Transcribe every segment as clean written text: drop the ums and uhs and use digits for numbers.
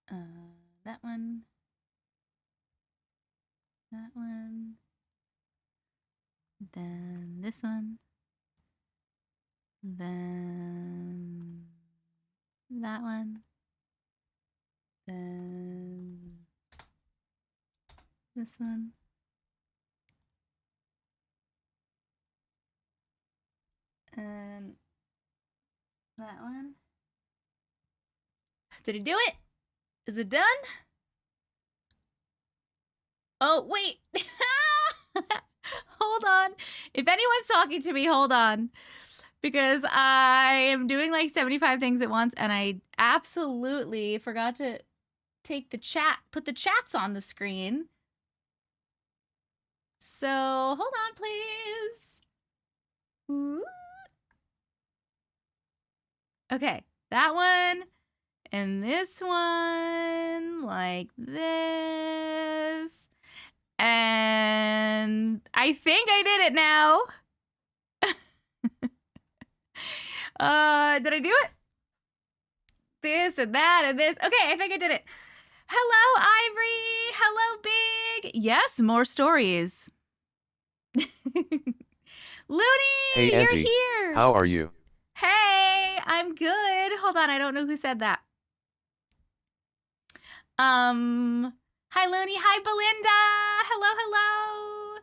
That one. That one. Then this one. Then that one. Then this one. And that one. Did he do it? Is it done? Oh, wait. Hold on. If anyone's talking to me, hold on. Because I am doing like 75 things at once and I absolutely forgot to take the chat, put the chats on the screen. So hold on, please. Ooh. Okay, that one and this one like this. And I think I did it now. Did I do it? This and that and this. Okay, I think I did it. Hello, Ivory. Hello, Big. Yes, more stories. Looney, hey, you're Auntie, here. how are you? Hey, I'm good. Hold on, I don't know who said that. Hi, Looney. Hi, Belinda. Hello, hello.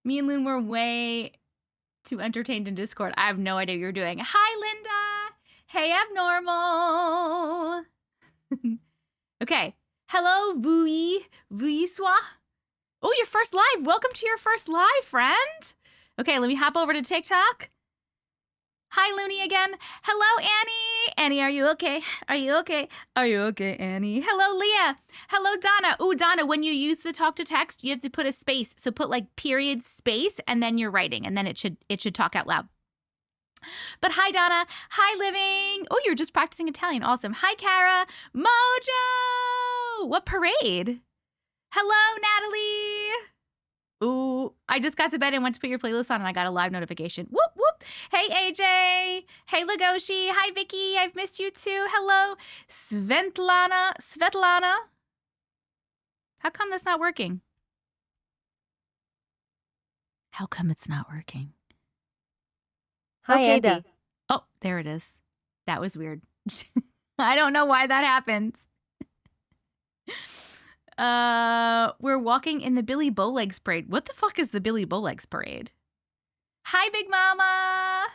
Me and Loon were way too entertained in Discord. I have no idea what you're doing. Hi, Linda. Hey, Abnormal. Okay. Hello, Vui. Vui Swa. Oh, your first live. Welcome to your first live, friend. Okay, let me hop over to TikTok. Hi, Looney again. Hello, Annie. Annie, are you okay? Are you okay? Are you okay, Annie? Hello, Leah. Hello, Donna. Ooh, Donna, when you use the talk to text, you have to put a space. So put like period space and then you're writing and then it should talk out loud. But hi, Donna. Hi, Living. Oh, you're just practicing Italian. Awesome. Hi, Kara. Mojo. What parade? Hello, Natalie. Ooh, I just got to bed and went to put your playlist on and I got a live notification. Whoop, whoop. Hey, AJ. Hey, Lagoshi. Hi, Vicky. I've missed you too. Hello, Svetlana. Svetlana. How come that's not working? How come it's not working? Hi, Okay, Andy. Oh, there it is. That was weird. I don't know why that happened. We're walking in the Billy Bowlegs parade. What the fuck is the Billy Bowlegs parade? Hi, Big Mama.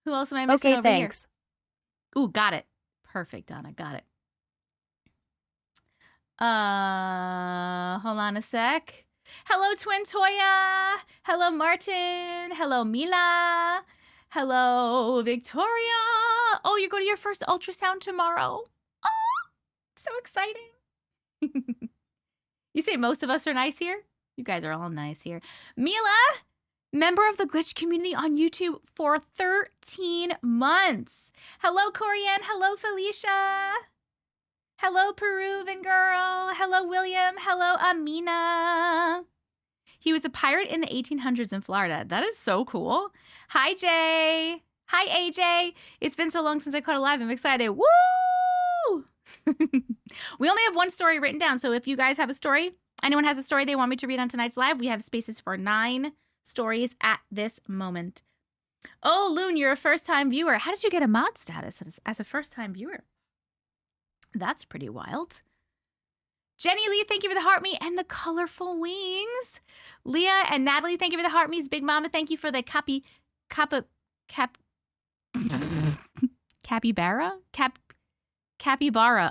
Who else am I missing over thanks. here? Ooh, got it. Perfect, Donna. Got it. Hold on a sec. Hello, Twin Toya. Hello, Martin. Hello, Mila. Hello, Victoria. Oh, you go to your first ultrasound tomorrow. Oh, so exciting. You say most of us are nice here? You guys are all nice here. Mila, member of the Glitch community on YouTube for 13 months. Hello, Corianne. Hello, Felicia. Hello, Peruvian girl. Hello, William. Hello, Amina. He was a pirate in the 1800s in Florida. That is so cool. Hi, Jay. Hi, AJ. It's been so long since I caught a live. I'm excited. Woo! We only have one story written down, so if you guys have a story, anyone has a story they want me to read on tonight's live, we have spaces for 9 stories at this moment. Oh, Loon, you're a first-time viewer. How did you get a mod status as a first-time viewer? That's pretty wild. Jenny Lee, thank you for the heart me and the colorful wings. Leah and Natalie, thank you for the heart me's. Big Mama, thank you for the capybara.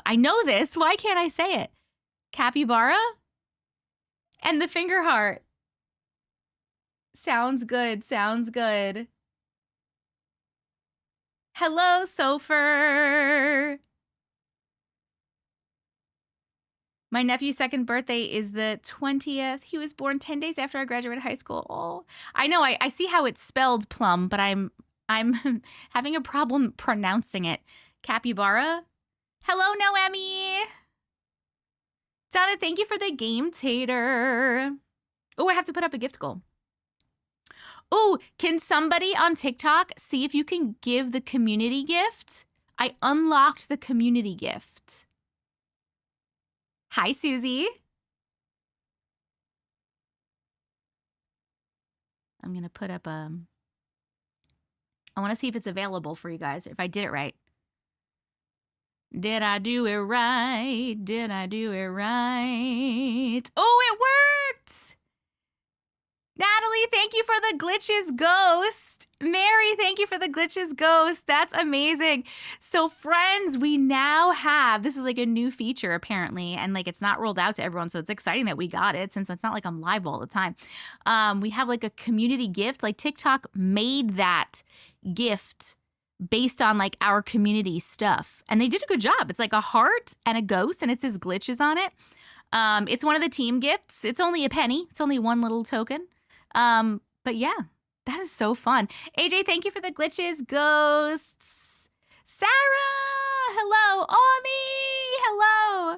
I know this. Why can't I say it? Capybara? And the finger heart. Sounds good. Sounds good. Hello, Sofer. My nephew's second birthday is the 20th. He was born 10 days after I graduated high school. Oh, I know. I see how it's spelled plum, but I'm having a problem pronouncing it. Capybara. Hello, Noemi. Donna, thank you for the game tater. Oh, I have to put up a gift goal. Oh, can somebody on TikTok see if you can give the community gift I unlocked the community gift. Hi, Susie. I'm going to put up I want to see if it's available for you guys, if I did it right. Did I do it right? Did I do it right? Oh, it worked! Natalie, thank you for the glitches ghost. Mary, thank you for the glitches ghost. That's amazing. So friends, we now have, this is like a new feature apparently, and like it's not rolled out to everyone, so it's exciting that we got it since it's not like I'm live all the time. We have like a community gift, like TikTok made that gift based on like our community stuff, and they did a good job. It's like a heart and a ghost, and it says glitches on it. It's one of the team gifts. It's only a penny. It's only one little token. But yeah, that is so fun. AJ, thank you for the glitches, ghosts. Sarah, hello. Ami, hello.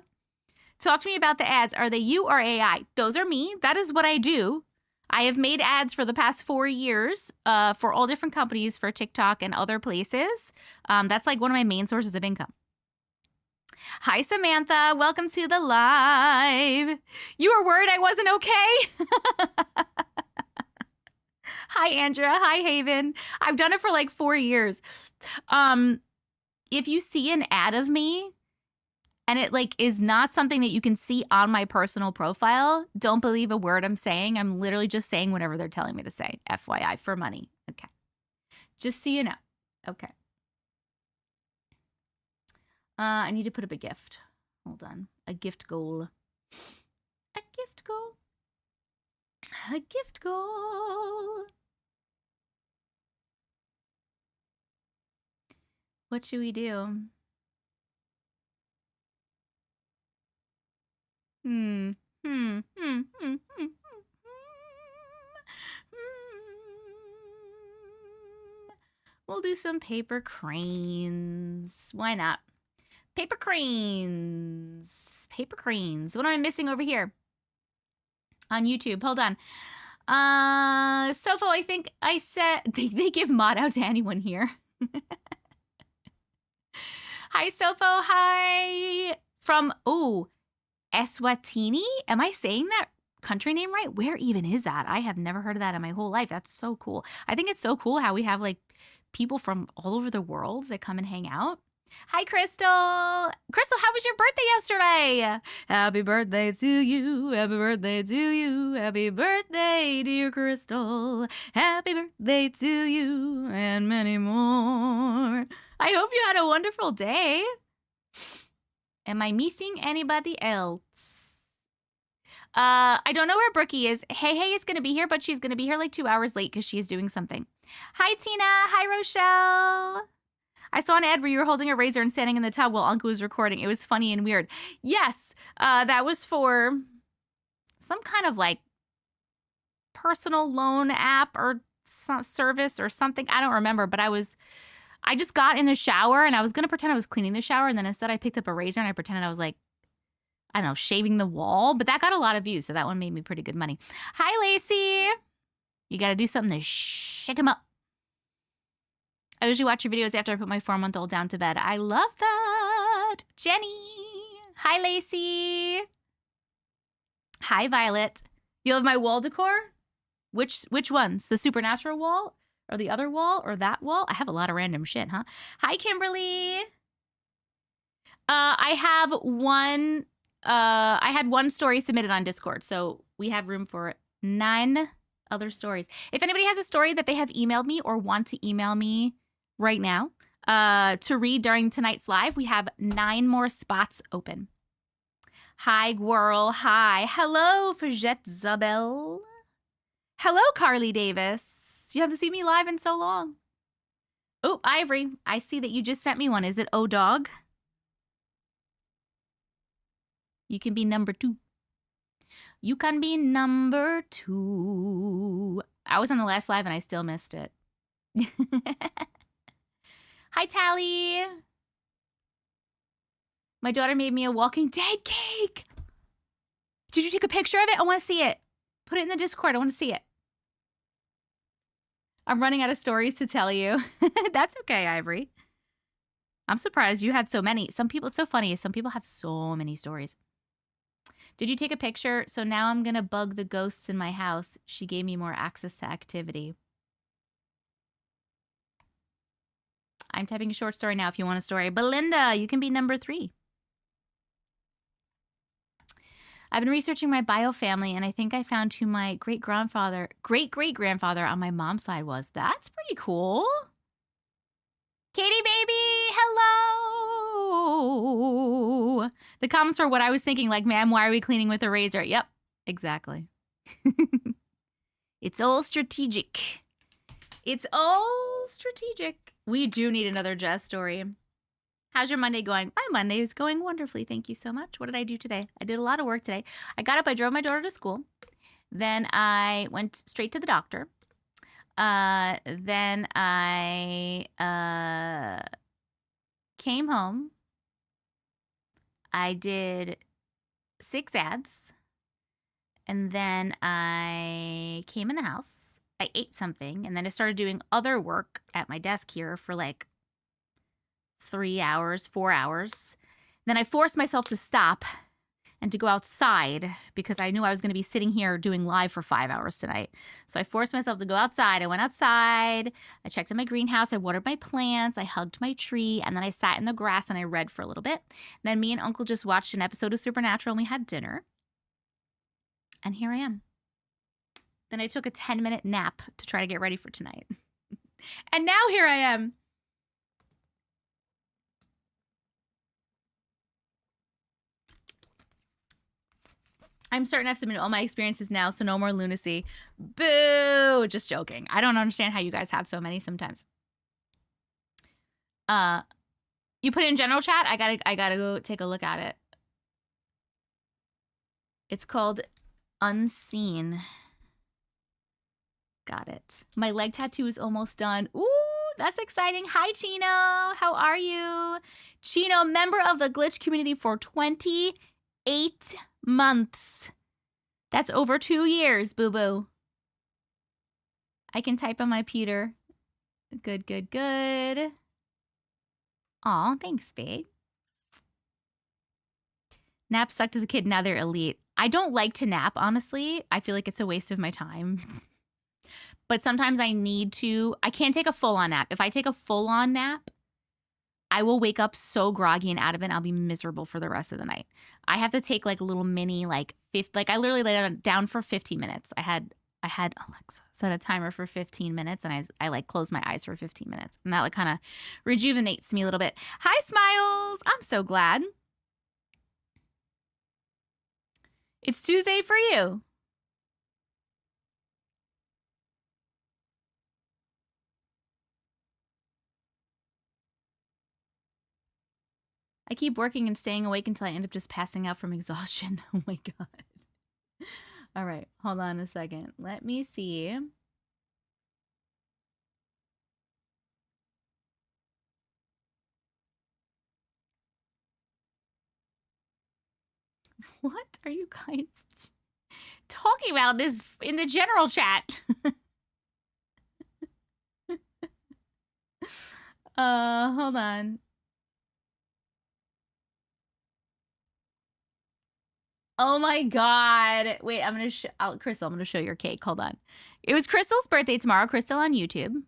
Talk to me about the ads. Are they you or AI? Those are me. That is what I do. I have made ads for the past 4 years for all different companies for TikTok and other places. That's like one of my main sources of income. Hi, Samantha. Welcome to the live. You were worried I wasn't okay? Hi, Andrea. Hi, Haven. I've done it for like 4 years. If you see an ad of me and it like is not something that you can see on my personal profile, don't believe a word I'm saying. I'm literally just saying whatever they're telling me to say. FYI, for money. Okay. Just so you know. Okay. I need to put up a gift. Hold on. A gift goal. A gift goal. A gift goal. What should we do? We'll do some paper cranes. Why not? Paper cranes. Paper cranes. What am I missing over here? On YouTube. Hold on. Sofo, I think I said they give mod out to anyone here. Hi, Sofo. Hi. From, Eswatini? Am I saying that country name right? Where even is that? I have never heard of that in my whole life. That's so cool. I think it's so cool how we have like people from all over the world that come and hang out. Hi, Crystal. Crystal, how was your birthday yesterday? Happy birthday to you. Happy birthday to you. Happy birthday, dear Crystal. Happy birthday to you and many more. I hope you had a wonderful day. Am I missing anybody else? I don't know where Brookie is. Hey is going to be here, but she's going to be here like 2 hours late because she is doing something. Hi, Tina. Hi, Rochelle. I saw an ad where you were holding a razor and standing in the tub while Uncle was recording. It was funny and weird. Yes, that was for some kind of like personal loan app or some service or something. I don't remember, but I just got in the shower and I was going to pretend I was cleaning the shower. And then instead I picked up a razor and I pretended I was like, I don't know, shaving the wall. But that got a lot of views. So that one made me pretty good money. Hi, Lacey. You got to do something to shake him up. I usually watch your videos after I put my 4-month-old down to bed. I love that. Jenny. Hi, Lacey. Hi, Violet. You love my wall decor? Which ones? The supernatural wall? Or the other wall? Or that wall? I have a lot of random shit, huh? Hi, Kimberly. I had one story submitted on Discord, so we have room for 9 other stories. If anybody has a story that they have emailed me or want to email me right now to read during tonight's live, we have 9 more spots open. Hi, Gwirl. Hi. Hello, Fajette Zabel. Hello, Carly Davis. You haven't seen me live in so long. Oh, Ivory, I see that you just sent me one. Is it O-Dog? You can be number 2. You can be number 2. I was on the last live and I still missed it. Hi, Tally. My daughter made me a Walking Dead cake. Did you take a picture of it? I want to see it. Put it in the Discord. I want to see it. I'm running out of stories to tell you. That's okay, Ivory. I'm surprised you had so many. Some people, it's so funny. Some people have so many stories. Did you take a picture? So now I'm going to bug the ghosts in my house. She gave me more access to activity. I'm typing a short story now if you want a story. Belinda, you can be number 3. I've been researching my bio family, and I think I found who my great-grandfather on my mom's side was. That's pretty cool. Katie baby, hello. The comments were what I was thinking, like, ma'am, why are we cleaning with a razor? Yep, exactly. It's all strategic. It's all strategic. We do need another Jess story. How's your Monday going? My Monday is going wonderfully. Thank you so much. What did I do today? I did a lot of work today. I got up, I drove my daughter to school. Then I went straight to the doctor. Then I came home. I did 6 ads. And then I came in the house. I ate something. And then I started doing other work at my desk here for like 3 hours, 4 hours. Then I forced myself to stop and to go outside because I knew I was going to be sitting here doing live for 5 hours tonight. So I forced myself to go outside. I went outside. I checked in my greenhouse. I watered my plants. I hugged my tree. And then I sat in the grass and I read for a little bit. Then me and Uncle just watched an episode of Supernatural and we had dinner. And here I am. Then I took a 10-minute nap to try to get ready for tonight. And now here I am. I'm starting to have submitted all my experiences now, so no more lunacy. Boo! Just joking. I don't understand how you guys have so many sometimes. You put it in general chat? I gotta go take a look at it. It's called Unseen. Got it. My leg tattoo is almost done. Ooh, that's exciting. Hi, Chino. How are you? Chino, member of the Glitch community for 28 months. That's over 2 years, boo-boo. I can type on my Peter. Good, good, good. Aw, thanks, babe. Naps sucked as a kid, now they're elite. I don't like to nap, honestly. I feel like it's a waste of my time. But sometimes I need to. I can't take a full-on nap. If I take a full-on nap, I will wake up so groggy and out of it, and I'll be miserable for the rest of the night. I have to take like a little mini, like I literally laid down for 15 minutes. I had Alexa set a timer for 15 minutes, and I like closed my eyes for 15 minutes, and that like kind of rejuvenates me a little bit. Hi, Smiles. I'm so glad. It's Tuesday for you. I keep working and staying awake until I end up just passing out from exhaustion. Oh my God. All right, hold on a second. Let me see. What are you guys talking about this in the general chat? Hold on. Oh my God. Wait, I'm going to Crystal, I'm going to show your cake. Hold on. It was Crystal's birthday tomorrow. Crystal on YouTube.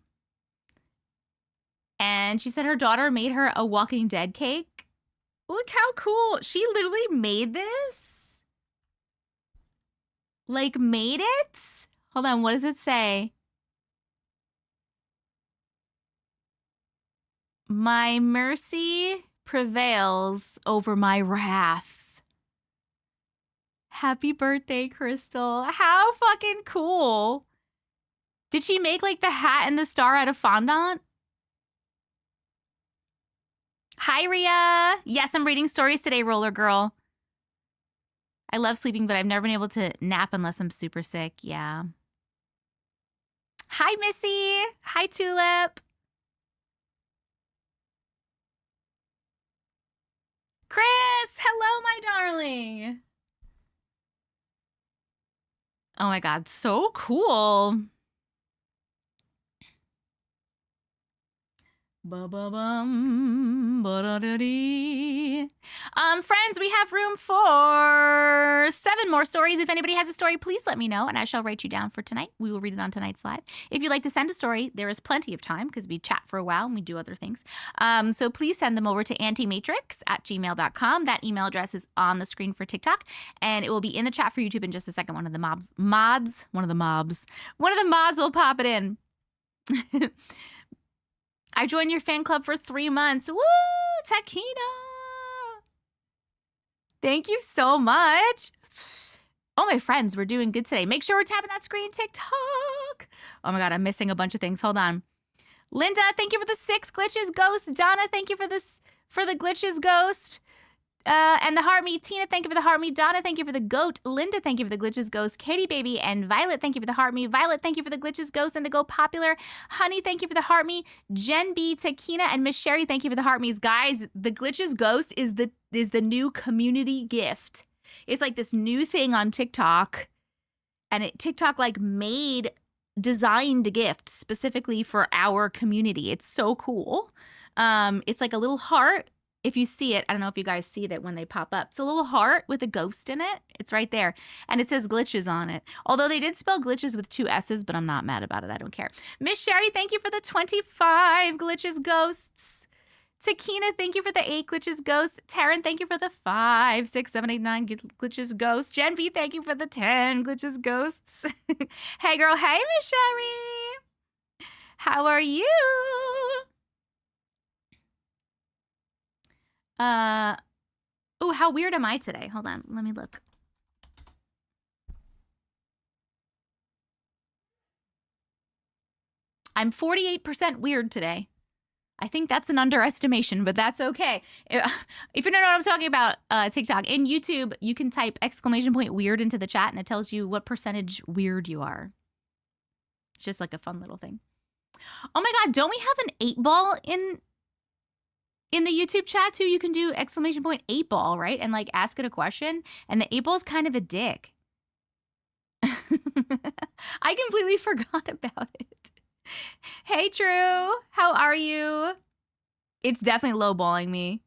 And she said her daughter made her a Walking Dead cake. Look how cool. She literally made this. Like made it? Hold on. What does it say? My mercy prevails over my wrath. Happy birthday, Crystal. How fucking cool. Did she make like the hat and the star out of fondant? Hi, Ria. Yes, I'm reading stories today, Roller Girl. I love sleeping, but I've never been able to nap unless I'm super sick. Yeah. Hi, Missy. Hi, Tulip. Chris, hello, my darling. Oh my God, so cool. Ba-ba-bum, ba-da-da-dee. Friends, we have room for 7 more stories. If anybody has a story, please let me know, and I shall write you down for tonight. We will read it on tonight's live. If you'd like to send a story, there is plenty of time because we chat for a while and we do other things. So please send them over to auntiematrix@gmail.com. That email address is on the screen for TikTok, and it will be in the chat for YouTube in just a second. One of the mods will pop it in. I joined your fan club for 3 months. Woo! Takina! Thank you so much. Oh, my friends, we're doing good today. Make sure we're tapping that screen, TikTok. Oh my God, I'm missing a bunch of things. Hold on. Linda, thank you for the 6 glitches, Ghost. Donna, thank you for the glitches, Ghost. And the heart me. Tina, thank you for the heart me. Donna, thank you for the goat. Linda, thank you for the glitches, Ghost. Katie, baby, and Violet, thank you for the heart me. Violet, thank you for the glitches, Ghost, and the go popular. Honey, thank you for the heart me. Jen B, Takina, and Miss Sherry, thank you for the heart me's. Guys, the glitches, Ghost is the new community gift. It's like this new thing on TikTok, and TikTok like designed a gift specifically for our community. It's so cool. It's like a little heart. If you see it, I don't know if you guys see that when they pop up. It's a little heart with a ghost in it. It's right there. And it says glitches on it. Although they did spell glitches with 2 S's, but I'm not mad about it. I don't care. Miss Sherry, thank you for the 25 glitches, Ghosts. Takina, thank you for the 8 glitches, Ghosts. Taryn, thank you for the 5, 6, 7, 8, 9 glitches, Ghosts. Jen V, thank you for the 10 glitches, Ghosts. Hey, girl. Hey, Miss Sherry. How are you? Oh, how weird am I today? Hold on, let me look. I'm 48% weird today. I think that's an underestimation, but that's okay. If you don't know what I'm talking about, TikTok, in YouTube, you can type !weird into the chat and it tells you what percentage weird you are. It's just like a fun little thing. Oh my God, don't we have an 8-ball in the YouTube chat too? You can do !8-ball, right? And like ask it a question. And the 8-ball is kind of a dick. I completely forgot about it. Hey, True. How are you? It's definitely lowballing me.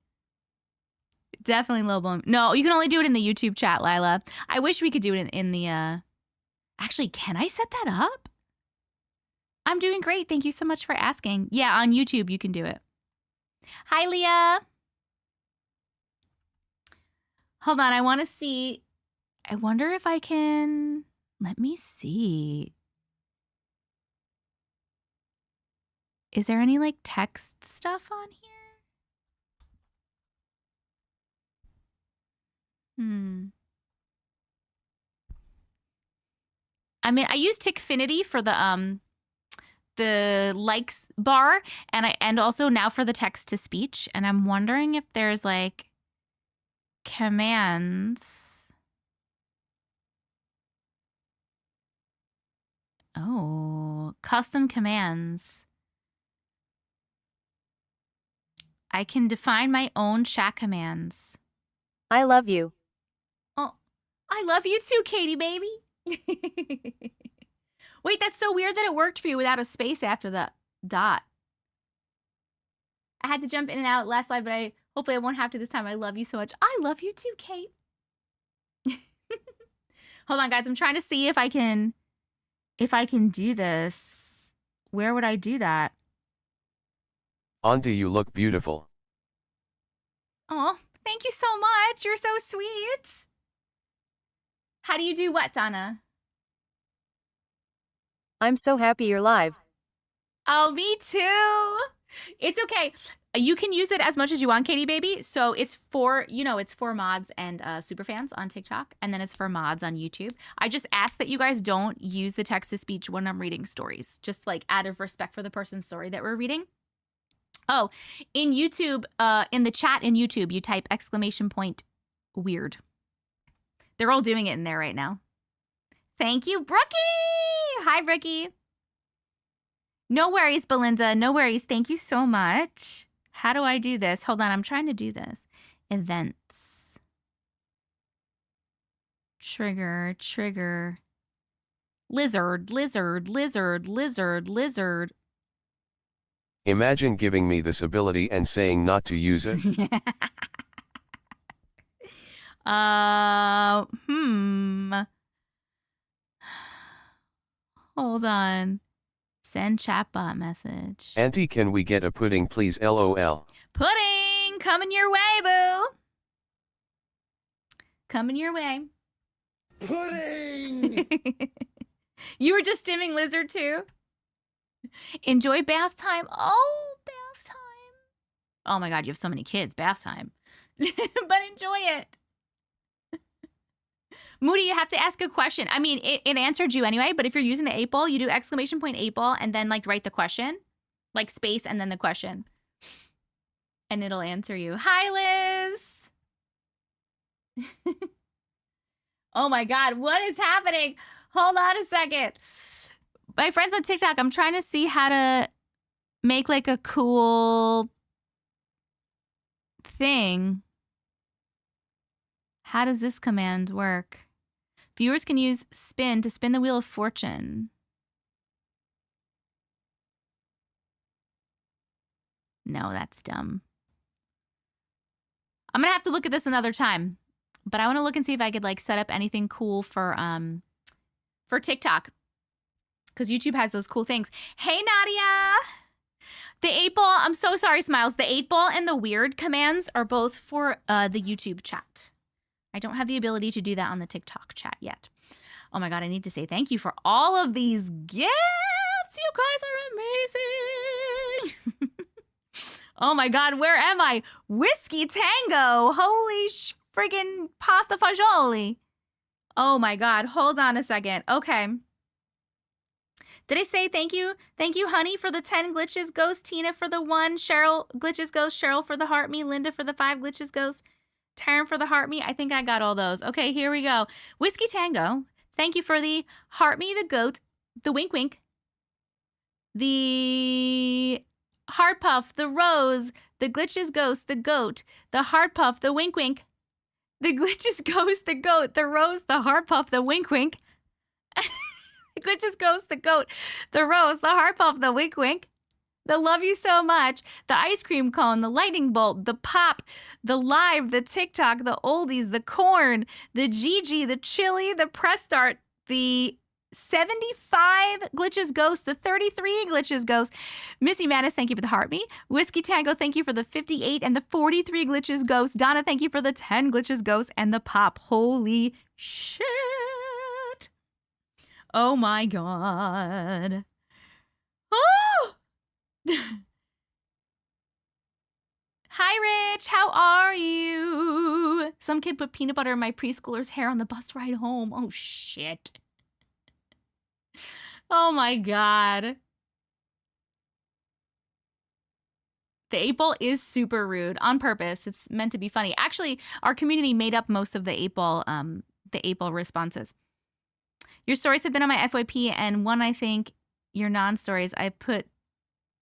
Definitely lowballing. No, you can only do it in the YouTube chat, Lila. I wish we could do it in the... Actually, can I set that up? I'm doing great. Thank you so much for asking. Yeah, on YouTube, you can do it. Hi, Leah. Hold on, I want to see. I wonder if I can. Let me see. Is there any like text stuff on here? I mean, I use Tickfinity for the likes bar, and also now for the text to speech, and I'm wondering if there's like commands. Oh, custom commands. I can define my own chat commands. I love you. Oh, I love you too, Katie baby. Wait, that's so weird that it worked for you without a space after the dot. I had to jump in and out last live, but hopefully I won't have to this time. I love you so much. I love you too, Kate. Hold on, guys. I'm trying to see if I can do this. Where would I do that? Auntie, you look beautiful. Oh, thank you so much. You're so sweet. How do you do what, Donna? I'm so happy you're live. Oh, me too. It's okay. You can use it as much as you want, Katie baby. So it's for, it's for mods and super fans on TikTok, and then it's for mods on YouTube. I just ask that you guys don't use the text to speech when I'm reading stories, just like out of respect for the person's story that we're reading. Oh, in YouTube, in the chat in YouTube, you type !weird. They're all doing it in there right now. Thank you, Brookie. Hi, Brookie. No worries, Belinda. No worries. Thank you so much. How do I do this? Hold on. I'm trying to do this. Events. Trigger. Lizard. Imagine giving me this ability and saying not to use it. Hold on. Send chatbot message. Auntie, can we get a pudding please, LOL. Pudding! Coming your way, boo! Coming your way. Pudding! You were just stimming Lizard too? Enjoy bath time. Oh, bath time. Oh my god, you have so many kids. Bath time. But enjoy it. Moody, you have to ask a question. I mean, it answered you anyway, but if you're using the 8-ball, you do exclamation point 8-ball and then like write the question. Like space and then the question. And it'll answer you. Hi, Liz. Oh my god, what is happening? Hold on a second. My friends on TikTok, I'm trying to see how to make like a cool thing. How does this command work? Viewers can use spin to spin the wheel of fortune. No, that's dumb. I'm gonna have to look at this another time. But I want to look and see if I could like set up anything cool for TikTok. Because YouTube has those cool things. Hey, Nadia! The 8-ball, I'm so sorry, Smiles. The 8-ball and the weird commands are both for the YouTube chat. I don't have the ability to do that on the TikTok chat yet. Oh my god, I need to say thank you for all of these gifts. You guys are amazing. Oh my god, where am I? Whiskey Tango. Holy friggin' pasta fagioli. Oh my god, hold on a second. Okay. Did I say thank you? Thank you, honey, for the 10 glitches ghost, Tina for the 1, Cheryl glitches ghost, Cheryl for the heart me, Linda for the 5 glitches ghost, Taryn for the heart me. I think I got all those. Okay, here we go. Whiskey Tango, thank you for the heart me, the goat, the wink wink, the heart puff, the rose, the glitches ghost, the goat, the heart puff, the wink wink, the glitches ghost, the goat, the rose, the heart puff, the wink wink. The glitches ghost, the goat, the rose, the heart puff, the wink wink. The love you so much, the ice cream cone, the lightning bolt, the pop, the live, the TikTok, the oldies, the corn, the Gigi, the chili, the press start, the 75 glitches ghost, the 33 glitches ghost. Missy Madness, thank you for the heart me. Whiskey Tango, thank you for the 58 and the 43 glitches ghost. Donna, thank you for the 10 glitches ghost and the pop. Holy shit. Oh my god. Oh! Hi, Rich. How are you? Some kid put peanut butter in my preschooler's hair on the bus ride home. Oh, shit. Oh, my God. The 8-ball is super rude on purpose. It's meant to be funny. Actually, our community made up most of the 8-ball responses. Your stories have been on my FYP, and one, I think, your non-stories, I put,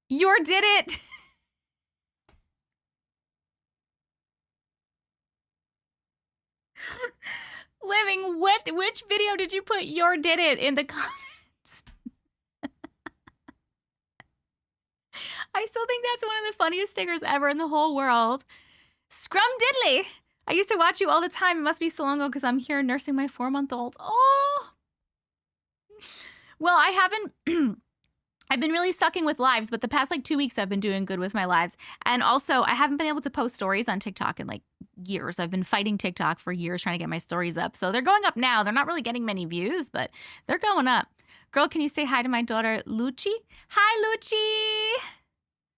your did it! Living, which video did you put your did it in the comments? I still think that's one of the funniest stickers ever in the whole world. Scrum Diddly! I used to watch you all the time. It must be so long ago because I'm here nursing my 4-month-old. Oh! Well, I haven't... I've been really sucking with lives, but the past like 2 weeks I've been doing good with my lives. And also, I haven't been able to post stories on TikTok in like years. I've been fighting TikTok for years trying to get my stories up. So they're going up now. They're not really getting many views, but they're going up. Girl, can you say hi to my daughter, Lucci? Hi, Lucci!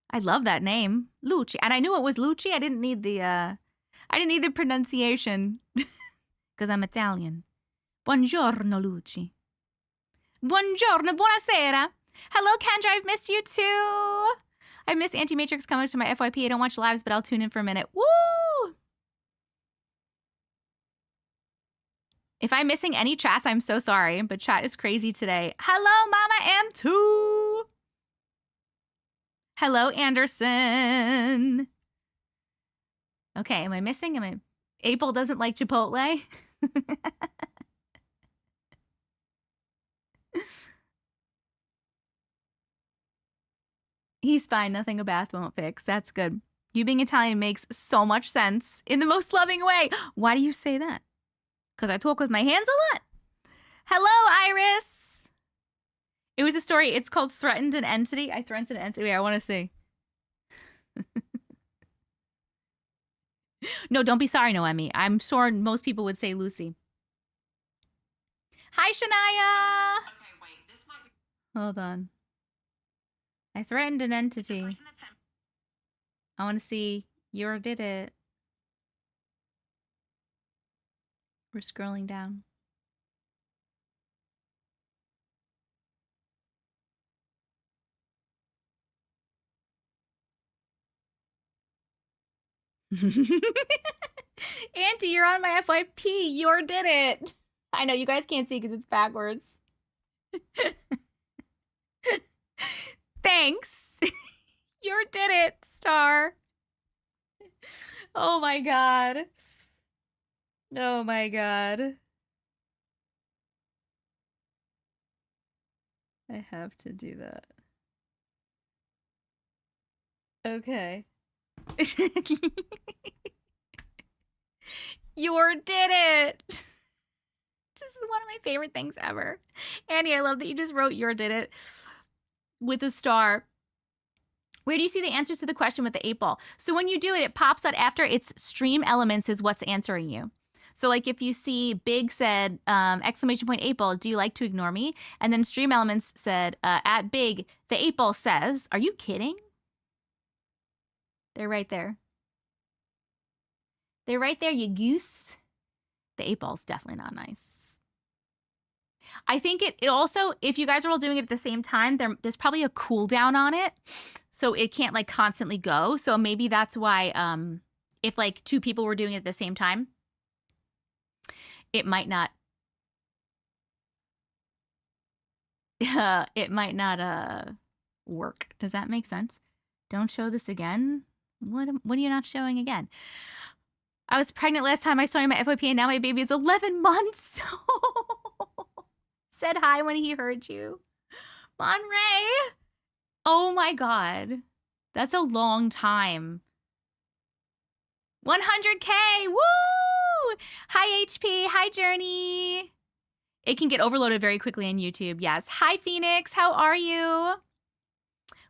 I love that name, Lucci. And I knew it was Lucci. I didn't need the pronunciation because I'm Italian. Buongiorno, Lucci. Buongiorno, buonasera. Hello, Kendra. I've missed you too. I miss Auntie Matrix coming to my FYP. I don't watch lives, but I'll tune in for a minute. Woo! If I'm missing any chats, I'm so sorry, but chat is crazy today. Hello, Mama M2. Hello, Anderson. Okay, am I missing? April doesn't like Chipotle? He's fine. Nothing a bath won't fix. That's good. You being Italian makes so much sense in the most loving way. Why do you say that? Because I talk with my hands a lot. Hello, Iris. It was a story. It's called Threatened an Entity. I threatened an entity. Wait, I want to see. No, don't be sorry, Noemi. I'm sure most people would say Lucy. Hi, Shania. Okay, wait. This might be Hold on. I threatened an entity. the person that's I want to see your did it. We're scrolling down. Auntie, you're on my FYP. Your did it. I know you guys can't see because it's backwards. Thanks. Your did it, star. Oh my god. Oh my god. I have to do that. Okay. Your did it. This is one of my favorite things ever. Annie, I love that you just wrote your did it with a star. Where do you see the answers to the question with the 8 ball? So when you do it, it pops out after it's stream elements is what's answering you. So like if you see Big said, exclamation point 8 ball, do you like to ignore me? And then stream elements said, at Big, the 8 ball says, are you kidding? They're right there. They're right there, you goose. The 8 ball's definitely not nice. I think it also, if you guys are all doing it at the same time, there's probably a cooldown on it. So it can't like constantly go. So maybe that's why if like 2 people were doing it at the same time, it might not work. Does that make sense? Don't show this again. What are you not showing again? I was pregnant last time I saw my FYP and now my baby is 11 months. Said hi when he heard you. Monray. Oh my god. That's a long time. 100K. Woo! Hi HP. Hi Journey. It can get overloaded very quickly on YouTube. Yes. Hi Phoenix. How are you?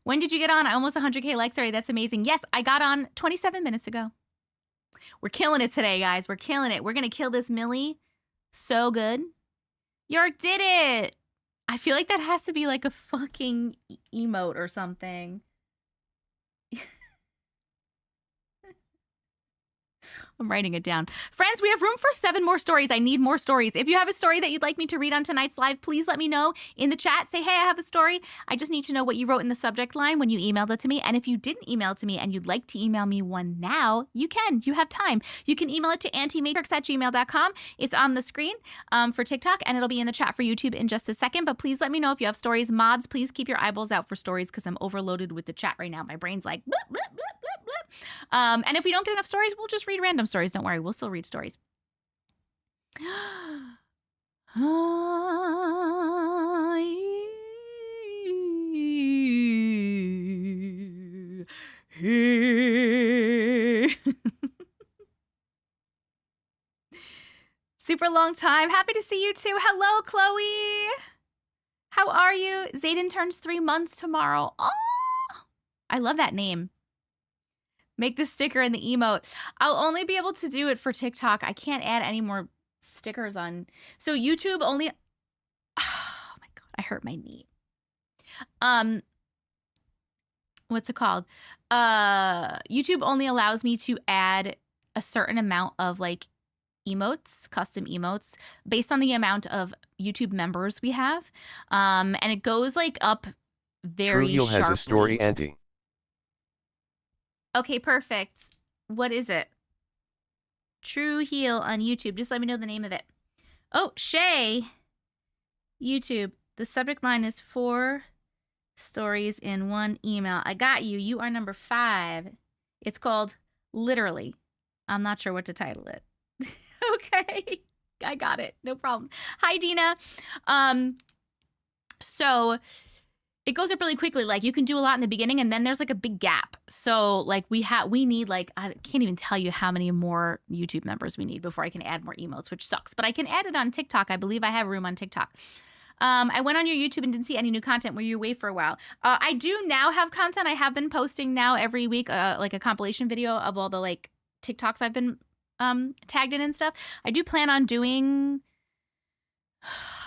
When did you get on? Almost 100K likes already. That's amazing. Yes, I got on 27 minutes ago. We're killing it today, guys. We're killing it. We're going to kill this Millie so good. You did it. I feel like that has to be like a fucking emote or something. I'm writing it down. Friends, we have room for 7 more stories. I need more stories. If you have a story that you'd like me to read on tonight's live, please let me know in the chat. Say, hey, I have a story. I just need to know what you wrote in the subject line when you emailed it to me. And if you didn't email it to me and you'd like to email me one now, you can. You have time. You can email it to auntiematrix@gmail.com. It's on the screen for TikTok, and it'll be in the chat for YouTube in just a second. But please let me know if you have stories. Mods, please keep your eyeballs out for stories because I'm overloaded with the chat right now. My brain's like, bloop, bloop, bloop, bloop, bloop. And if we don't get enough stories, we'll just read random stories. Don't worry, we'll still read stories. Super long time. Happy to see you too. Hello, Chloe. How are you? Zayden turns 3 months tomorrow. Oh, I love that name. Make the sticker and the emote. I'll only be able to do it for TikTok. I can't add any more stickers on. So YouTube only. Oh my god, I hurt my knee. What's it called? YouTube only allows me to add a certain amount of like emotes, custom emotes, based on the amount of YouTube members we have. And it goes like up very True Heel sharply. has a story, Auntie. Okay, perfect. What is it? True Heel on YouTube. Just let me know the name of it. Oh, Shay. YouTube. The subject line is 4 stories in 1 email. I got you. You are number 5. It's called Literally. I'm not sure what to title it. Okay. I got it. No problem. Hi, Dina. So it goes up really quickly. Like, you can do a lot in the beginning, and then there's like a big gap. So like we need like, I can't even tell you how many more YouTube members we need before I can add more emotes, which sucks. But I can add it on TikTok. I believe I have room on TikTok. I went on your YouTube and didn't see any new content. Were you away for a while? I do now have content. I have been posting now every week, like a compilation video of all the like TikToks I've been tagged in and stuff. I do plan on doing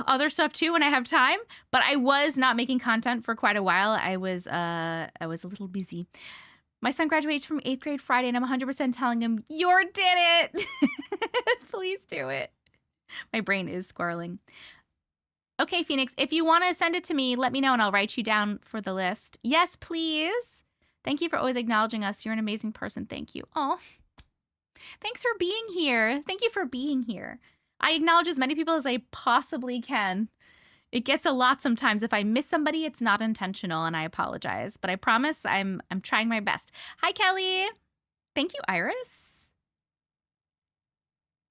other stuff too when I have time, but I was not making content for quite a while. I was a little busy. My son graduates from 8th grade Friday, and I'm 100% telling him, "You did it." Please do it. My brain is squirreling. Okay, Phoenix, if you want to send it to me, let me know and I'll write you down for the list. Yes, please. Thank you for always acknowledging us. You're an amazing person. Thank you. Oh, thanks for being here. Thank you for being here. I acknowledge as many people as I possibly can. It gets a lot sometimes. If I miss somebody, it's not intentional, and I apologize. But I promise I'm trying my best. Hi, Kelly. Thank you, Iris.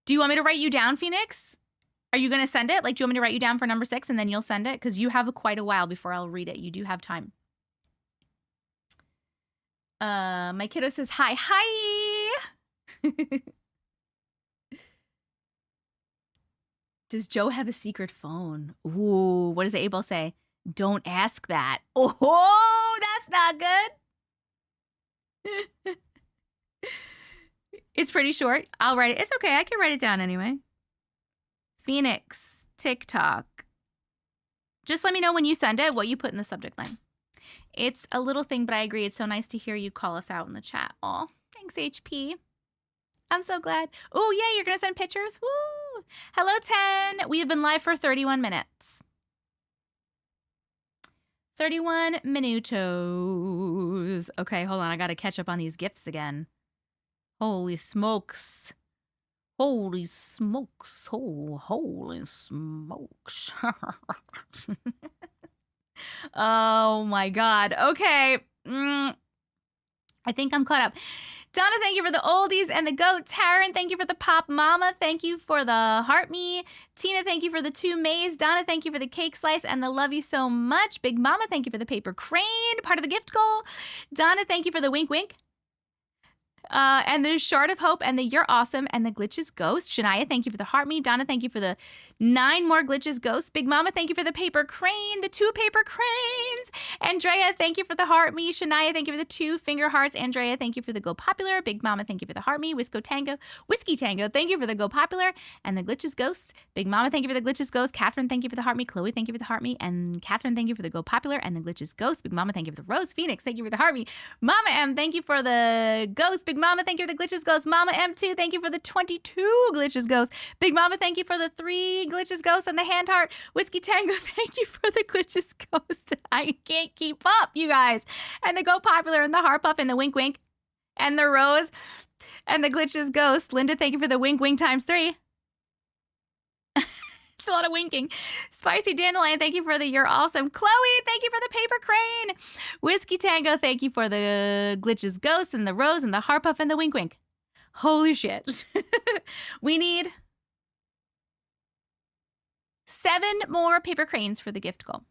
Do you want me to write you down, Phoenix? Are you going to send it? Like, do you want me to write you down for number 6 and then you'll send it? Because you have quite a while before I'll read it. You do have time. My kiddo says, hi. Hi. Does Joe have a secret phone? Ooh, what does Abel say? Don't ask that. Oh, that's not good. It's pretty short. I'll write it. It's okay. I can write it down anyway. Phoenix, TikTok. Just let me know when you send it, what you put in the subject line. It's a little thing, but I agree. It's so nice to hear you call us out in the chat. Aw, thanks, HP. I'm so glad. Oh, yeah, you're going to send pictures? Woo! Hello, 10. We have been live for 31 minutes. 31 minutos. Okay, hold on. I got to catch up on these gifts again. Holy smokes. Holy smokes. Oh, holy smokes. Oh, my God. Okay. I think I'm caught up. Donna, thank you for the oldies and the goat. Taryn, thank you for the pop. Mama, thank you for the heart me. Tina, thank you for the 2 maize. Donna, thank you for the cake slice and the love you so much. Big Mama, thank you for the paper crane, part of the gift goal. Donna, thank you for the wink wink. And the Shard of Hope and the You're Awesome and the Glitches Ghost. Shania, thank you for the heart me. Donna, thank you for the 9 more Glitches Ghosts. Big Mama, thank you for the paper crane, the 2 paper cranes. Andrea, thank you for the heart me. Shania, thank you for the 2 finger hearts. Andrea, thank you for the Go Popular. Big Mama, thank you for the heart me. Whiskey Tango, thank you for the Go Popular and the Glitches Ghosts. Big Mama, thank you for the Glitches Ghosts. Catherine, thank you for the heart me. Chloe, thank you for the heart me. And Catherine, thank you for the Go Popular and the Glitches Ghosts. Big Mama, thank you for the Rose. Phoenix, thank you for the heart me. Mama M, thank you for the Ghost. Big Mama, thank you for the Glitches Ghost. Mama M2, thank you for the 22 Glitches Ghost. Big Mama, thank you for the 3 Glitches Ghost and the hand heart. Whiskey Tango, thank you for the Glitches Ghost. I can't keep up, you guys. And the Go Popular and the heart puff and the wink wink and the rose and the Glitches Ghost. Linda, thank you for the wink wink times 3. It's a lot of winking. Spicy Dandelion, thank you for the You're Awesome. Chloe, thank you for the paper crane. Whiskey Tango, thank you for the Glitches Ghost and the rose and the heart puff and the wink wink. Holy shit. We need 7 more paper cranes for the gift goal.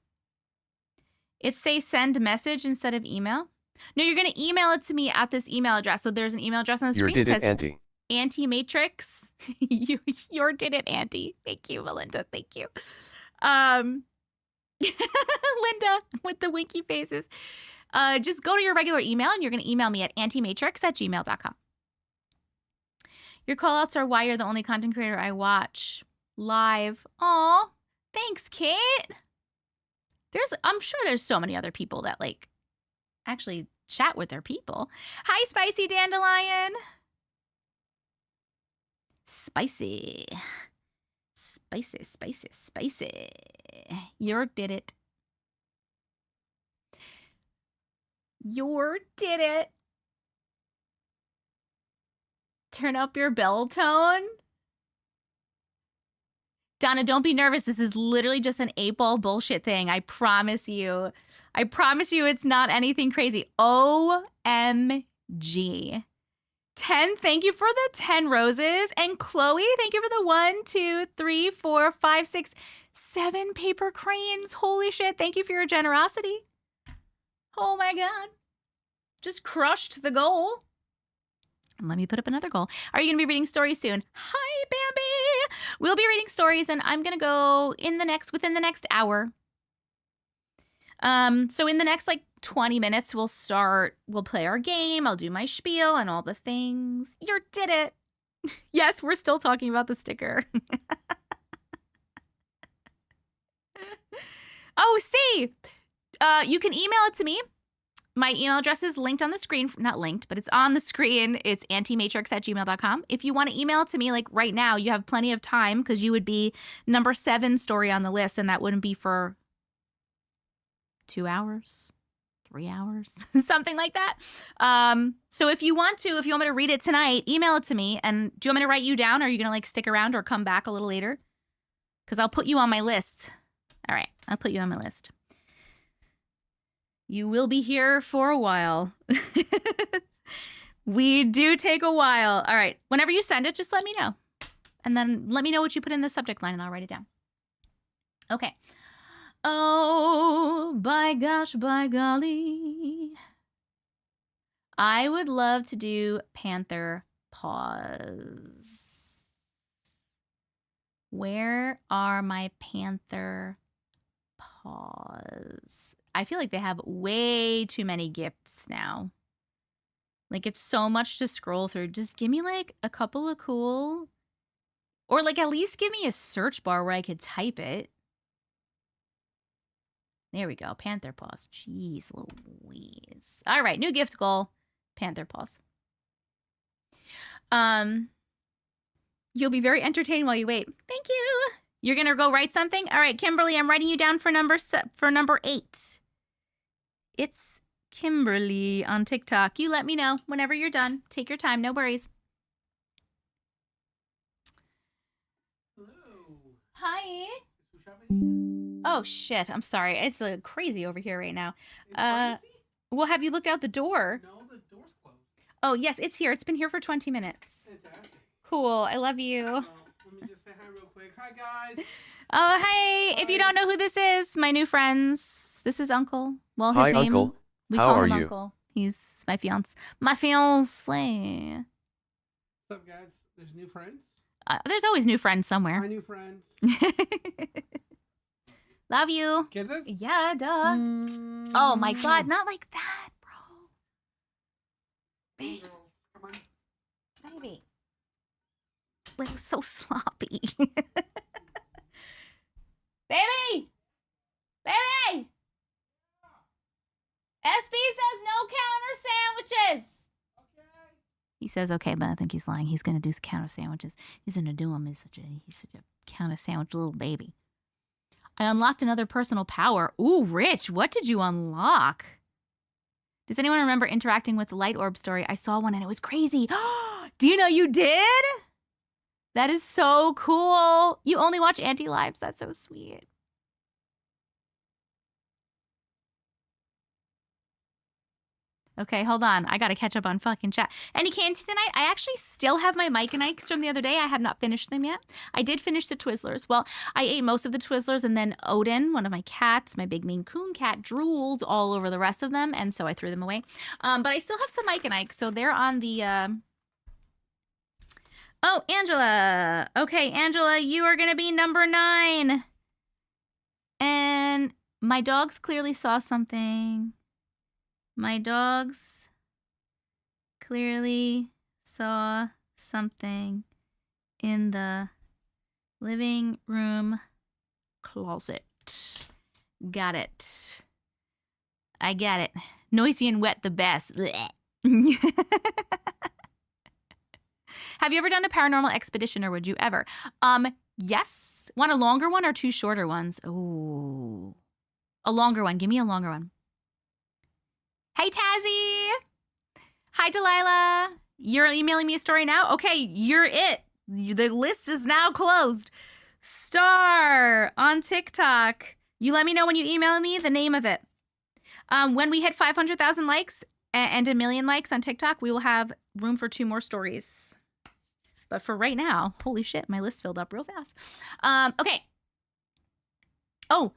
It says send message instead of email. No, you're going to email it to me at this email address. So there's an email address on the screen. You did it it, says Auntie. Auntie Matrix. You did it, Auntie. Thank you, Melinda. Thank you. Linda with the winky faces. Just go to your regular email and you're going to email me at auntiematrix@gmail.com. Your callouts are why you're the only content creator I watch live. Aw, thanks, Kit. I'm sure there's so many other people that like actually chat with their people. Hi, Spicy Dandelion. Spicy. Spicy, spicy, spicy. You did it. You did it. Turn up your bell tone. Donna, don't be nervous. This is literally just an 8-ball bullshit thing. I promise you. I promise you it's not anything crazy. OMG. 10, thank you for the 10 roses. And Chloe, thank you for the 1, 2, 3, 4, 5, 6, 7 paper cranes. Holy shit. Thank you for your generosity. Oh my God. Just crushed the goal. Let me put up another goal. Are you going to be reading stories soon? Hi, Bambi. We'll be reading stories, and I'm going to go within the next hour. So in the next like 20 minutes, we'll play our game. I'll do my spiel and all the things. You did it. Yes, we're still talking about the sticker. Oh, see, you can email it to me. My email address is linked on the screen. Not linked, but it's on the screen. It's auntiematrix@gmail.com. If you want to email it to me, like right now, you have plenty of time because you would be number 7 story on the list, and that wouldn't be for 2 hours, 3 hours, something like that. So if you want me to read it tonight, email it to me. And do you want me to write you down? Or are you going to like stick around or come back a little later? Because I'll put you on my list. All right, I'll put you on my list. You will be here for a while. We do take a while. All right, whenever you send it, just let me know. And then let me know what you put in the subject line and I'll write it down. Okay. Oh, by gosh, by golly. I would love to do Panther Paws. Where are my Panther Paws? I feel like they have way too many gifts now. Like, it's so much to scroll through. Just give me, like, a couple of cool... Or, like, at least give me a search bar where I could type it. There we go. Panther Paws. Jeez Louise. All right. New gift goal. Panther Paws. You'll be very entertained while you wait. Thank you. You're going to go write something? All right, Kimberly, I'm writing you down for number 8. It's Kimberly on TikTok. You let me know whenever you're done. Take your time. No worries. Hello. Hi. Is who shopping? Oh, shit. I'm sorry. It's crazy over here right now. It's crazy? Well, have you looked out the door? No, the door's closed. Oh, yes, it's here. It's been here for 20 minutes. Fantastic. Cool. I love you. Well, let me just say hi real quick. Hi, guys. Oh, hey. If you Hi. don't know who this is, my new friends. This is Uncle. Well, his Hi, name, Uncle. we How call are him you? Uncle. He's my fiance. My fiance. What's up, guys? There's new friends. There's always new friends My somewhere. new friends. Love you. Kisses? Yeah, duh. Oh my God, not like that, bro. Hey, Baby, girls. Come on. baby. Like, I'm so sloppy. Baby! Baby! SB says no counter sandwiches. He says okay, but I think he's lying. He's gonna do counter sandwiches. He's gonna do them. He's such a counter sandwich little baby. I unlocked another personal power. Ooh, Rich, what did you unlock? Does anyone remember interacting with the light orb story? I saw one and it was crazy. Do you know you did? That is so cool. You only watch Auntie Lives. That's so sweet. Okay, hold on. I gotta catch up on fucking chat. Any candy tonight? I actually still have my Mike and Ikes from the other day. I have not finished them yet. I did finish the Twizzlers. Well, I ate most of the Twizzlers, and then Odin, one of my cats, my big Maine Coon cat, drooled all over the rest of them, and so I threw them away. But I still have some Mike and Ikes, so they're on the... Oh, Angela. Okay, Angela, you are gonna be number 9. And my dogs clearly saw something. My dogs clearly saw something in the living room closet. Got it. I got it. Noisy and wet the best. Have you ever done a paranormal expedition, or would you ever? Yes. Want a longer one or 2 shorter ones? Ooh. A longer one. Give me a longer one. Hey, Tazzy. Hi, Delilah. You're emailing me a story now? Okay, you're it. The list is now closed. Star on TikTok. You let me know when you email me the name of it. When we hit 500,000 likes and 1 million likes on TikTok, we will have room for 2 more stories. But for right now, holy shit, my list filled up real fast. Okay. Oh,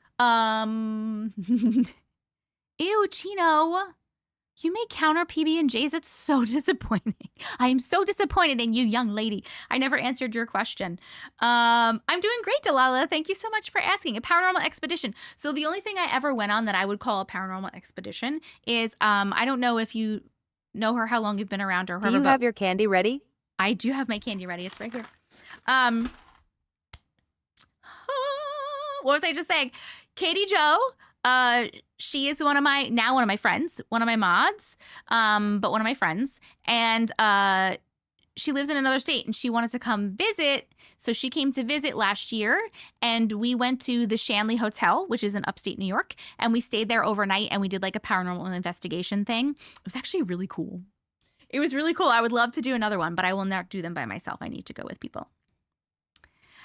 Ew, Chino. You make counter PB&Js. That's so disappointing. I am so disappointed in you, young lady. I never answered your question. I'm doing great, Delilah. Thank you so much for asking. A paranormal expedition. So the only thing I ever went on that I would call a paranormal expedition is, I don't know if you know her, how long you've been around her. Do you have your candy ready? I do have my candy ready. It's right here. What was I just saying? Katie Jo. She is one of my friends, one of my mods, but one of my friends. And she lives in another state and she wanted to come visit. So she came to visit last year and we went to the Shanley Hotel, which is in upstate New York. And we stayed there overnight and we did like a paranormal investigation thing. It was actually really cool. It was really cool. I would love to do another one, but I will not do them by myself. I need to go with people.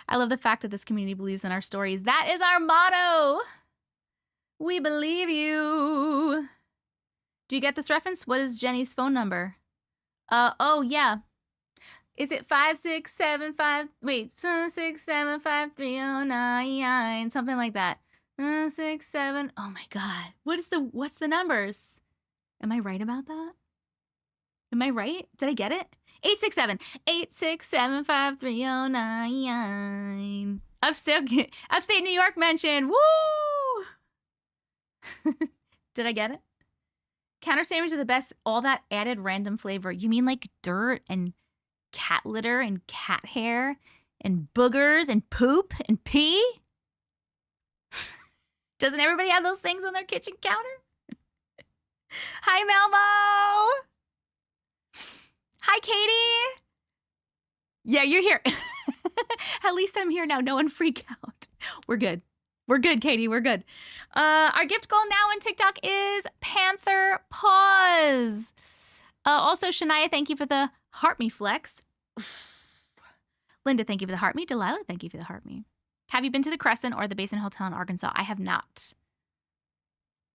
I love the fact that this community believes in our stories. That is our motto. We believe you. Do you get this reference? What is Jenny's phone number? Oh, yeah. Is it 5675? Wait, 6753099, something like that. 67. Oh my God. What's the numbers? Am I right about that? Am I right? Did I get it? 867 8675309. Upstate New York mentioned. Woo! Did I get it? Counter sandwiches are the best. All that added random flavor. You mean like dirt and cat litter and cat hair and boogers and poop and pee? Doesn't everybody have those things on their kitchen counter? Hi, Melmo. Hi, Katie. Yeah, you're here. At least I'm here now. No one freak out. We're good. We're good, Katie. We're good. Our gift goal now on TikTok is Panther Paws. Also, Shania, thank you for the heart me flex. Linda, thank you for the heart me. Delilah, thank you for the heart me. Have you been to the Crescent or the Basin Hotel in Arkansas? I have not.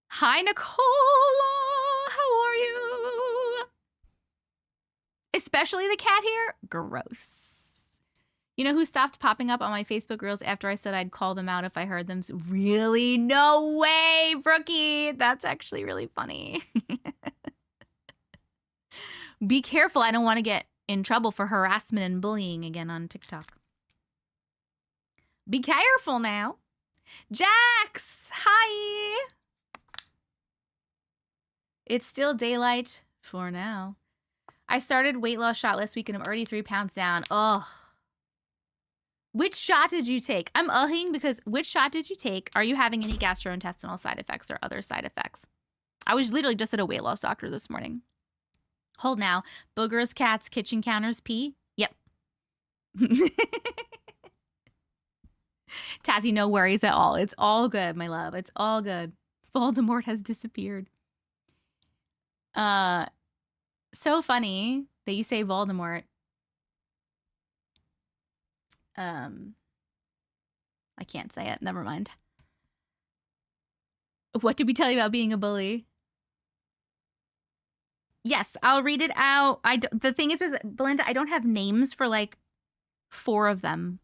Hi, Nicola. How are you? Especially the cat hair? Gross. You know who stopped popping up on my Facebook Reels after I said I'd call them out if I heard them? Really? No way, Brookie. That's actually really funny. Be careful. I don't want to get in trouble for harassment and bullying again on TikTok. Be careful now. Jax, hi. It's still daylight for now. I started weight loss shot last week and I'm already 3 pounds down. Ugh. Which shot did you take? I'm uhing because which shot did you take? Are you having any gastrointestinal side effects or other side effects? I was literally just at a weight loss doctor this morning. Hold now. Boogers, cats, kitchen counters, pee? Yep. Tazzy, no worries at all. It's all good, my love. It's all good. Voldemort has disappeared. So funny that you say Voldemort. I can't say it. Never mind. What did we tell you about being a bully? Yes, I'll read it out. The thing is, Belinda, I don't have names for like 4 of them.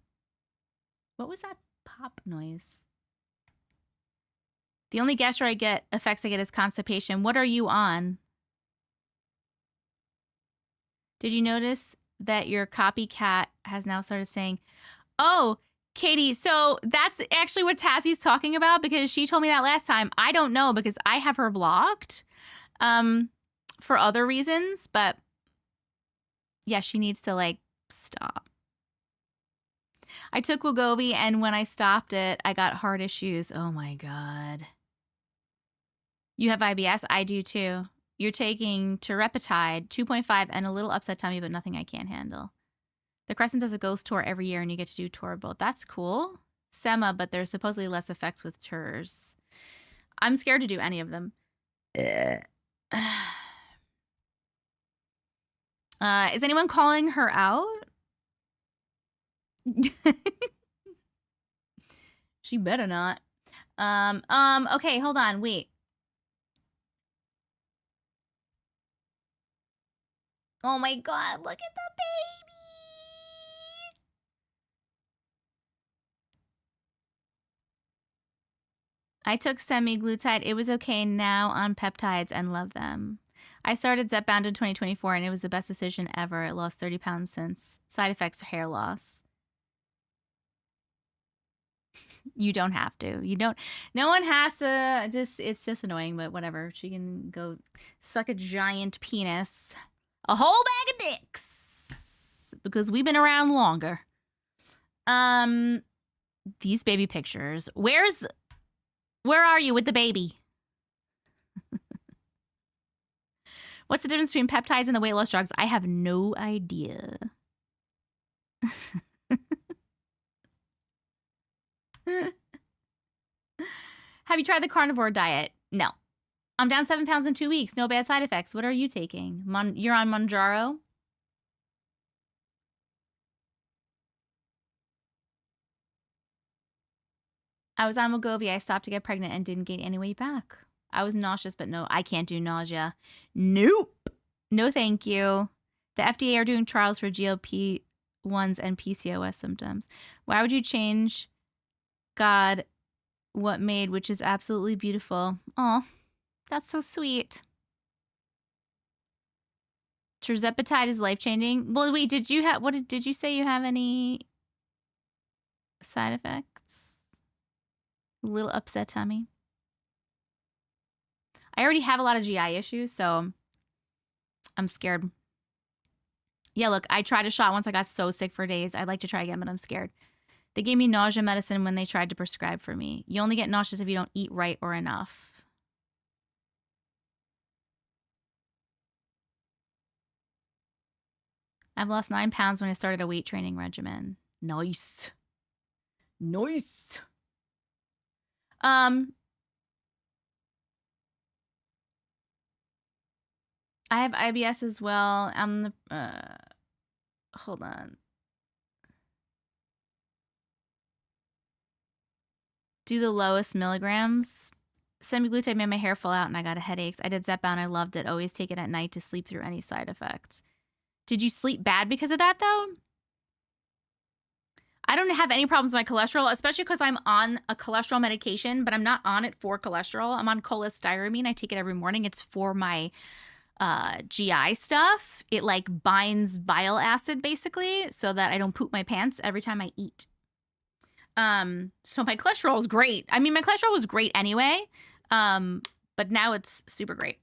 What was that pop noise? The only gastro effects I get is constipation. What are you on? Did you notice that your copycat has now started saying, oh, Katie, so that's actually what Tazzy's talking about because she told me that last time. I don't know because I have her blocked for other reasons, but yeah, she needs to like stop. I took Wegovy and when I stopped it, I got heart issues. Oh my God. You have IBS? I do too. You're taking Terepatide, 2.5, and a little upset tummy, but nothing I can't handle. The Crescent does a ghost tour every year, and you get to do tour both. That's cool. Sema, but there's supposedly less effects with tours. I'm scared to do any of them. Is anyone calling her out? She better not. Okay, hold on, wait. Oh my God, look at the baby. I took semi-glutide. It was okay. Now on peptides and love them. I started Zepbound in 2024 and it was the best decision ever. I lost 30 pounds since. Side effects are hair loss. You don't have to. You don't. No one has to. It's just annoying, but whatever. She can go suck a giant penis. A whole bag of dicks. Because we've been around longer. These baby pictures. Where are you with the baby? What's the difference between peptides and the weight loss drugs? I have no idea. Have you tried the carnivore diet? No. I'm down 7 pounds in 2 weeks. No bad side effects. What are you taking? You're on Monjaro? I was on Wegovy. I stopped to get pregnant and didn't gain any weight back. I was nauseous, but no, I can't do nausea. Nope. No, thank you. The FDA are doing trials for GLP-1s and PCOS symptoms. Why would you change God what made, which is absolutely beautiful? Oh, that's so sweet. Tirzepatide is life-changing. Well, wait, did you say you have any side effects? A little upset tummy. I already have a lot of GI issues, so I'm scared. Yeah, look, I tried a shot once. I got so sick for days. I'd like to try again, but I'm scared. They gave me nausea medicine when they tried to prescribe for me. You only get nauseous if you don't eat right or enough. I've lost 9 pounds when I started a weight training regimen. Nice. Nice. I have IBS as well. I'm the hold on. Do the lowest milligrams. Semi-glutide made my hair fall out and I got headaches. I did Zepbound. I loved it. Always take it at night to sleep through any side effects. Did you sleep bad because of that though? I don't have any problems with my cholesterol, especially because I'm on a cholesterol medication, but I'm not on it for cholesterol. I'm on cholestyramine. I take it every morning. It's for my GI stuff. It like binds bile acid basically so that I don't poop my pants every time I eat. So my cholesterol is great. I mean, my cholesterol was great anyway, but now it's super great.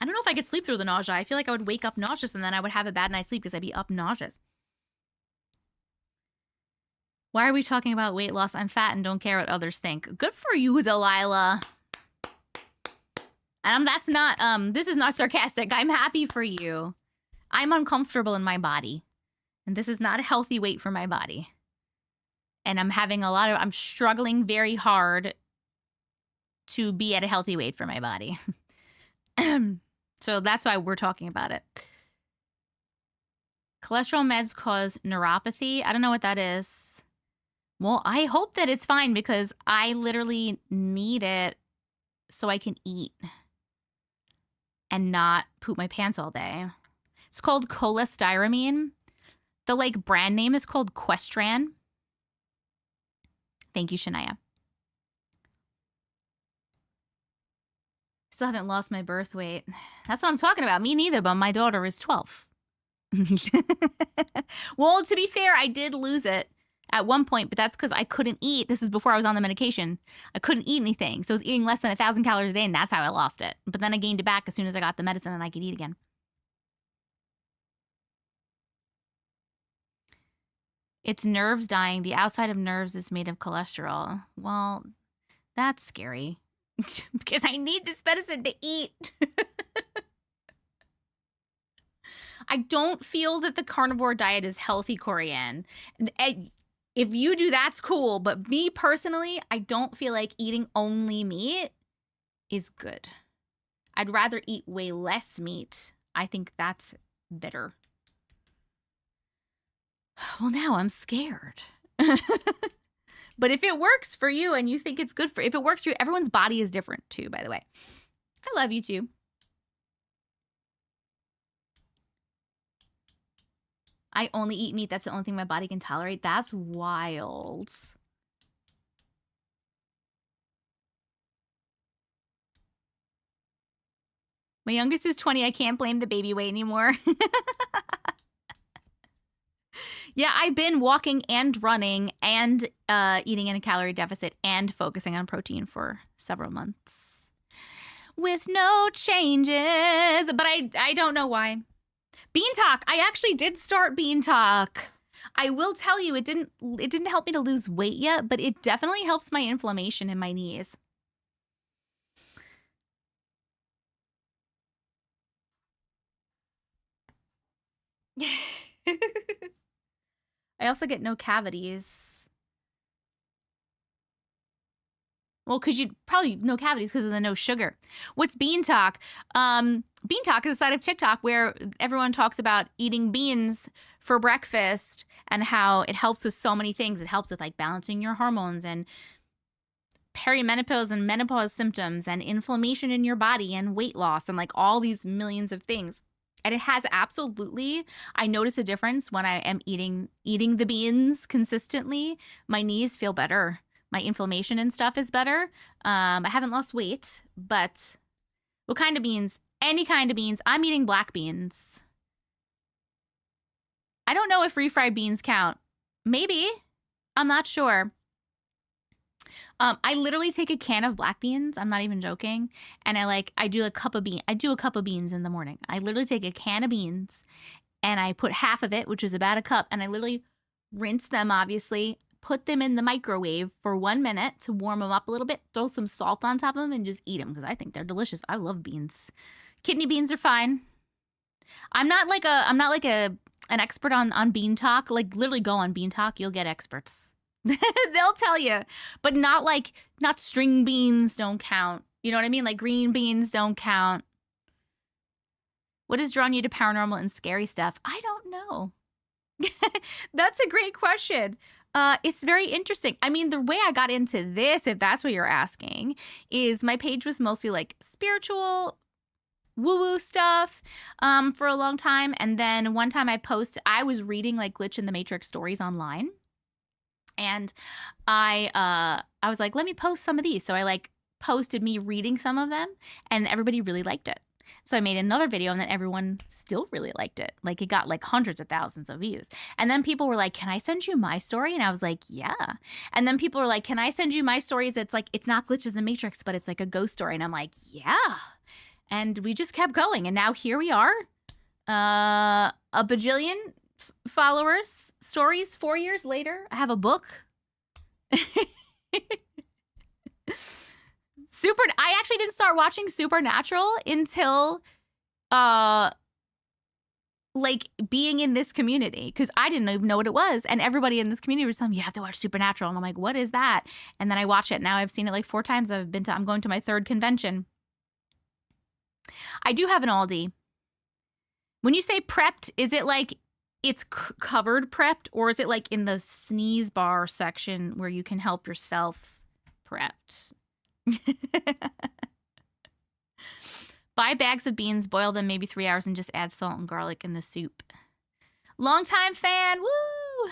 I don't know if I could sleep through the nausea. I feel like I would wake up nauseous and then I would have a bad night's sleep because I'd be up nauseous. Why are we talking about weight loss? I'm fat and don't care what others think. Good for you, Delilah. And that's not, this is not sarcastic. I'm happy for you. I'm uncomfortable in my body. And this is not a healthy weight for my body. And I'm struggling very hard to be at a healthy weight for my body. So that's why we're talking about it. Cholesterol meds cause neuropathy. I don't know what that is. Well, I hope that it's fine because I literally need it so I can eat and not poop my pants all day. It's called cholestyramine. The like brand name is called Questran. Thank you, Shania. Still haven't lost my birth weight. That's what I'm talking about. Me neither, but my daughter is 12. Well, to be fair, I did lose it at one point, but that's because I couldn't eat. This is before I was on the medication. I couldn't eat anything. So I was eating less than 1,000 calories a day, and that's how I lost it. But then I gained it back as soon as I got the medicine and I could eat again. It's nerves dying. The outside of nerves is made of cholesterol. Well, that's scary. Because I need this medicine to eat. I don't feel that the carnivore diet is healthy, Corianne. If you do, that's cool. But me personally, I don't feel like eating only meat is good. I'd rather eat way less meat. I think that's better. Well, now I'm scared. But if it works for you and you think it's good if it works for you, everyone's body is different too, by the way. I love you too. I only eat meat. That's the only thing my body can tolerate. That's wild. My youngest is 20. I can't blame the baby weight anymore. Yeah, I've been walking and running and eating in a calorie deficit and focusing on protein for several months with no changes. But I don't know why. Bean Talk. I actually did start Bean Talk. I will tell you, it didn't help me to lose weight yet, but it definitely helps my inflammation in my knees. I also get no cavities. Well, because you probably no cavities because of the no sugar. What's Bean Talk? Bean Talk is a side of TikTok where everyone talks about eating beans for breakfast and how it helps with so many things. It helps with like balancing your hormones and perimenopause and menopause symptoms and inflammation in your body and weight loss and like all these millions of things. And it has absolutely, I notice a difference when I am eating the beans consistently. My knees feel better. My inflammation and stuff is better. I haven't lost weight, but what kind of beans? Any kind of beans. I'm eating black beans. I don't know if refried beans count. Maybe. I'm not sure. I literally take a can of black beans. I'm not even joking. And I do a cup of beans in the morning. I literally take a can of beans and I put half of it, which is about a cup, and I literally rinse them, obviously, put them in the microwave for 1 minute to warm them up a little bit, throw some salt on top of them and just eat them because I think they're delicious. I love beans. Kidney beans are fine. I'm not like an expert on Bean Talk. Like literally go on Bean Talk, you'll get experts. They'll tell you, but not string beans don't count. You know what I mean? Like green beans don't count. What has drawn you to paranormal and scary stuff? I don't know. That's a great question. It's very interesting. I mean, the way I got into this, if that's what you're asking, is my page was mostly like spiritual woo-woo stuff for a long time. And then one time I was reading like Glitch in the Matrix stories online. And I was like, let me post some of these. So I like posted me reading some of them and everybody really liked it. So I made another video and then everyone still really liked it. Like it got like hundreds of thousands of views. And then people were like, can I send you my story? And I was like, yeah. And then people were like, can I send you my stories? It's like, it's not Glitches in the Matrix, but it's like a ghost story. And I'm like, yeah. And we just kept going. And now here we are. A bajillion followers, stories 4 years later. I have a book. I actually didn't start watching Supernatural until like being in this community because I didn't even know what it was, and everybody in this community was telling me you have to watch Supernatural, and I'm like, what is that? And then I watch it. Now I've seen it like 4 times. I'm going to my 3rd convention. I do have an Aldi. When you say prepped, is it like it's covered prepped, or is it like in the sneeze bar section where you can help yourself prepped? Buy bags of beans, boil them maybe 3 hours, and just add salt and garlic in the soup. Longtime fan, woo!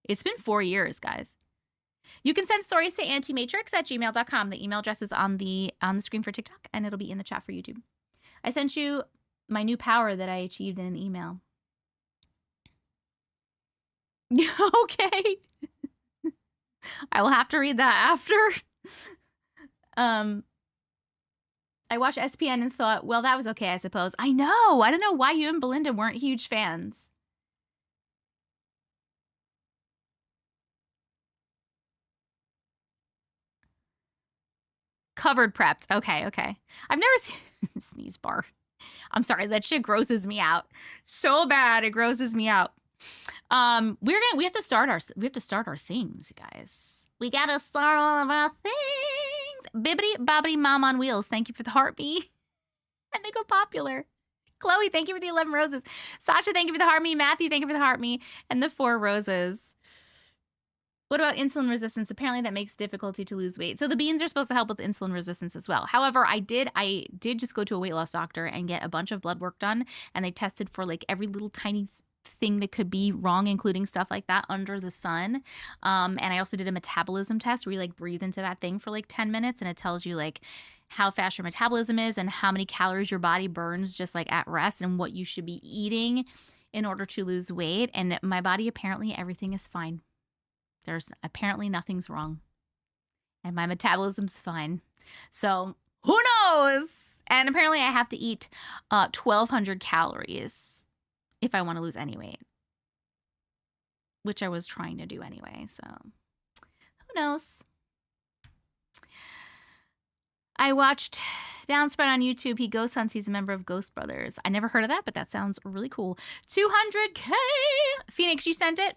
It's been 4 years, guys. You can send stories to auntiematrix@gmail.com. The email address is on the screen for TikTok, and it'll be in the chat for YouTube. I sent you my new power that I achieved in an email. Okay. I will have to read that after. I watched SPN and thought, well, that was okay, I suppose. I know. I don't know why you and Belinda weren't huge fans. Covered prepped. Okay. I've never seen sneeze bar. I'm sorry, that shit grosses me out. So bad, it grosses me out. We have to start our things, guys. We gotta start all of our things. Bibbity bobbity mom on wheels. Thank you for the heartbeat. And they go popular. Chloe, thank you for the 11 roses. Sasha, thank you for the heart me. Matthew, thank you for the heart me. And the 4 roses. What about insulin resistance? Apparently that makes difficulty to lose weight. So the beans are supposed to help with insulin resistance as well. However, I did just go to a weight loss doctor and get a bunch of blood work done. And they tested for like every little tiny thing that could be wrong, including stuff like that under the sun. And I also did a metabolism test where you like breathe into that thing for like 10 minutes and it tells you like how fast your metabolism is and how many calories your body burns just like at rest and what you should be eating in order to lose weight. And my body, apparently everything is fine. There's apparently nothing's wrong. And my metabolism's fine. So who knows? And apparently I have to eat 1,200 calories if I want to lose any weight, which I was trying to do anyway. So who knows? I watched Downspread on YouTube. He ghost hunts. He's a member of Ghost Brothers. I never heard of that, but that sounds really cool. 200K. Phoenix, you sent it?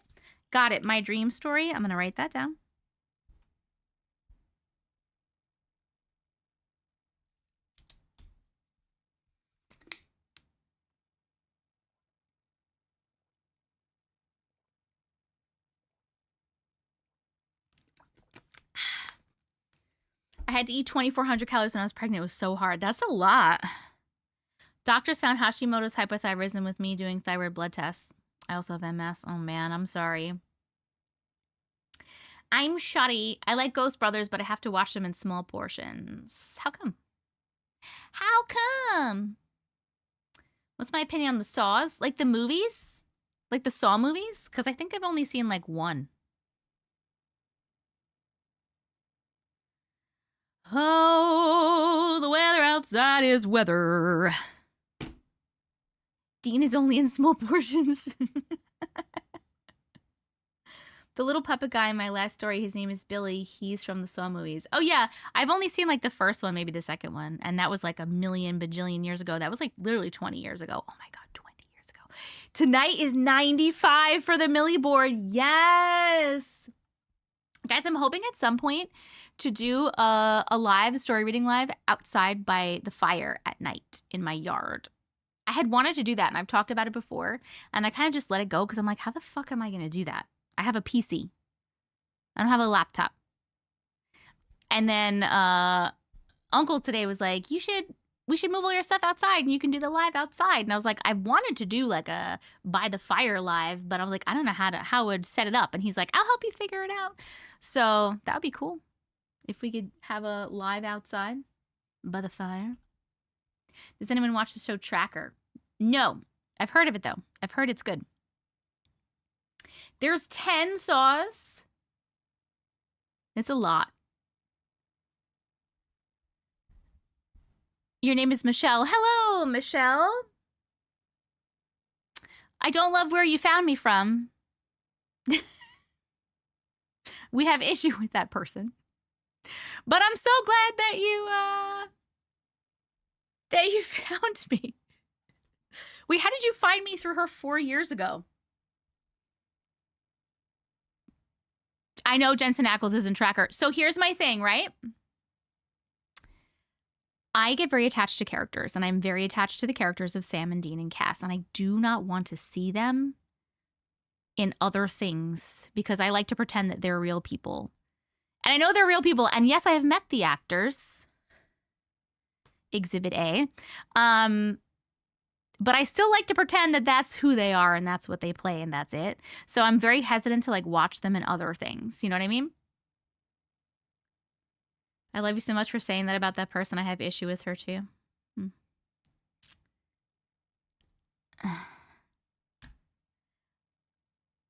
Got it. My dream story. I'm going to write that down. I had to eat 2,400 calories when I was pregnant. It was so hard. That's a lot. Doctors found Hashimoto's hypothyroidism with me doing thyroid blood tests. I also have MS. Oh, man. I'm sorry. I'm shoddy. I like Ghost Brothers, but I have to watch them in small portions. How come? How come? What's my opinion on the Saws? Like the movies? Like the Saw movies? Because I think I've only seen like one. Oh, the weather outside is weather. Dean is only in small portions. The little puppet guy in my last story, his name is Billy. He's from the Saw movies. Oh, yeah. I've only seen like the first one, maybe the second one. And that was like a million bajillion years ago. That was like literally 20 years ago. Oh my God, 20 years ago. Tonight is 95 for the Millie board. Yes. Guys, I'm hoping at some point to do a live story reading live outside by the fire at night in my yard. I had wanted to do that and I've talked about it before and I kind of just let it go because I'm like, how the fuck am I going to do that? I have a PC. I don't have a laptop. And then Uncle today was like, we should move all your stuff outside and you can do the live outside. And I was like, I wanted to do like a by the fire live, but I was like, I don't know how I would set it up. And he's like, I'll help you figure it out. So that would be cool if we could have a live outside by the fire. Does anyone watch the show Tracker? No. I've heard of it though. I've heard it's good. There's 10 saws. It's a lot. Your name is Michelle. Hello, Michelle. I don't love where you found me from. We have issue with that person. But I'm so glad that you found me. Wait, how did you find me through her 4 years ago? I know Jensen Ackles isn't Tracker. So here's my thing, right? I get very attached to characters, and I'm very attached to the characters of Sam and Dean and Cass, and I do not want to see them in other things because I like to pretend that they're real people. And I know they're real people, and yes, I have met the actors. Exhibit A. But I still like to pretend that that's who they are and that's what they play and that's it. So I'm very hesitant to like watch them in other things. You know what I mean? I love you so much for saying that about that person. I have issue with her too.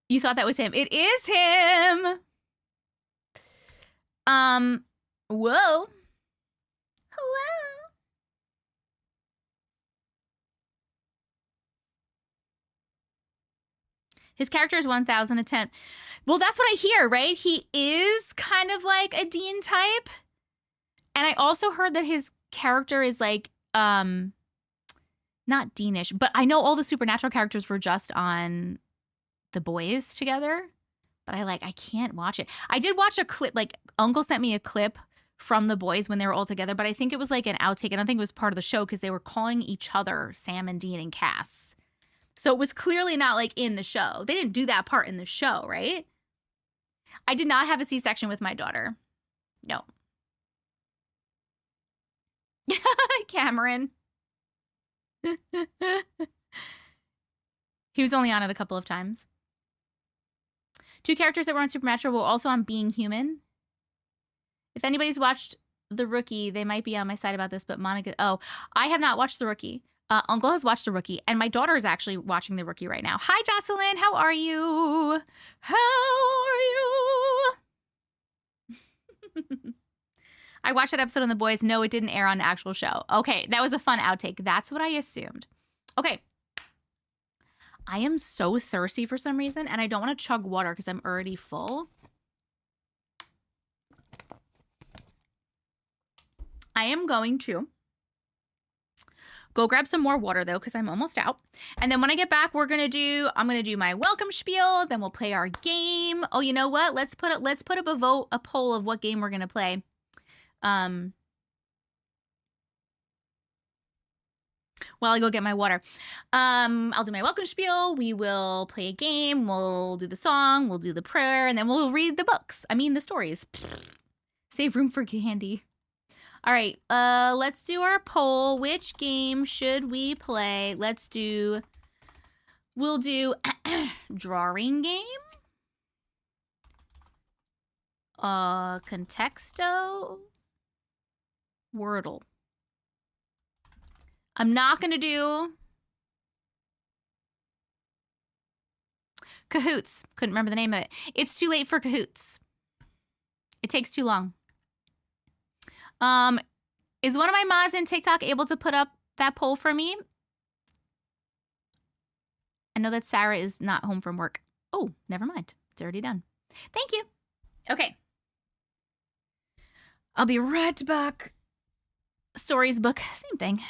You thought that was him. It is him. Whoa. Hello. His character is 1,010. Well, that's what I hear, right? He is kind of like a Dean type. And I also heard that his character is like, not Deanish, but I know all the supernatural characters were just on The Boys together. But I can't watch it. I did watch a clip, like Uncle sent me a clip from The Boys when they were all together, but I think it was like an outtake. I don't think it was part of the show because they were calling each other Sam and Dean and Cass. So it was clearly not like in the show. They didn't do that part in the show, right? I did not have a C-section with my daughter. No. Cameron. He was only on it a couple of times. 2 characters that were on Supernatural were also on Being Human. If anybody's watched The Rookie, they might be on my side about this, but Monica... Oh, I have not watched The Rookie. Uncle has watched The Rookie, and my daughter is actually watching The Rookie right now. Hi, Jocelyn. How are you? How are you? I watched that episode on The Boys. No, it didn't air on the actual show. Okay, that was a fun outtake. That's what I assumed. Okay. I am so thirsty for some reason, and I don't want to chug water because I'm already full. I am going to go grab some more water, though, because I'm almost out. And then when I get back, I'm going to do my welcome spiel. Then we'll play our game. Oh, you know what? Let's put up a poll of what game we're going to play. While I go get my water. I'll do my welcome spiel. We will play a game. We'll do the song. We'll do the prayer. And then we'll read the books. I mean, the stories. Save room for candy. All right. Let's do our poll. Which game should we play? We'll do drawing game. Contexto. Wordle. I'm not going to do Cahoots. Couldn't remember the name of it. It's too late for Cahoots. It takes too long. Is one of my mods in TikTok able to put up that poll for me? I know that Sarah is not home from work. Oh, never mind. It's already done. Thank you. Okay. I'll be right back. Stories book. Same thing.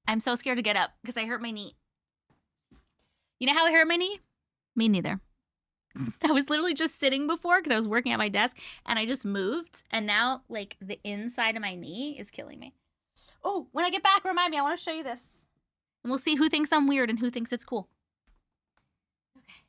I'm so scared to get up because I hurt my knee. You know how I hurt my knee? Me neither. I was literally just sitting before because I was working at my desk and I just moved and now like the inside of my knee is killing me. Oh, when I get back, remind me, I want to show you this. And we'll see who thinks I'm weird and who thinks it's cool. Okay.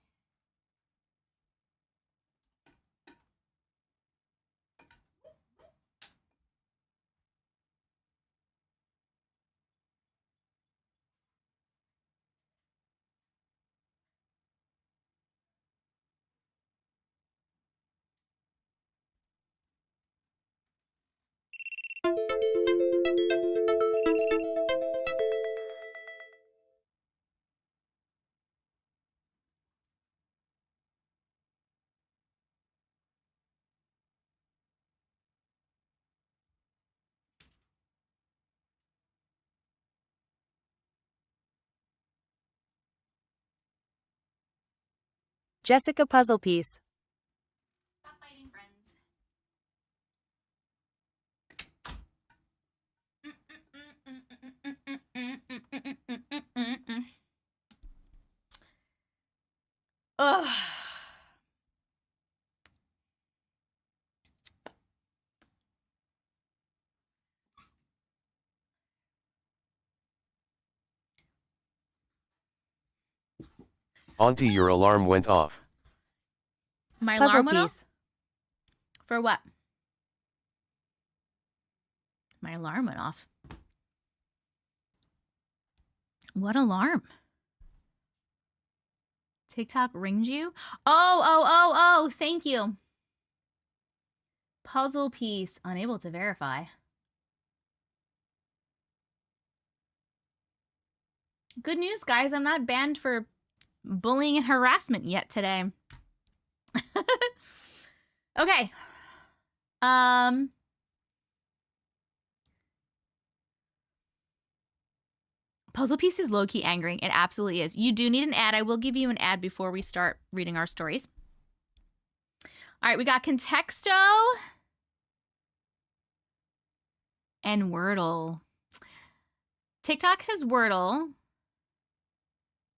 Jessica puzzle piece. Stop fighting, friends. Ugh. Auntie, your alarm went off. My Puzzle alarm went off? piece. For what? My alarm went off. What alarm? TikTok rings you? Oh, thank you. Puzzle piece, unable to verify. Good news, guys. I'm not banned for bullying and harassment yet today. Okay. Puzzle piece is low-key angering. It absolutely is. You do need an ad. I will give you an ad before we start reading our stories. All right, we got Contexto and Wordle. TikTok says Wordle,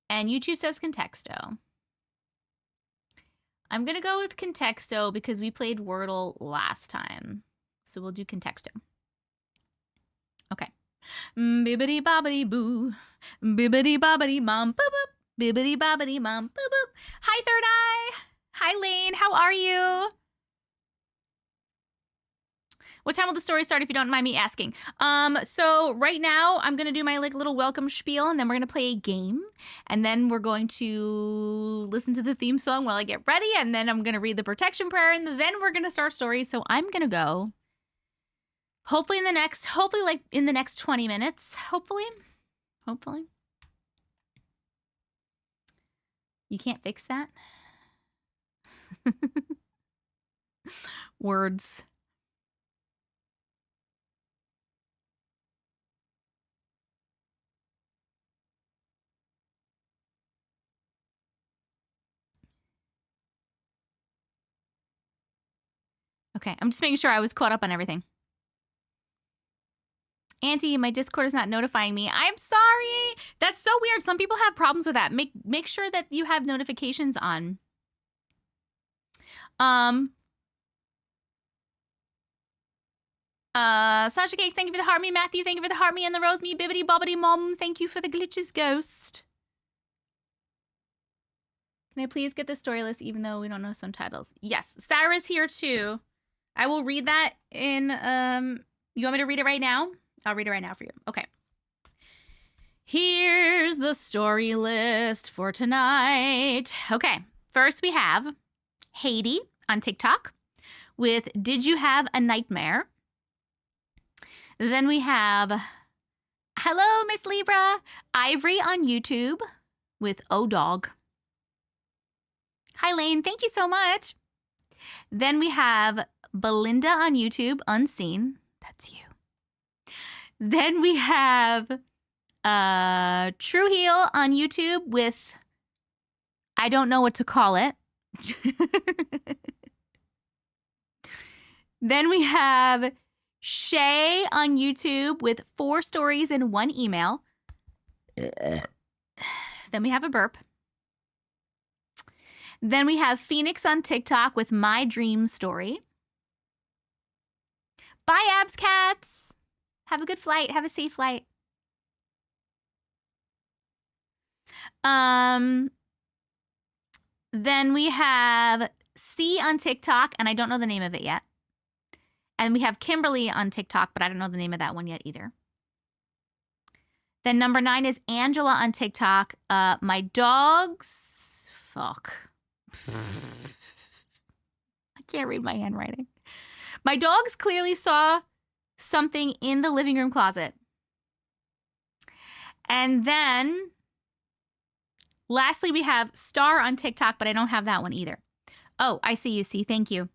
and YouTube says Contexto. I'm going to go with Contexto because we played Wordle last time. So we'll do Contexto. Okay. Bibbidi bobbidi boo. Bibbidi bobbidi mom. Boop boop. Bibbidi bobbidi mom. Boop boop. Hi, Third Eye. Hi, Lane. How are you? What time will the story start if you don't mind me asking? So right now I'm going to do my like little welcome spiel and then we're going to play a game and then we're going to listen to the theme song while I get ready and then I'm going to read the protection prayer and then we're going to start stories. So I'm going to go hopefully in the next 20 minutes. Hopefully. You can't fix that? Words. Okay, I'm just making sure I was caught up on everything. Auntie, my Discord is not notifying me. I'm sorry. That's so weird. Some people have problems with that. Make sure that you have notifications on. Sasha Cakes, thank you for the heart me. Matthew, thank you for the heart me. And the rose me. Bibbity bobbity mom, thank you for the glitches ghost. Can I please get the story list even though we don't know some titles? Yes, Sarah's here too. I will read that in, you want me to read it right now? I'll read it right now for you. Okay. Here's the story list for tonight. Okay, first we have Hiiiiii on TikTok with Did You Have a Nightmare? Then we have Hello, Miss Libra, Ivory on YouTube with Oh Dog. Hi, Lane. Thank you so much. Then we have Belinda on YouTube, Unseen. That's you. Then we have True Heel on YouTube with I don't know what to call it. Then we have Shay on YouTube with 4 stories in 1 email. Then we have a burp. Then we have Phoenix on TikTok with My Dream Story. Bye, Abs Cats. Have a good flight. Have a safe flight. Then we have C on TikTok, and I don't know the name of it yet. And we have Kimberly on TikTok, but I don't know the name of that one yet either. Then number 9 is Angela on TikTok. My dogs... Fuck. I can't read my handwriting. My dogs clearly saw something in the living room closet. And then, lastly, we have Star on TikTok, but I don't have that one either. Oh, I see you, C. Thank you.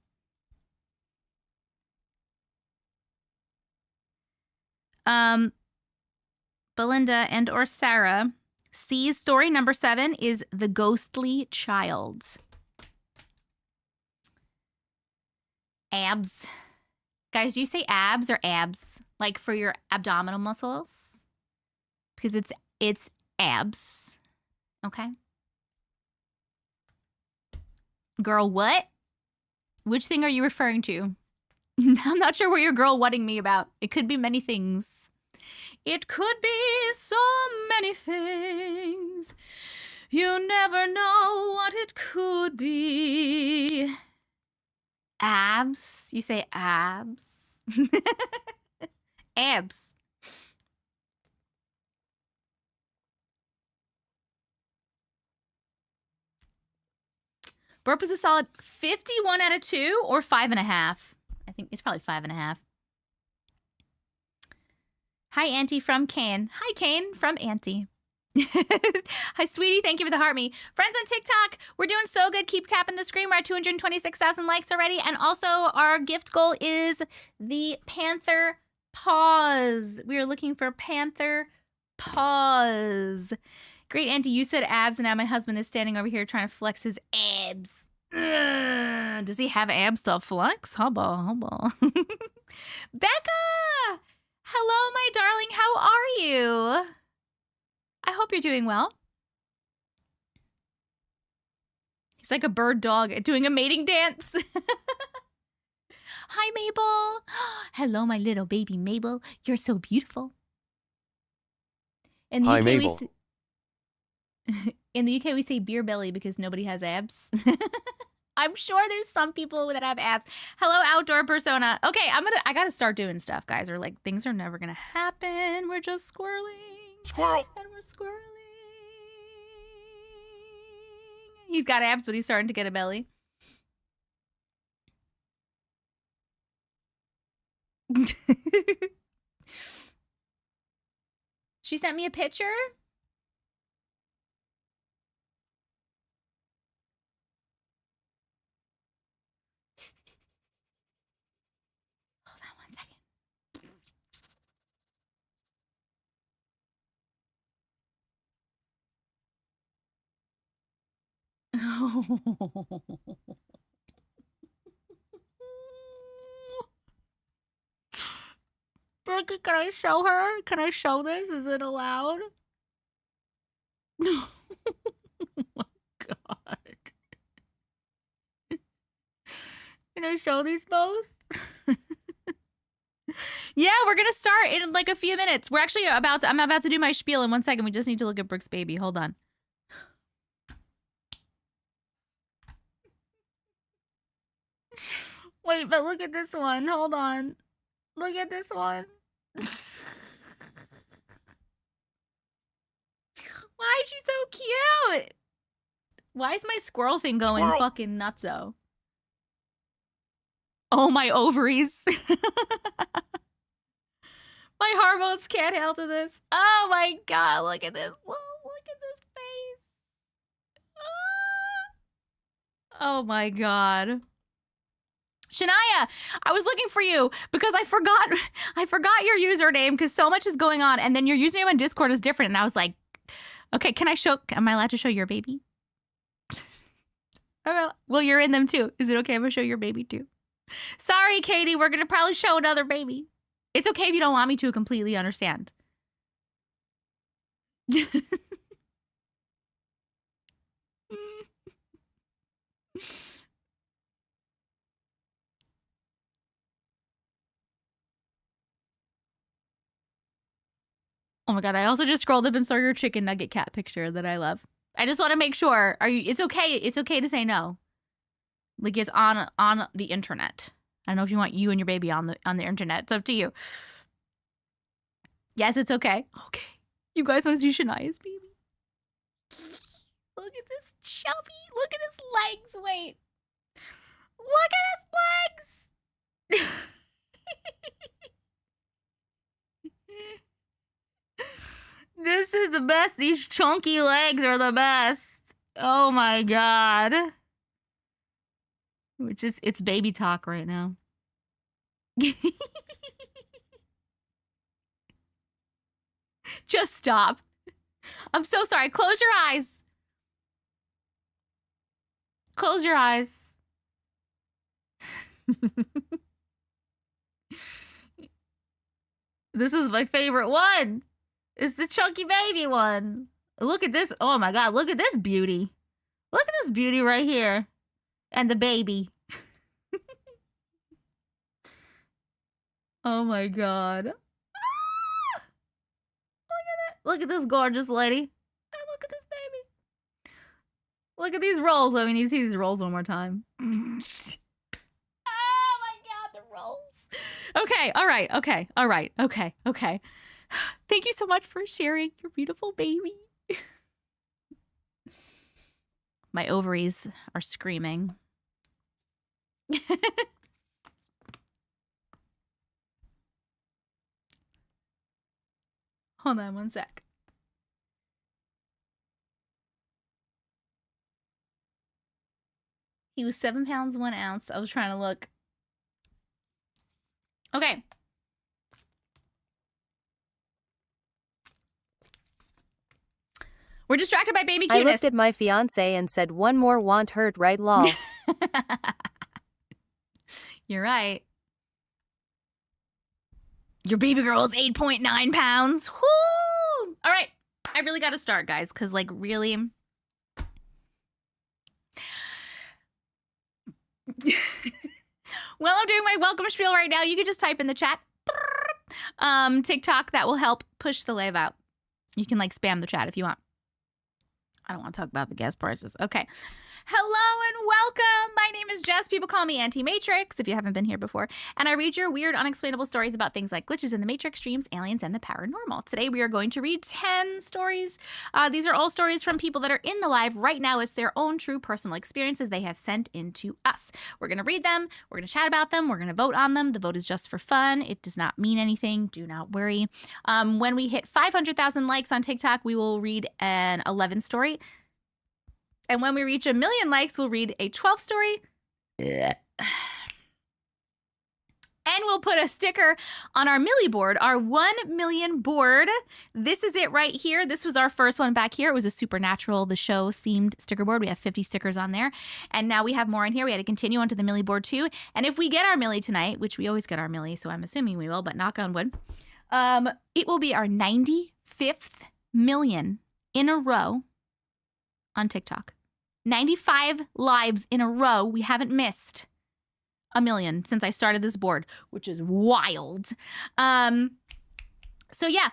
Belinda and or Sarah, C's story number 7 is The Ghostly Child. Abs. Guys, do you say abs or abs? Like for your abdominal muscles? Because it's abs. Okay. Girl, what? Which thing are you referring to? I'm not sure what you're girl whatting me about. It could be many things. It could be so many things. You never know what it could be. Abs? You say abs? Abs. Burp is a solid 51 out of 2 or 5.5. I think it's probably 5.5. Hi, Auntie from Kane. Hi, Kane from Auntie. Hi, sweetie. Thank you for the heart me. Friends on TikTok, we're doing so good. Keep tapping the screen. We're at 226,000 likes already. And also, our gift goal is the Panther Paws. We are looking for Panther Paws. Great, Auntie. You said abs, and now my husband is standing over here trying to flex his abs. Ugh. Does he have abs to flex? Hubba. Becca! Hello, my darling. How are you? I hope you're doing well. He's like a bird dog doing a mating dance. Hi, Mabel. Hello, my little baby Mabel. You're so beautiful. In the Hi, UK, Mabel. in the UK, we say beer belly because nobody has abs. I'm sure there's some people that have abs. Hello, outdoor persona. Okay, I gotta start doing stuff, guys, or like things are never gonna happen. We're just squirreling. Squirrel. And we're squirreling. He's got abs, but he's starting to get a belly. She sent me a picture. Hold on one second. Becky, can I show her? Can I show this? Is it allowed? Oh my god. Can I show these both? Yeah, we're gonna start in like a few minutes. We're actually I'm about to do my spiel in 1 second. We just need to look at Brooke's baby. Hold on. Wait, but look at this one. Hold on. Look at this one. Why is she so cute? Why is my squirrel thing going fucking nutso? Oh, my ovaries. My hormones can't handle this. Oh my god, look at this. Look at this face. Oh my god. Shania, I was looking for you because I forgot your username because so much is going on, and then your username on Discord is different, and I was like, okay, am I allowed to show your baby? Well, you're in them too. Is it okay if I show your baby too? Sorry, Katie, we're gonna probably show another baby. It's okay if you don't want me to. Completely understand. Oh my god, I also just scrolled up and saw your chicken nugget cat picture that I love. I just want to make sure. It's okay to say no. Like it's on the internet. I don't know if you want you and your baby on the internet. It's up to you. Yes, it's okay. Okay. You guys want to see Shania's baby? Look at this chubby. Look at his legs. Wait. Look at his legs. This is the best. These chunky legs are the best. Oh my god. It's baby talk right now. Just stop. I'm so sorry. Close your eyes. Close your eyes. This is my favorite one. It's the chunky baby one. Look at this. Oh my god, look at this beauty. Look at this beauty right here. And the baby. Oh my god. Ah! Look at it. Look at this gorgeous lady. And look at this baby. Look at these rolls. Let me need to see these rolls one more time. Oh my god, the rolls. Okay, alright, okay, alright, okay, okay. Thank you so much for sharing your beautiful baby. My ovaries are screaming. Hold on one sec. He was 7 pounds, 1 ounce. I was trying to look. Okay. We're distracted by baby cuteness. I looked at my fiance and said, one more won't hurt, right, lol. You're right. Your baby girl is 8.9 pounds. Woo! All right. I really got to start, guys, because, like, really... While I'm doing my welcome spiel right now, you can just type in the chat. TikTok, that will help push the live out. You can, like, spam the chat if you want. I don't want to talk about the gas prices. Okay. Hello and welcome. My name is Jess. People call me Auntie Matrix if you haven't been here before. And I read your weird, unexplainable stories about things like glitches in the Matrix, dreams, aliens, and the paranormal. Today we are going to read 10 stories. These are all stories from people that are in the live right now. It's their own true personal experiences they have sent into us. We're going to read them. We're going to chat about them. We're going to vote on them. The vote is just for fun. It does not mean anything. Do not worry. When we hit 500,000 likes on TikTok, we will read an 11 story. And when we reach 1 million likes, we'll read a 12 story. And we'll put a sticker on our Millie board, our 1 million board. This is it right here. This was our first one back here. It was a Supernatural, the show themed sticker board. We have 50 stickers on there. And now we have more in here. We had to continue onto the Millie board too. And if we get our Millie tonight, which we always get our Millie, so I'm assuming we will, but knock on wood, it will be our 95th million in a row on TikTok. 95 lives in a row. We haven't missed 1 million since I started this board, which is wild. So yeah,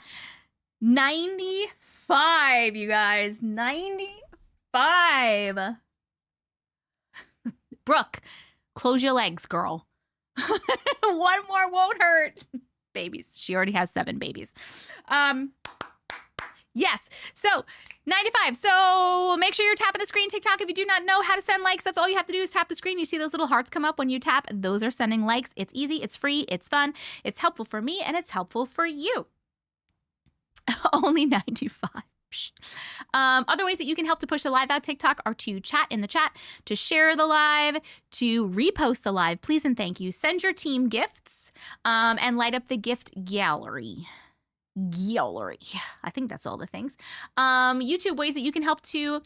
95, you guys. 95. Brooke, close your legs, girl. One more won't hurt. Babies. She already has 7 babies. Yes. So 95. So make sure you're tapping the screen. TikTok, if you do not know how to send likes, that's all you have to do is tap the screen. You see those little hearts come up when you tap. Those are sending likes. It's easy. It's free. It's fun. It's helpful for me and it's helpful for you. Only 95. Other ways that you can help to push the live out TikTok are to chat in the chat, to share the live, to repost the live. Please and thank you. Send your team gifts and light up the gift gallery. I think that's all the things. YouTube ways that you can help to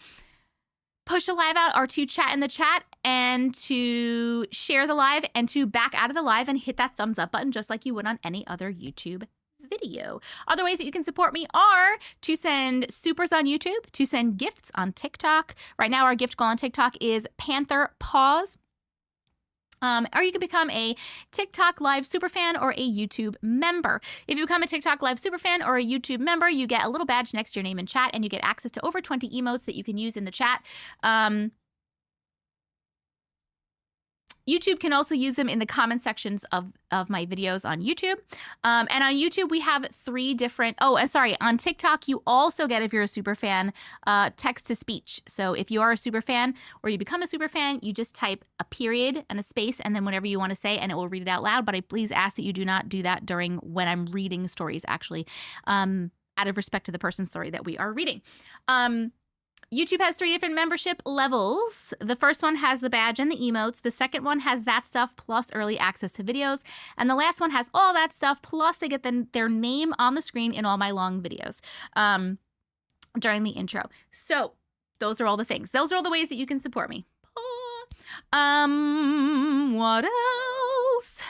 push the live out are to chat in the chat and to share the live and to back out of the live and hit that thumbs up button just like you would on any other YouTube video. Other ways that you can support me are to send supers on YouTube, to send gifts on TikTok. Right now our gift goal on TikTok is Panther Paws. Or you can become a TikTok Live Superfan or a YouTube member. If you become a TikTok Live Superfan or a YouTube member, you get a little badge next to your name in chat, and you get access to over 20 emotes that you can use in the chat. YouTube can also use them in the comment sections of my videos on YouTube. And on YouTube, we have 3 different... Oh, sorry. On TikTok, you also get, if you're a super fan, text-to-speech. So if you are a super fan or you become a super fan, you just type a period and a space and then whatever you want to say, and it will read it out loud. But I please ask that you do not do that during when I'm reading stories, actually, out of respect to the person's story that we are reading. YouTube has 3 different membership levels. The first one has the badge and the emotes. The second one has that stuff plus early access to videos. And the last one has all that stuff plus they get their name on the screen in all my long videos during the intro. So those are all the things. Those are all the ways that you can support me. What else?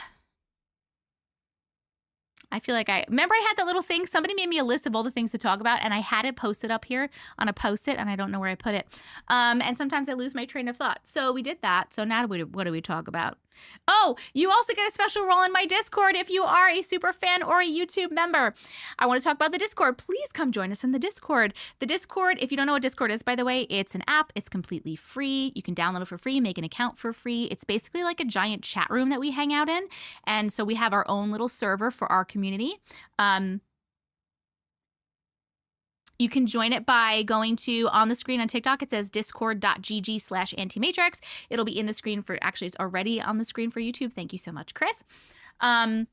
I feel like remember I had that little thing. Somebody made me a list of all the things to talk about, and I had it posted up here on a Post-it, and I don't know where I put it. And sometimes I lose my train of thought. So we did that. So now what do we talk about? Oh, you also get a special role in my Discord if you are a super fan or a YouTube member. I want to talk about the Discord. Please come join us in the Discord. The Discord, if you don't know what Discord is, by the way, it's an app. It's completely free. You can download it for free, make an account for free. It's basically like a giant chat room that we hang out in. And so we have our own little server for our community. You can join it by going to, on the screen on TikTok, it says discord.gg/antimatrix. It'll be in the screen for, actually, it's already on the screen for YouTube. Thank you so much, Chris. But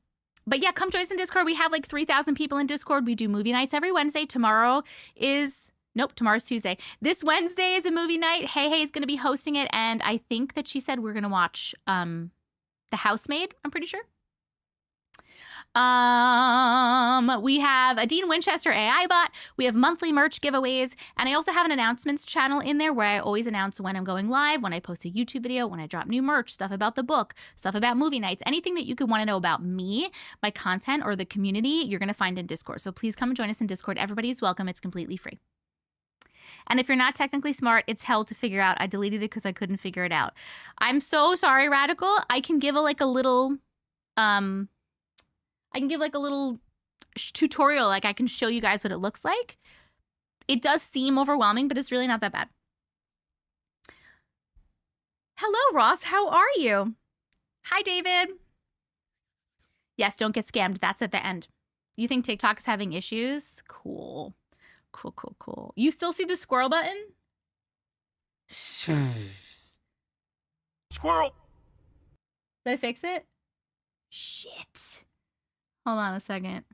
yeah, come join us in Discord. We have like 3,000 people in Discord. We do movie nights every Wednesday. Tomorrow's Tuesday. This Wednesday is a movie night. Hey is going to be hosting it. And I think that she said we're going to watch The Housemaid, I'm pretty sure. We have a Dean Winchester AI bot. We have monthly merch giveaways. And I also have an announcements channel in there where I always announce when I'm going live, when I post a YouTube video, when I drop new merch, stuff about the book, stuff about movie nights, anything that you could want to know about me, my content, or the community, you're going to find in Discord. So please come and join us in Discord. Everybody is welcome. It's completely free. And if you're not technically smart, it's hell to figure out. I deleted it because I couldn't figure it out. I'm so sorry, Radical. I can give a little tutorial. Like I can show you guys what it looks like. It does seem overwhelming, but it's really not that bad. Hello, Ross. How are you? Hi, David. Yes, don't get scammed. That's at the end. You think TikTok's having issues? Cool. Cool, cool, cool. You still see the squirrel button? Squirrel. Did I fix it? Shit. Hold on a second.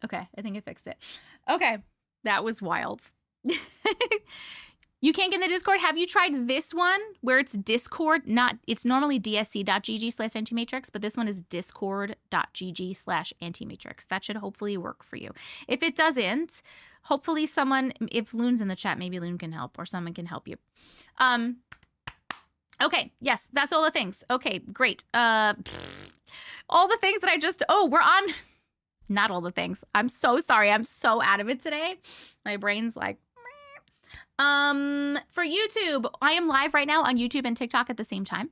Okay, I think I fixed it. Okay, that was wild. You can't get in the Discord. Have you tried this one where it's Discord? It's normally dsc.gg/antimatrix, but this one is discord.gg/antimatrix. That should hopefully work for you. If it doesn't, hopefully someone, if Loon's in the chat, maybe Loon can help or someone can help you. Okay, yes, that's all the things. Okay, great. All the things that I just, we're on, not all the things. I'm so sorry. I'm so out of it today. My brain's like, for YouTube, I am live right now on YouTube and TikTok at the same time.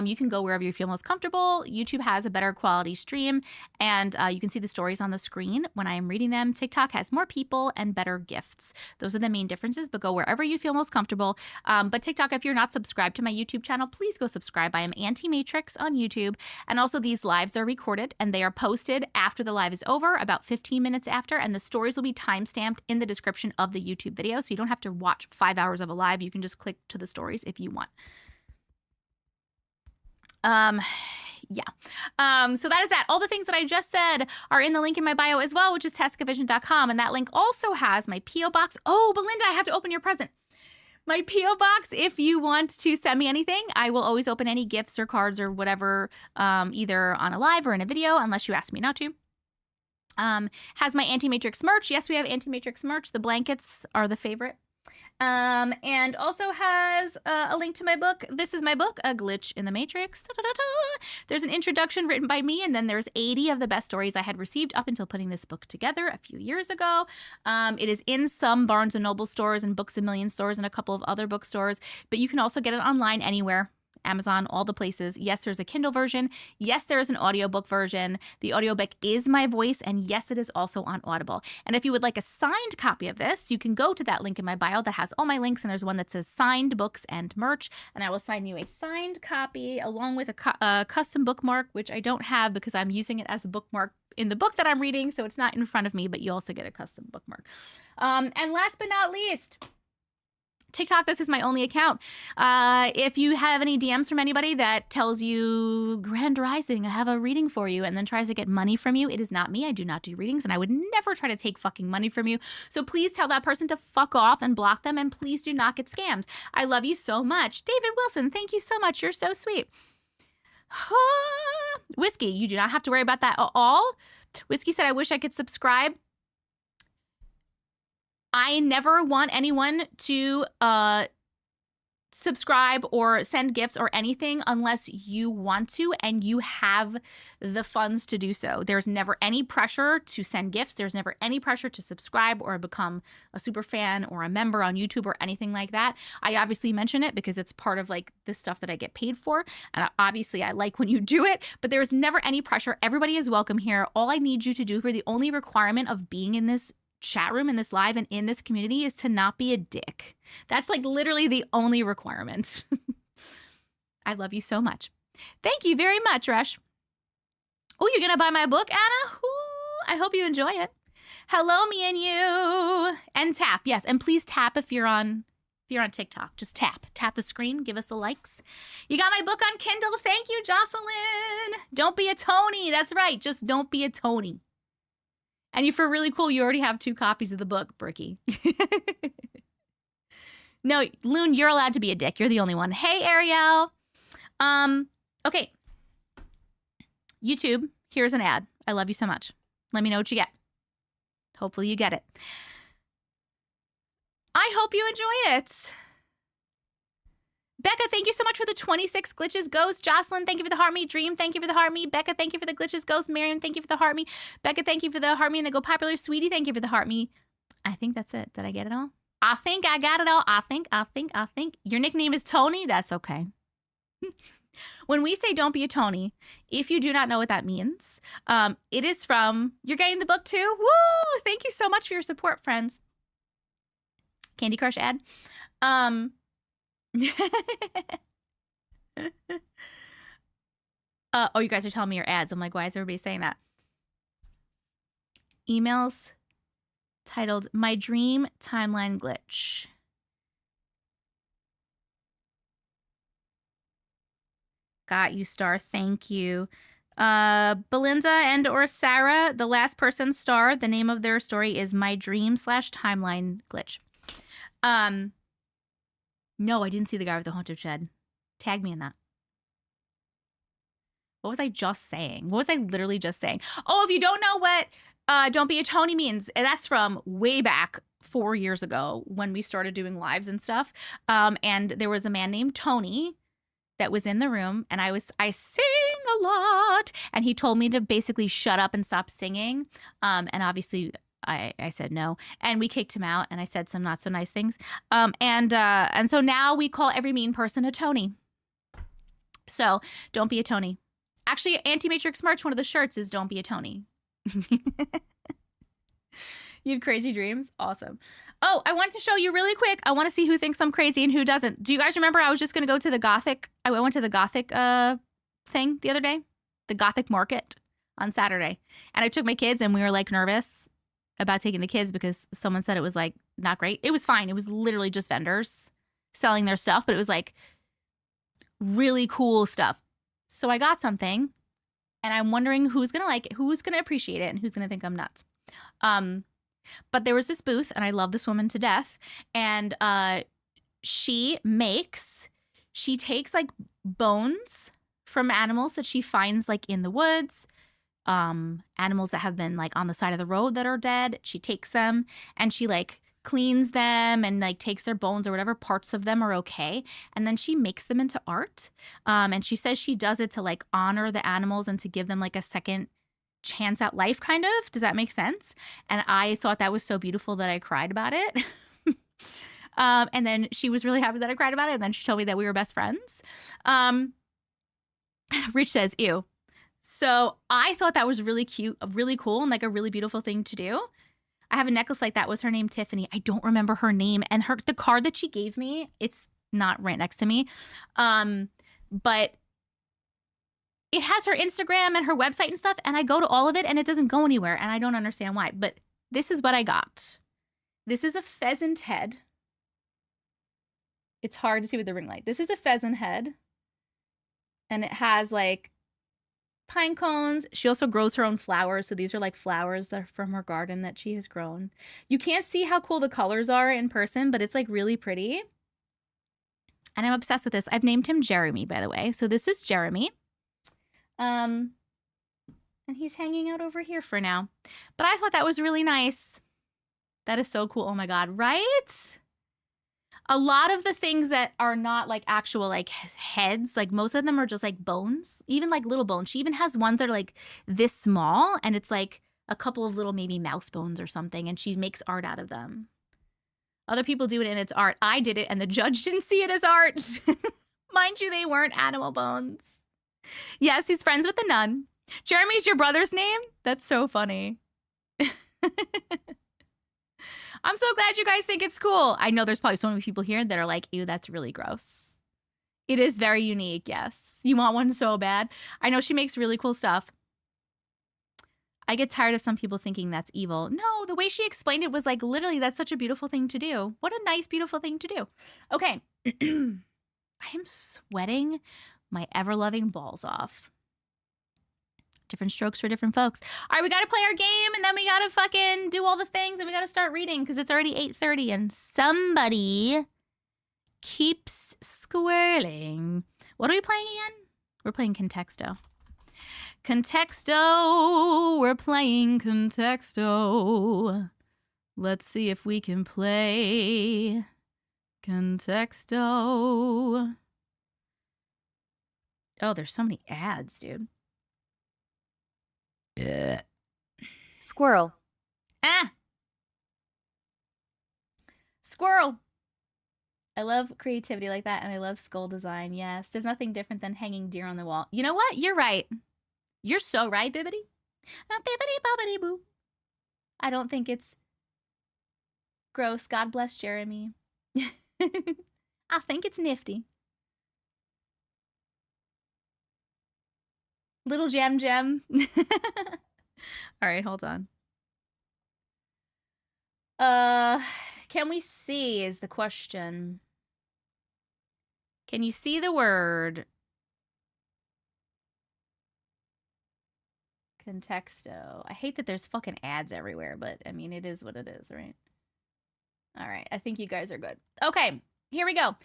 You can go wherever you feel most comfortable. YouTube has a better quality stream, and you can see the stories on the screen when I am reading them. TikTok has more people and better gifts. Those are the main differences, but go wherever you feel most comfortable. But TikTok, if you're not subscribed to my YouTube channel, please go subscribe. I am Auntie Matrix on YouTube, and also these lives are recorded, and they are posted after the live is over, about 15 minutes after, and the stories will be timestamped in the description of the YouTube video, so you don't have to watch 5 hours of a live. You can just click to the stories if you want. So that is that. All the things that I just said are in the link in my bio as well, which is tessacavision.com, and that link also has my P.O. box. Oh, Belinda, I have to open your present. My P.O. box, if you want to send me anything, I will always open any gifts or cards or whatever, either on a live or in a video, unless you ask me not to. Has my Auntie Matrix merch. Yes, we have Auntie Matrix merch. The blankets are the favorite. And also has a link to my book. This is my book, A Glitch in the Matrix. Da-da-da-da. There's an introduction written by me, and then there's 80 of the best stories I had received up until putting this book together a few years ago. It is in some Barnes & Noble stores and Books A Million stores and a couple of other bookstores, but you can also get it online anywhere. Amazon, all the places. Yes, there's a Kindle version. Yes, there is an audiobook version. The audiobook is my voice, and yes, it is also on Audible. And if you would like a signed copy of this, you can go to that link in my bio that has all my links, and there's one that says signed books and merch, and I will sign you a signed copy along with a custom bookmark, which I don't have because I'm using it as a bookmark in the book that I'm reading, so it's not in front of me, but you also get a custom bookmark. And last but not least, TikTok, this is my only account. If you have any DMs from anybody that tells you, Grand Rising, I have a reading for you, and then tries to get money from you, it is not me. I do not do readings, and I would never try to take fucking money from you. So please tell that person to fuck off and block them, and please do not get scammed. I love you so much. David Wilson, thank you so much. You're so sweet. Whiskey, you do not have to worry about that at all. Whiskey said, I wish I could subscribe. I never want anyone to subscribe or send gifts or anything unless you want to and you have the funds to do so. There's never any pressure to send gifts. There's never any pressure to subscribe or become a super fan or a member on YouTube or anything like that. I obviously mention it because it's part of like the stuff that I get paid for. And obviously I like when you do it, but there's never any pressure. Everybody is welcome here. All I need you to do for the only requirement of being in this chat room, in this live, and in this community is to not be a dick. That's like literally the only requirement. I love you so much. Thank you very much, Rush. Oh, you're gonna buy my book, Anna? Ooh, I hope you enjoy it. Hello, me and you. And tap, yes, and please tap if you're on TikTok. Just tap the screen, give us the likes. You got my book on Kindle. Thank you, Jocelyn. Don't be a Tony. That's right. Just don't be a Tony. And if you're really cool, you already have 2 copies of the book, Bricky. No, Loon, you're allowed to be a dick. You're the only one. Hey, Ariel. Okay. YouTube, here's an ad. I love you so much. Let me know what you get. Hopefully you get it. I hope you enjoy it. Becca, thank you so much for the 26 glitches. Ghost, Jocelyn, thank you for the heart me. Dream, thank you for the heart me. Becca, thank you for the glitches. Ghost, Miriam, thank you for the heart me. Becca, thank you for the heart me and the go popular. Sweetie, thank you for the heart me. I think that's it. Did I get it all? I think I got it all. I think. Your nickname is Tony? That's okay. When we say don't be a Tony, if you do not know what that means, it is from, you're getting the book too? Woo! Thank you so much for your support, friends. Candy Crush ad. Oh, you guys are telling me your ads. I'm like, why is everybody saying that? Emails titled My Dream Timeline Glitch. Got you, Star. Thank you. Belinda and or Sarah, the last person, Star, the name of their story is My Dream/Timeline Glitch. No, I didn't see the guy with the haunted shed. Tag me in that. What was I just saying? What was I literally just saying? Oh, if you don't know what Don't Be a Tony means, that's from way back 4 years ago when we started doing lives and stuff. And there was a man named Tony that was in the room, and I sing a lot, and he told me to basically shut up and stop singing. And obviously I said no, and we kicked him out, and I said some not so nice things. And so now we call every mean person a Tony. So don't be a Tony. Actually, Auntie Matrix merch, one of the shirts is don't be a Tony. You have crazy dreams? Awesome. Oh, I want to show you really quick. I want to see who thinks I'm crazy and who doesn't. Do you guys remember I was just going to go to the Gothic? I went to the Gothic thing the other day. The Gothic market on Saturday. And I took my kids, and we were like nervous about taking the kids because someone said it was like not great. It was fine. It was literally just vendors selling their stuff, but it was like really cool stuff. So I got something, and I'm wondering who's going to like it, who's going to appreciate it, and who's going to think I'm nuts. But there was this booth, and I love this woman to death, and she takes like bones from animals that she finds like in the woods, animals that have been like on the side of the road that are dead. She takes them and she like cleans them and like takes their bones or whatever parts of them are okay, and then she makes them into art. And she says she does it to like honor the animals and to give them like a second chance at life, kind of. Does that make sense? And I thought that was so beautiful that I cried about it. And then she was really happy that I cried about it, and then she told me that we were best friends. Rich says, ew. So I thought that was really cute, really cool, and like a really beautiful thing to do. I have a necklace like that. Was her name Tiffany? I don't remember her name. And the card that she gave me, it's not right next to me. But it has her Instagram and her website and stuff, and I go to all of it, and it doesn't go anywhere, and I don't understand why. But this is what I got. This is a pheasant head. It's hard to see with the ring light. This is a pheasant head, and it has like pine cones. She also grows her own flowers, so these are like flowers that are from her garden that she has grown. You can't see how cool the colors are in person, but it's like really pretty. And I'm obsessed with this. I've named him Jeremy, by the way. So this is Jeremy. And he's hanging out over here for now. But I thought that was really nice. That is so cool. Oh my God, right? A lot of the things that are not like actual like heads, like most of them are just like bones, even like little bones. She even has ones that are like this small, and it's like a couple of little maybe mouse bones or something, and she makes art out of them. Other people do it and it's art. I did it and the judge didn't see it as art. Mind you, they weren't animal bones. Yes, he's friends with the nun. Jeremy's your brother's name? That's so funny. I'm so glad you guys think it's cool. I know there's probably so many people here that are like, ew, that's really gross. It is very unique, yes. You want one so bad. I know she makes really cool stuff. I get tired of some people thinking that's evil. No, the way she explained it was like, literally, that's such a beautiful thing to do. What a nice, beautiful thing to do. Okay. I am sweating my ever-loving balls off. Different strokes for different folks. All right, we got to play our game, and then we got to fucking do all the things, and we got to start reading because it's already 8:30, and somebody keeps squirreling. What are we playing again? We're playing Contexto. Contexto. We're playing Contexto. Let's see if we can play Contexto. Oh, there's so many ads, dude. Squirrel. Ah! Squirrel. I love creativity like that, and I love skull design. Yes, there's nothing different than hanging deer on the wall. You know what? You're right. You're so right, Bibbidi. Bibbidi bobbidi boo. I don't think it's gross. God bless Jeremy. I think it's nifty. Little gem. All right, hold on. Can we see is the question. Can you see the word? Contexto. I hate that there's fucking ads everywhere, but I mean, it is what it is, right? All right, I think you guys are good. Okay, here we go.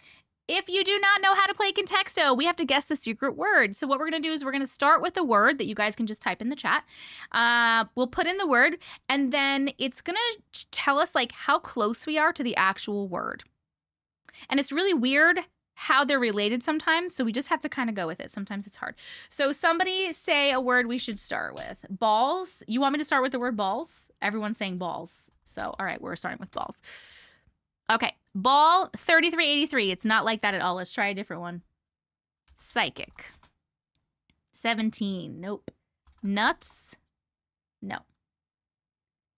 If you do not know how to play Contexto, we have to guess the secret word. So what we're going to do is we're going to start with a word that you guys can just type in the chat. We'll put in the word, and then it's going to tell us like how close we are to the actual word. And it's really weird how they're related sometimes, so we just have to kind of go with it. Sometimes it's hard. So somebody say a word we should start with. Balls. You want me to start with the word balls? Everyone's saying balls. So, all right, we're starting with balls. Okay, ball 3383. It's not like that at all. Let's try a different one. Psychic. 17. Nope. Nuts. No.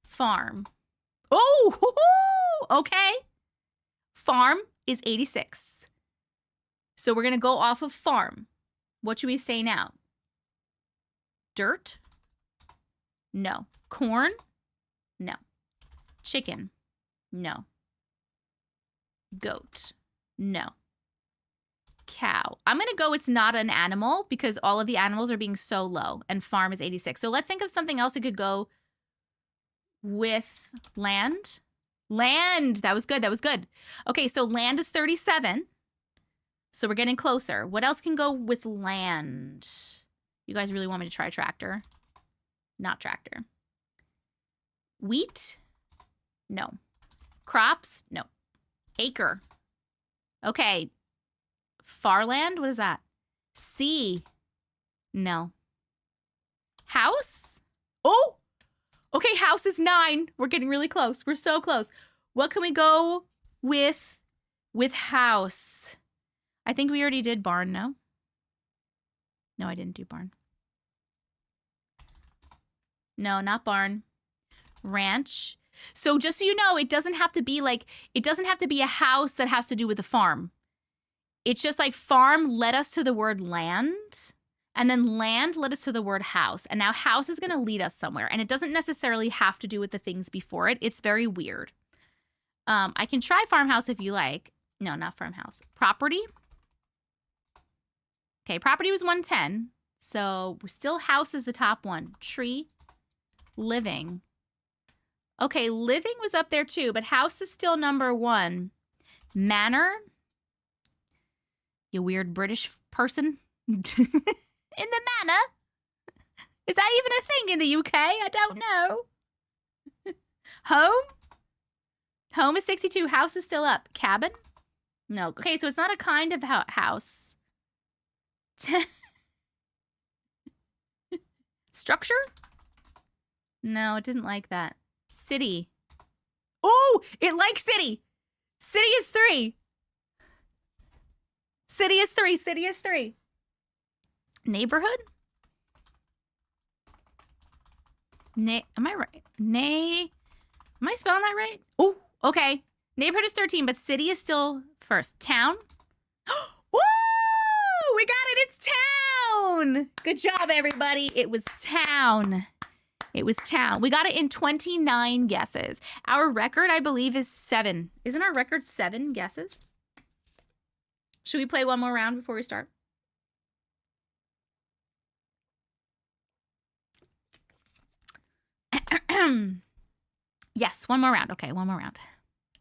Farm. Oh, okay. Farm is 86. So we're going to go off of farm. What should we say now? Dirt? No. Corn? No. Chicken? No. Goat? No. Cow. I'm going to go it's not an animal because all of the animals are being so low and farm is 86. So let's think of something else that could go with land. Land. That was good. That was good. Okay, so land is 37. So we're getting closer. What else can go with land? You guys really want me to try tractor? Not tractor. Wheat? No. Crops? No. Acre. Okay. Farland? What is that? Sea? No. House? Oh! Okay, house is 9. We're getting really close. We're so close. What can we go with house? I think we already did barn, no? No, I didn't do barn. No, not barn. Ranch. So just so you know, it doesn't have to be like, it doesn't have to be a house that has to do with a farm. It's just like farm led us to the word land, and then land led us to the word house. And now house is going to lead us somewhere. And it doesn't necessarily have to do with the things before it. It's very weird. I can try farmhouse if you like. No, not farmhouse. Property. Okay, property was 110. So still house is the top one. Tree. Living. Okay, living was up there too, but house is still number 1. Manor. You weird British person. In the manor? Is that even a thing in the UK? I don't know. Home? Home is 62. House is still up. Cabin? No. Okay, so it's not a kind of house. Structure? No, it didn't like that. City. Oh, it likes city. City is 3. City is 3. City is 3. Neighborhood? Am I right? Am I spelling that right? Oh, okay. Neighborhood is 13, but city is still first. Town? Woo! We got it. It's town. Good job, everybody. It was town. It was town. We got it in 29 guesses. Our record, I believe, is 7. Isn't our record 7 guesses? Should we play one more round before we start? Yes, one more round. Okay, one more round.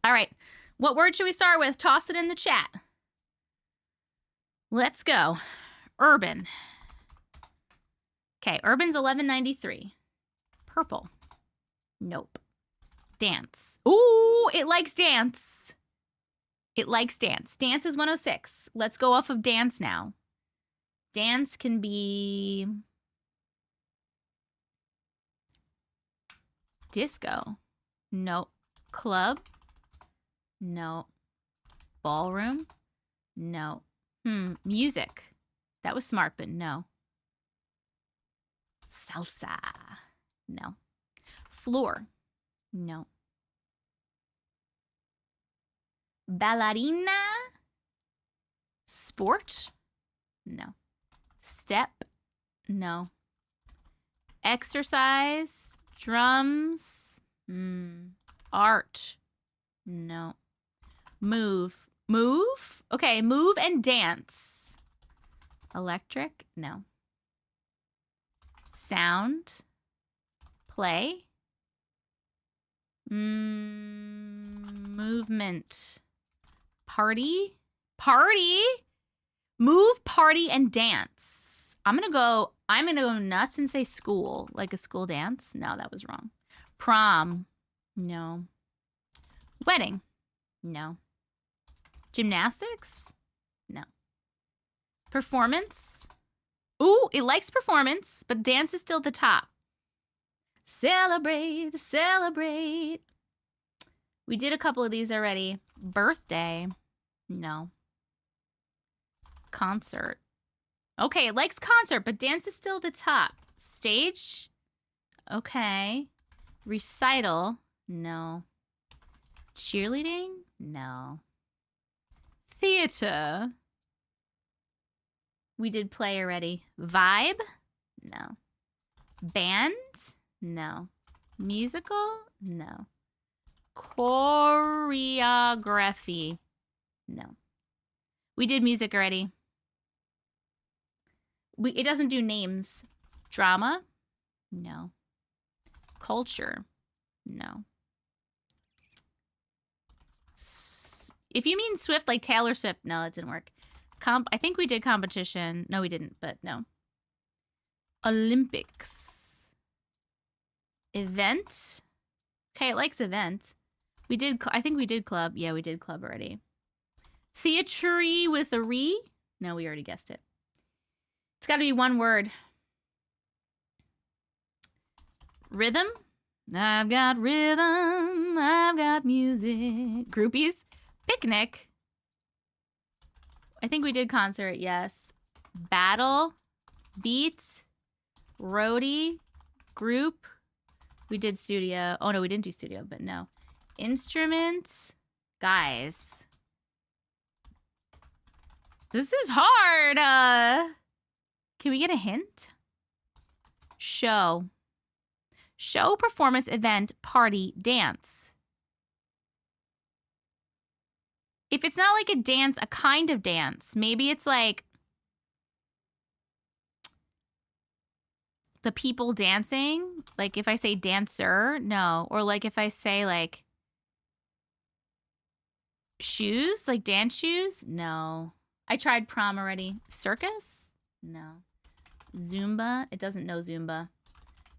All right. What word should we start with? Toss it in the chat. Let's go. Urban. Okay, urban's 1193. Purple. Nope. Dance. Ooh, it likes dance. It likes dance. Dance is 106. Let's go off of dance now. Dance can be disco. Nope. Club. No. Ballroom? No. Music. That was smart, but no. Salsa. No. Floor. No. Ballerina. Sport. No. Step. No. Exercise. Drums. Art. No. Move. Move? Okay, move and dance. Electric? No. Sound? Play? Movement. Party? Party? Move, party, and dance. I'm gonna go nuts and say school. Like a school dance? No, that was wrong. Prom? No. Wedding? No. Gymnastics? No. Performance? Ooh, it likes performance, but dance is still the top. Celebrate, celebrate. We did a couple of these already. Birthday? No. Concert? Okay, it likes concert, but dance is still the top. Stage? Okay. Recital? No. Cheerleading? No. Theater? We did play already. Vibe? No. Band? No. Musical? No. Choreography? No. We did music already. It doesn't do names. Drama? No. Culture? No. If you mean Swift like Taylor Swift, no, it didn't work. I think we did competition. No, we didn't, but no. Olympics. Event. Okay, it likes event. We did, I think we did club. Yeah, we did club already. Theatre with a re? No, we already guessed it. It's got to be one word. Rhythm. I've got rhythm. I've got music. Groupies. Picnic. I think we did concert, yes. Battle. Beat. Roadie. Group. We did studio. Oh, no, we didn't do studio, but no. Instruments. Guys. This is hard. Can we get a hint? Show. Show, performance, event, party, dance. If it's not like a dance, a kind of dance, maybe it's like the people dancing. Like if I say dancer, no. Or like if I say like shoes, like dance shoes, no. I tried prom already. Circus? No. Zumba? It doesn't know Zumba.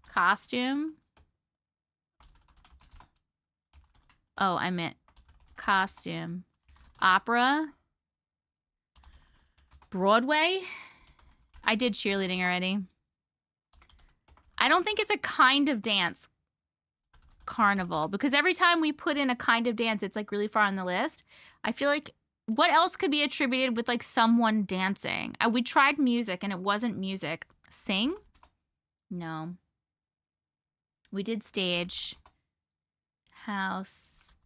Costume? Oh, I meant costume. Opera? Broadway? I did cheerleading already. I don't think it's a kind of dance. Carnival. Because every time we put in a kind of dance, it's like really far on the list. I feel like what else could be attributed with like someone dancing? We tried music and it wasn't music. Sing? No. We did stage. House.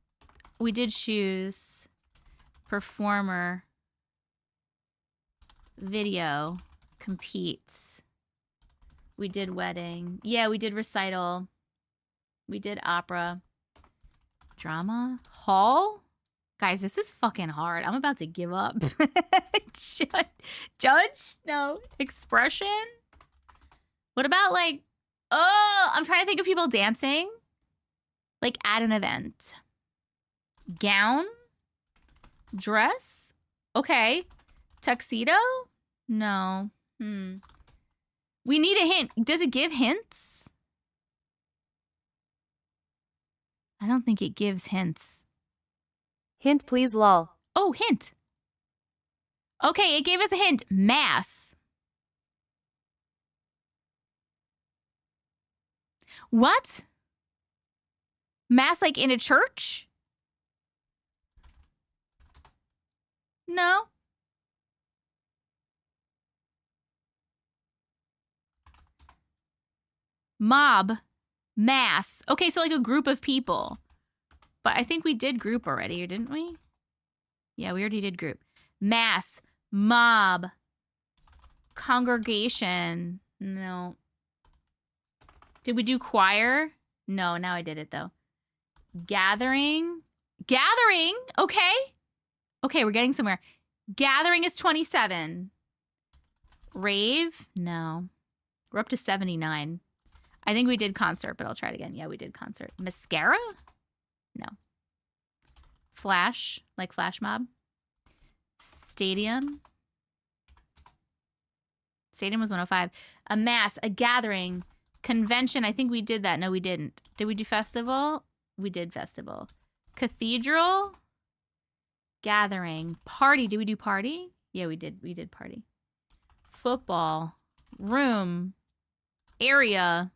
We did shoes. Performer. Video. Compete. We did wedding. Yeah, we did recital. We did opera. Drama. Hall? Guys, this is fucking hard. I'm about to give up. Judge? No. Expression? What about like... Oh, I'm trying to think of people dancing. Like at an event. Gown? Dress? Okay. Tuxedo? No. We need a hint. Does it give hints? I don't think it gives hints. Hint please lol. Oh, hint. Okay, it gave us a hint. Mass. What? Mass like in a church? No. Mob. Mass. Okay, so like a group of people. But I think we did group already, didn't we? Yeah, we already did group. Mass. Mob. Congregation. No. Did we do choir? No, now I did it though. Gathering. Gathering. Okay. Okay, we're getting somewhere. Gathering is 27. Rave? No. We're up to 79. I think we did concert, but I'll try it again. Yeah, we did concert. Mascara? No. Flash, like flash mob. Stadium. Stadium was 105. A mass, a gathering. Convention, I think we did that. No, we didn't. Did we do festival? We did festival. Cathedral. Gathering. Party. Did we do party? Yeah, we did. We did party. Football. Room. Area.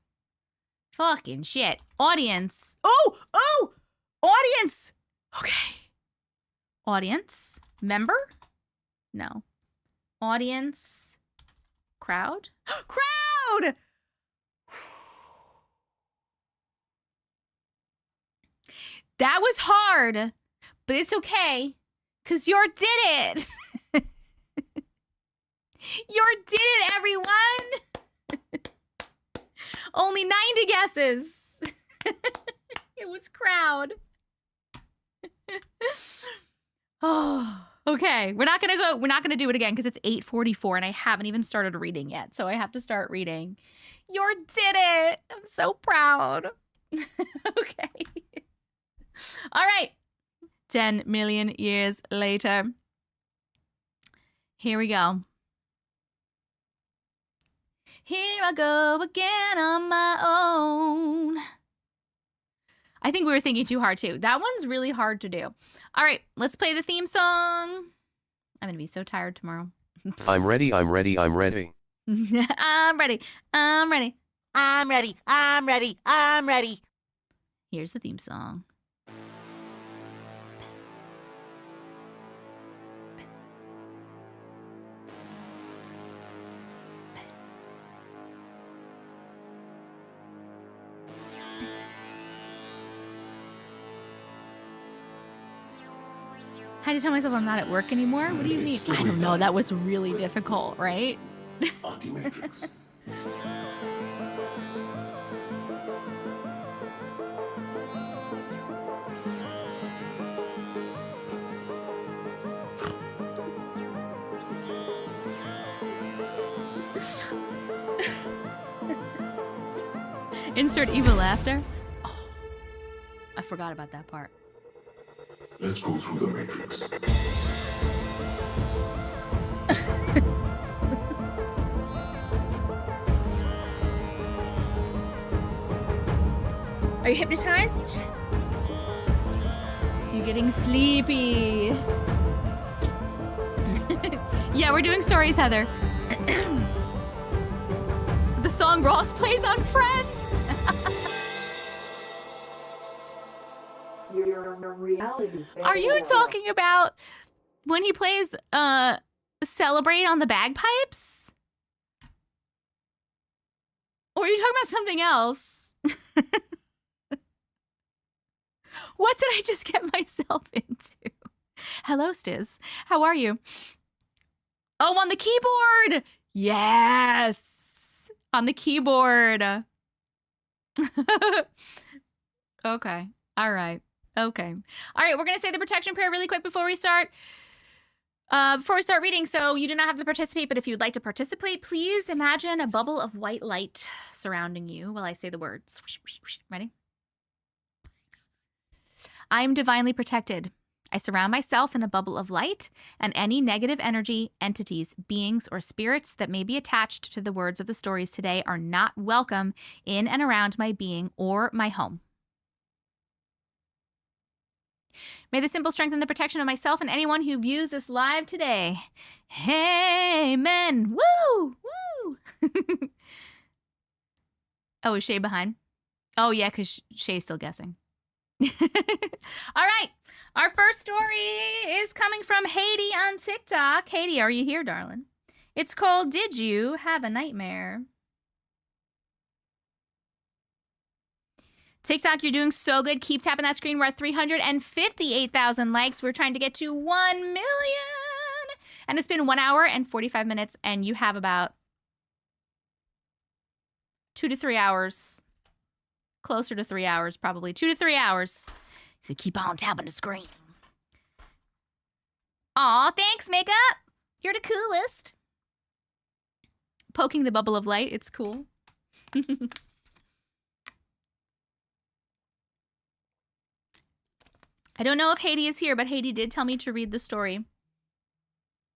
Fucking shit. Audience. Oh! Oh! Audience! Okay. Audience. Member? No. Audience. Crowd? Crowd! That was hard, but it's okay, because Yor did it. Yor did it, everyone. Only 90 guesses. It was crowd. Oh, okay. We're not gonna do it again because it's 8:44 and I haven't even started reading yet. So I have to start reading. Yor did it. I'm so proud. Okay. All right. 10 million years later. Here we go. Here I go again on my own. I think we were thinking too hard too. That one's really hard to do. All right, let's play the theme song. I'm gonna be so tired tomorrow. I'm ready, I'm ready, I'm ready. I'm ready. I'm ready. I'm ready. I'm ready. I'm ready. Here's the theme song. I had to tell myself I'm not at work anymore? What do you mean? I don't know. That was really difficult, right? Auntie Matrix. Insert evil laughter. Oh, I forgot about that part. Let's go through the Matrix. Are you hypnotized? You're getting sleepy. Yeah, we're doing stories, Heather. The song Ross plays on Friends. You're a reality fan. Are you talking about when he plays Celebrate on the bagpipes? Or are you talking about something else? What did I just get myself into? Hello, Stiz. How are you? Oh, on the keyboard! Yes! On the keyboard. Okay. All right. Okay. All right, we're going to say the protection prayer really quick before we start. Before we start reading, so you do not have to participate, but if you'd like to participate, please imagine a bubble of white light surrounding you while I say the words. Ready? I am divinely protected. I surround myself in a bubble of light, and any negative energy, entities, beings, or spirits that may be attached to the words of the stories today are not welcome in and around my being or my home. May the symbol strengthen the protection of myself and anyone who views this live today. Amen. Woo! Woo! Oh, is Shay behind? Oh, yeah, because Shay's still guessing. All right. Our first story is coming from Hiiiiii on TikTok. Hiiiiii, are you here, darling? It's called Did You Have a Nightmare? TikTok, you're doing so good. Keep tapping that screen. We're at 358,000 likes. We're trying to get to 1 million. And it's been 1 hour and 45 minutes, and you have about 2 to 3 hours. Closer to 3 hours, probably. 2 to 3 hours. So keep on tapping the screen. Aw, thanks, makeup. You're the coolest. Poking the bubble of light. It's cool. I don't know if Hiiiiii is here, but Hiiiiii did tell me to read the story,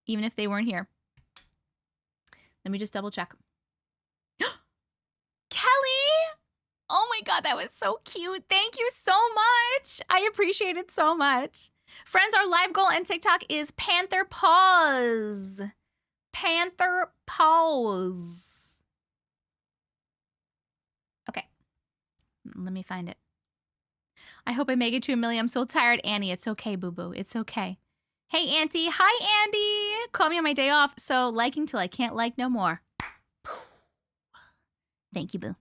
even if they weren't here. Let me just double check. Kelly! Oh my God, that was so cute. Thank you so much. I appreciate it so much. Friends, our live goal on TikTok is Panther Paws. Panther Paws. Okay. Let me find it. I hope I make it to 1 million. I'm so tired, Annie. It's okay, boo-boo. It's okay. Hey, Auntie. Hi, Andy. Call me on my day off. So liking till I can't like no more. Thank you, boo.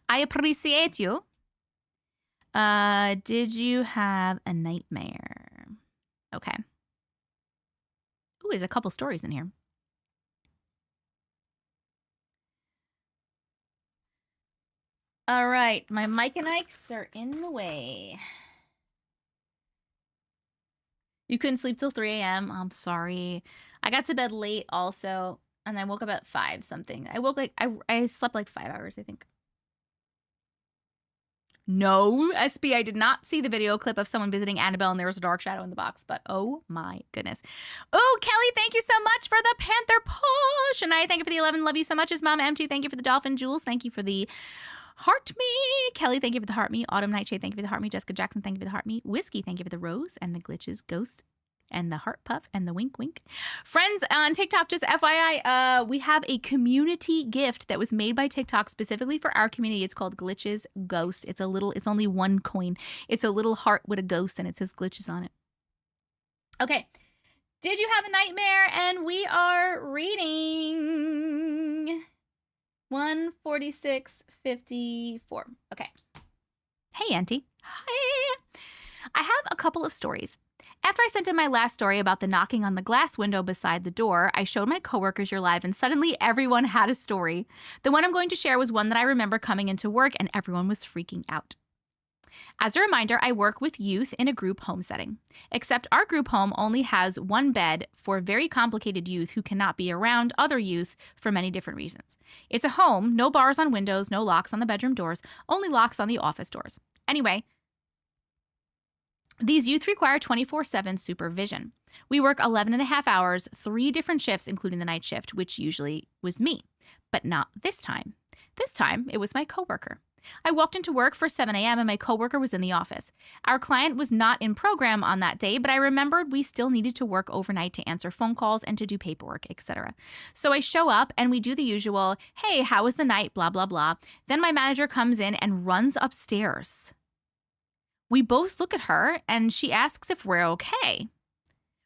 I appreciate you. Did you have a nightmare? Okay. Ooh, there's a couple stories in here. All right, my Mike and Ikes are in the way. You couldn't sleep till 3 a.m. I'm sorry. I got to bed late also, and I woke up at 5 something. I slept like 5 hours, I think. No, SB, I did not see the video clip of someone visiting Annabelle and there was a dark shadow in the box, but oh my goodness. Oh, Kelly, thank you so much for the Panther push. Shania, thank you for the 11. Love you so much. As Mom M2, thank you for the dolphin. Jules, thank you for the heart me. Kelly, thank you for the heart me. Autumn Nightshade, thank you for the heart me. Jessica Jackson, thank you for the heart me. Whiskey, thank you for the rose and the glitches. Ghost and the heart puff and the wink wink. Friends on TikTok, just FYI, we have a community gift that was made by TikTok specifically for our community. It's called Glitches Ghost. It's only 1 coin. It's a little heart with a ghost and it says glitches on it. Okay. Did you have a nightmare? And we are reading 146:54. Okay. Hey, Auntie. Hi. I have a couple of stories. After I sent in my last story about the knocking on the glass window beside the door, I showed my coworkers your live and suddenly everyone had a story. The one I'm going to share was one that I remember coming into work and everyone was freaking out. As a reminder, I work with youth in a group home setting, except our group home only has 1 bed for very complicated youth who cannot be around other youth for many different reasons. It's a home, no bars on windows, no locks on the bedroom doors, only locks on the office doors. Anyway, these youth require 24/7 supervision. We work 11.5 hours, 3 different shifts, including the night shift, which usually was me, but not this time. This time, it was my coworker. I walked into work for 7 a.m. and my coworker was in the office. Our client was not in program on that day, but I remembered we still needed to work overnight to answer phone calls and to do paperwork, etc. So I show up and we do the usual, hey, how was the night, blah, blah, blah. Then my manager comes in and runs upstairs. We both look at her and she asks if we're okay.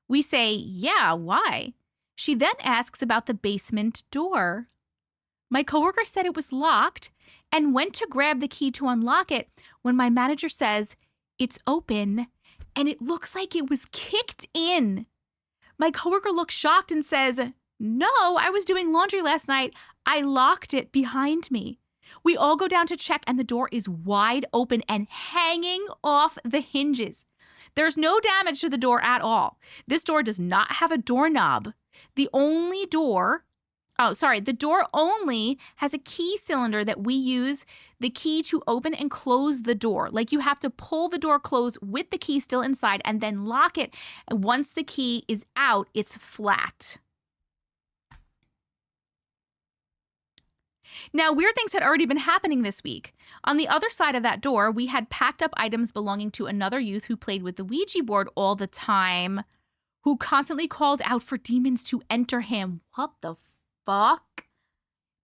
We say, yeah, why? She then asks about the basement door. My coworker said it was locked and went to grab the key to unlock it when my manager says, it's open and it looks like it was kicked in. My coworker looks shocked and says, no, I was doing laundry last night. I locked it behind me. We all go down to check and the door is wide open and hanging off the hinges. There's no damage to the door at all. This door does not have a doorknob. The door only has a key cylinder that we use the key to open and close the door. Like you have to pull the door closed with the key still inside and then lock it. And once the key is out, it's flat. Now, weird things had already been happening this week. On the other side of that door, we had packed up items belonging to another youth who played with the Ouija board all the time, who constantly called out for demons to enter him. What the fuck?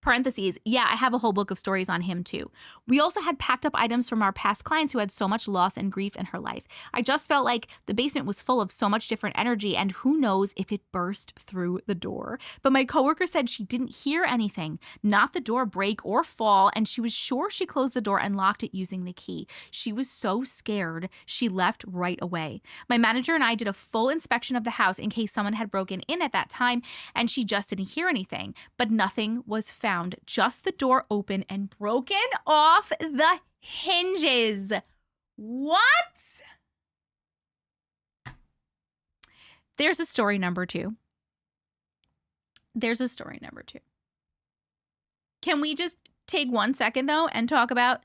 Parentheses, yeah, I have a whole book of stories on him too. We also had packed up items from our past clients who had so much loss and grief in her life. I just felt like the basement was full of so much different energy, and who knows if it burst through the door. But my coworker said she didn't hear anything, not the door break or fall, and she was sure she closed the door and locked it using the key. She was so scared, she left right away. My manager and I did a full inspection of the house in case someone had broken in at that time, and she just didn't hear anything. But nothing was found. Just the door open and broken off the hinges. What? There's a story number 2. There's a story number 2. Can we just take 1 second though and talk about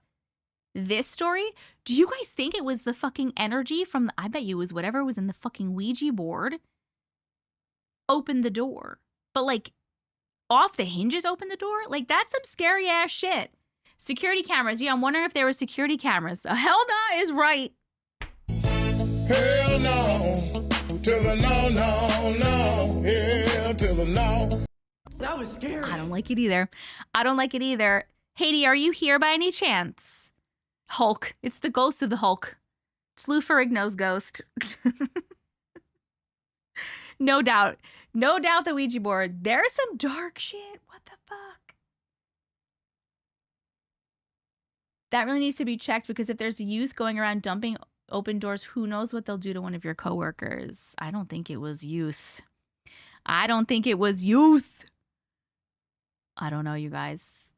this story? Do you guys think it was the fucking energy from the, I bet you it was whatever was in the fucking Ouija board opened the door. But like off the hinges open the door? Like, that's some scary ass shit. Security cameras. Yeah, I'm wondering if there were security cameras. Hell no is right. Hell no. To the no, no, no. Hell to the no. That was scary. I don't like it either. I don't like it either. Haiti, are you here by any chance? Hulk. It's the ghost of the Hulk. It's Lou Ferrigno's ghost. No doubt. No doubt the Ouija board. There's some dark shit. What the fuck? That really needs to be checked, because if there's a youth going around dumping open doors, who knows what they'll do to one of your coworkers. I don't think it was youth. I don't think it was youth. I don't know, you guys.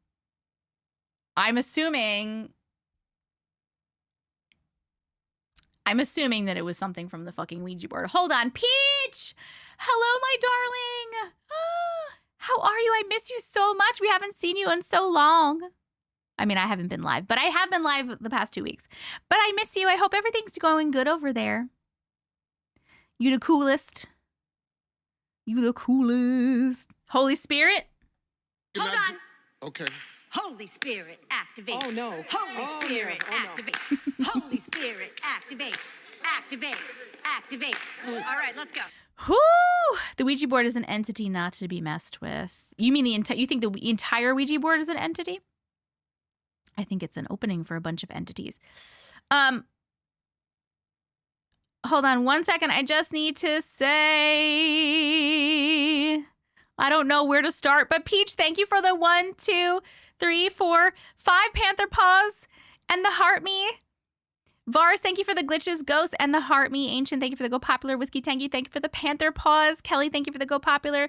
I'm assuming that it was something from the fucking Ouija board. Hold on. Peach! Hello, my darling. How are you? I miss you so much. We haven't seen you in so long. I mean, I haven't been live, but I have been live the past 2 weeks. But I miss you. I hope everything's going good over there. You the coolest. You the coolest. Holy Spirit? Hold on. Okay. Holy Spirit, activate. Oh, no. Holy Spirit, activate. Holy Spirit, activate. Activate. Activate. All right, let's go. Whoo! The Ouija board is an entity not to be messed with. You mean you think the entire Ouija board is an entity? I think it's an opening for a bunch of entities. Hold on 1 second. I just need to say, I don't know where to start, but Peach, thank you for the 1, 2, 3, 4, 5 panther paws and the heart me. Vars, thank you for the glitches. Ghost and the heart me. Ancient, thank you for the go popular. Whiskey Tangy, thank you for the panther paws. Kelly, thank you for the go popular.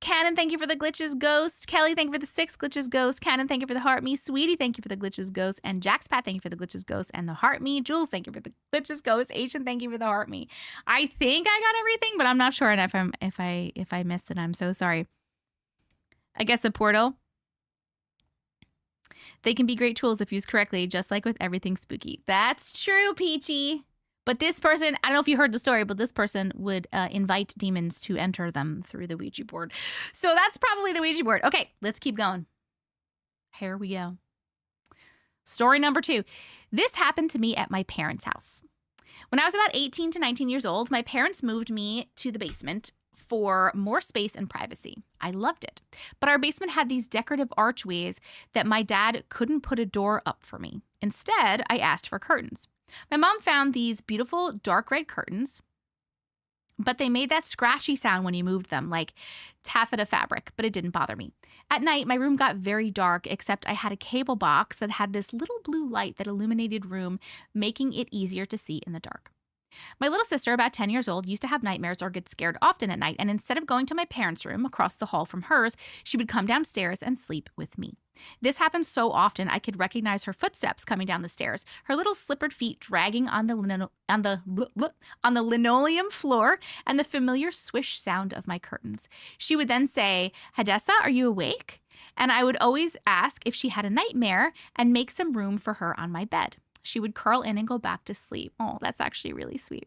Cannon, thank you for the glitches. Ghost. Kelly, thank you for the 6 glitches. Ghost. Cannon, thank you for the heart me. Sweetie, thank you for the glitches. Ghost. And Jackspat, thank you for the glitches. Ghost and the heart me. Jules, thank you for the glitches. Ghost. Ancient, thank you for the heart me. I think I got everything, but I'm not sure. And if I missed it, I'm so sorry. I guess a portal. They can be great tools if used correctly, just like with everything spooky. That's true, Peachy. But this person, I don't know if you heard the story, but this person would invite demons to enter them through the Ouija board. So that's probably the Ouija board. Okay, let's keep going. Here we go. Story number 2. This happened to me at my parents' house. When I was about 18 to 19 years old, my parents moved me to the basement for more space and privacy. I loved it. But our basement had these decorative archways that my dad couldn't put a door up for me. Instead, I asked for curtains. My mom found these beautiful dark red curtains, but they made that scratchy sound when you moved them, like taffeta fabric, but it didn't bother me. At night, my room got very dark, except I had a cable box that had this little blue light that illuminated room, making it easier to see in the dark. My little sister, about 10 years old, used to have nightmares or get scared often at night, and instead of going to my parents' room across the hall from hers, she would come downstairs and sleep with me. This happened so often I could recognize her footsteps coming down the stairs, her little slippered feet dragging on the linoleum floor, and the familiar swish sound of my curtains. She would then say, "Hadessa, are you awake?" And I would always ask if she had a nightmare and make some room for her on my bed. She would curl in and go back to sleep. Oh, that's actually really sweet.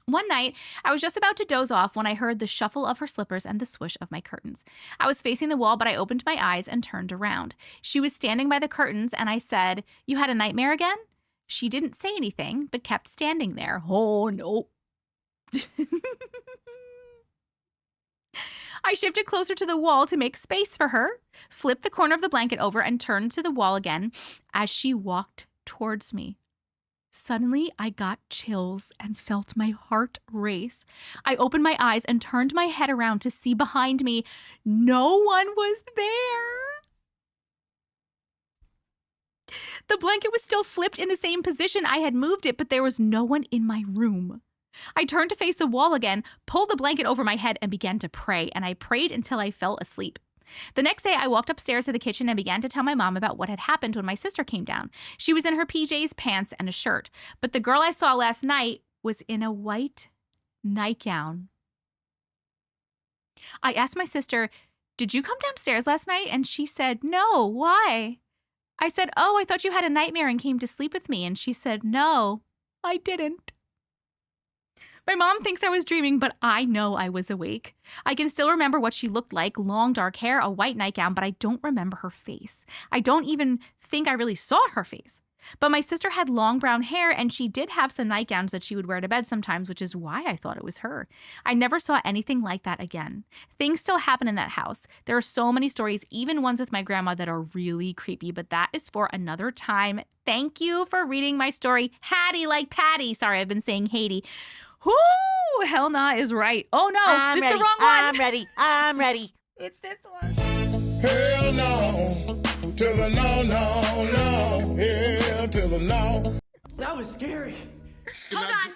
One night, I was just about to doze off when I heard the shuffle of her slippers and the swish of my curtains. I was facing the wall, but I opened my eyes and turned around. She was standing by the curtains, and I said, "You had a nightmare again?" She didn't say anything, but kept standing there. Oh, no. I shifted closer to the wall to make space for her, flipped the corner of the blanket over, and turned to the wall again as she walked towards me. Suddenly, I got chills and felt my heart race. I opened my eyes and turned my head around to see behind me. No one was there. The blanket was still flipped in the same position I had moved it, but there was no one in my room. I turned to face the wall again, pulled the blanket over my head, and began to pray, and I prayed until I fell asleep. The next day, I walked upstairs to the kitchen and began to tell my mom about what had happened when my sister came down. She was in her PJs, pants, and a shirt, but the girl I saw last night was in a white nightgown. I asked my sister, "Did you come downstairs last night?" And she said, "No, why?" I said, "Oh, I thought you had a nightmare and came to sleep with me." And she said, "No, I didn't." My mom thinks I was dreaming, but I know I was awake. I can still remember what she looked like, long dark hair, a white nightgown, but I don't remember her face. I don't even think I really saw her face. But my sister had long brown hair, and she did have some nightgowns that she would wear to bed sometimes, which is why I thought it was her. I never saw anything like that again. Things still happen in that house. There are so many stories, even ones with my grandma, that are really creepy, but that is for another time. Thank you for reading my story. Hattie like Patty. Sorry, I've been saying Haiti. Whoo! Hell nah is right. Oh no, I'm this ready. is the wrong one. I'm ready. I'm ready. It's this one. Hell no. To the no, no, no. Hell to the no. That was scary. Hold on.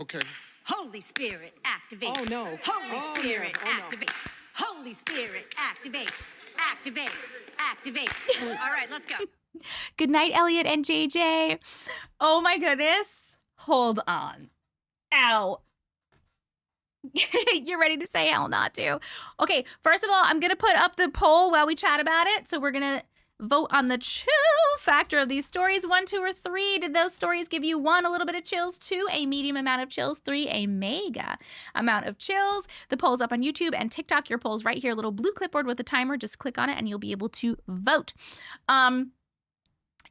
Okay. Holy Spirit, activate. Oh, no. Holy Oh, Spirit, no. Oh, no. activate. Holy Spirit, activate. Activate. Activate. All right, let's go. Good night, Elliot and JJ. Oh my goodness. Hold on. Ow. You're ready to say hell not to. Okay, first of all, I'm going to put up the poll while we chat about it. So we're going to vote on the chill factor of these stories. 1, 2, or 3. Did those stories give you 1, a little bit of chills, 2, a medium amount of chills, 3, a mega amount of chills? The poll's up on YouTube and TikTok. Your poll's right here, little blue clipboard with a timer. Just click on it and you'll be able to vote.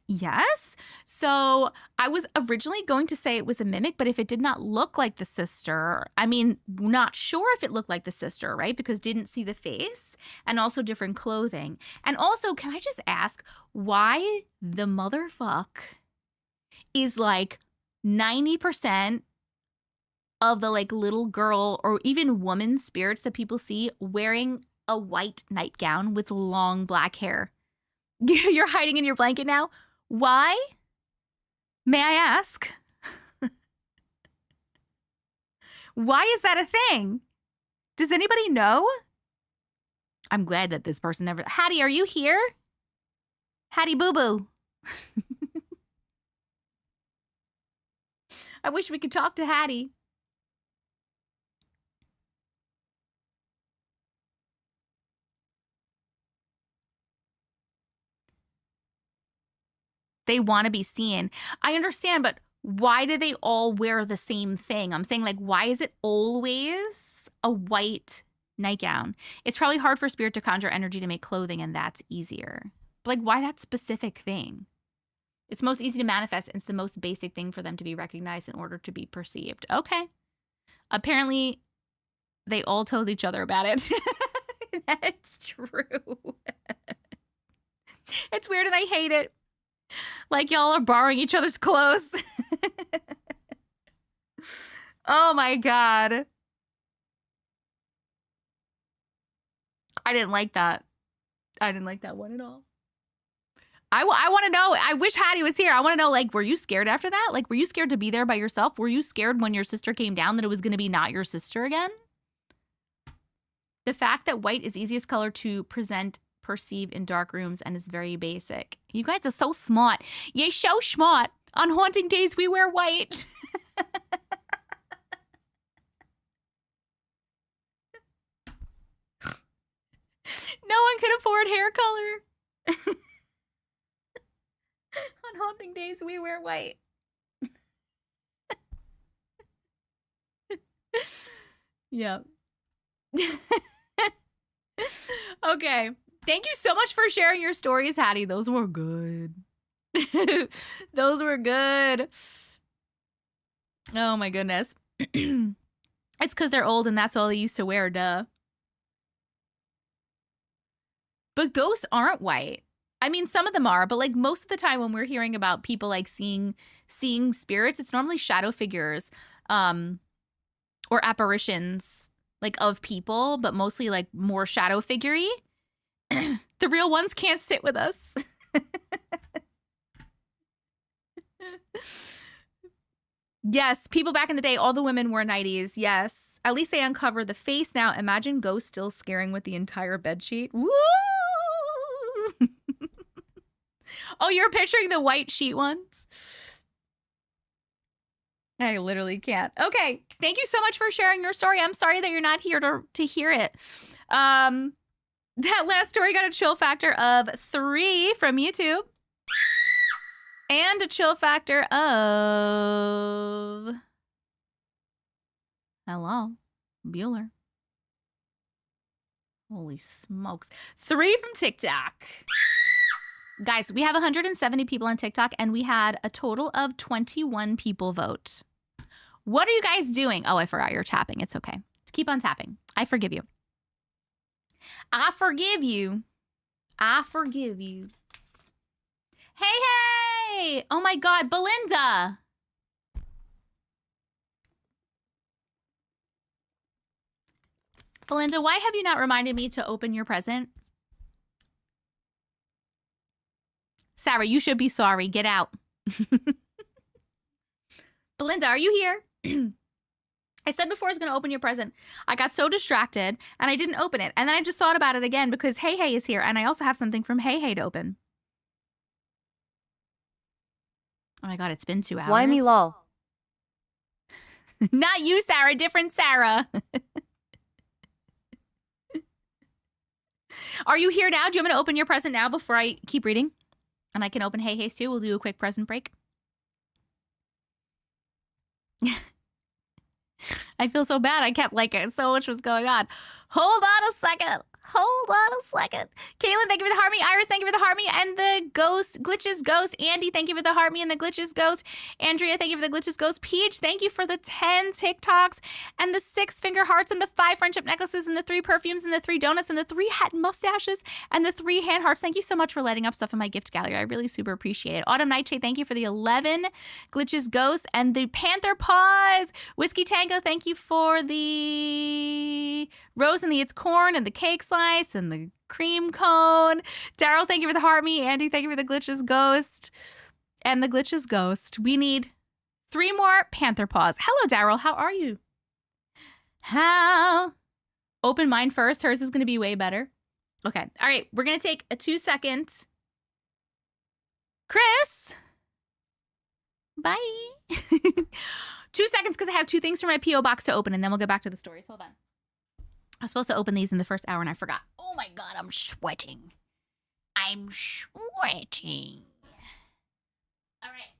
Yes. So I was originally going to say it was a mimic, but if it did not look like the sister, I mean, not sure if it looked like the sister, right? Because didn't see the face and also different clothing. And also, can I just ask why the motherfuck is like 90% of the like little girl or even woman spirits that people see wearing a white nightgown with long black hair? You're hiding in your blanket now? Why? May I ask? Why is that a thing? Does anybody know? I'm glad that this person never... Hattie, are you here? Hattie boo-boo. I wish we could talk to Hattie. They want to be seen. I understand, but why do they all wear the same thing? I'm saying, like, why is it always a white nightgown? It's probably hard for spirit to conjure energy to make clothing, and that's easier. But, like, why that specific thing? It's most easy to manifest, and it's the most basic thing for them to be recognized in order to be perceived. Okay. Apparently, they all told each other about it. That's true. It's weird, and I hate it. Like y'all are borrowing each other's clothes. Oh my God. I didn't like that. I didn't like that one at all. I want to know. I wish Hattie was here. I want to know, like, were you scared after that? Like, were you scared to be there by yourself? Were you scared when your sister came down that it was going to be not your sister again? The fact that white is easiest color to perceive in dark rooms and is very basic. You guys are so smart. You're so smart. On haunting days, we wear white. No one could afford hair color. On haunting days, we wear white. Yep. Okay. Thank you so much for sharing your stories, Hattie. Those were good. Those were good. Oh my goodness. It's because they're old and that's all they used to wear, duh. But ghosts aren't white. I mean, some of them are, but like most of the time when we're hearing about people like seeing spirits, it's normally shadow figures or apparitions like of people, but mostly like more shadow figure-y. The real ones can't sit with us. Yes, people back in the day, all the women wore nighties. Yes. At least they uncover the face. Now imagine ghosts still scaring with the entire bedsheet. Woo! Oh, you're picturing the white sheet ones? I literally can't. Okay. Thank you so much for sharing your story. I'm sorry that you're not here to hear it. That last story got a chill factor of 3 from YouTube. And a chill factor of... Hello, Bueller. Holy smokes. 3 from TikTok. Guys, we have 170 people on TikTok, and we had a total of 21 people vote. What are you guys doing? Oh, I forgot you're tapping. It's okay. Just keep on tapping. I forgive you. I forgive you. I forgive you. Hey! Oh my God, Belinda! Belinda, why have you not reminded me to open your present? Sarah, you should be sorry. Get out. Belinda, are you here? I said before I was going to open your present. I got so distracted and I didn't open it. And then I just thought about it again because Hiiiiii is here. And I also have something from Hiiiiii to open. Oh my God, it's been 2 hours. Why me lol? Not you, Sarah. Different Sarah. Are you here now? Do you want me to open your present now before I keep reading? And I can open Hiiiii's too. We'll do a quick present break. I feel so bad. I kept like so much was going on. Hold on a second. Hold on a second. Caitlin, thank you for the heart me. Iris, thank you for the heart me. And the ghost, glitches ghost. Andy, thank you for the heart me and the glitches ghost. Andrea, thank you for the glitches ghost. Peach, thank you for the 10 TikToks and the 6 finger hearts and the 5 friendship necklaces and the 3 perfumes and the 3 donuts and the 3 hat mustaches and the 3 hand hearts. Thank you so much for lighting up stuff in my gift gallery. I really super appreciate it. Autumn Nightshade, thank you for the 11 glitches ghosts and the Panther Paws. Whiskey Tango, thank you for the rose and the it's corn and the cake slice and the cream cone. Daryl, thank you for the heart me. Andy, thank you for the glitches ghost and the glitches ghost. We need 3 more Panther Paws. Hello, Daryl. How are you? How? Open mine first. Hers is going to be way better. Okay. All right. We're going to take a 2-second. Chris. Bye. 2 seconds because I have 2 things for my P.O. box to open and then we'll get back to the stories. Hold on. I was supposed to open these in the first hour and I forgot. Oh my God, I'm sweating. I'm sweating. All right.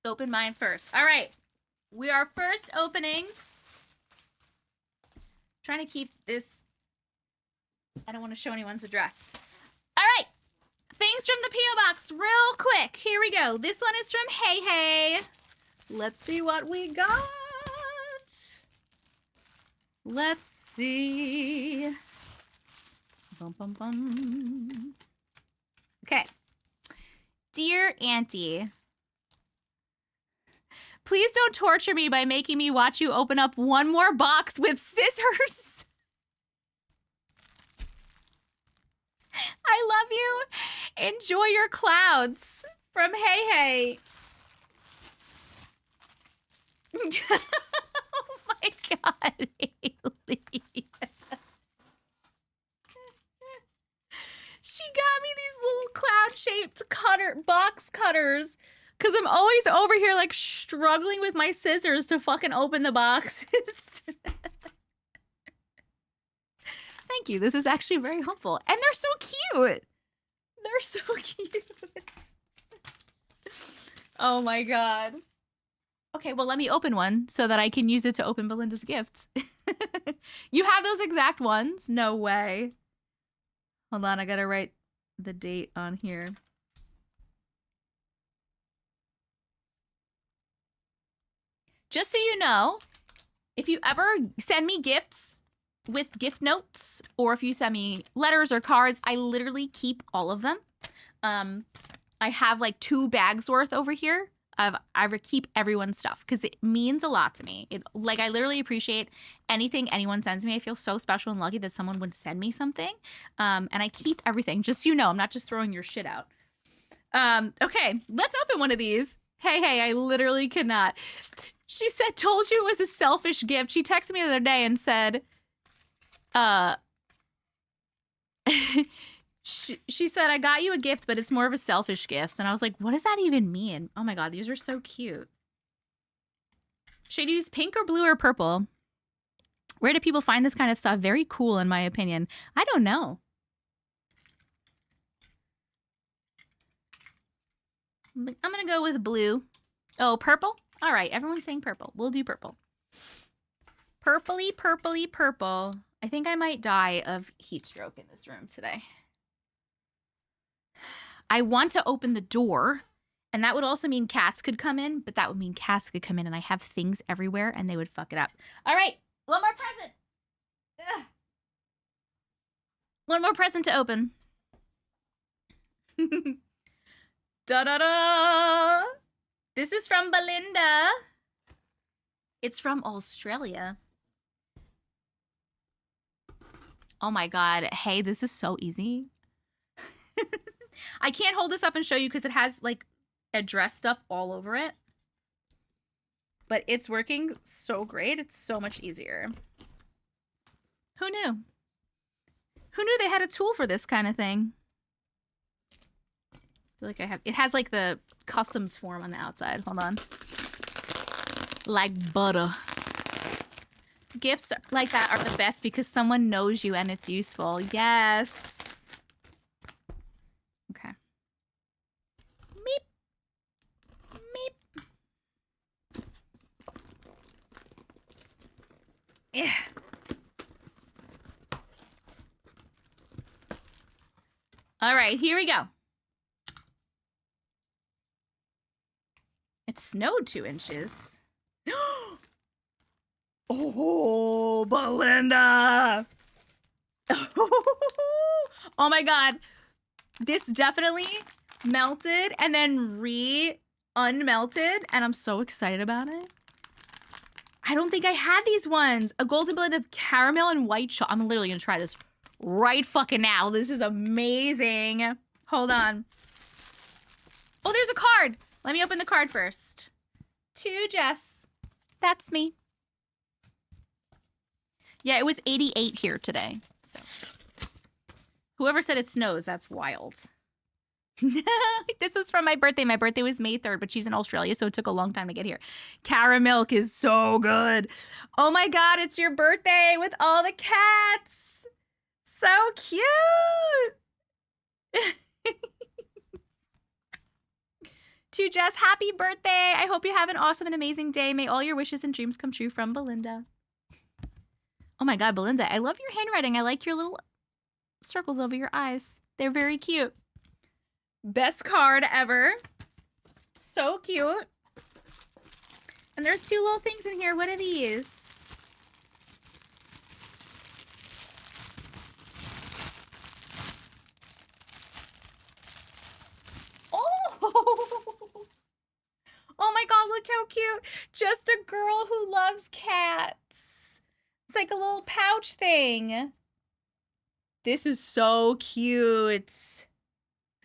Open mine first. All right. We are first opening. Trying to keep this. I don't want to show anyone's address. All right. Things from the P.O. box real quick. Here we go. This one is from Hiiiiii. Let's see what we got. Let's see. Bum, bum, bum. Okay. Dear Auntie, please don't torture me by making me watch you open up one more box with scissors. I love you. Enjoy your clouds. From Hiiiiii. Oh my God, Haley. She got me these little cloud-shaped box cutters because I'm always over here like struggling with my scissors to fucking open the boxes. Thank you. This is actually very helpful. And they're so cute. They're so cute. Oh my God. Okay, well, let me open one so that I can use it to open Belinda's gifts. You have those exact ones? No way. Hold on, I gotta write the date on here. Just so you know, if you ever send me gifts with gift notes, or if you send me letters or cards, I literally keep all of them. I have like 2 bags worth over here. I keep everyone's stuff because it means a lot to me. Like, I literally appreciate anything anyone sends me. I feel so special and lucky that someone would send me something. And I keep everything, just so you know. I'm not just throwing your shit out. Okay, let's open one of these. Hey, I literally cannot. She said, told you it was a selfish gift. She texted me the other day and said, She said, I got you a gift, but it's more of a selfish gift. And I was like, what does that even mean? Oh my God, these are so cute. Should you use pink or blue or purple? Where do people find this kind of stuff? Very cool, in my opinion. I don't know. I'm going to go with blue. Oh, purple? All right, everyone's saying purple. We'll do purple. Purpley, purpley, purple. I think I might die of heat stroke in this room today. I want to open the door, and that would also mean cats could come in, but that would mean cats could come in, and I have things everywhere, and they would fuck it up. All right, one more present. Ugh. One more present to open. Da-da-da! This is from Belinda. It's from Australia. Oh my God. Hey, this is so easy. I can't hold this up and show you because it has like address stuff all over it. But it's working so great. It's so much easier. Who knew? Who knew they had a tool for this kind of thing? I feel like I have. It has like the customs form on the outside. Hold on. Like butter. Gifts like that are the best because someone knows you and it's useful. Yes. Okay. Meep. Meep. Yeah. All right, here we go. It snowed 2 inches. Oh, Belinda. Oh my God. This definitely melted and then unmelted, and I'm so excited about it. I don't think I had these ones. A golden blend of caramel and white chocolate. I'm literally gonna try this right fucking now. This is amazing. Hold on. Oh, there's a card. Let me open the card first. To Jess. That's me. Yeah, it was 88 here today. So. Whoever said it snows, that's wild. This was from my birthday. My birthday was May 3rd, but she's in Australia, so it took a long time to get here. Caramel is so good. Oh my God, it's your birthday with all the cats. So cute. To Jess, happy birthday. I hope you have an awesome and amazing day. May all your wishes and dreams come true, from Belinda. Oh my God, Belinda, I love your handwriting. I like your little circles over your eyes. They're very cute. Best card ever. So cute. And there's 2 little things in here. What are these? Oh! Oh my God, look how cute. Just a girl who loves cats. It's like a little pouch thing. This is so cute.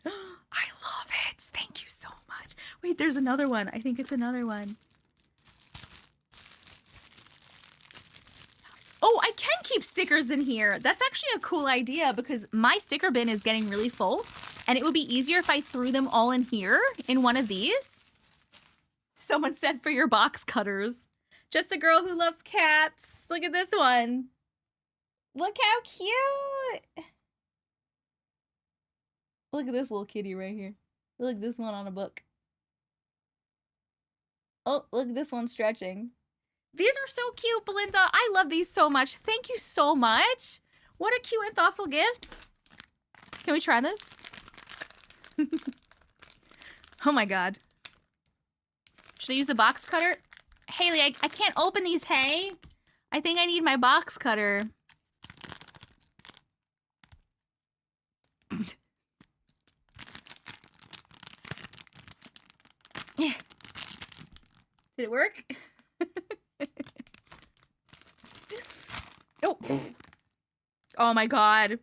I love it. Thank you so much. Wait, there's another one. I think it's another one. Oh, I can keep stickers in here. That's actually a cool idea because my sticker bin is getting really full and it would be easier if I threw them all in here in one of these. Someone said for your box cutters. Just a girl who loves cats. Look at this one. Look how cute. Look at this little kitty right here. Look at this one on a book. Oh, look at this one stretching. These are so cute, Belinda. I love these so much. Thank you so much. What a cute and thoughtful gift. Can we try this? Oh my God. Should I use a box cutter? Haley, I can't open these, hey? I think I need my box cutter. Did it work? Oh. Oh my god.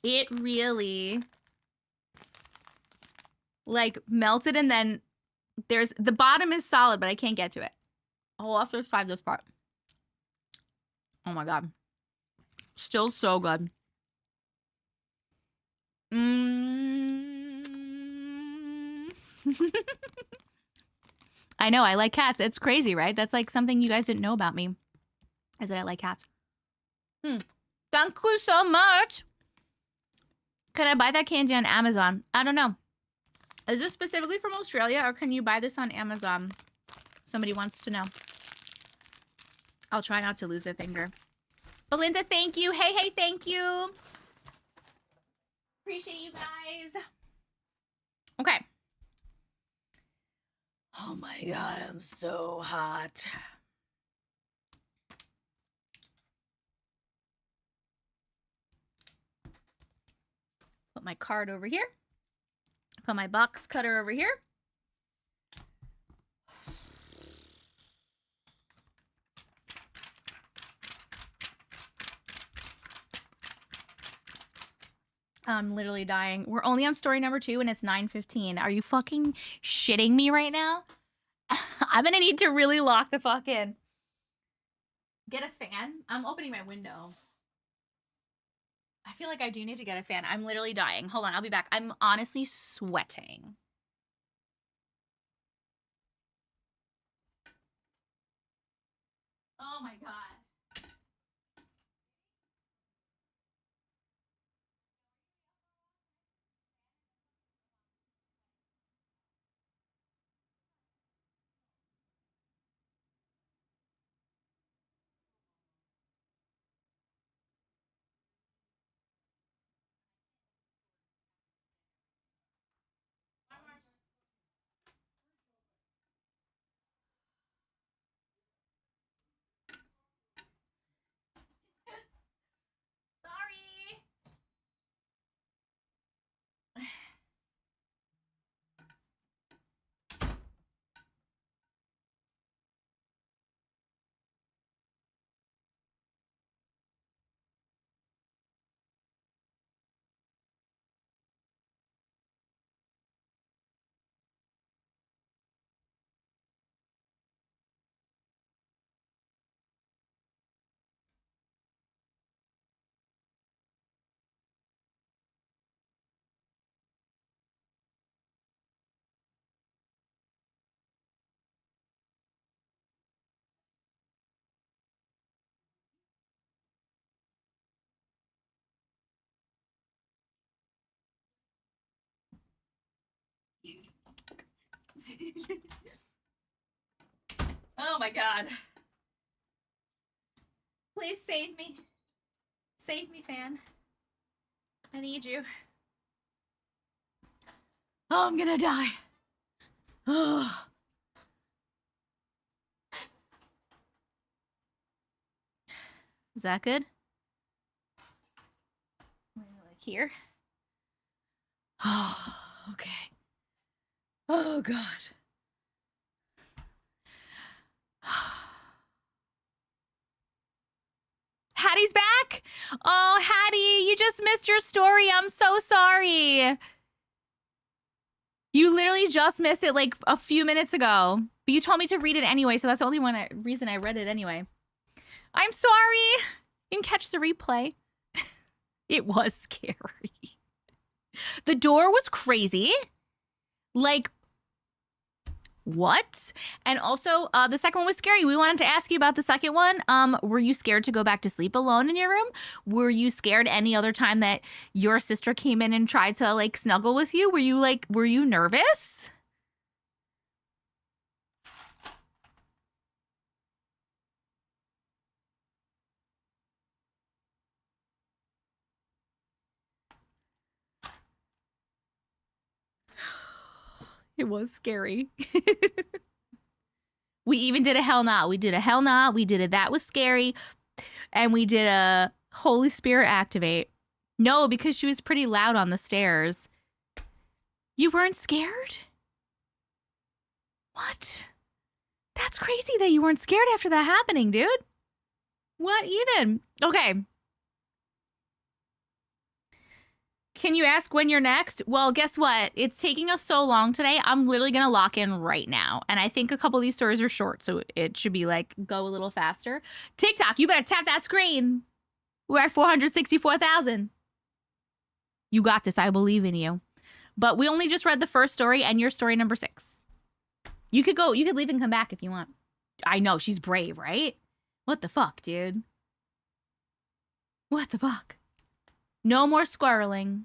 It really like melted, and then there's the bottom is solid, but I can't get to it. I'll have to try this part. Oh my god. Still so good. I know, I like cats. It's crazy, right? That's like something you guys didn't know about me. Is that I like cats. Thank you so much. Can I buy that candy on Amazon? I don't know. Is this specifically from Australia, or can you buy this on Amazon? Somebody wants to know. I'll try not to lose a finger. Belinda, thank you. Hey, hey, thank you. Appreciate you guys. Okay. Oh my god, I'm so hot. Put my card over here. Put my box cutter over here. I'm literally dying. We're only on story number 2 and it's 9:15. Are you fucking shitting me right now? I'm gonna need to really lock the fuck in. Get a fan? I'm opening my window. I feel like I do need to get a fan. I'm literally dying. Hold on, I'll be back. I'm honestly sweating. Oh my god. Sorry. Oh my god. Please save me. Save me, fan. I need you. Oh, I'm gonna die. Oh. Is that good? Like here? Oh, okay. Oh, God. Hattie's back? Oh, Hattie, you just missed your story. I'm so sorry. You literally just missed it like a few minutes ago. But you told me to read it anyway, so that's the only reason I read it anyway. I'm sorry. You can catch the replay. It was scary. The door was crazy. Like, what? And also, the second one was scary. We wanted to ask you about the second one. Were you scared to go back to sleep alone in your room? Were you scared any other time that your sister came in and tried to like snuggle with you? Were you nervous? It was scary. We even did a hell nah. We did a hell nah. We did a that was scary. And we did a Holy Spirit activate. No, because she was pretty loud on the stairs. You weren't scared? What? That's crazy that you weren't scared after that happening, dude. What even? Okay. Can you ask when you're next? Well, guess what? It's taking us so long today. I'm literally going to lock in right now. And I think a couple of these stories are short, so it should be like go a little faster. TikTok, you better tap that screen. We're at 464,000. You got this. I believe in you. But we only just read the first story and you're story number 6. You could leave and come back if you want. I know, she's brave, right? What the fuck, dude? What the fuck? No more squirreling.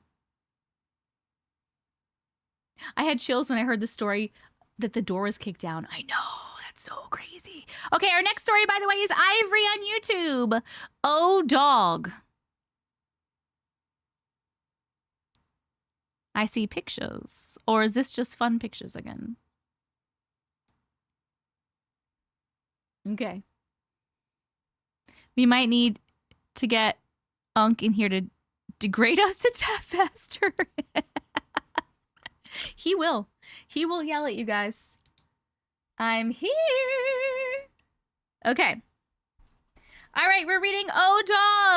I had chills when I heard the story that the door was kicked down. I know, that's so crazy. Okay, our next story, by the way, is Ivory on YouTube. Oh, dog. I see pictures. Or is this just fun pictures again? Okay. We might need to get Unc in here to degrade us to death faster. He will. He will yell at you guys. I'm here. Okay. All right, we're reading Oh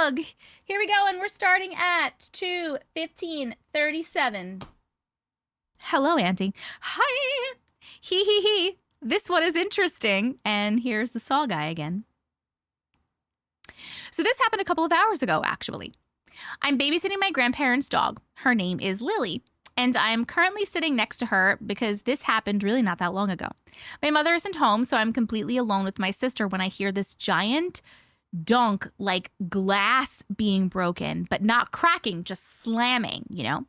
Dog. Here we go, and we're starting at 2:15:37. Hello, Auntie. Hi. Hee. This one is interesting. And here's the Saw guy again. So this happened a couple of hours ago, actually. I'm babysitting my grandparents' dog. Her name is Lily, and I'm currently sitting next to her because this happened really not that long ago. My mother isn't home, so I'm completely alone with my sister when I hear this giant dunk, like glass being broken, but not cracking, just slamming, you know?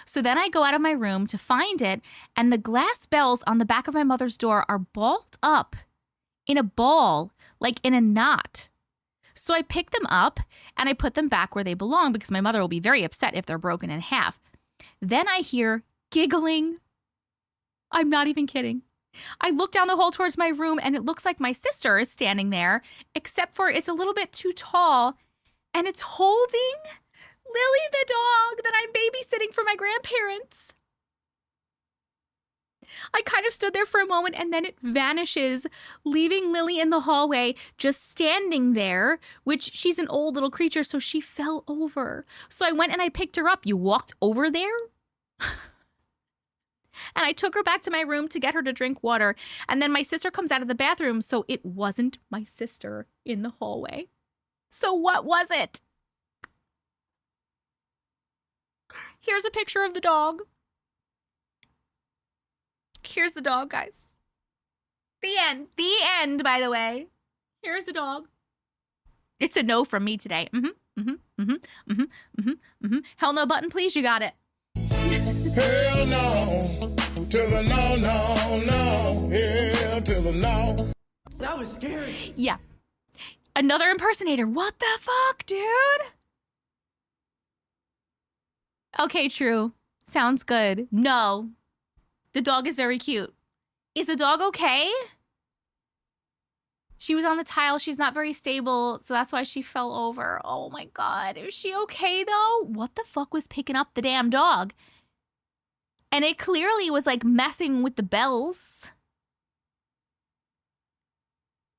So then I go out of my room to find it, and the glass bells on the back of my mother's door are balled up in a ball, like in a knot. So I pick them up and I put them back where they belong because my mother will be very upset if they're broken in half. Then I hear giggling. I'm not even kidding. I look down the hall towards my room and it looks like my sister is standing there, except for it's a little bit too tall and it's holding Lily the dog that I'm babysitting for my grandparents. I kind of stood there for a moment and then it vanishes, leaving Lily in the hallway, just standing there, which she's an old little creature, so she fell over. So I went and I picked her up. You walked over there? And I took her back to my room to get her to drink water. And then my sister comes out of the bathroom, so it wasn't my sister in the hallway. So what was it? Here's a picture of the dog. Here's the dog, guys. The end. The end, by the way. Here's the dog. It's a no from me today. Hell no button, please. You got it. Hell no. To the no. Hell to the no. That was scary. Yeah. Another impersonator. What the fuck, dude? Okay, true. Sounds good. No. The dog is very cute. Is the dog okay? She was on the tile. She's not very stable, so that's why she fell over. Oh my God. Is she okay, though? What the fuck was picking up the damn dog? And it clearly was, like, messing with the bells.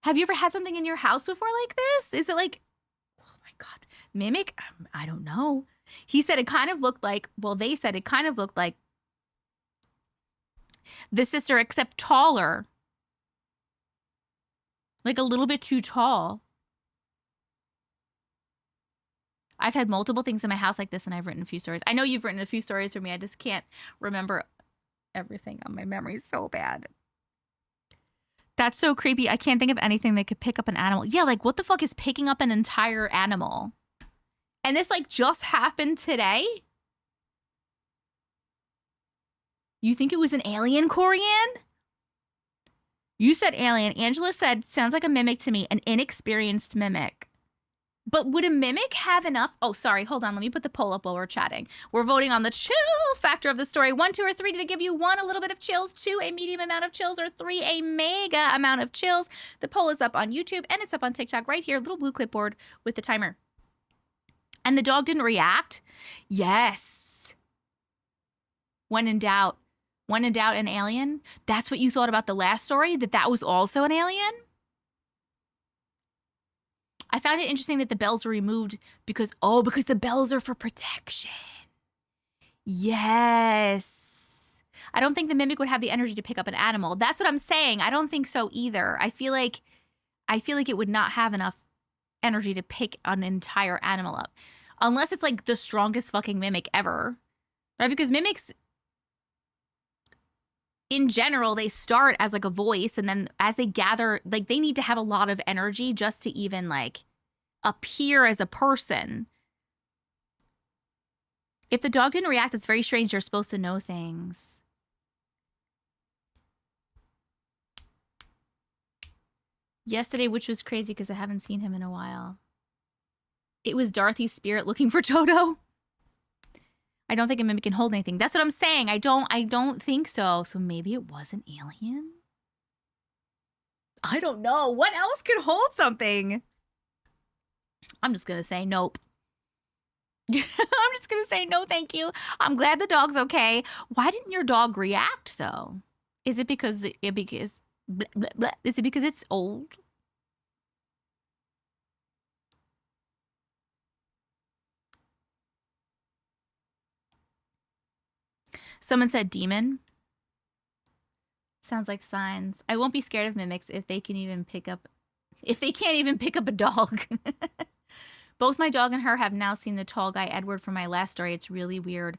Have you ever had something in your house before like this? Is it like, oh my God, mimic? I don't know. He said it kind of looked like, well, they said it kind of looked like the sister, except taller. Like a little bit too tall. I've had multiple things in my house like this, and I've written a few stories. I know you've written a few stories for me. I just can't remember everything on my memory so bad. That's so creepy. I can't think of anything that could pick up an animal. Yeah, like what the fuck is picking up an entire animal? And this like just happened today? You think it was an alien, Corianne? You said alien. Angela said, sounds like a mimic to me, an inexperienced mimic. But would a mimic have enough? Oh, sorry. Hold on. Let me put the poll up while we're chatting. We're voting on the chill factor of the story. 1, 2, or 3 to give you 1, a little bit of chills, 2, a medium amount of chills, or 3, a mega amount of chills. The poll is up on YouTube and it's up on TikTok right here. Little blue clipboard with the timer. And the dog didn't react? Yes. When in doubt, When in doubt, an alien? That's what you thought about the last story? That was also an alien? I found it interesting that the bells were removed because the bells are for protection. Yes. I don't think the mimic would have the energy to pick up an animal. That's what I'm saying. I don't think so either. I feel like it would not have enough energy to pick an entire animal up. Unless it's like the strongest fucking mimic ever. Right? Because mimics, in general, they start as like a voice, and then as they gather, like they need to have a lot of energy just to even like appear as a person. If the dog didn't react, it's very strange. You're supposed to know things. Yesterday, which was crazy because I haven't seen him in a while. It was Dorothy's spirit looking for Toto. I don't think a mimic can hold anything. That's what I'm saying. I don't think so. So maybe it was an alien? I don't know. What else could hold something? I'm just going to say nope. I'm just going to say no, thank you. I'm glad the dog's okay. Why didn't your dog react, though? Is it because is it because it's old? Someone said demon. Sounds like signs. I won't be scared of mimics if they can't even pick up a dog. Both my dog and her have now seen the tall guy Edward from my last story. It's really weird.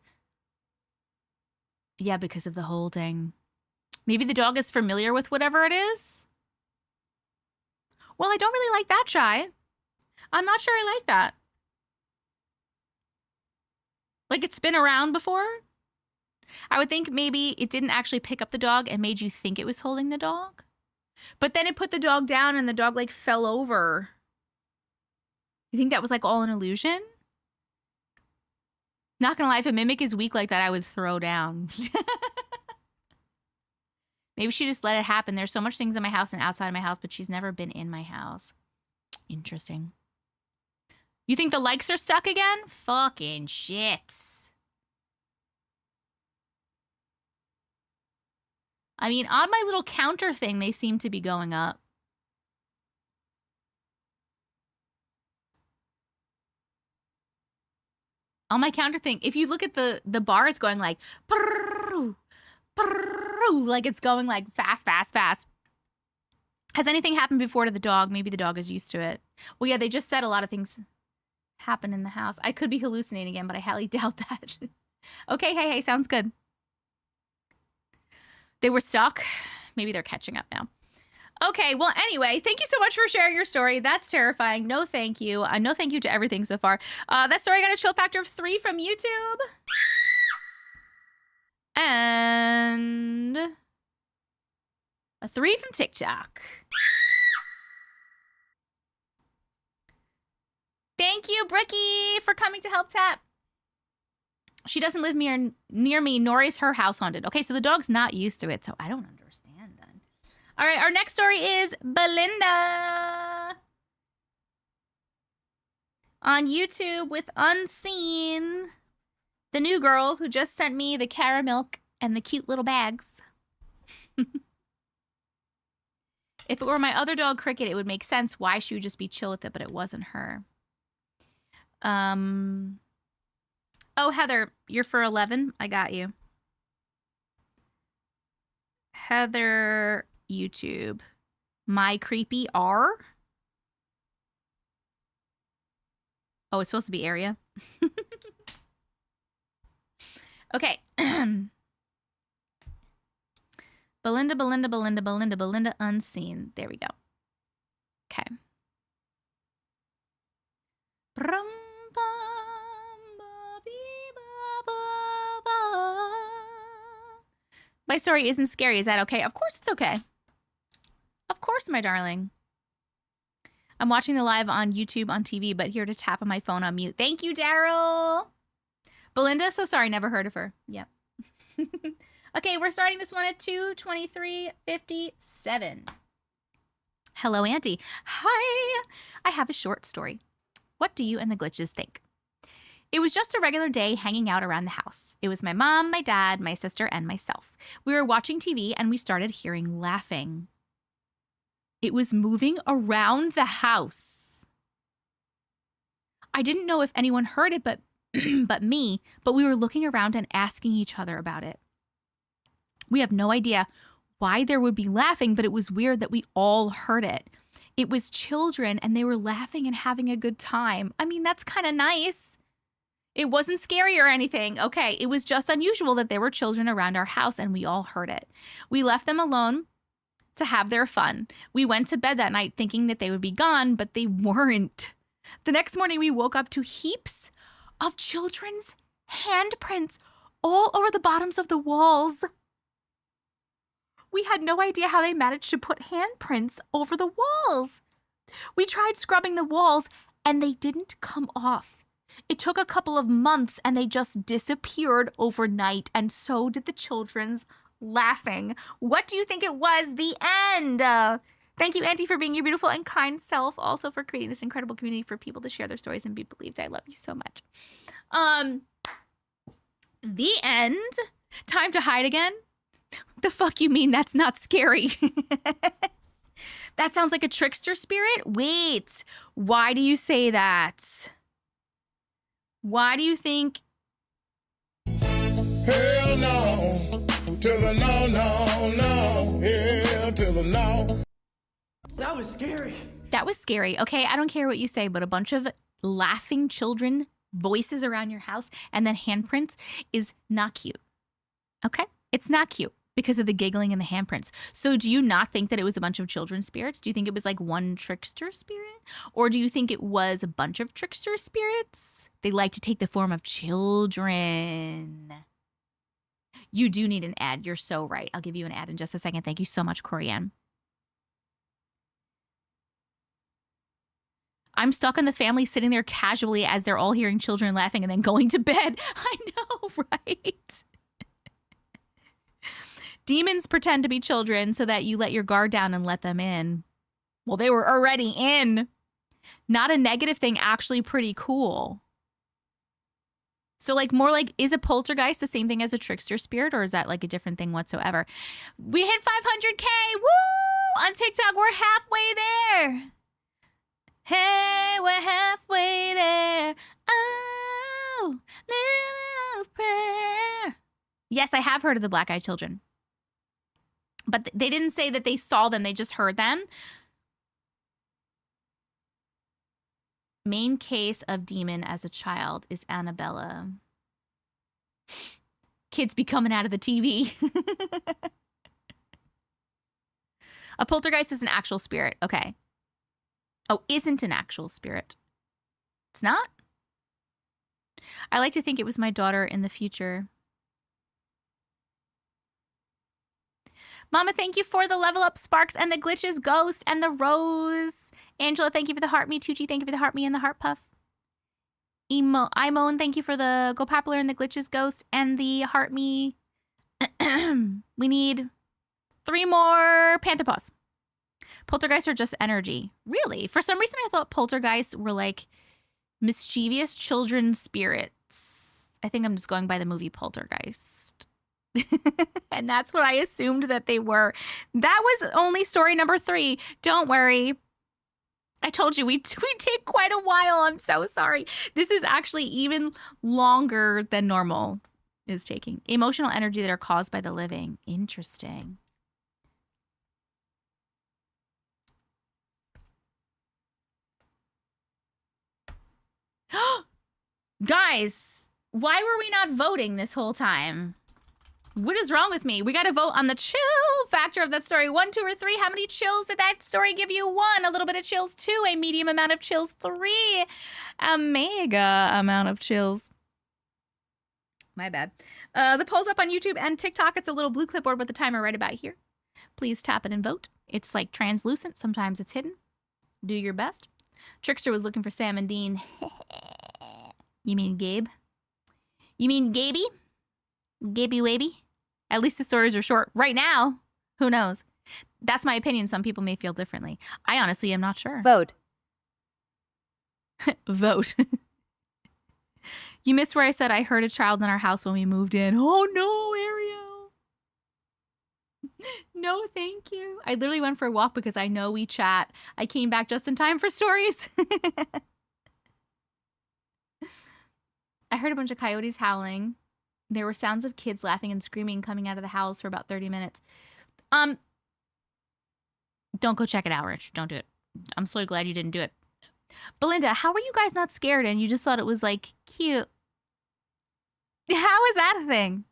Yeah, because of the holding. Maybe the dog is familiar with whatever it is. Well, I don't really like that, Shy. I'm not sure I like that. Like it's been around before. I would think maybe it didn't actually pick up the dog and made you think it was holding the dog. But then it put the dog down and the dog like fell over. You think that was like all an illusion? Not gonna lie, if a mimic is weak like that, I would throw down. Maybe she just let it happen. There's so much things in my house and outside of my house, but she's never been in my house. Interesting. You think the likes are stuck again? Fucking shit. I mean, on my little counter thing, they seem to be going up. On my counter thing, if you look at the bar, it's going like, like it's going like fast, fast, fast. Has anything happened before to the dog? Maybe the dog is used to it. Well, yeah, they just said a lot of things happen in the house. I could be hallucinating again, but I highly doubt that. Okay, hey, sounds good. They were stuck. Maybe they're catching up now. Okay, well, anyway, thank you so much for sharing your story. That's terrifying. No thank you. No thank you to everything so far. That story got a chill factor of 3 from YouTube. And a 3 from TikTok. Thank you, Bricky, for coming to help tap. She doesn't live near me, nor is her house haunted. Okay, so the dog's not used to it, so I don't understand then. All right, our next story is Belinda. On YouTube with Unseen. The new girl who just sent me the caramel and the cute little bags. If it were my other dog, Cricket, it would make sense why she would just be chill with it, but it wasn't her. Oh, Heather, you're for 11. I got you. Heather, YouTube. My creepy R. Oh, it's supposed to be area. Okay. Belinda, Unseen. There we go. Okay. My story isn't scary. Is that okay? Of course it's okay. Of course, my darling. I'm watching the live on YouTube on TV, but here to tap on my phone on mute. Thank you, Daryl. Belinda, so sorry, never heard of her. Yep. Okay, we're starting this one at 2:23:57. Hello, Auntie. Hi. I have a short story. What do you and the glitches think? It was just a regular day hanging out around the house. It was my mom, my dad, my sister, and myself. We were watching TV and we started hearing laughing. It was moving around the house. I didn't know if anyone heard it but me, but we were looking around and asking each other about it. We have no idea why there would be laughing, but it was weird that we all heard it. It was children and they were laughing and having a good time. I mean, that's kind of nice. It wasn't scary or anything. Okay, it was just unusual that there were children around our house and we all heard it. We left them alone to have their fun. We went to bed that night thinking that they would be gone, but they weren't. The next morning, we woke up to heaps of children's handprints all over the bottoms of the walls. We had no idea how they managed to put handprints over the walls. We tried scrubbing the walls and they didn't come off. It took a couple of months and they just disappeared overnight, and so did the children's laughing. What do you think it was? The end. Thank you, Auntie, for being your beautiful and kind self. Also for creating this incredible community for people to share their stories and be believed. I love you so much. The end. Time to hide again? The fuck you mean that's not scary? That sounds like a trickster spirit? Wait, why do you say that? Why do you think? Hell no. To the no, no, no. Hell to the no. That was scary. That was scary. Okay, I don't care what you say, but a bunch of laughing children, voices around your house, and then handprints is not cute. Okay? It's not cute because of the giggling and the handprints. So do you not think that it was a bunch of children spirits? Do you think it was like one trickster spirit? Or do you think it was a bunch of trickster spirits? They like to take the form of children. You do need an ad. You're so right. I'll give you an ad in just a second. Thank you so much, Corianne. I'm stuck on the family sitting there casually as they're all hearing children laughing and then going to bed. I know, right? Demons pretend to be children so that you let your guard down and let them in. Well, they were already in. Not a negative thing, actually pretty cool. So like more like, is a poltergeist the same thing as a trickster spirit, or is that like a different thing whatsoever? We hit 500K. Woo! On TikTok, we're halfway there. Hey, we're halfway there. Oh, living on a prayer. Yes, I have heard of the black-eyed children. But they didn't say that they saw them. They just heard them. Main case of demon as a child is Annabella. Kids be coming out of the TV. A poltergeist is an actual spirit. Okay. Oh, isn't an actual spirit. It's not? I like to think it was my daughter in the future. Mama, thank you for the level up sparks and the glitches ghost and the rose. Angela, thank you for the heart me. Tucci, thank you for the heart me and the heart puff. Imone, thank you for the go popular and the glitches ghost and the heart me. We need 3 more panther paws. Poltergeists are just energy. Really? For some reason, I thought poltergeists were like mischievous children spirits. I think I'm just going by the movie Poltergeist. And that's what I assumed that they were. That was only story number 3. Don't worry. I told you we take quite a while. I'm so sorry. This is actually even longer than normal is taking. Emotional energy that are caused by the living. Interesting. Guys, why were we not voting this whole time? What is wrong with me? We got to vote on the chill factor of that story. 1, 2, or 3. How many chills did that story give you? 1. A little bit of chills. 2. A medium amount of chills. 3. A mega amount of chills. My bad. The poll's up on YouTube and TikTok. It's a little blue clipboard with the timer right about here. Please tap it and vote. It's like translucent. Sometimes it's hidden. Do your best. Trickster was looking for Sam and Dean. You mean Gabe? You mean Gaby? Gaby Waby? At least the stories are short. Right now, who knows? That's my opinion. Some people may feel differently. I honestly am not sure. Vote. Vote. You missed where I said I heard a child in our house when we moved in. Oh no, Ariel. No, thank you. I literally went for a walk because I know we chat. I came back just in time for stories. I heard a bunch of coyotes howling. There were sounds of kids laughing and screaming coming out of the house for about 30 minutes. Don't go check it out, Rich. Don't do it. I'm so glad you didn't do it. Belinda, how were you guys not scared and you just thought it was, like, cute? How is that a thing?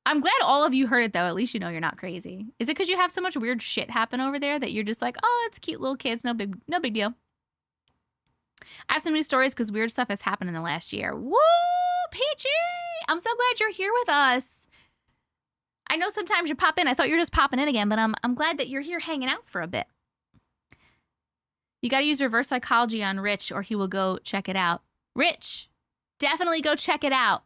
I'm glad all of you heard it, though. At least you know you're not crazy. Is it because you have so much weird shit happen over there that you're just like, oh, it's cute little kids. No big deal. I have some new stories because weird stuff has happened in the last year. Woo, Peachy! I'm so glad you're here with us. I know sometimes you pop in. I thought you were just popping in again, but I'm glad that you're here hanging out for a bit. You got to use reverse psychology on Rich or he will go check it out. Rich, definitely go check it out.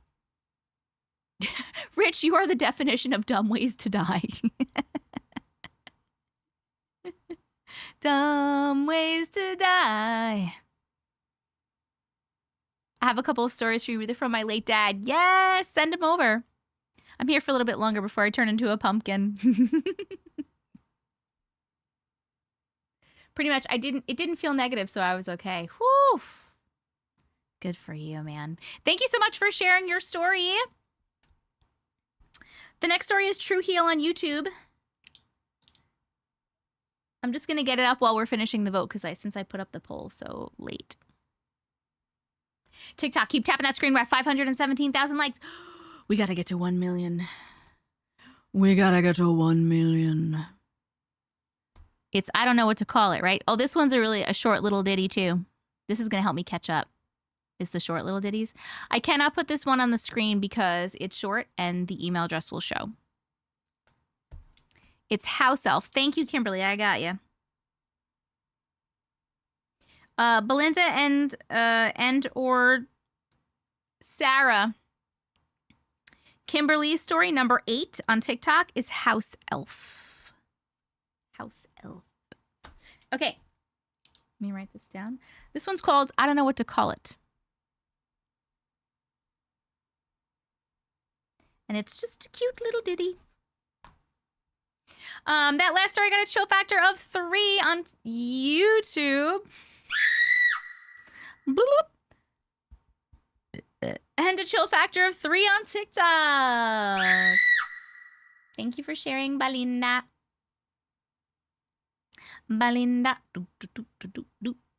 Rich, you are the definition of dumb ways to die. Dumb ways to die. I have a couple of stories for you. They're from my late dad. Yes, send them over. I'm here for a little bit longer before I turn into a pumpkin. Pretty much, it didn't feel negative, so I was okay. Whew. Good for you, man. Thank you so much for sharing your story. The next story is True Heal on YouTube. I'm just going to get it up while we're finishing the vote since I put up the poll so late. TikTok, keep tapping that screen. We're at 517,000 likes. We got to get to 1 million. We got to get to 1 million. It's, I don't know what to call it, right? Oh, this one's a short little ditty too. This is going to help me catch up. Is the short little ditties. I cannot put this one on the screen because it's short and the email address will show. It's House Elf. Thank you, Kimberly. I got you. Belinda and or Sarah. Kimberly's story number 8 on TikTok is House Elf. House Elf. Okay. Let me write this down. This one's called I Don't Know What to Call It. And it's just a cute little ditty. That last story got a chill factor of 3 on YouTube. Bloop. And a chill factor of 3 on TikTok. Thank you for sharing, Belinda. Belinda.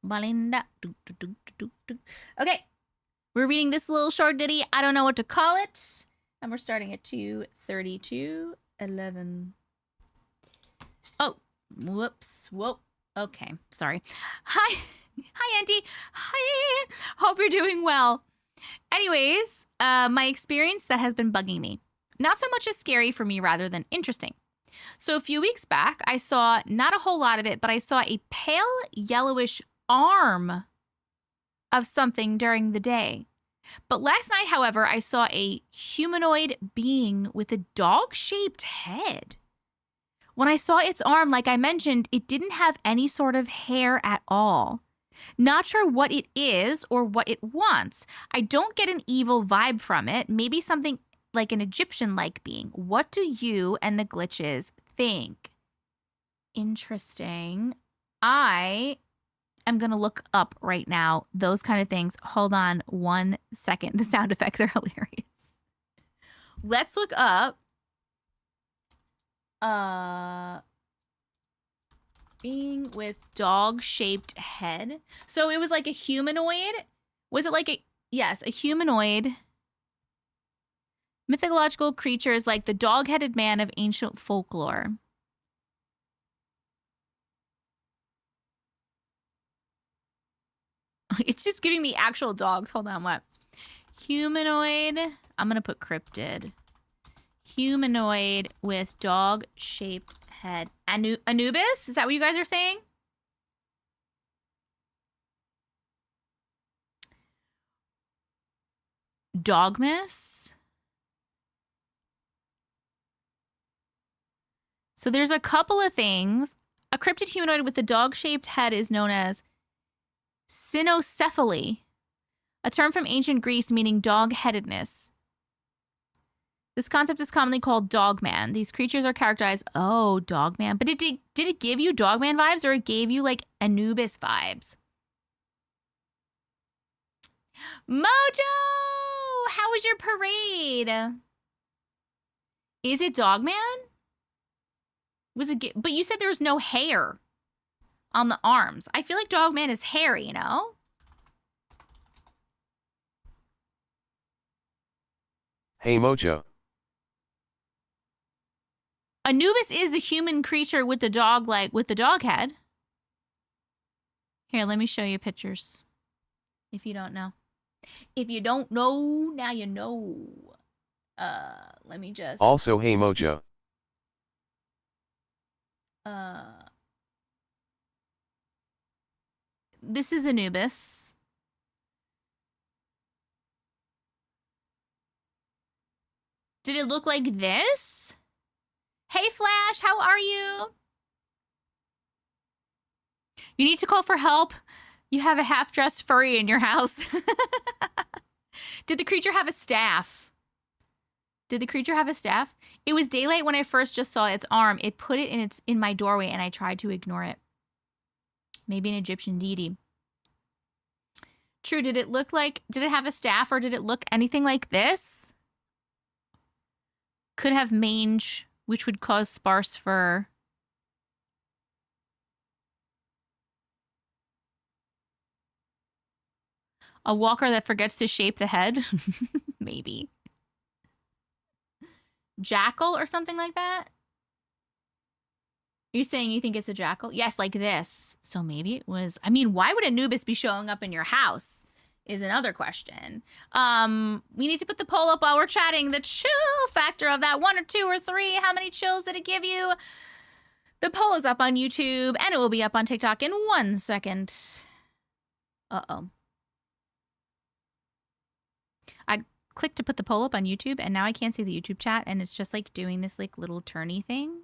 Belinda. Okay. We're reading this little short ditty. I don't know what to call it. And we're starting at 2:32:11. Oh, whoops. Whoa. Okay, sorry. Hi. Hi, Auntie. Hi. Hope you're doing well. Anyways, my experience that has been bugging me. Not so much as scary for me, rather than interesting. So a few weeks back, I saw, not a whole lot of it, but I saw a pale yellowish arm of something during the day. But last night, however, I saw a humanoid being with a dog-shaped head. When I saw its arm, like I mentioned, it didn't have any sort of hair at all. Not sure what it is or what it wants. I don't get an evil vibe from it. Maybe something like an Egyptian-like being. What do you and the glitches think? Interesting. I am going to look up right now those kind of things. Hold on 1 second. The sound effects are hilarious. Let's look up being with dog-shaped head. So it was like a humanoid. Was it like a, yes, a humanoid. Mythological creatures like the dog-headed man of ancient folklore. It's just giving me actual dogs. Hold on, what? Humanoid. I'm going to put cryptid. Humanoid with dog-shaped head. Anubis? Is that what you guys are saying? Dogmas? So there's a couple of things. A cryptid humanoid with a dog-shaped head is known as cynocephaly. A term from ancient Greece meaning dog-headedness. This concept is commonly called dogman. These creatures are characterized... Oh, dogman. But did it give you dogman vibes or it gave you, like, Anubis vibes? Mojo! How was your parade? Is it dogman? Was it... But you said there was no hair on the arms. I feel like dogman is hairy, you know? Hey Mojo. Anubis is the human creature with the dog, like, with the dog head. Here, let me show you pictures. If you don't know. If you don't know, now you know. Let me just... Also, hey Mojo. This is Anubis. Did it look like this? Hey Flash, how are you? You need to call for help. You have a half-dressed furry in your house. Did the creature have a staff? Did the creature have a staff? It was daylight when I first just saw its arm. It put it in my doorway and I tried to ignore it. Maybe an Egyptian deity. True, did it have a staff or did it look anything like this? Could have mange, which would cause sparse fur. A walker that forgets to shape the head? Maybe. Jackal or something like that? You're saying you think it's a jackal? Yes, like this. So maybe it was... I mean, why would Anubis be showing up in your house? Is another question. We need to put the poll up while we're chatting. The chill factor of that 1 or 2 or 3. How many chills did it give you? The poll is up on YouTube and it will be up on TikTok in 1 second. Uh-oh. I clicked to put the poll up on YouTube and now I can't see the YouTube chat and it's just like doing this like little turny thing.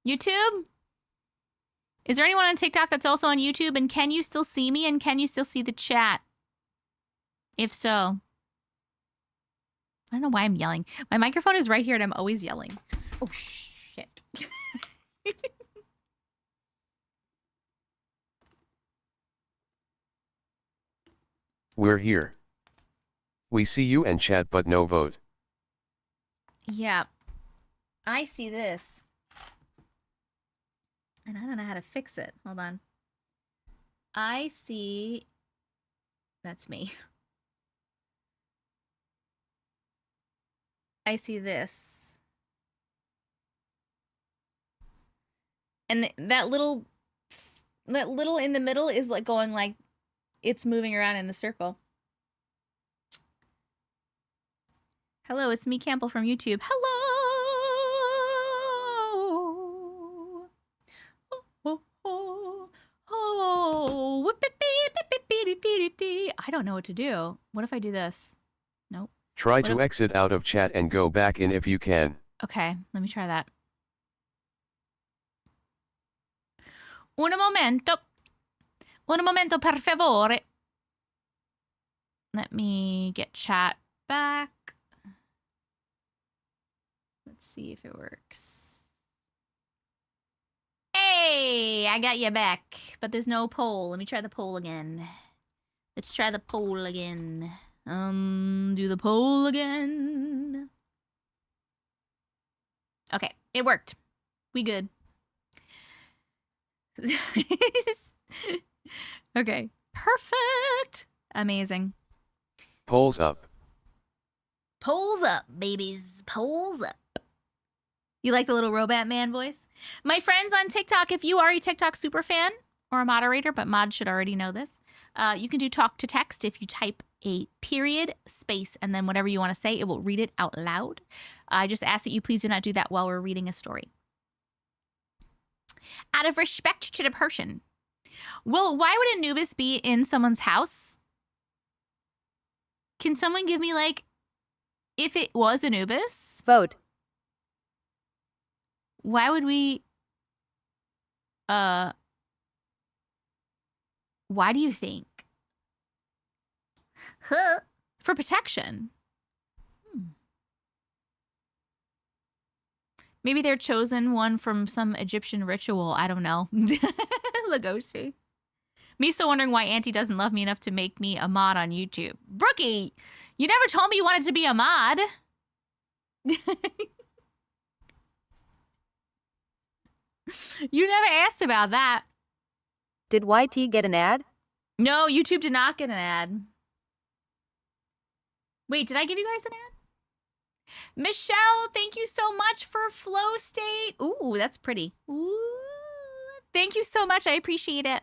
YouTube? Is there anyone on TikTok that's also on YouTube? And can you still see me? And can you still see the chat? If so. I don't know why I'm yelling. My microphone is right here and I'm always yelling. Oh, shit. We're here. We see you and chat but no vote. Yeah. I see this. And I don't know how to fix it. Hold on. I see... That's me. I see this. And that little in the middle is like going like... It's moving around in a circle. Hello, it's me, Campbell from YouTube. Hello! I don't know what to do. What if I do this? Nope. Try to exit out of chat and go back in if you can. Okay, let me try that. Un momento, per favore. Let me get chat back. Let's see if it works. Hey, I got you back, but there's no poll. Let me try the poll again. Let's try the poll again. Do the poll again. Okay, it worked. We good. Okay, perfect. Amazing. Polls up. Polls up, babies. Polls up. You like the little robot man voice? My friends on TikTok, if you are a TikTok super fan or a moderator, but mod should already know this, you can do talk to text. If you type a period, space, and then whatever you want to say, it will read it out loud. I just ask that you please do not do that while we're reading a story. Out of respect to the person. Well, why would Anubis be in someone's house? Can someone give me, like, if it was Anubis? Vote. Why would we... Why do you think? Huh. For protection. Maybe they're chosen one from some Egyptian ritual. I don't know. Lagoshi. Me still wondering why Auntie doesn't love me enough to make me a mod on YouTube. Brookie, you never told me you wanted to be a mod. You never asked about that. Did YT get an ad? No, YouTube did not get an ad. Wait, did I give you guys an ad? Michelle, thank you so much for Flow State. Ooh, that's pretty. Ooh, thank you so much. I appreciate it.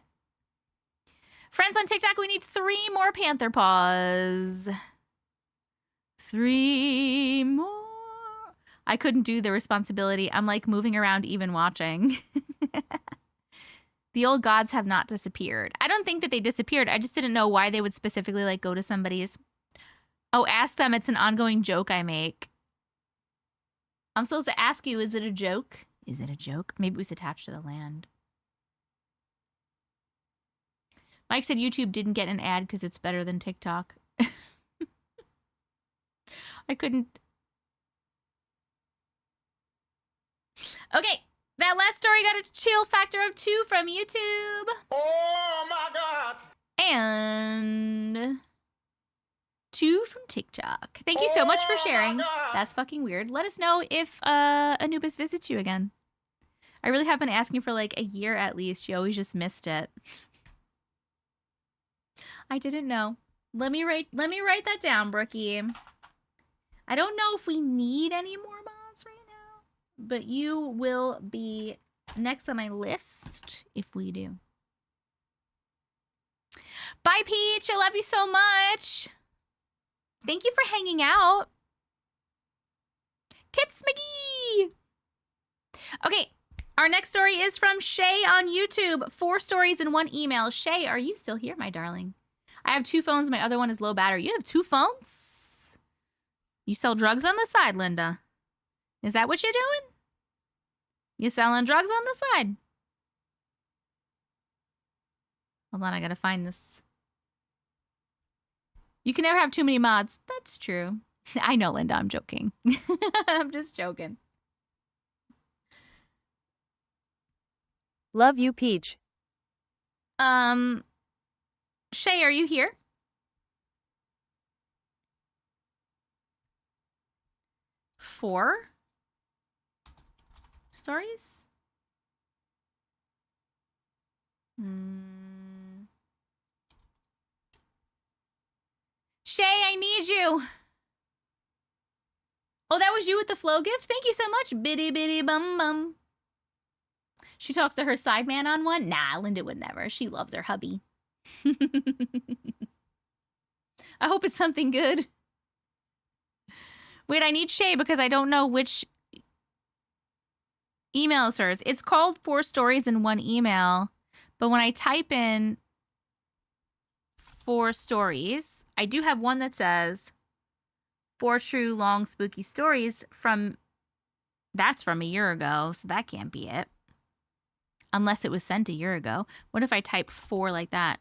Friends on TikTok, we need 3 more Panther paws. 3 more. I couldn't do the responsibility. I'm like moving around even watching. The old gods have not disappeared. I don't think that they disappeared. I just didn't know why they would specifically like go to somebody's. Oh, ask them. It's an ongoing joke I make. I'm supposed to ask you, is it a joke? Is it a joke? Maybe it was attached to the land. Mike said YouTube didn't get an ad because it's better than TikTok. I couldn't. Okay, that last story got a chill factor of 2 from YouTube. Oh my God! And 2 from TikTok. Thank you so much for sharing. That's fucking weird. Let us know if Anubis visits you again. I really have been asking for like a year at least. You always just missed it. I didn't know. Let me write that down, Brookie. I don't know if we need any more mods right now, but you will be next on my list if we do. Bye, Peach. I love you so much. Thank you for hanging out. Tips McGee. Okay, our next story is from Shay on YouTube. 4 stories in 1 email. Shay, are you still here, my darling? I have 2 phones. My other one is low battery. You have 2 phones? You sell drugs on the side, Linda. Is that what you're doing? You selling drugs on the side? Hold on, I gotta find this. You can never have too many mods. That's true. I know, Linda, I'm joking. I'm just joking. Love you, Peach. Shay, are you here? Four stories? Shay, I need you. Oh, that was you with the flow gift? Thank you so much. Bitty bitty bum bum. She talks to her side man on one? Nah, Linda would never. She loves her hubby. I hope it's something good. Wait, I need Shay because I don't know which email is hers. It's called 4 stories in 1 email. But when I type in 4 stories, I do have one that says 4 true long spooky stories from, that's from a year ago. So that can't be it. Unless it was sent a year ago. What if I type 4 like that?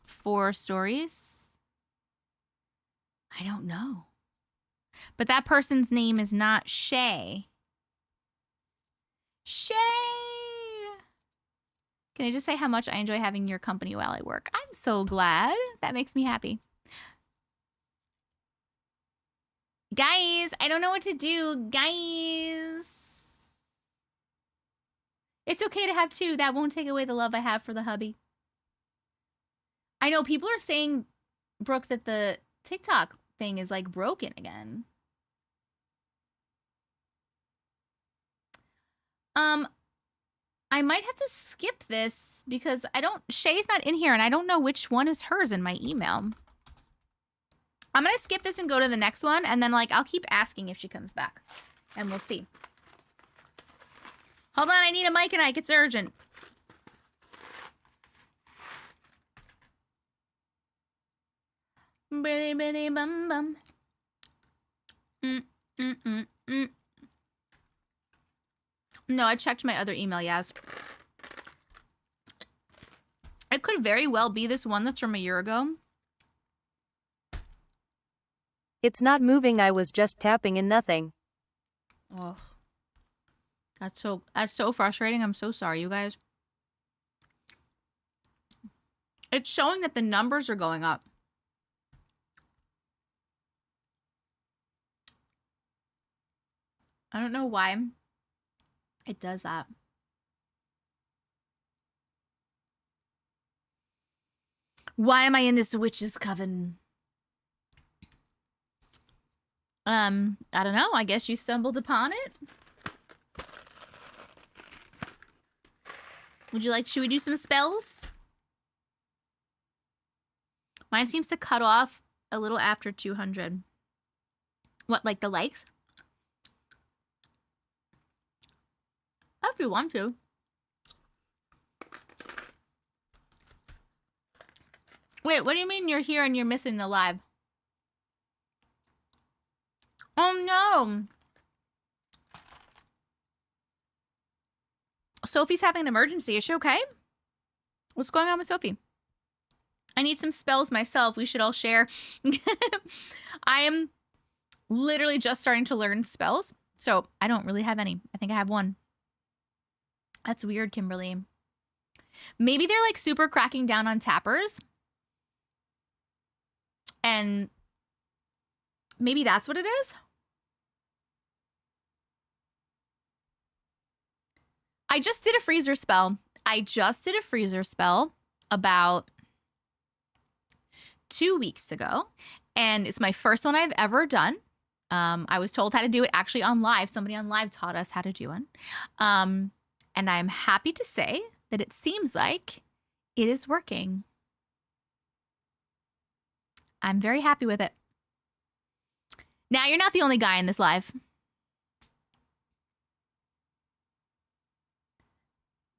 4 stories? I don't know. But that person's name is not Shay. Shay! Can I just say how much I enjoy having your company while I work? I'm so glad. That makes me happy. Guys, I don't know what to do. Guys. It's okay to have 2. That won't take away the love I have for the hubby. I know people are saying, Brooke, that the TikTok thing is like broken again. I might have to skip this because Shay's not in here and I don't know which one is hers in my email. I'm going to skip this and go to the next one and then like I'll keep asking if she comes back and we'll see. Hold on, I need a mic and Ike. It's urgent. Bitty bitty bum bum. No, I checked my other email, Yaz. could very well be this one that's from a year ago. It's not moving, I was just tapping in nothing. Oh, that's so frustrating. I'm so sorry, you guys. It's showing that the numbers are going up. I don't know why it does that. Why am I in this witch's coven? I don't know. I guess you stumbled upon it. Should we do some spells? Mine seems to cut off a little after 200. What, like the likes? If you want to. Wait, what do you mean you're here and you're missing the live? Oh no! Sophie's having an emergency. Is she okay? What's going on with Sophie? I need some spells myself. We should all share. I am literally just starting to learn spells, so I don't really have any. I think I have one. That's weird, Kimberly. Maybe they're like super cracking down on tappers. And maybe that's what it is. I just did a freezer spell. About 2 weeks ago. And it's my first one I've ever done. I was told how to do it actually on live. Somebody on live taught us how to do one. And I'm happy to say that it seems like it is working. I'm very happy with it. Now, you're not the only guy in this live.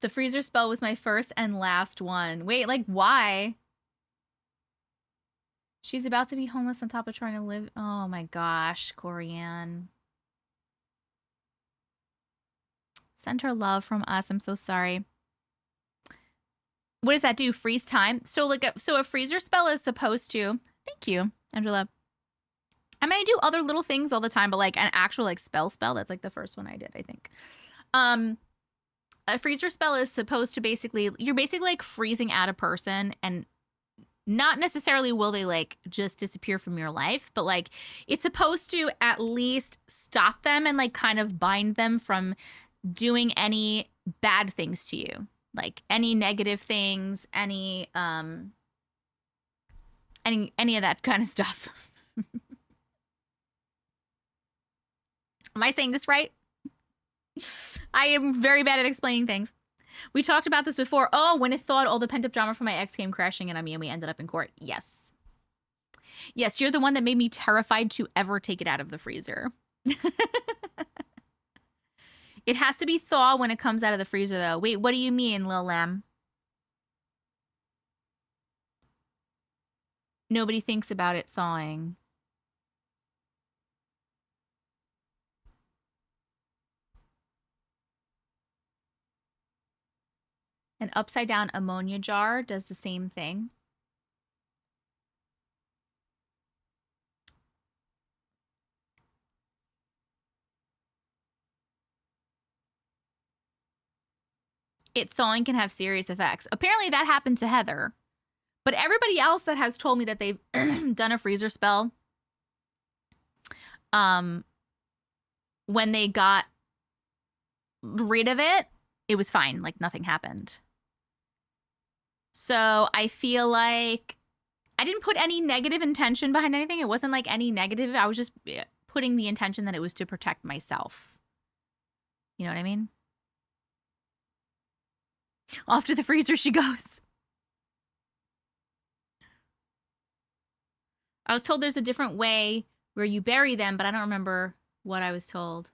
The freezer spell was my first and last one. Wait, like, why? She's about to be homeless on top of trying to live. Oh my gosh, Corianne. Send her love from us. I'm so sorry. What does that do? Freeze time? So like, so a freezer spell is supposed to. Thank you, Angela. I mean, I do other little things all the time, but like an actual like spell, that's like the first one I did, I think. A freezer spell is supposed to basically, you're basically like freezing at a person, and not necessarily will they like just disappear from your life, but like it's supposed to at least stop them and like kind of bind them from doing any bad things to you, like any negative things, any of that kind of stuff. Am I saying this right? I am very bad at explaining things. We talked about this before. Oh, when it thought all the pent-up drama from my ex came crashing in on me and we ended up in court. Yes. Yes, you're the one that made me terrified to ever take it out of the freezer. It has to be thaw when it comes out of the freezer, though. Wait, what do you mean, Lil Lamb? Nobody thinks about it thawing. An upside-down ammonia jar does the same thing. It thawing can have serious effects. Apparently that happened to Heather. But everybody else that has told me that they've done a freezer spell, when they got rid of it, it was fine. Like nothing happened. So I feel like I didn't put any negative intention behind anything. It wasn't like any negative. I was just putting the intention that it was to protect myself. You know what I mean? Off to the freezer she goes. I was told there's a different way where you bury them, but I don't remember what I was told.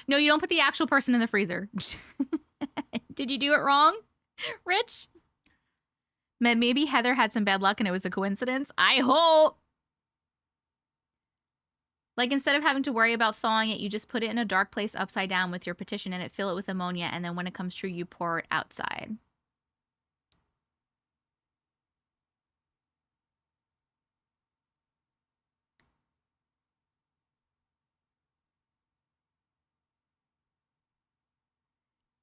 No, you don't put the actual person in the freezer. Did you do it wrong, Rich? Maybe Heather had some bad luck and it was a coincidence. I hope. Like instead of having to worry about thawing it, you just put it in a dark place upside down with your petition in it, fill it with ammonia, and then when it comes true, you pour it outside.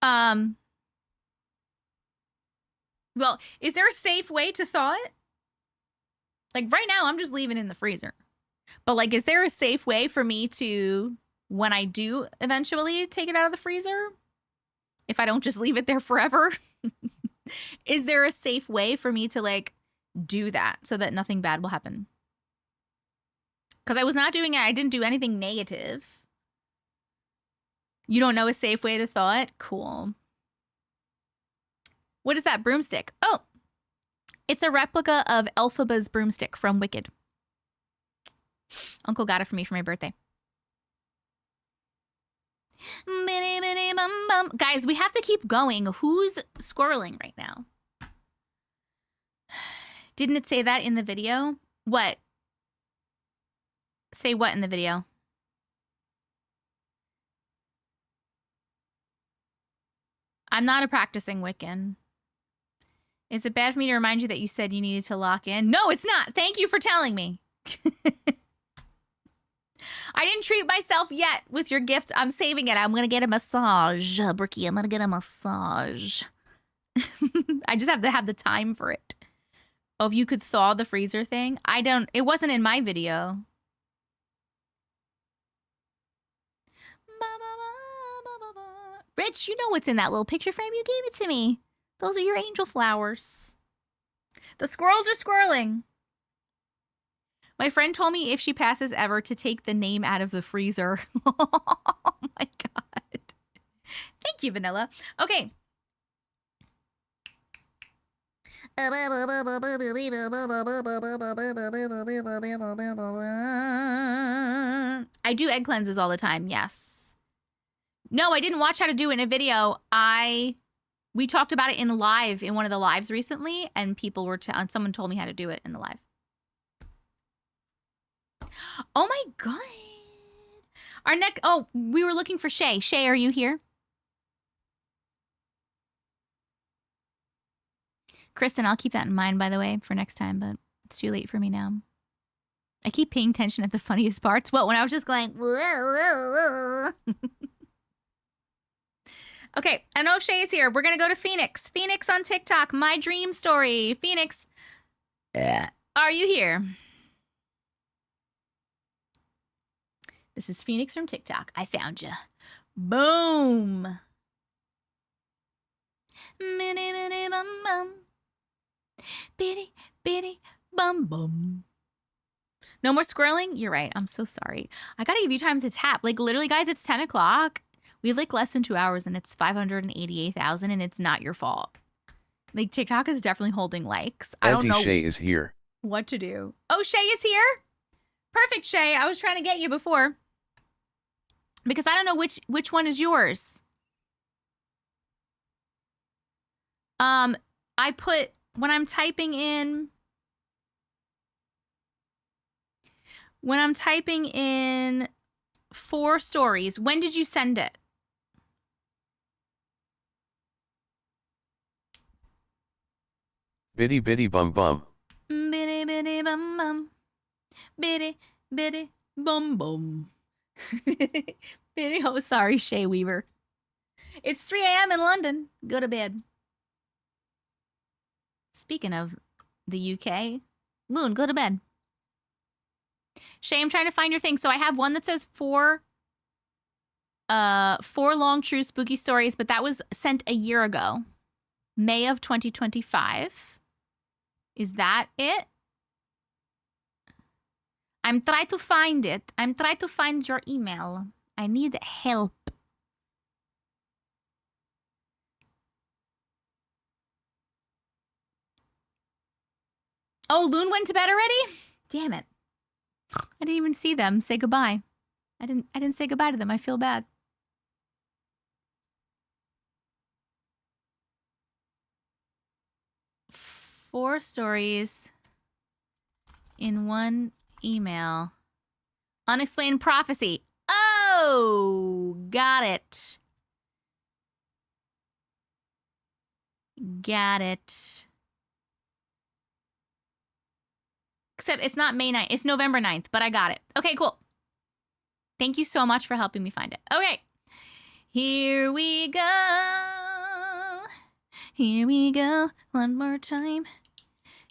Well, is there a safe way to thaw it? Like right now, I'm just leaving it in the freezer. But like, is there a safe way for me to, when I do eventually take it out of the freezer, if I don't just leave it there forever, is there a safe way for me to like do that so that nothing bad will happen? Because I was not doing it. I didn't do anything negative. You don't know a safe way to thaw it? Cool. What is that broomstick? Oh, it's a replica of Elphaba's broomstick from Wicked. Uncle got it for me for my birthday. Guys, we have to keep going. Who's squirreling right now? Didn't it say that in the video? What? Say what in the video? I'm not a practicing Wiccan. Is it bad for me to remind you that you said you needed to lock in? No, it's not. Thank you for telling me. I didn't treat myself yet with your gift. I'm saving it. I'm going to get a massage, Bricky. I'm going to get a massage. I just have to have the time for it. Oh, if you could thaw the freezer thing? I don't. It wasn't in my video. Rich, you know what's in that little picture frame? You gave it to me. Those are your angel flowers. The squirrels are squirreling. My friend told me if she passes ever to take the name out of the freezer. Oh my God. Thank you, Vanilla. Okay. I do egg cleanses all the time, yes. No, I didn't watch how to do it in a video. We talked about it in live, in one of the lives recently, and people were, someone told me how to do it in the live. Oh my God. Our next, oh, we were looking for Shay. Shay, are you here? Kristen, I'll keep that in mind, by the way, for next time, but it's too late for me now. I keep paying attention at the funniest parts. What, when I was just going, whoa, whoa, whoa. Okay, I know Shay is here. We're going to go to Phoenix. Phoenix on TikTok, my dream story. Phoenix, are you here? This is Phoenix from TikTok. I found you. Boom. Bitty, bitty, bum, bum. Bitty, bitty, bum, bum. No more squirreling? You're right. I'm so sorry. I got to give you time to tap. Like, literally, guys, it's 10 o'clock. We have, like, less than 2 hours, and it's 588,000, and it's not your fault. Like, TikTok is definitely holding likes. I don't know Shay is here. What to do. Oh, Shay is here? Perfect, Shay. I was trying to get you before. Because I don't know which one is yours. I put, when I'm typing in 4 stories, when did you send it? Bitty bitty bum bum. Bitty bitty bum bum. Bitty bitty bum bum. Bitty, oh, sorry, Shay Weaver. It's 3 a.m. in London. Go to bed. Speaking of the UK, Loon, go to bed. Shay, I'm trying to find your thing. So I have one that says 4 long true spooky stories, but that was sent a year ago. May of 2025. Is that it? I'm trying to find it. I'm trying to find your email. I need help. Oh, Loon went to bed already? Damn it. I didn't even see them say goodbye. I didn't say goodbye to them. I feel bad. Four stories in one email. Unexplained prophecy. Oh, got it. Got it. Except it's not May 9th. It's November 9th, but I got it. Okay, cool. Thank you so much for helping me find it. Okay. Here we go. Here we go, one more time.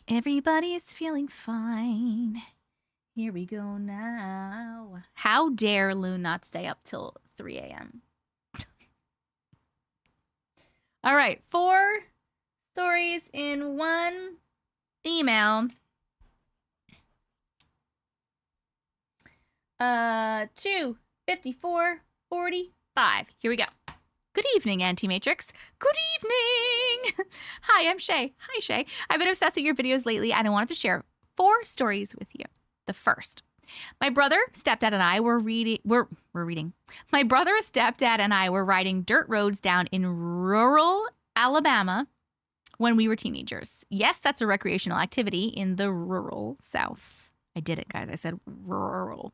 Everybody's feeling fine. Here we go now. How dare Loon not stay up till 3 a.m.? All right, 4 stories in 1 email. 2, 54, 45. Here we go. Good evening, Auntie Matrix. Good evening. Hi, I'm Shay. Hi, Shay. I've been obsessed with your videos lately, and I wanted to share 4 stories with you. The first, my brother, stepdad, and I were reading. My brother, stepdad, and I were riding dirt roads down in rural Alabama when we were teenagers. Yes, that's a recreational activity in the rural South. I did it, guys. I said rural.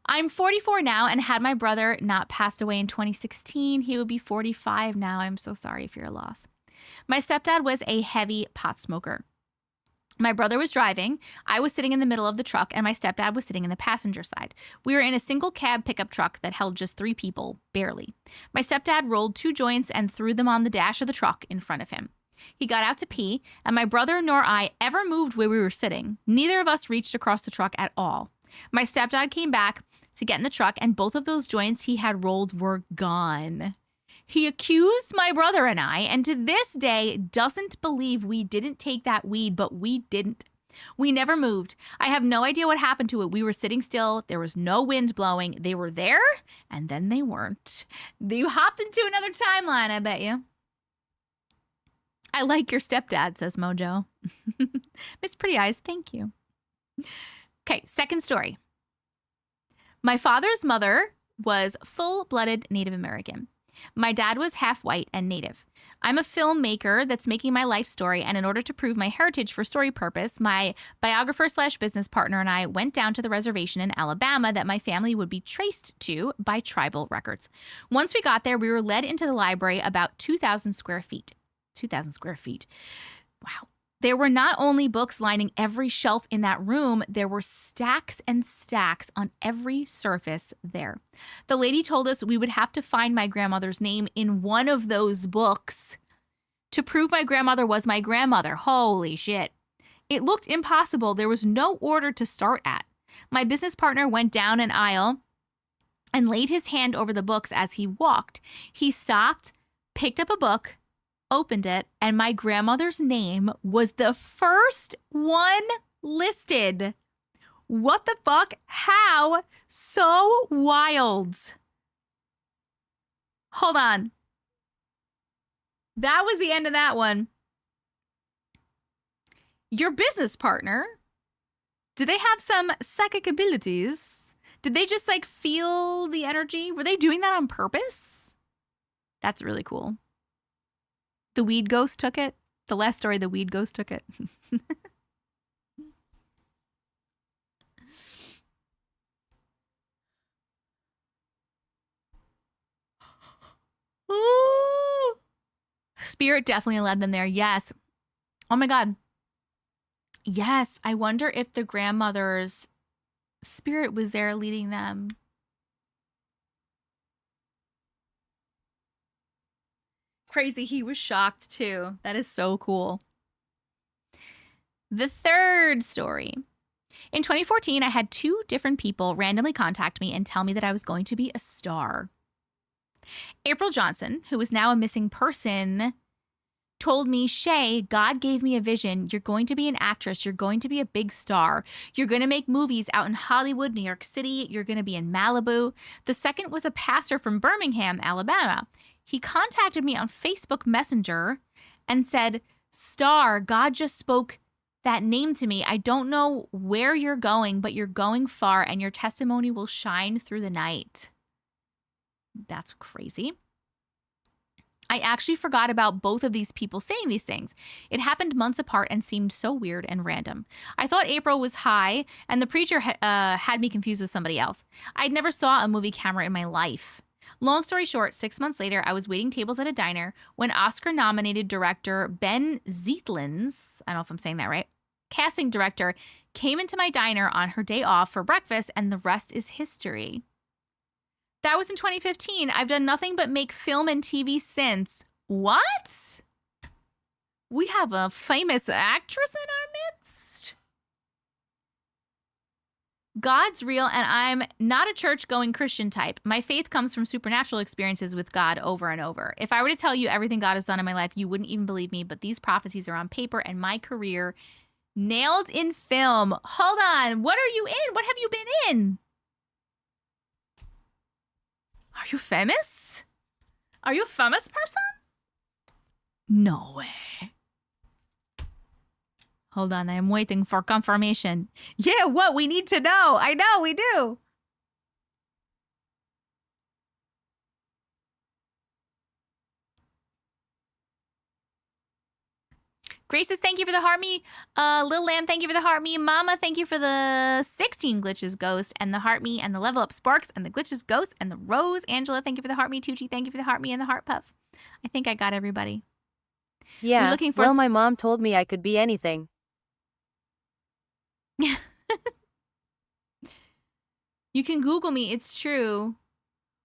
I'm 44 now and had my brother not passed away in 2016, he would be 45 now. I'm so sorry for your loss. My stepdad was a heavy pot smoker. My brother was driving, I was sitting in the middle of the truck, and my stepdad was sitting in the passenger side. We were in a single cab pickup truck that held just 3 people, barely. My stepdad rolled 2 joints and threw them on the dash of the truck in front of him. He got out to pee, and my brother nor I ever moved where we were sitting. Neither of us reached across the truck at all. My stepdad came back to get in the truck, and both of those joints he had rolled were gone. He accused my brother and I, and to this day doesn't believe we didn't take that weed, but we didn't. We never moved. I have no idea what happened to it. We were sitting still. There was no wind blowing. They were there, and then they weren't. You hopped into another timeline, I bet you. I like your stepdad, says Mojo. Miss Pretty Eyes, thank you. Okay, second story. My father's mother was full-blooded Native American. My dad was half white and Native. I'm a filmmaker that's making my life story, and in order to prove my heritage for story purpose, my biographer/business partner and I went down to the reservation in Alabama that my family would be traced to by tribal records. Once we got there, we were led into the library about 2,000 square feet. 2,000 square feet. Wow. There were not only books lining every shelf in that room, there were stacks and stacks on every surface there. The lady told us we would have to find my grandmother's name in one of those books to prove my grandmother was my grandmother. Holy shit. It looked impossible. There was no order to start at. My business partner went down an aisle and laid his hand over the books as he walked. He stopped, picked up a book, opened it, and my grandmother's name was the first one listed. What the fuck? How? So wild. Hold on. That was the end of that one. Your business partner, did they have some psychic abilities? Did they just like feel the energy? Were they doing that on purpose? That's really cool. The weed ghost took it. The last story, the weed ghost took it. Ooh. Spirit definitely led them there. Yes. Oh my God. Yes. I wonder if the grandmother's spirit was there leading them. Crazy. He was shocked too. That is so cool. The third story. In 2014, I had 2 different people randomly contact me and tell me that I was going to be a star. April Johnson, who is now a missing person, told me, Shay, God gave me a vision. You're going to be an actress. You're going to be a big star. You're going to make movies out in Hollywood, New York City. You're going to be in Malibu. The second was a pastor from Birmingham, Alabama. He contacted me on Facebook Messenger and said, Star, God just spoke that name to me. I don't know where you're going, but you're going far and your testimony will shine through the night. That's crazy. I actually forgot about both of these people saying these things. It happened months apart and seemed so weird and random. I thought April was high and the preacher had me confused with somebody else. I'd never saw a movie camera in my life. Long story short, 6 months later, I was waiting tables at a diner when Oscar-nominated director Ben Zeitlins, I don't know if I'm saying that right, casting director, came into my diner on her day off for breakfast, and the rest is history. That was in 2015. I've done nothing but make film and TV since. What? We have a famous actress in our midst. God's real, and I'm not a church-going Christian type. My faith comes from supernatural experiences with God over and over. If I were to tell you everything God has done in my life, you wouldn't even believe me, but these prophecies are on paper and my career nailed in film. Hold on. What are you in? What have you been in? Are you famous? Are you a famous person? No way. Hold on, I am waiting for confirmation. Yeah, what? We need to know. I know, we do. Graces, thank you for the heart me. Lil Lamb, thank you for the heart me. Mama, thank you for the 16 glitches ghost and the heart me and the level up sparks and the glitches ghost and the rose. Angela, thank you for the heart me. Tucci, thank you for the heart me and the heart puff. I think I got everybody. Yeah, looking for well, my mom told me I could be anything. You can Google me. It's true.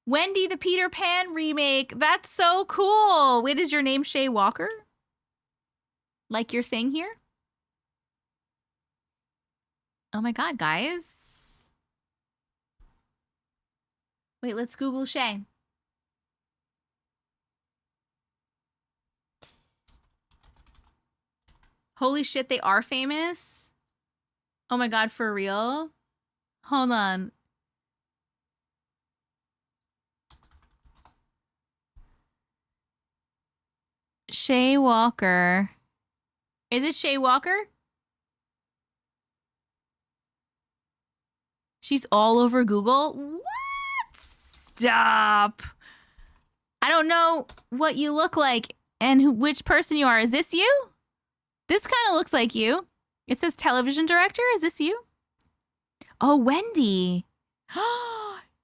Wendy, the Peter Pan remake. That's so cool. Wait, is your name Shay Walker? Like your thing here? Oh my God, guys. Wait, let's Google Shay. Holy shit, they are famous? Oh my God, for real? Hold on. Shay Walker. Is it Shay Walker? She's all over Google? What? Stop. I don't know what you look like and which person you are. Is this you? This kind of looks like you. It says television director. Is this you? Oh, Wendy.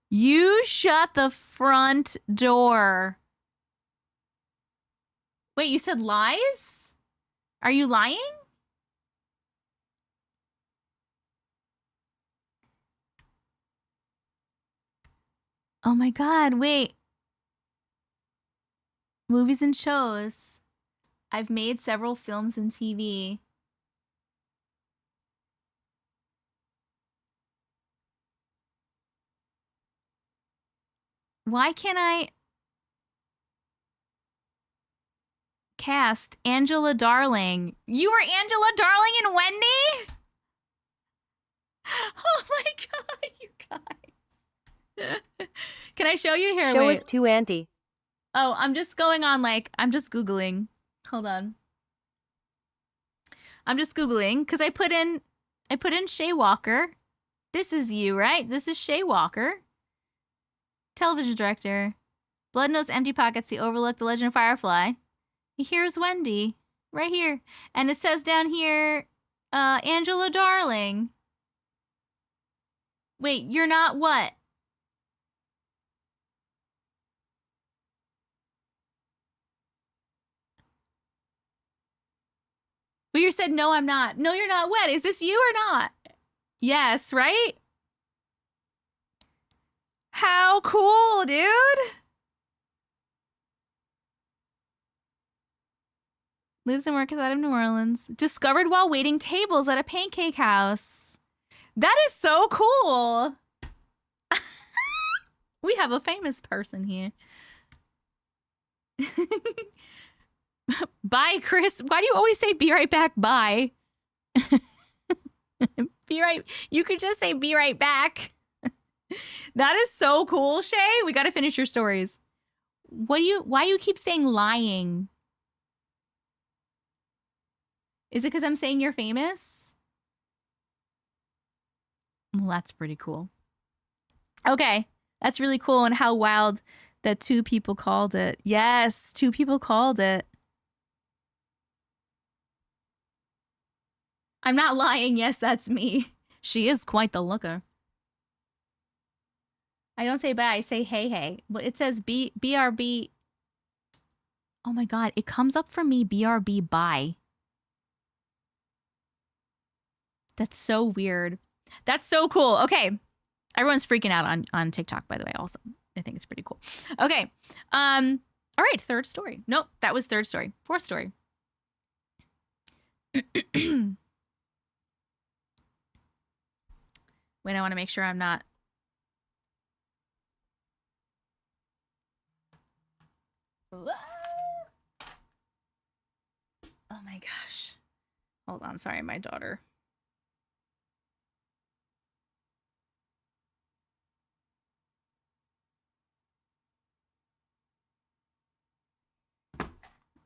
You shut the front door. Wait, you said lies? Are you lying? Oh my God, wait. Movies and shows. I've made several films and TV. Why can't I cast Angela Darling? You were Angela Darling and Wendy? Oh my God, you guys. Can I show you here? Show Wait. us to Auntie. Oh, I'm just going on I'm just Googling. Hold on. I'm just Googling because I put in Shay Walker. This is you, right? This is Shay Walker. Television director. Blood Nose, Empty Pockets, The Overlook, The Legend of Firefly. Here's Wendy. Right here. And it says down here, Angela Darling. Wait, you're not what? Well, you said, no, I'm not. No, you're not what? Is this you or not? Yes, right? How cool, dude. Lives and works out of New Orleans. Discovered while waiting tables at a pancake house. That is so cool. We have a famous person here. Bye, Chris. Why do you always say be right back? Bye. Be right. You could just say be right back. That is so cool, Shay. We got to finish your stories. Why you keep saying lying? Is it because I'm saying you're famous? Well, that's pretty cool. Okay. That's really cool. And how wild that 2 people called it. Yes, 2 people called it. I'm not lying. Yes, that's me. She is quite the looker. I don't say bye. I say hey, hey. But it says BRB. Oh my God. It comes up for me BRB bye. That's so weird. That's so cool. Okay. Everyone's freaking out on TikTok, by the way, also. I think it's pretty cool. Okay. All right. 3rd story. Nope. That was 3rd story. 4th story. Wait, I want to make sure I'm not. Oh my gosh. Hold on, sorry, my daughter.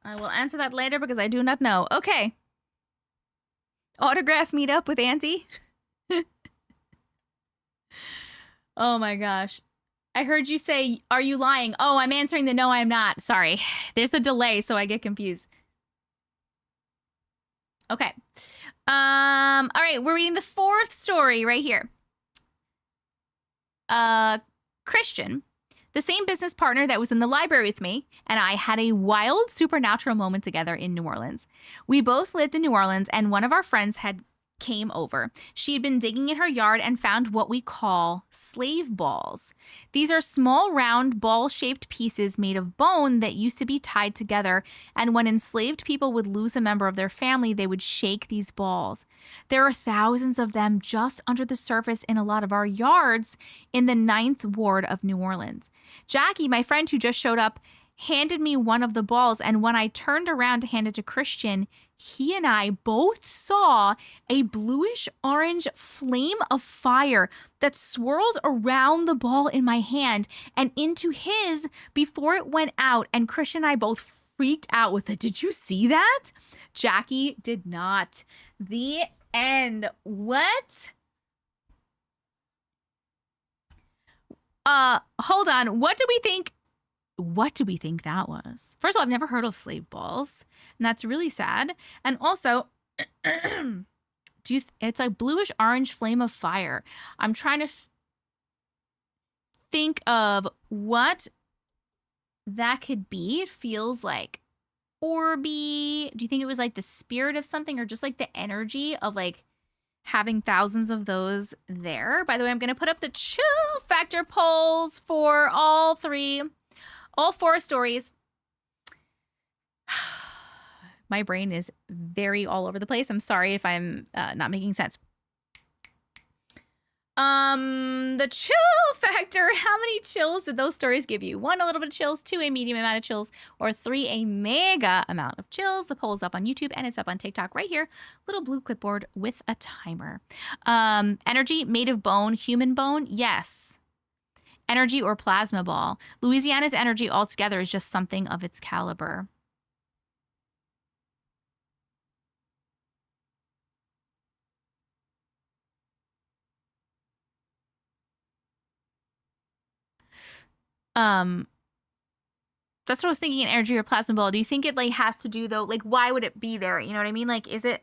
I will answer that later because I do not know. Okay. Autograph meetup with Auntie. Oh my gosh. I heard you say, are you lying? Oh, I'm answering the no, I'm not. Sorry. There's a delay, so I get confused. Okay. All right, we're reading the fourth story right here. Christian, the same business partner that was in the library with me, and I had a wild supernatural moment together in New Orleans. We both lived in New Orleans, and one of our friends came over. She had been digging in her yard and found what we call slave balls. These are small, round, ball-shaped pieces made of bone that used to be tied together, and when enslaved people would lose a member of their family, they would shake these balls. There are thousands of them just under the surface in a lot of our yards in the 9th Ward of New Orleans. Jackie, my friend who just showed up, handed me one of the balls, and when I turned around to hand it to Christian, he and I both saw a bluish-orange flame of fire that swirled around the ball in my hand and into his before it went out, and Christian and I both freaked out with it. Did you see that? Jackie did not. The end. What? Hold on. What do we think that was? First of all, I've never heard of slave balls, and that's really sad. And also, it's like bluish orange flame of fire. I'm trying to think of what that could be. It feels like orby. Do you think it was like the spirit of something, or just like the energy of like having thousands of those there? By the way, I'm going to put up the chill factor polls for all four stories. My brain is very all over the place. I'm sorry if I'm not making sense. The chill factor. How many chills did those stories give you? 1, a little bit of chills. 2, a medium amount of chills. Or 3, a mega amount of chills. The poll's up on YouTube and it's up on TikTok right here. Little blue clipboard with a timer. Energy made of bone, human bone. Yes. Energy or plasma ball. Louisiana's energy altogether is just something of its caliber. That's what I was thinking, an energy or plasma ball. Do you think it like has to do though? Like, why would it be there? You know what I mean? Like, is it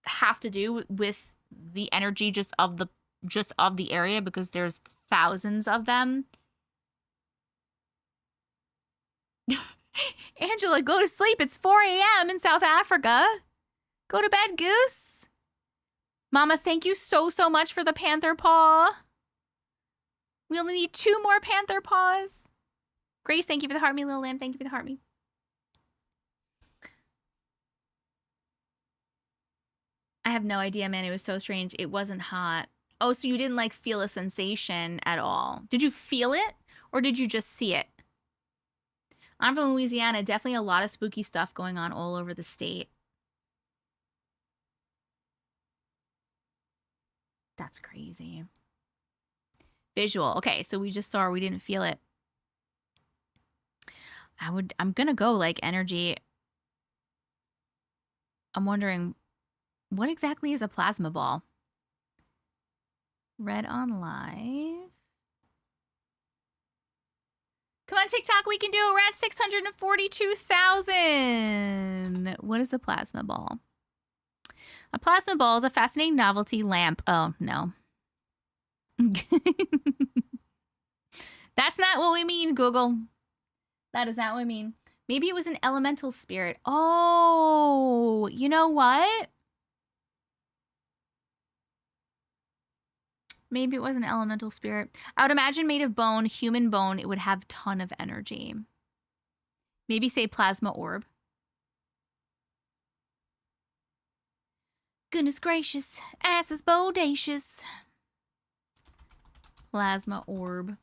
have to do with the energy just of the area because there's thousands of them? Angela, go to sleep. It's 4 a.m. in South Africa. Go to bed, goose. Mama, thank you so much for the panther paw. We only need 2 more panther paws. Grace, thank you for the heart me. Little lamb, thank you for the heart me. I have no idea, man. It was so strange. It wasn't hot. Oh, so you didn't like feel a sensation at all. Did you feel it or did you just see it? I'm from Louisiana. Definitely a lot of spooky stuff going on all over the state. That's crazy. Visual. Okay, so we just saw, we didn't feel it. I'm gonna go like energy. I'm wondering, what exactly is a plasma ball? Read on live. Come on, TikTok, we can do it. We're at 642,000. What is a plasma ball? A plasma ball is a fascinating novelty lamp. Oh, no. That's not what we mean, Google. That is not what we mean. Maybe it was an elemental spirit. Oh, you know what? Maybe it was an elemental spirit. I would imagine made of bone, human bone, it would have a ton of energy. Maybe say plasma orb. Goodness gracious. Ass is bodacious. Plasma orb.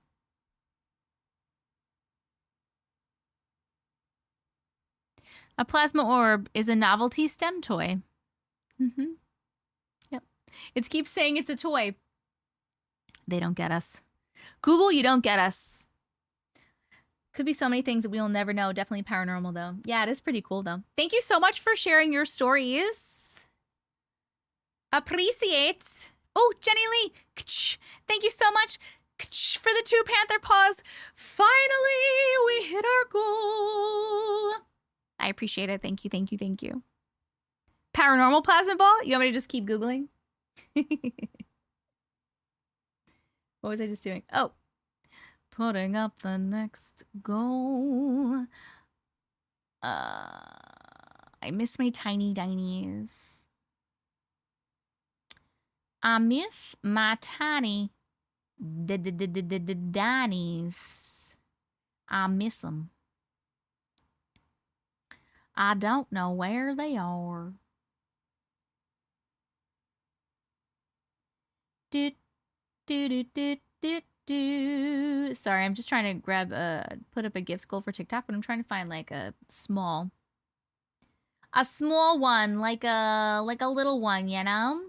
A plasma orb is a novelty STEM toy. Yep. It keeps saying it's a toy. They don't get us. Google, you don't get us. Could be so many things that we'll never know. Definitely paranormal, though. Yeah, it is pretty cool, though. Thank you so much for sharing your stories. Appreciate. Oh, Jenny Lee. Thank you so much for the 2 panther paws. Finally, we hit our goal. I appreciate it. Thank you, thank you, thank you. Paranormal plasma ball? You want me to just keep Googling? What was I just doing? Oh. Putting up the next goal. I miss my tiny dinies. I miss my tiny dinies. I miss them. I don't know where they are. Do do do do do do. Sorry, I'm just trying to grab put up a gift goal for TikTok, but I'm trying to find like a small one, like a little one, you know?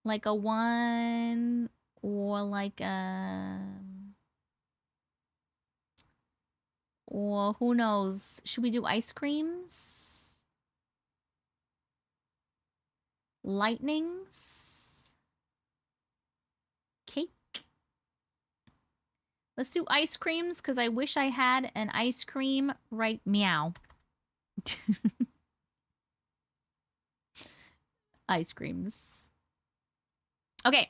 Like a one or like a or who knows? Should we do ice creams? Lightnings? Cake? Let's do ice creams because I wish I had an ice cream right meow. Ice creams. Okay.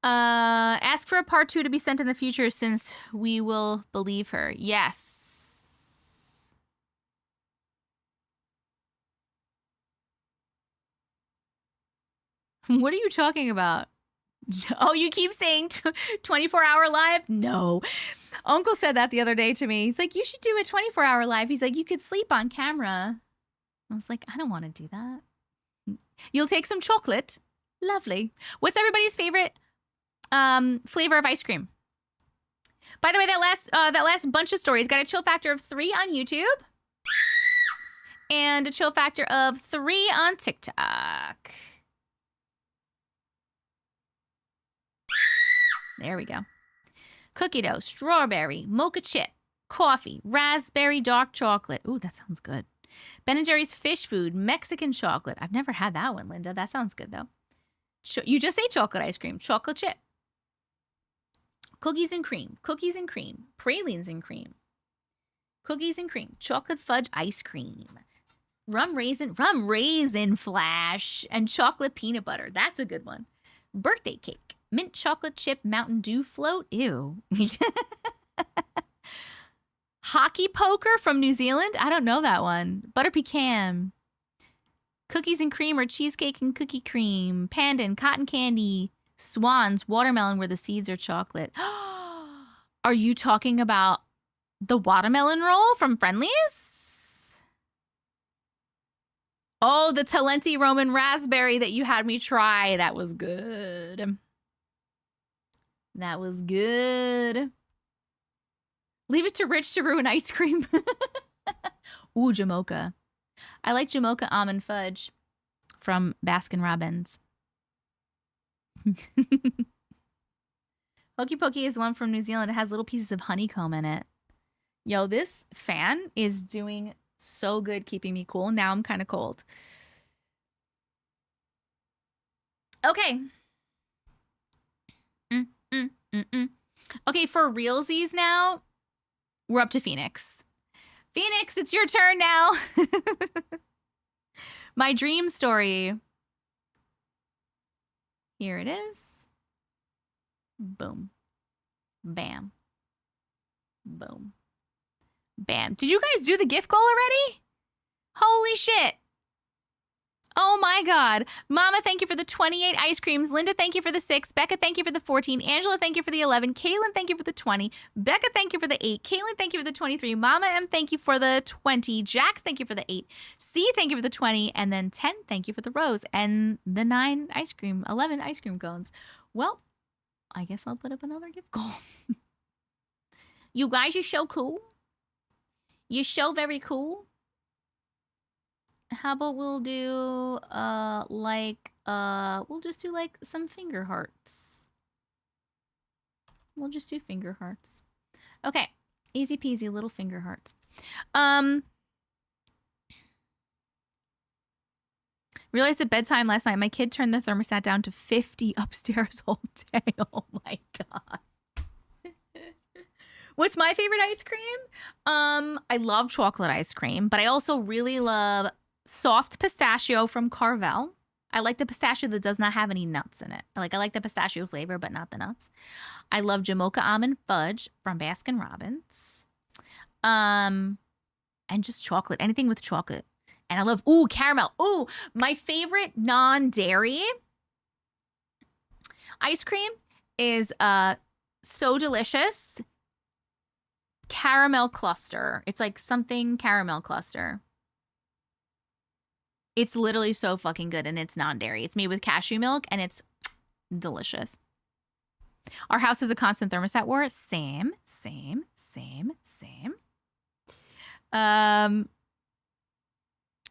Ask for a part 2 to be sent in the future since we will believe her. Yes. What are you talking about? Oh, you keep saying 24-hour live? No. Uncle said that the other day to me. He's like, you should do a 24-hour live. He's like, you could sleep on camera. I was like, I don't want to do that. You'll take some chocolate. Lovely. What's everybody's favorite flavor of ice cream? By the way, that last bunch of stories got a chill factor of 3 on YouTube and a chill factor of 3 on TikTok. There we go. Cookie dough, strawberry, mocha chip, coffee, raspberry dark chocolate. Ooh, that sounds good. Ben & Jerry's fish food, Mexican chocolate. I've never had that one, Linda. That sounds good, though. You just ate chocolate ice cream. Chocolate chip. Cookies and cream. Cookies and cream. Pralines and cream. Cookies and cream. Chocolate fudge ice cream. Rum raisin flash. And chocolate peanut butter. That's a good one. Birthday cake. Mint chocolate chip Mountain Dew float. Ew. Hockey poker from New Zealand? I don't know that one. Butter pecan. Cookies and cream or cheesecake and cookie cream. Pandan, cotton candy. Swans, watermelon where the seeds are chocolate. Are you talking about the watermelon roll from Friendly's? Oh, the Talenti Roman raspberry that you had me try. That was good. That was good. Leave it to Rich to ruin ice cream. Ooh, Jamocha. I like Jamocha almond fudge from Baskin Robbins. Hokey Pokey is one from New Zealand. It has little pieces of honeycomb in it. Yo, this fan is doing so good keeping me cool. Now I'm kind of cold. Okay. Okay, for realsies now, we're up to Phoenix. Phoenix, it's your turn now. My dream story. Here it is. Boom. Bam. Boom. Bam. Did you guys do the gift goal already? Holy shit. Oh my God. Mama, thank you for the 28 ice creams. Linda, thank you for the 6. Becca, thank you for the 14. Angela, thank you for the 11. Caitlin, thank you for the 20. Becca, thank you for the 8. Caitlin, thank you for the 23. Mama M, thank you for the 20. Jax, thank you for the 8. C, thank you for the 20. And then 10, thank you for the rose. And the 11 ice cream cones. Well, I guess I'll put up another gift goal. You guys, you're so cool. You're so very cool. How about we'll do, we'll just do, like, some finger hearts. We'll just do finger hearts. Okay. Easy peasy little finger hearts. Realized at bedtime last night, my kid turned the thermostat down to 50 upstairs all day. Oh, my God. What's my favorite ice cream? I love chocolate ice cream, but I also really love soft pistachio from Carvel. I like the pistachio that does not have any nuts in it. I like the pistachio flavor, but not the nuts. I love Jamocha almond fudge from Baskin Robbins. And just chocolate, anything with chocolate. And I love, caramel. My favorite non-dairy ice cream is So Delicious caramel cluster. It's like something caramel cluster. It's literally so fucking good, and it's non-dairy. It's made with cashew milk, and it's delicious. Our house is a constant thermostat war. Same.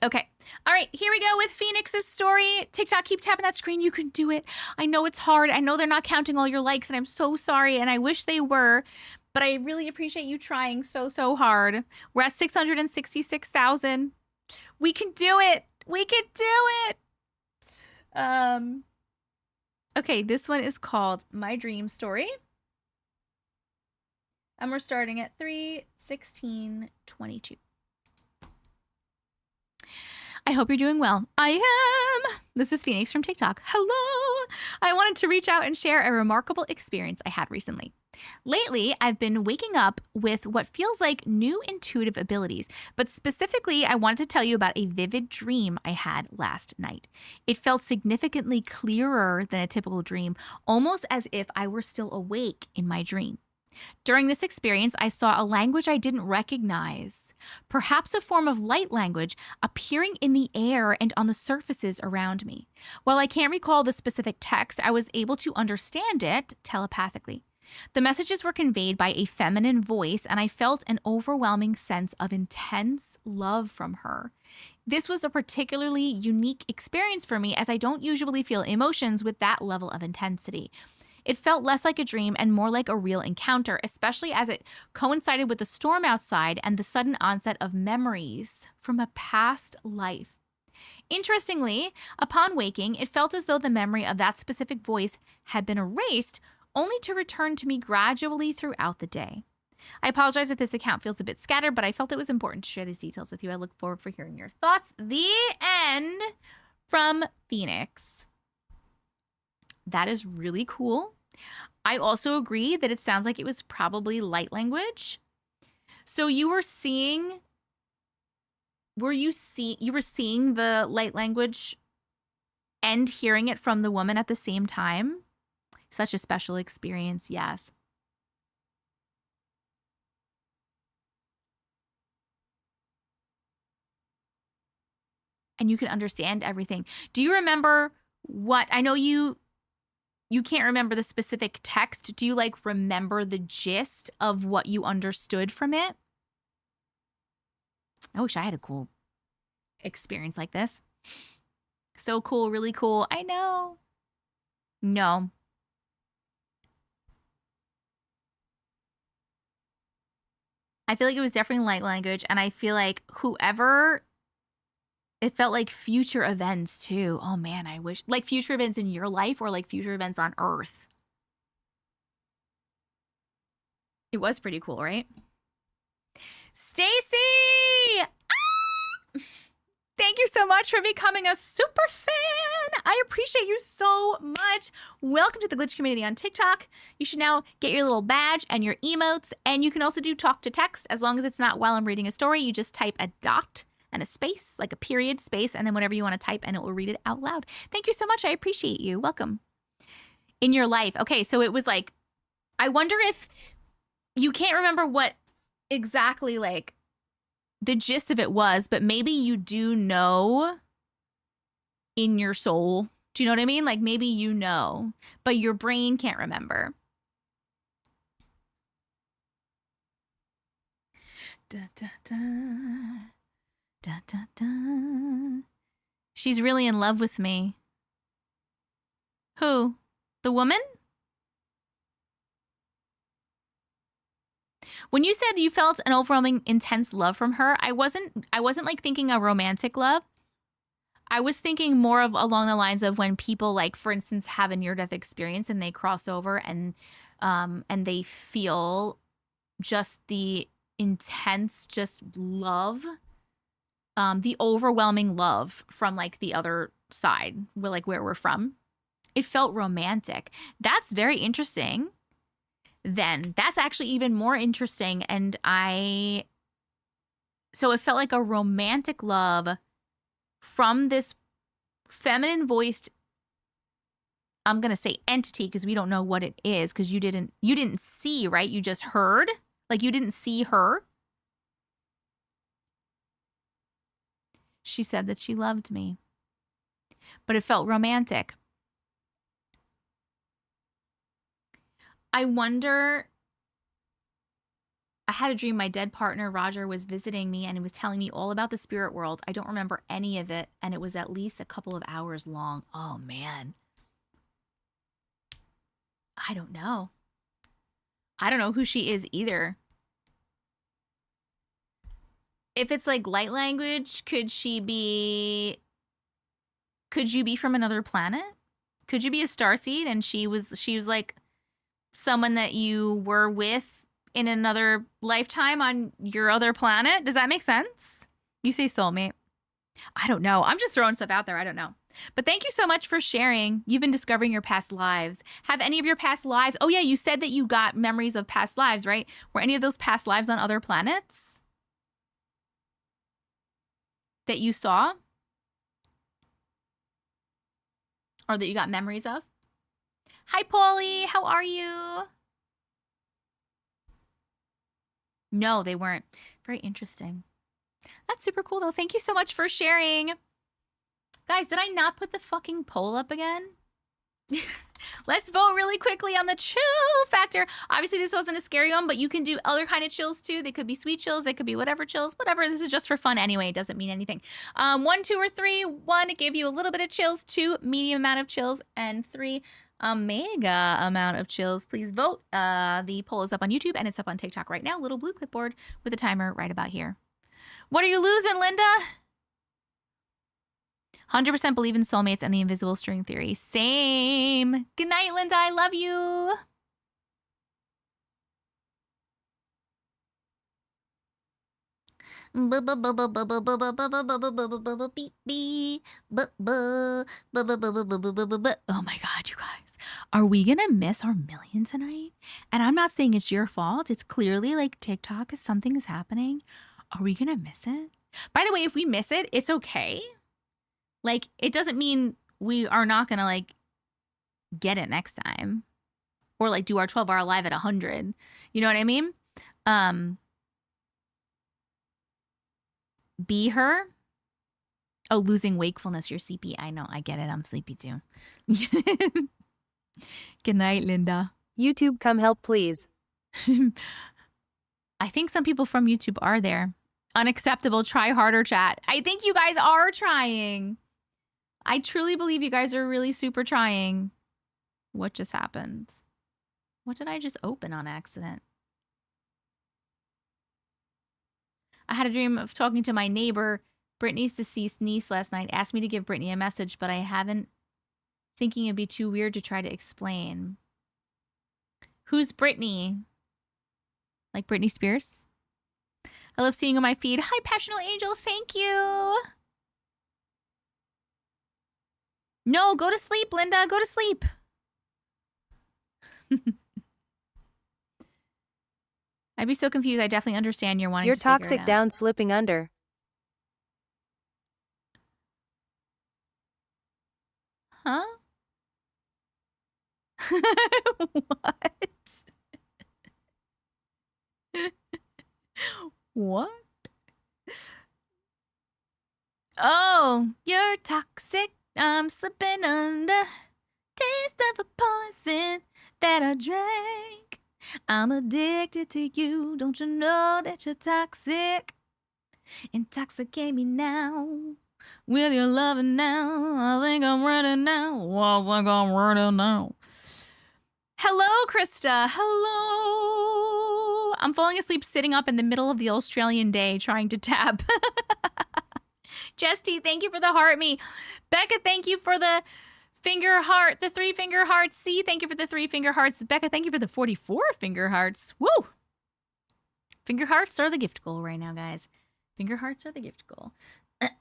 Okay. All right, here we go with Phoenix's story. TikTok, keep tapping that screen. You can do it. I know it's hard. I know they're not counting all your likes, and I'm so sorry, and I wish they were, but I really appreciate you trying so hard. We're at 666,000. We can do it. We can do it. Okay, this one is called My Dream Story. And we're starting at 3/16/22. I hope you're doing well. I am. This is Phoenix from TikTok. Hello. I wanted to reach out and share a remarkable experience I had recently. Lately, I've been waking up with what feels like new intuitive abilities, but specifically, I wanted to tell you about a vivid dream I had last night. It felt significantly clearer than a typical dream, almost as if I were still awake in my dream. During this experience, I saw a language I didn't recognize, perhaps a form of light language appearing in the air and on the surfaces around me. While I can't recall the specific text, I was able to understand it telepathically. The messages were conveyed by a feminine voice, and I felt an overwhelming sense of intense love from her. This was a particularly unique experience for me, as I don't usually feel emotions with that level of intensity. It felt less like a dream and more like a real encounter, especially as it coincided with the storm outside and the sudden onset of memories from a past life. Interestingly, upon waking, it felt as though the memory of that specific voice had been erased, only to return to me gradually throughout the day. I apologize if this account feels a bit scattered, but I felt it was important to share these details with you. I look forward for hearing your thoughts. The end from Phoenix. That is really cool. I also agree that it sounds like it was probably light language. So you were seeing, you were seeing the light language and hearing it from the woman at the same time? Such a special experience, yes. And you can understand everything. Do you remember what, I know you can't remember the specific text. Do you like remember the gist of what you understood from it? I wish I had a cool experience like this. So cool, really cool. I know. No. I feel like it was definitely light language, and I feel like it felt like future events too. Oh man, I wish, like future events in your life or like future events on Earth. It was pretty cool, right? Stacy! Ah! Thank you so much for becoming a super fan. I appreciate you so much. Welcome to the Glitch community on TikTok. You should now get your little badge and your emotes, and you can also do talk to text as long as it's not while I'm reading a story. You just type a dot and a space, like a period space, and then whatever you want to type, and it will read it out loud. Thank you so much. I appreciate you. Welcome. In your life. Okay, so it was like, I wonder if you can't remember what exactly like the gist of it was, but maybe you do know in your soul. Do you know what I mean? Like maybe you know, but your brain can't remember. Da, da, da. Da, da, da. She's really in love with me. Who? The woman? When you said you felt an overwhelming, intense love from her, I wasn't like thinking a romantic love. I was thinking more of along the lines of when people, like, for instance, have a near-death experience and they cross over and they feel just the intense, just love, the overwhelming love from like the other side, like where we're from. It felt romantic. That's very interesting. Then that's actually even more interesting. And so it felt like a romantic love from this feminine voiced, I'm going to say entity, because we don't know what it is, because you didn't see, right? You just heard, like you didn't see her. She said that she loved me, but it felt romantic. I wonder, I had a dream my dead partner, Roger, was visiting me and he was telling me all about the spirit world. I don't remember any of it, and it was at least a couple of hours long. Oh, man. I don't know. I don't know who she is either. If it's like light language, could you be from another planet? Could you be a starseed and she was like someone that you were with in another lifetime on your other planet? Does that make sense? You say soulmate. I don't know. I'm just throwing stuff out there. I don't know. But thank you so much for sharing. You've been discovering your past lives. Have any of your past lives... Oh, yeah, you said that you got memories of past lives, right? Were any of those past lives on other planets that you saw? Or that you got memories of? Hi, Paulie. How are you? No, they weren't. Very interesting. That's super cool, though. Thank you so much for sharing. Guys, did I not put the fucking poll up again? Let's vote really quickly on the chill factor. Obviously, this wasn't a scary one, but you can do other kind of chills, too. They could be sweet chills. They could be whatever chills. Whatever. This is just for fun anyway. It doesn't mean anything. 1, 2, or 3. 1, it gave you a little bit of chills. 2, medium amount of chills. And 3, a mega amount of chills. Please vote. The poll is up on YouTube, and it's up on TikTok right now. Little blue clipboard with a timer right about here. What are you losing, Linda? 100% believe in soulmates and the invisible string theory. Same. Good night, Linda. I love you. Oh my God, you guys. Are we going to miss our million tonight? And I'm not saying it's your fault. It's clearly like TikTok is something is happening. Are we going to miss it? By the way, if we miss it, it's okay. Like, it doesn't mean we are not going to, like, get it next time. Or, like, do our 12-hour live at 100. You know what I mean? Be her. Oh, losing wakefulness. You're sleepy. I know. I get it. I'm sleepy, too. Good night, Linda. YouTube, come help, please. I think some people from YouTube are there. Unacceptable. Try harder, chat. I think you guys are trying. I truly believe you guys are really super trying. What just happened? What did I just open on accident? I had a dream of talking to my neighbor, Brittany's deceased niece, last night. Asked me to give Brittany a message, but I haven't. Thinking it'd be too weird to try to explain. Who's Brittany? Like Britney Spears? I love seeing you on my feed. Hi, Passional Angel. Thank you. No, go to sleep, Linda. Go to sleep. I'd be so confused. I definitely understand you're wanting You're to figure it toxic out. down, slipping under. Huh? What? What? Oh, you're toxic. I'm slipping under. Taste of a poison that I drank. I'm addicted to you. Don't you know that you're toxic? Intoxicate me now with your loving now. I think I'm ready now. I think I'm ready now. Hello, Krista. Hello. I'm falling asleep sitting up in the middle of the Australian day trying to tap. Jess T, thank you for the heart me. Becca, thank you for the finger heart, the 3 finger hearts. C, thank you for the 3 finger hearts. Becca, thank you for the 44 finger hearts. Woo! Finger hearts are the gift goal right now, guys. Finger hearts are the gift goal. Did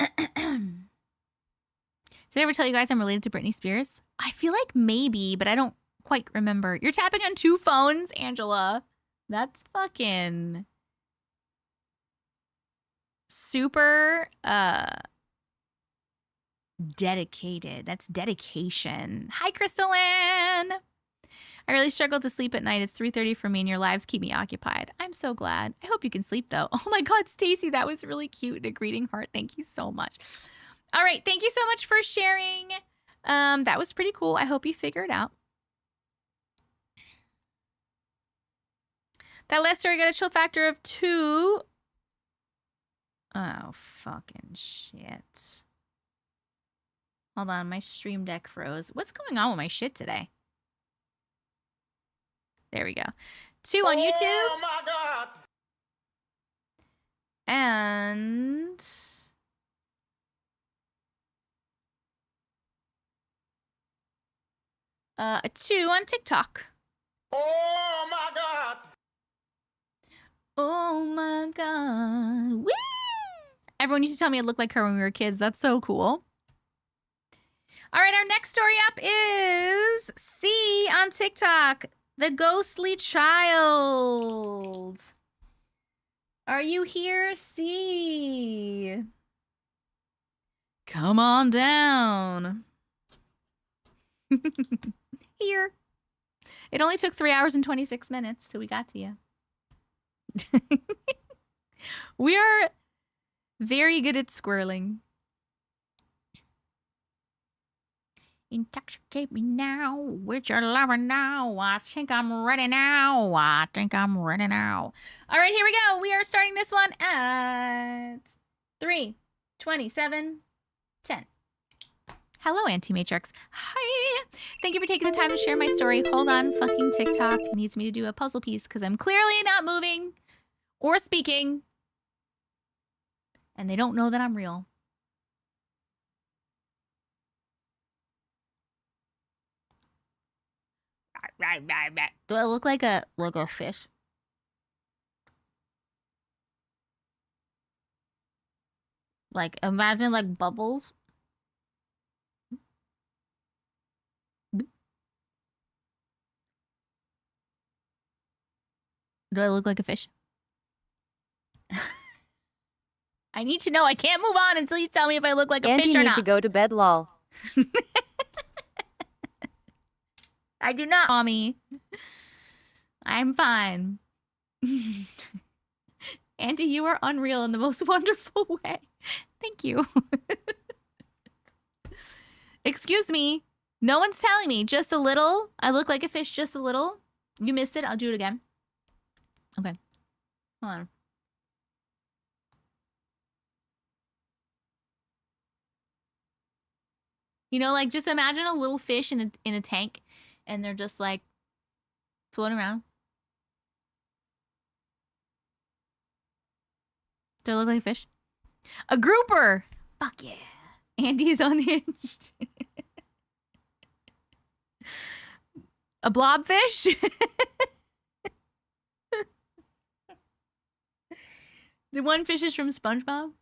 I ever tell you guys I'm related to Britney Spears? I feel like maybe, but I don't quite remember. You're tapping on 2 phones, Angela. That's fucking super dedicated. That's dedication. Hi, Crystalline. I really struggle to sleep at night. It's 3:30 for me and your lives keep me occupied. I'm so glad. I hope you can sleep though. Oh my God, Stacy, that was really cute. A greeting heart. Thank you so much. All right. Thank you so much for sharing. That was pretty cool. I hope you figured it out. That last story got a chill factor of 2. Oh, fucking shit. Hold on, my stream deck froze. What's going on with my shit today? There we go. 2 on YouTube. Oh my God. And a 2 on TikTok. Oh my God. Oh my God. Woo! Everyone used to tell me I looked like her when we were kids. That's so cool. All right, our next story up is C on TikTok. The ghostly child. Are you here, C? Come on down. Here. It only took 3 hours and 26 minutes till we got to you. We are very good at squirreling. Intoxicate me now with your lover now. I think I'm ready now. I think I'm ready now. All right, here we go. We are starting this one at 3:27:10. Hello, Auntie Matrix. Hi. Thank you for taking the time to share my story. Hold on, fucking TikTok needs me to do a puzzle piece because I'm clearly not moving or speaking. And they don't know that I'm real. Do I look like a fish? Like, imagine like bubbles. Do I look like a fish? I need to know. I can't move on until you tell me if I look like a Andy fish or need not. to go to bed, lol. I do not, mommy. I'm fine. Auntie, you are unreal in the most wonderful way. Thank you. Excuse me. No one's telling me. Just a little. I look like a fish just a little. You missed it. I'll do it again. Okay. Hold on. You know, like, just imagine a little fish in a tank, and they're just, like, floating around. Do I look like a fish? A grouper! Fuck yeah. Andy's unhinged. A blobfish? The one fish is from SpongeBob?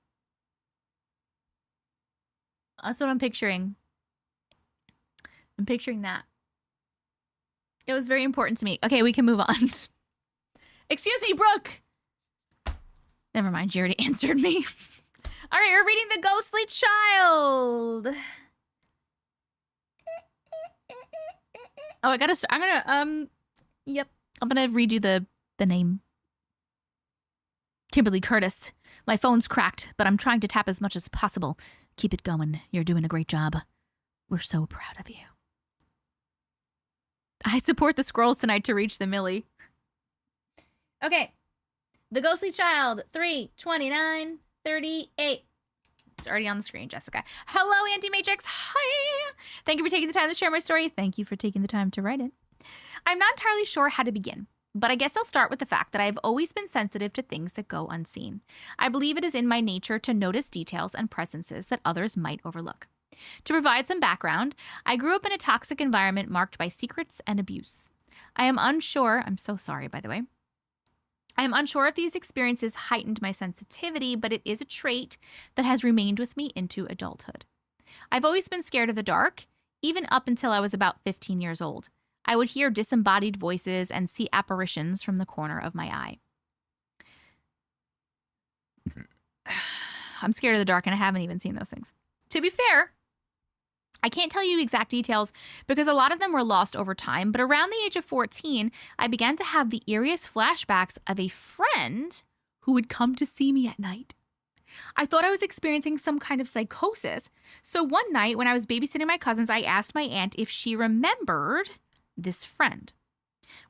That's what I'm picturing. I'm picturing that. It was very important to me. Okay, we can move on. Excuse me, Brooke! Never mind, you already answered me. All right, we're reading The Ghostly Child. Oh, I'm gonna, yep. I'm gonna redo the name. Kimberly Curtis. My phone's cracked, but I'm trying to tap as much as possible. Keep it going. You're doing a great job. We're so proud of you. I support the scrolls tonight to reach the Millie. Okay. The Ghostly Child, 3/29/38. It's already on the screen, Jessica. Hello, Auntie Matrix. Hi. Thank you for taking the time to share my story. Thank you for taking the time to write it. I'm not entirely sure how to begin, but I guess I'll start with the fact that I've always been sensitive to things that go unseen. I believe it is in my nature to notice details and presences that others might overlook. To provide some background, I grew up in a toxic environment marked by secrets and abuse. I am unsure, I'm so sorry, by the way. I am unsure if these experiences heightened my sensitivity, but it is a trait that has remained with me into adulthood. I've always been scared of the dark, even up until I was about 15 years old. I would hear disembodied voices and see apparitions from the corner of my eye. I'm scared of the dark and I haven't even seen those things. To be fair, I can't tell you exact details because a lot of them were lost over time, but around the age of 14, I began to have the eeriest flashbacks of a friend who would come to see me at night. I thought I was experiencing some kind of psychosis, so one night when I was babysitting my cousins, I asked my aunt if she remembered this friend.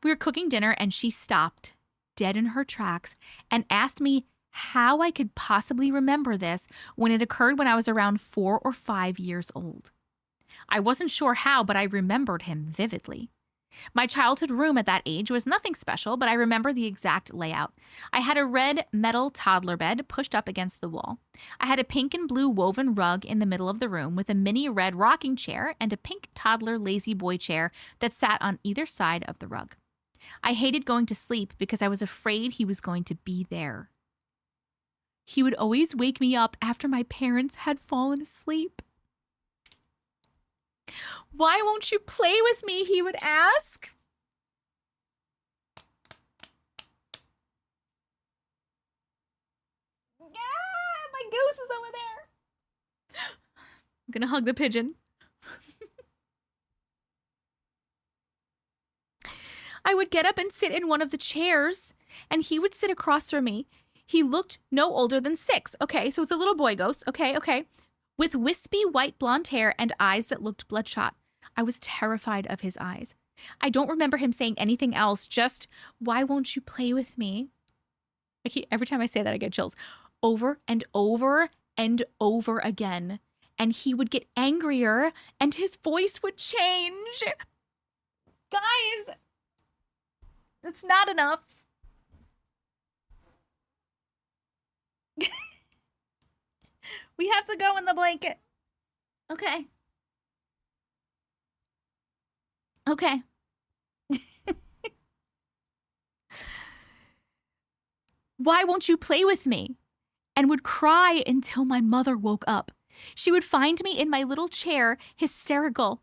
We were cooking dinner and she stopped dead in her tracks and asked me how I could possibly remember this when it occurred when I was around 4 or 5 years old. I wasn't sure how, but I remembered him vividly. My childhood room at that age was nothing special, but I remember the exact layout. I had a red metal toddler bed pushed up against the wall. I had a pink and blue woven rug in the middle of the room with a mini red rocking chair and a pink toddler lazy boy chair that sat on either side of the rug. I hated going to sleep because I was afraid he was going to be there. He would always wake me up after my parents had fallen asleep. Why won't you play with me? He would ask. My goose is over there. I'm gonna hug the pigeon. I would get up and sit in one of the chairs, and he would sit across from me. He looked no older than 6. Okay, so it's a little boy ghost. Okay. With wispy white blonde hair and eyes that looked bloodshot. I was terrified of his eyes. I don't remember him saying anything else, just, why won't you play with me? Every time I say that, I get chills. Over and over and over again. And he would get angrier and his voice would change. Guys, that's not enough. We have to go in the blanket. Okay. Okay. Why won't you play with me? And would cry until my mother woke up. She would find me in my little chair, hysterical.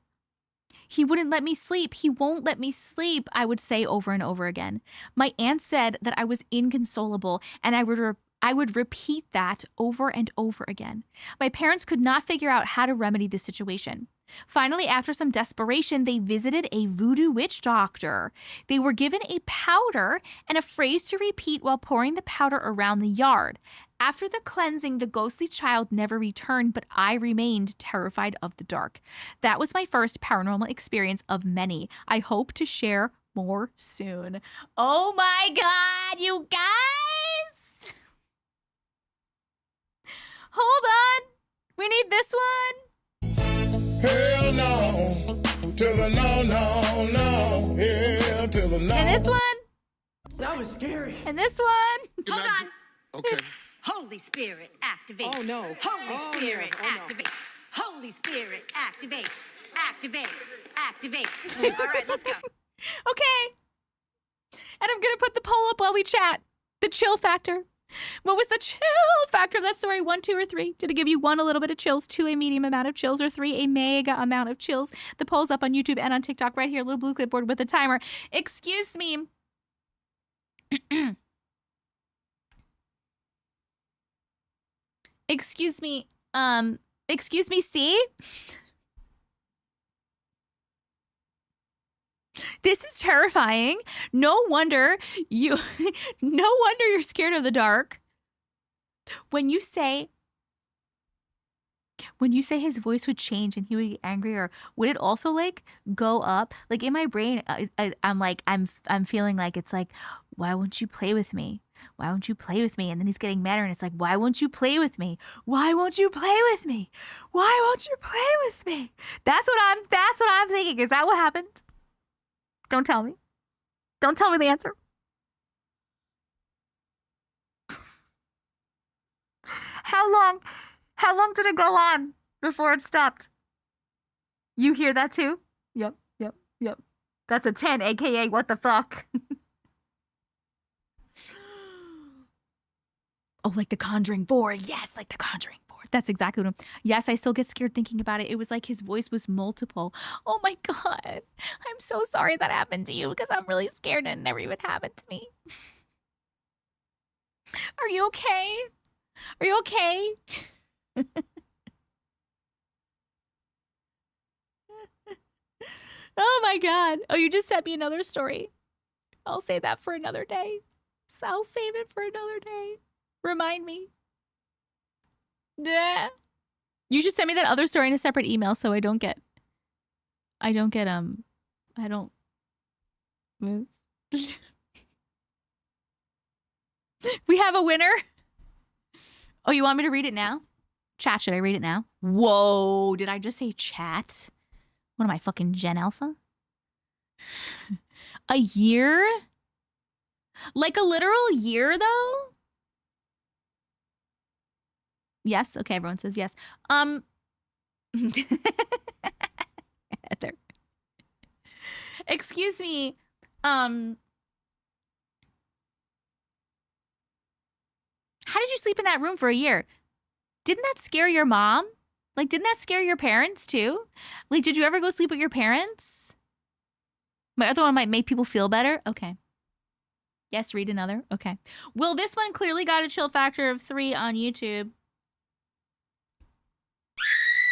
He wouldn't let me sleep. He won't let me sleep, I would say over and over again. My aunt said that I was inconsolable, and I would repeat that over and over again. My parents could not figure out how to remedy the situation. Finally, after some desperation, they visited a voodoo witch doctor. They were given a powder and a phrase to repeat while pouring the powder around the yard. After the cleansing, the ghostly child never returned, but I remained terrified of the dark. That was my first paranormal experience of many. I hope to share more soon. Oh my God, you guys! Hold on. We need this one. Hell no. To the no, no, no. Hell to the no. And this one. That was scary. And this one. Hold on. Okay. Holy Spirit, activate. Oh, no. Holy Spirit, no. Oh, no. activate. Holy Spirit, activate. Activate. Activate. All right, let's go. Okay. And I'm going to put the poll up while we chat. The chill factor. What was the chill factor of that story? 1, 2, or 3? Did it give you 1, a little bit of chills, 2, a medium amount of chills, or 3, a mega amount of chills? The poll's up on YouTube and on TikTok right here. Little blue clipboard with a timer. Excuse me. Excuse me. Excuse me, C? This is terrifying. No wonder you're scared of the dark. When you say his voice would change and he would get angry, or would it also like go up? Like in my brain, I'm feeling like it's like, why won't you play with me? Why won't you play with me? And then he's getting madder and it's like, why won't you play with me? Why won't you play with me? Why won't you play with me? That's what I'm thinking. Is that what happened? Don't tell me. Don't tell me the answer. How long did it go on before it stopped? You hear that too? Yep. That's a 10, aka what the fuck? Oh, like The Conjuring 4. Yes, like The Conjuring 4. That's exactly what Yes, I still get scared thinking about it. It was like his voice was multiple. Oh my God. I'm so sorry that happened to you because I'm really scared and it never even happened to me. Are you okay? Are you okay? Oh my God. Oh, you just sent me another story. I'll save that for another day. I'll save it for another day. Remind me. Yeah. You should send me that other story in a separate email so I don't move. We have a winner. Oh, you want me to read it now? Chat, should I read it now? Whoa, did I just say chat? What am I, fucking Gen Alpha? A year? Like a literal year, though? Yes? Okay, everyone says yes. Heather. Excuse me. How did you sleep in that room for a year? Didn't that scare your mom? Like, didn't that scare your parents too? Like, did you ever go sleep with your parents? My other one might make people feel better. Okay. Yes, read another. Okay. Well, this one clearly got a chill factor of 3 on YouTube.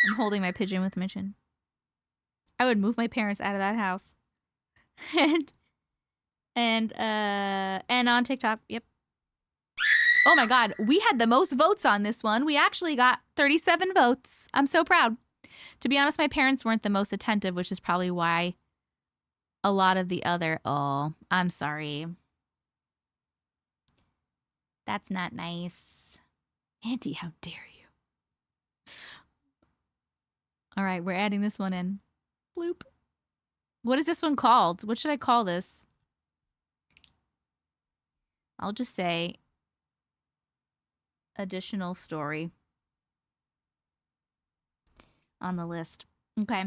I'm holding my pigeon with Mitchin. I would move my parents out of that house. and on TikTok. Yep. Oh my God, we had the most votes on this one. We actually got 37 votes. I'm so proud. To be honest, my parents weren't the most attentive, which is probably why a lot of the other... Oh, I'm sorry. That's not nice. Auntie, how dare you? All right, we're adding this one in. Bloop. What is this one called? What should I call this? I'll just say... additional story on the list. Okay.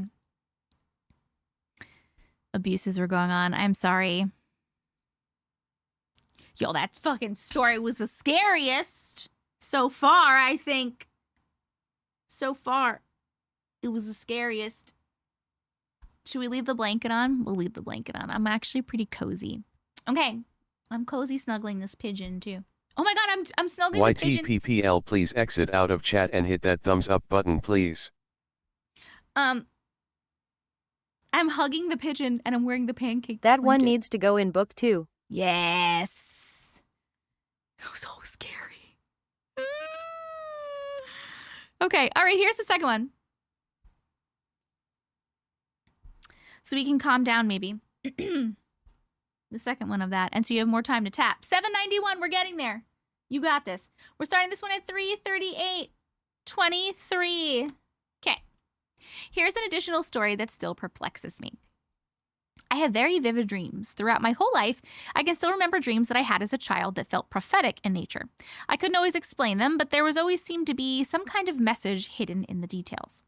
Abuses were going on. I'm sorry. Yo, that fucking story was the scariest so far, I think. So far, it was the scariest. Should we leave the blanket on? We'll leave the blanket on. I'm actually pretty cozy. Okay. I'm cozy snuggling this pigeon, too. Oh my God, I'm snuggling the pigeon. YTPPL, please exit out of chat and hit that thumbs up button, please. I'm hugging the pigeon and I'm wearing the pancake. That one needs to go in book 2. Yes. It was so scary. Okay, all right, here's the second one. So we can calm down, maybe. The second one of that. And so you have more time to tap. 791, we're getting there. You got this. We're starting this one at 3:38. 23. Okay. Here's an additional story that still perplexes me. I have very vivid dreams. Throughout my whole life, I can still remember dreams that I had as a child that felt prophetic in nature. I couldn't always explain them, but there was always seemed to be some kind of message hidden in the details.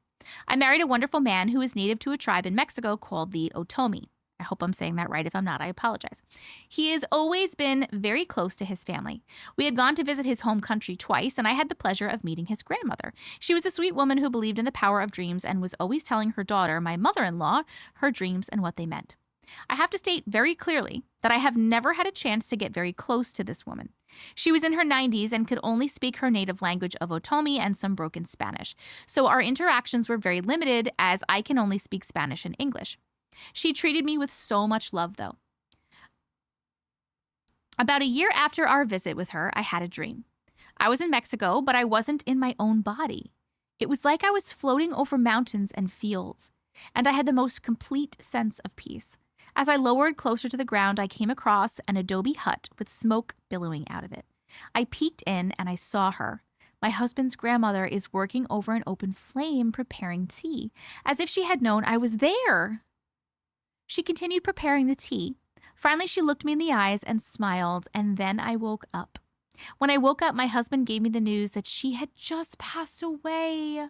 I married a wonderful man who is native to a tribe in Mexico called the Otomi. I hope I'm saying that right. If I'm not, I apologize. He has always been very close to his family. We had gone to visit his home country twice, and I had the pleasure of meeting his grandmother. She was a sweet woman who believed in the power of dreams and was always telling her daughter, my mother-in-law, her dreams and what they meant. I have to state very clearly that I have never had a chance to get very close to this woman. She was in her 90s and could only speak her native language of Otomi and some broken Spanish. So our interactions were very limited as I can only speak Spanish and English. She treated me with so much love, though. About a year after our visit with her, I had a dream. I was in Mexico, but I wasn't in my own body. It was like I was floating over mountains and fields, and I had the most complete sense of peace. As I lowered closer to the ground, I came across an adobe hut with smoke billowing out of it. I peeked in and I saw her. My husband's grandmother is working over an open flame preparing tea, as if she had known I was there. She continued preparing the tea. Finally, she looked me in the eyes and smiled, and then I woke up. When I woke up, my husband gave me the news that she had just passed away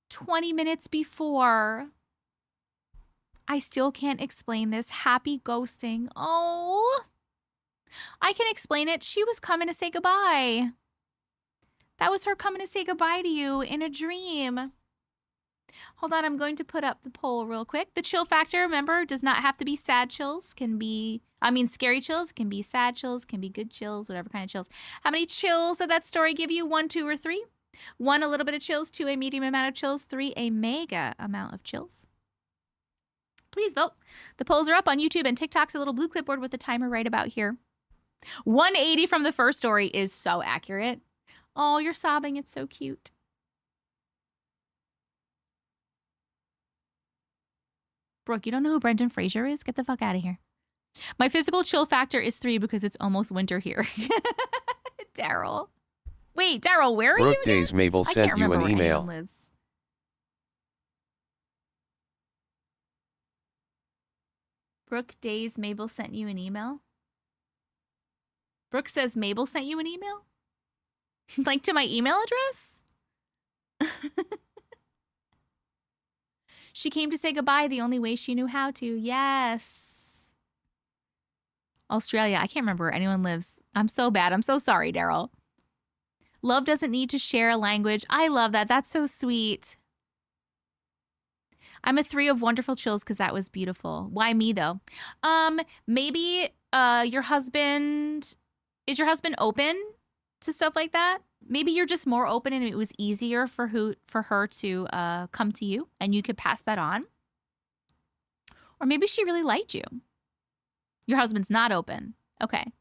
20 minutes before. I still can't explain this. Happy ghosting. Oh, I can explain it. She was coming to say goodbye. That was her coming to say goodbye to you in a dream. Hold on, I'm going to put up the poll real quick. The chill factor, remember, does not have to be sad chills. Scary chills. Can be sad chills, can be good chills, whatever kind of chills. How many chills did that story give you? 1, 2, or 3? 1, a little bit of chills. 2, a medium amount of chills. 3, a mega amount of chills. Please vote. The polls are up on YouTube and TikTok's a little blue clipboard with the timer right about here. 180 from the first story is so accurate. Oh, you're sobbing. It's so cute. Brooke, you don't know who Brendan Fraser is? Get the fuck out of here. My physical chill factor is 3 because it's almost winter here. Daryl. Wait, Daryl, where are you Brooke again? Days Mabel I sent can't you remember an where anyone email. lives. Brooke Days Mabel sent you an email? Brooke says Mabel sent you an email? Like to my email address? She came to say goodbye the only way she knew how to. Yes. Australia. I can't remember where anyone lives. I'm so bad. I'm so sorry, Daryl. Love doesn't need to share a language. I love that. That's so sweet. I'm a 3 of wonderful chills because that was beautiful. Why me, though? Maybe your husband... Is your husband open to stuff like that? Maybe you're just more open and it was easier for her to come to you and you could pass that on. Or maybe she really liked you. Your husband's not open. Okay.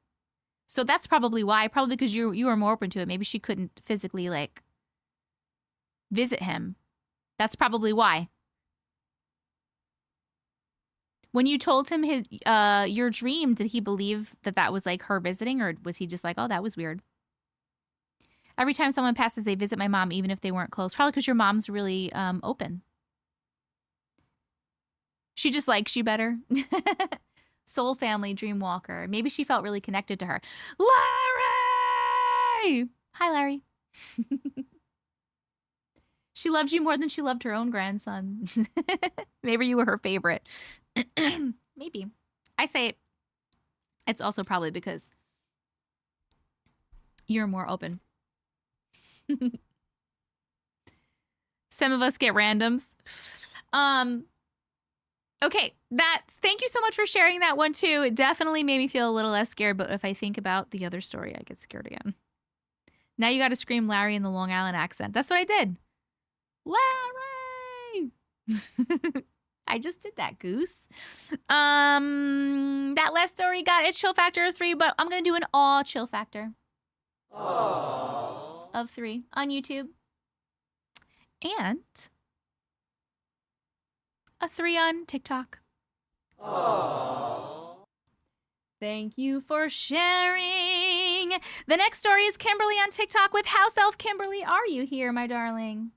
So that's probably why. Probably because you were more open to it. Maybe she couldn't physically, like, visit him. That's probably why. When you told him your dream, did he believe that was, like, her visiting? Or was he just like, oh, that was weird? Every time someone passes, they visit my mom, even if they weren't close. Probably because your mom's really open. She just likes you better. Soul family, Dreamwalker. Maybe she felt really connected to her. Larry! Hi, Larry. She loved you more than she loved her own grandson. Maybe you were her favorite. Maybe. I say it's also probably because you're more open. Some of us get randoms. Okay, thank you so much for sharing that one too. It definitely made me feel a little less scared, but if I think about the other story, I get scared again. Now you got to scream Larry in the Long Island accent. That's what I did. Larry! I just did that, goose. That last story got its chill factor of 3, but I'm going to do an all chill factor. Aww. Of 3 on YouTube. And a 3 on TikTok. Aww. Thank you for sharing. The next story is Kimberly on TikTok with House Elf. Kimberly, are you here, my darling?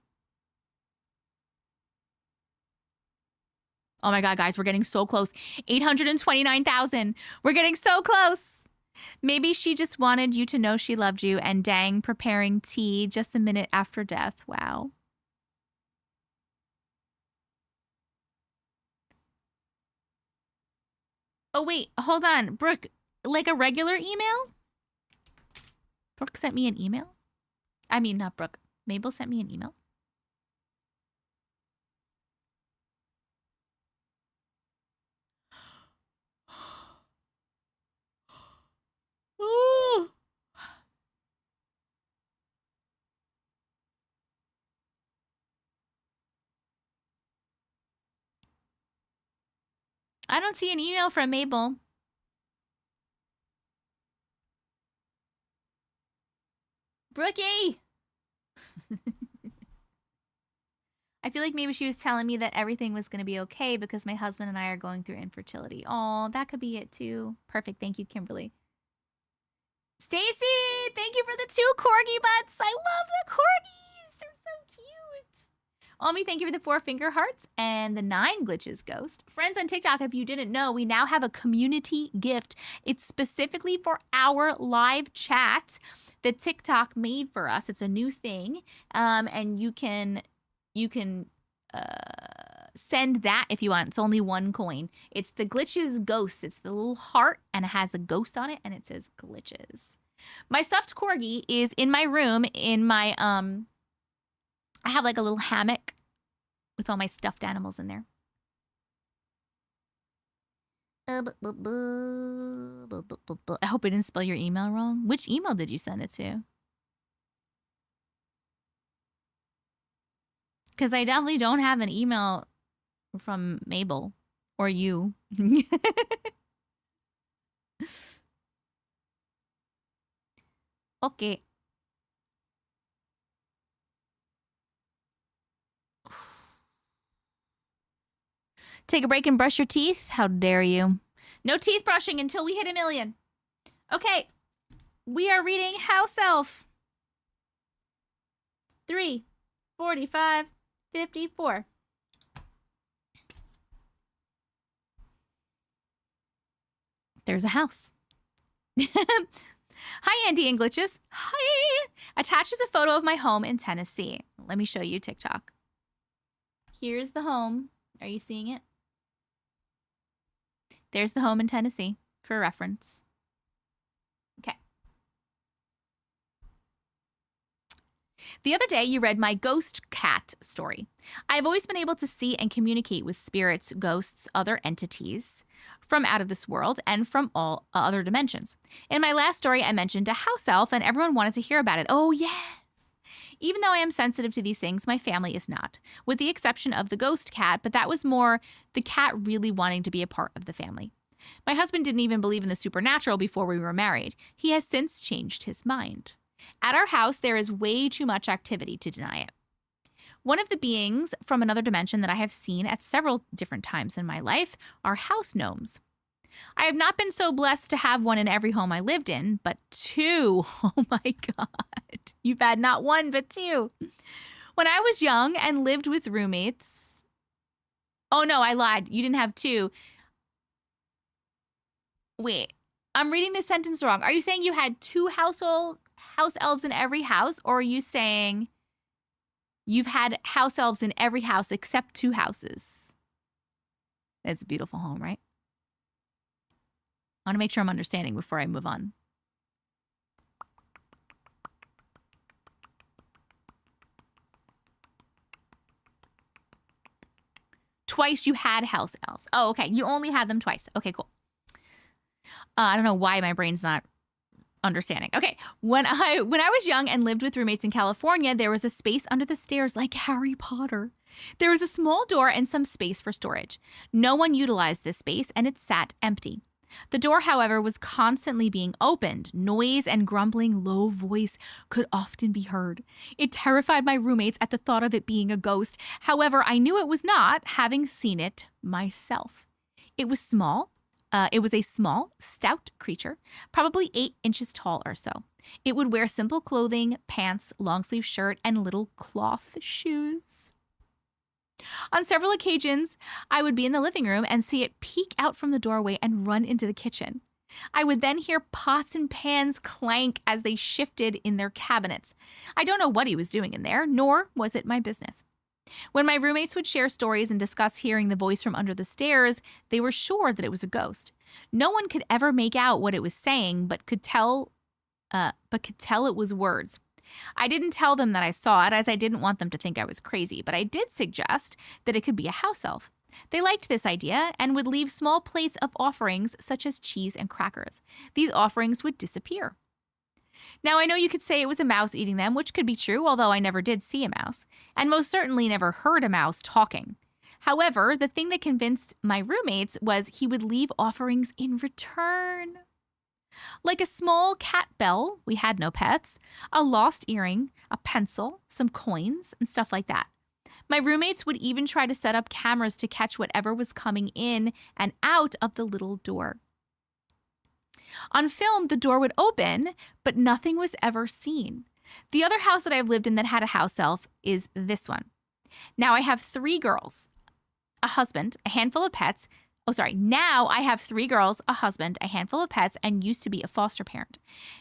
Oh my God, guys, we're getting so close. 829,000. We're getting so close. Maybe she just wanted you to know she loved you, and dang, preparing tea just a minute after death. Wow. Oh, wait, hold on. Brooke, like a regular email? Brooke sent me an email? I mean, not Brooke. Mabel sent me an email. Ooh. I don't see an email from Mabel. Brookie! I feel like maybe she was telling me that everything was going to be okay because my husband and I are going through infertility. Oh, that could be it too. Perfect. Thank you, Kimberly. Stacy, thank you for the 2 corgi butts. I love the corgis. They're so cute. Omi, thank you for the 4 finger hearts and the 9 glitches ghost. Friends on TikTok, if you didn't know, we now have a community gift. It's specifically for our live chat that TikTok made for us. It's a new thing. And you can send that if you want. It's only 1 coin. It's the glitches ghost. It's the little heart and it has a ghost on it and it says glitches. My stuffed corgi is in my room in my I have like a little hammock with all my stuffed animals in there. I hope I didn't spell your email wrong. Which email did you send it to? Because I definitely don't have an email from Mabel or you. Okay. Take a break and brush your teeth? How dare you? No teeth brushing until we hit 1 million. Okay. We are reading House Elf. 3:45:54. There's a house. Hi, Andy and Glitches. Hi. Attaches a photo of my home in Tennessee. Let me show you TikTok. Here's the home. Are you seeing it? There's the home in Tennessee for reference. Okay. The other day, you read my ghost cat story. I've always been able to see and communicate with spirits, ghosts, other entities from out of this world and from all other dimensions. In my last story, I mentioned a house elf and everyone wanted to hear about it. Oh, yes. Even though I am sensitive to these things, my family is not, with the exception of the ghost cat, but that was more the cat really wanting to be a part of the family. My husband didn't even believe in the supernatural before we were married. He has since changed his mind. At our house, there is way too much activity to deny it. One of the beings from another dimension that I have seen at several different times in my life are house gnomes. I have not been so blessed to have one in every home I lived in, but 2. Oh my God. You've had not 1, but 2. When I was young and lived with roommates. Oh no, I lied. You didn't have 2. Wait, I'm reading this sentence wrong. Are you saying you had 2 house elves in every house? Or are you saying you've had house elves in every house except 2 houses? It's a beautiful home, right? I want to make sure I'm understanding before I move on. Twice you had house elves. Oh, okay. You only had them twice. Okay, cool. I don't know why my brain's not understanding. Okay, when I was young and lived with roommates in California, there was a space under the stairs like Harry Potter. There was a small door and some space for storage. No one utilized this space and it sat empty. The door, however, was constantly being opened. Noise and grumbling low voice could often be heard. It terrified my roommates at the thought of it being a ghost. However, I knew it was not, having seen it myself. It was small. It was a small, stout creature, probably 8 inches tall or so. It would wear simple clothing, pants, long-sleeve shirt, and little cloth shoes. On several occasions, I would be in the living room and see it peek out from the doorway and run into the kitchen. I would then hear pots and pans clank as they shifted in their cabinets. I don't know what he was doing in there, nor was it my business. When my roommates would share stories and discuss hearing the voice from under the stairs, they were sure that it was a ghost. No one could ever make out what it was saying, but could tell it was words. I didn't tell them that I saw it, as I didn't want them to think I was crazy, but I did suggest that it could be a house elf. They liked this idea and would leave small plates of offerings such as cheese and crackers. These offerings would disappear. Now, I know you could say it was a mouse eating them, which could be true, although I never did see a mouse, and most certainly never heard a mouse talking. However, the thing that convinced my roommates was he would leave offerings in return. Like a small cat bell, we had no pets, a lost earring, a pencil, some coins, and stuff like that. My roommates would even try to set up cameras to catch whatever was coming in and out of the little door. On film, the door would open, but nothing was ever seen. The other house that I've lived in that had a house elf is this one. Now I have 3 girls, a husband, a handful of pets. Now I have 3 girls, a husband, a handful of pets, and used to be a foster parent.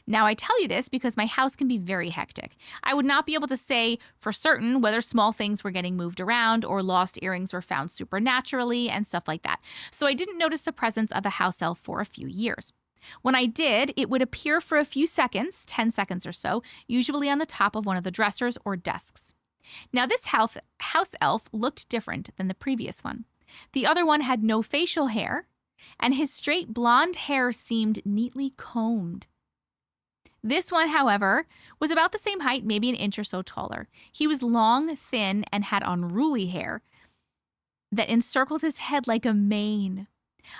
Now I tell you this because my house can be very hectic. I would not be able to say for certain whether small things were getting moved around or lost earrings were found supernaturally and stuff like that. So I didn't notice the presence of a house elf for a few years. When I did, it would appear for a few seconds, 10 seconds or so, usually on the top of one of the dressers or desks. Now this house elf looked different than the previous one. The other one had no facial hair, and his straight blonde hair seemed neatly combed. This one, however, was about the same height, maybe an inch or so taller. He was long, thin, and had unruly hair that encircled his head like a mane.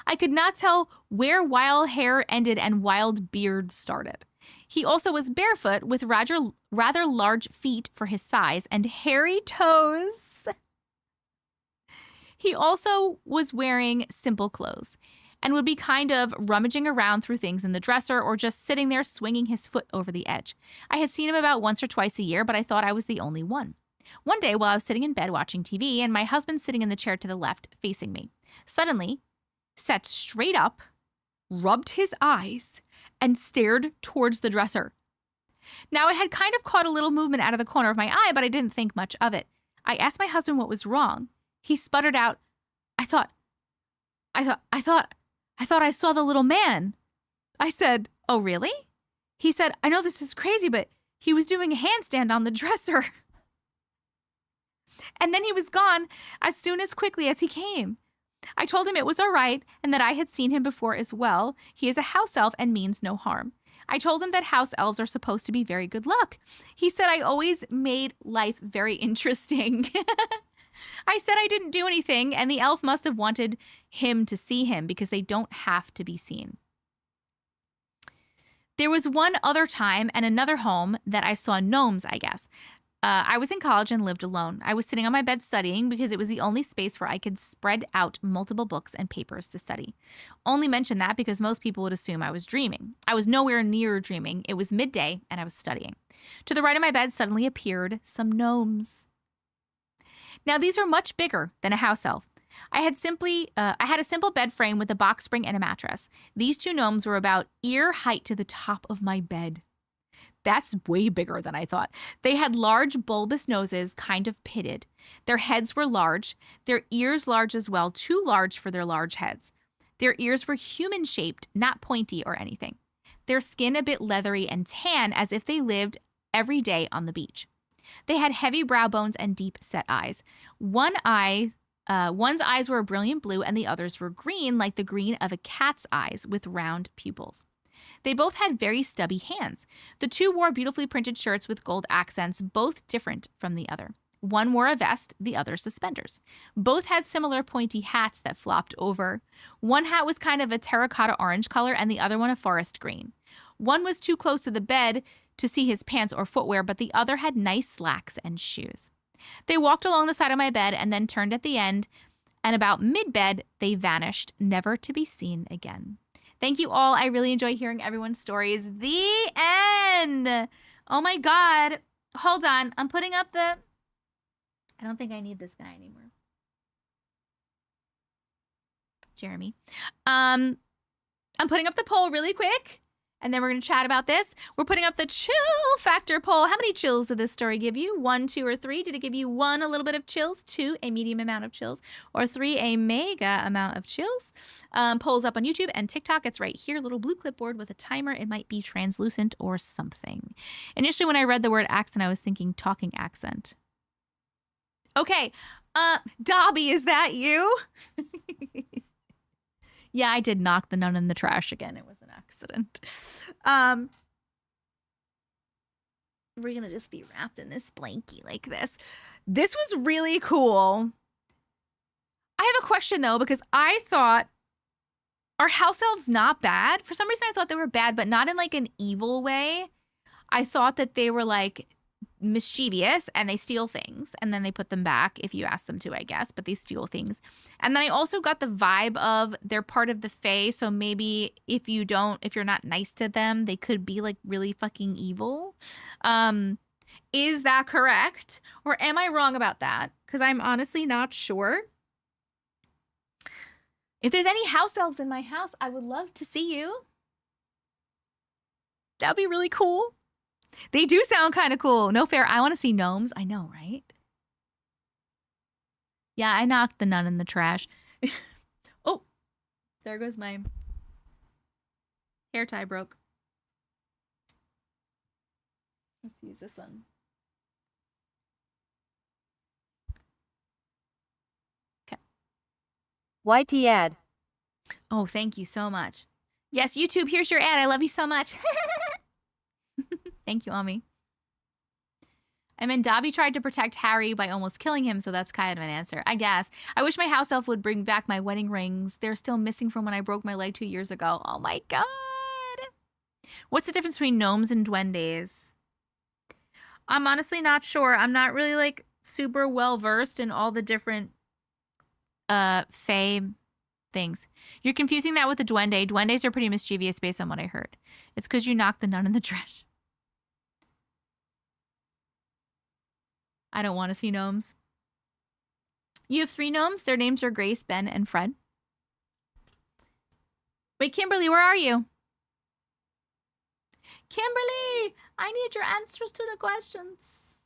I could not tell where wild hair ended and wild beard started. He also was barefoot with rather large feet for his size and hairy toes. He also was wearing simple clothes and would be kind of rummaging around through things in the dresser or just sitting there swinging his foot over the edge. I had seen him about once or twice a year, but I thought I was the only one. One day while I was sitting in bed watching TV and my husband sitting in the chair to the left facing me, suddenly sat straight up, rubbed his eyes, and stared towards the dresser. Now I had kind of caught a little movement out of the corner of my eye, but I didn't think much of it. I asked my husband what was wrong. He sputtered out, I thought I saw the little man. I said, oh, really? He said, I know this is crazy, but he was doing a handstand on the dresser. And then he was gone as quickly as he came. I told him it was all right and that I had seen him before as well. He is a house elf and means no harm. I told him that house elves are supposed to be very good luck. He said I always made life very interesting. I said I didn't do anything, and the elf must have wanted him to see him because they don't have to be seen. There was one other time and another home that I saw gnomes, I guess. I was in college and lived alone. I was sitting on my bed studying because it was the only space where I could spread out multiple books and papers to study. Only mention that because most people would assume I was dreaming. I was nowhere near dreaming. It was midday and I was studying. To the right of my bed suddenly appeared some gnomes. Now, these were much bigger than a house elf. I had a simple bed frame with a box spring and a mattress. These 2 gnomes were about ear height to the top of my bed. That's way bigger than I thought. They had large bulbous noses, kind of pitted. Their heads were large, their ears large as well, too large for their large heads. Their ears were human-shaped, not pointy or anything. Their skin a bit leathery and tan, as if they lived every day on the beach. They had heavy brow bones and deep-set eyes. One's eyes were a brilliant blue and the others were green, like the green of a cat's eyes with round pupils. They both had very stubby hands. The 2 wore beautifully printed shirts with gold accents, both different from the other. One wore a vest, the other suspenders. Both had similar pointy hats that flopped over. One hat was kind of a terracotta orange color and the other one a forest green. One was too close to the bed to see his pants or footwear, but the other had nice slacks and shoes. They walked along the side of my bed and then turned at the end, and about mid-bed, they vanished, never to be seen again. Thank you all. I really enjoy hearing everyone's stories. The end. Oh my God. Hold on. I'm putting up the... I don't think I need this guy anymore. Jeremy. I'm putting up the poll really quick. And then we're going to chat about this. We're putting up the chill factor poll. How many chills did this story give you? 1, 2, or 3? Did it give you 1, a little bit of chills, 2, a medium amount of chills, or 3, a mega amount of chills? Polls up on YouTube and TikTok. It's right here, little blue clipboard with a timer. It might be translucent or something. Initially, when I read the word accent, I was thinking talking accent. Okay. Dobby, is that you? Yeah, I did knock the nun in the trash again. It was an accident. We're going to just be wrapped in this blankie like this. This was really cool. I have a question though, because I thought, are house elves not bad? For some reason I thought they were bad, but not in like an evil way. I thought that they were like mischievous and they steal things and then they put them back if you ask them to, I guess, but they steal things. And then I also got the vibe of they're part of the Fae, so maybe if you're not nice to them, they could be like really fucking evil. Is that correct? Or am I wrong about that? Because I'm honestly not sure. If there's any house elves in my house, I would love to see you. That would be really cool. They do sound kind of cool. No fair. I want to see gnomes. I know, right? Yeah, I knocked the nun in the trash. Oh, there goes my hair tie broke. Let's use this one. Okay. YT ad. Oh, thank you so much. Yes, YouTube, here's your ad. I love you so much. Thank you, Ami. And then Dobby tried to protect Harry by almost killing him, so that's kind of an answer, I guess. I wish my house elf would bring back my wedding rings. They're still missing from when I broke my leg 2 years ago. Oh my god. What's the difference between gnomes and duendes? I'm honestly not sure. I'm not really like super well versed in all the different fae things. You're confusing that with a duende. Duendes are pretty mischievous based on what I heard. It's because you knocked the nun in the trash. I don't want to see gnomes. You have 3 gnomes. Their names are Grace, Ben, and Fred. Wait, Kimberly, where are you? Kimberly, I need your answers to the questions.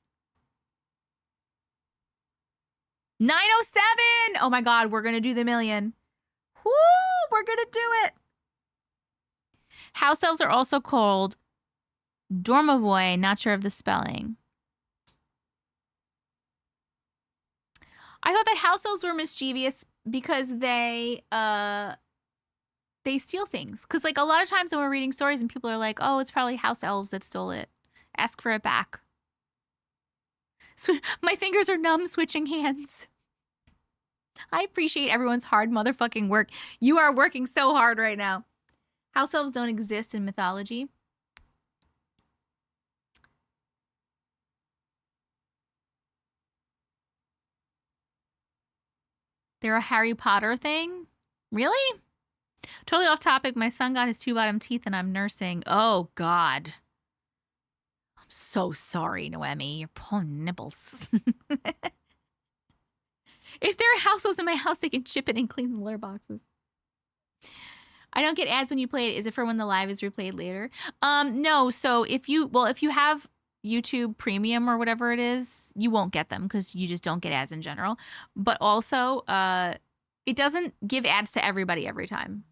907! Oh my god, we're going to do the million. Woo! We're going to do it. House elves are also called Dormavoy, not sure of the spelling. I thought that house elves were mischievous because they steal things. Because like a lot of times when we're reading stories and people are like, oh, it's probably house elves that stole it. Ask for it back. So my fingers are numb switching hands. I appreciate everyone's hard motherfucking work. You are working so hard right now. House elves don't exist in mythology. They're a Harry Potter thing? Really? Totally off topic. My son got his 2 bottom teeth and I'm nursing. Oh, God. I'm so sorry, Noemi. Your poor nibbles. If there are house elves in my house, they can chip it and clean the litter boxes. I don't get ads when you play it. Is it for when the live is replayed later? No. So if you have YouTube Premium or whatever it is, you won't get them because you just don't get ads in general. But also, it doesn't give ads to everybody every time.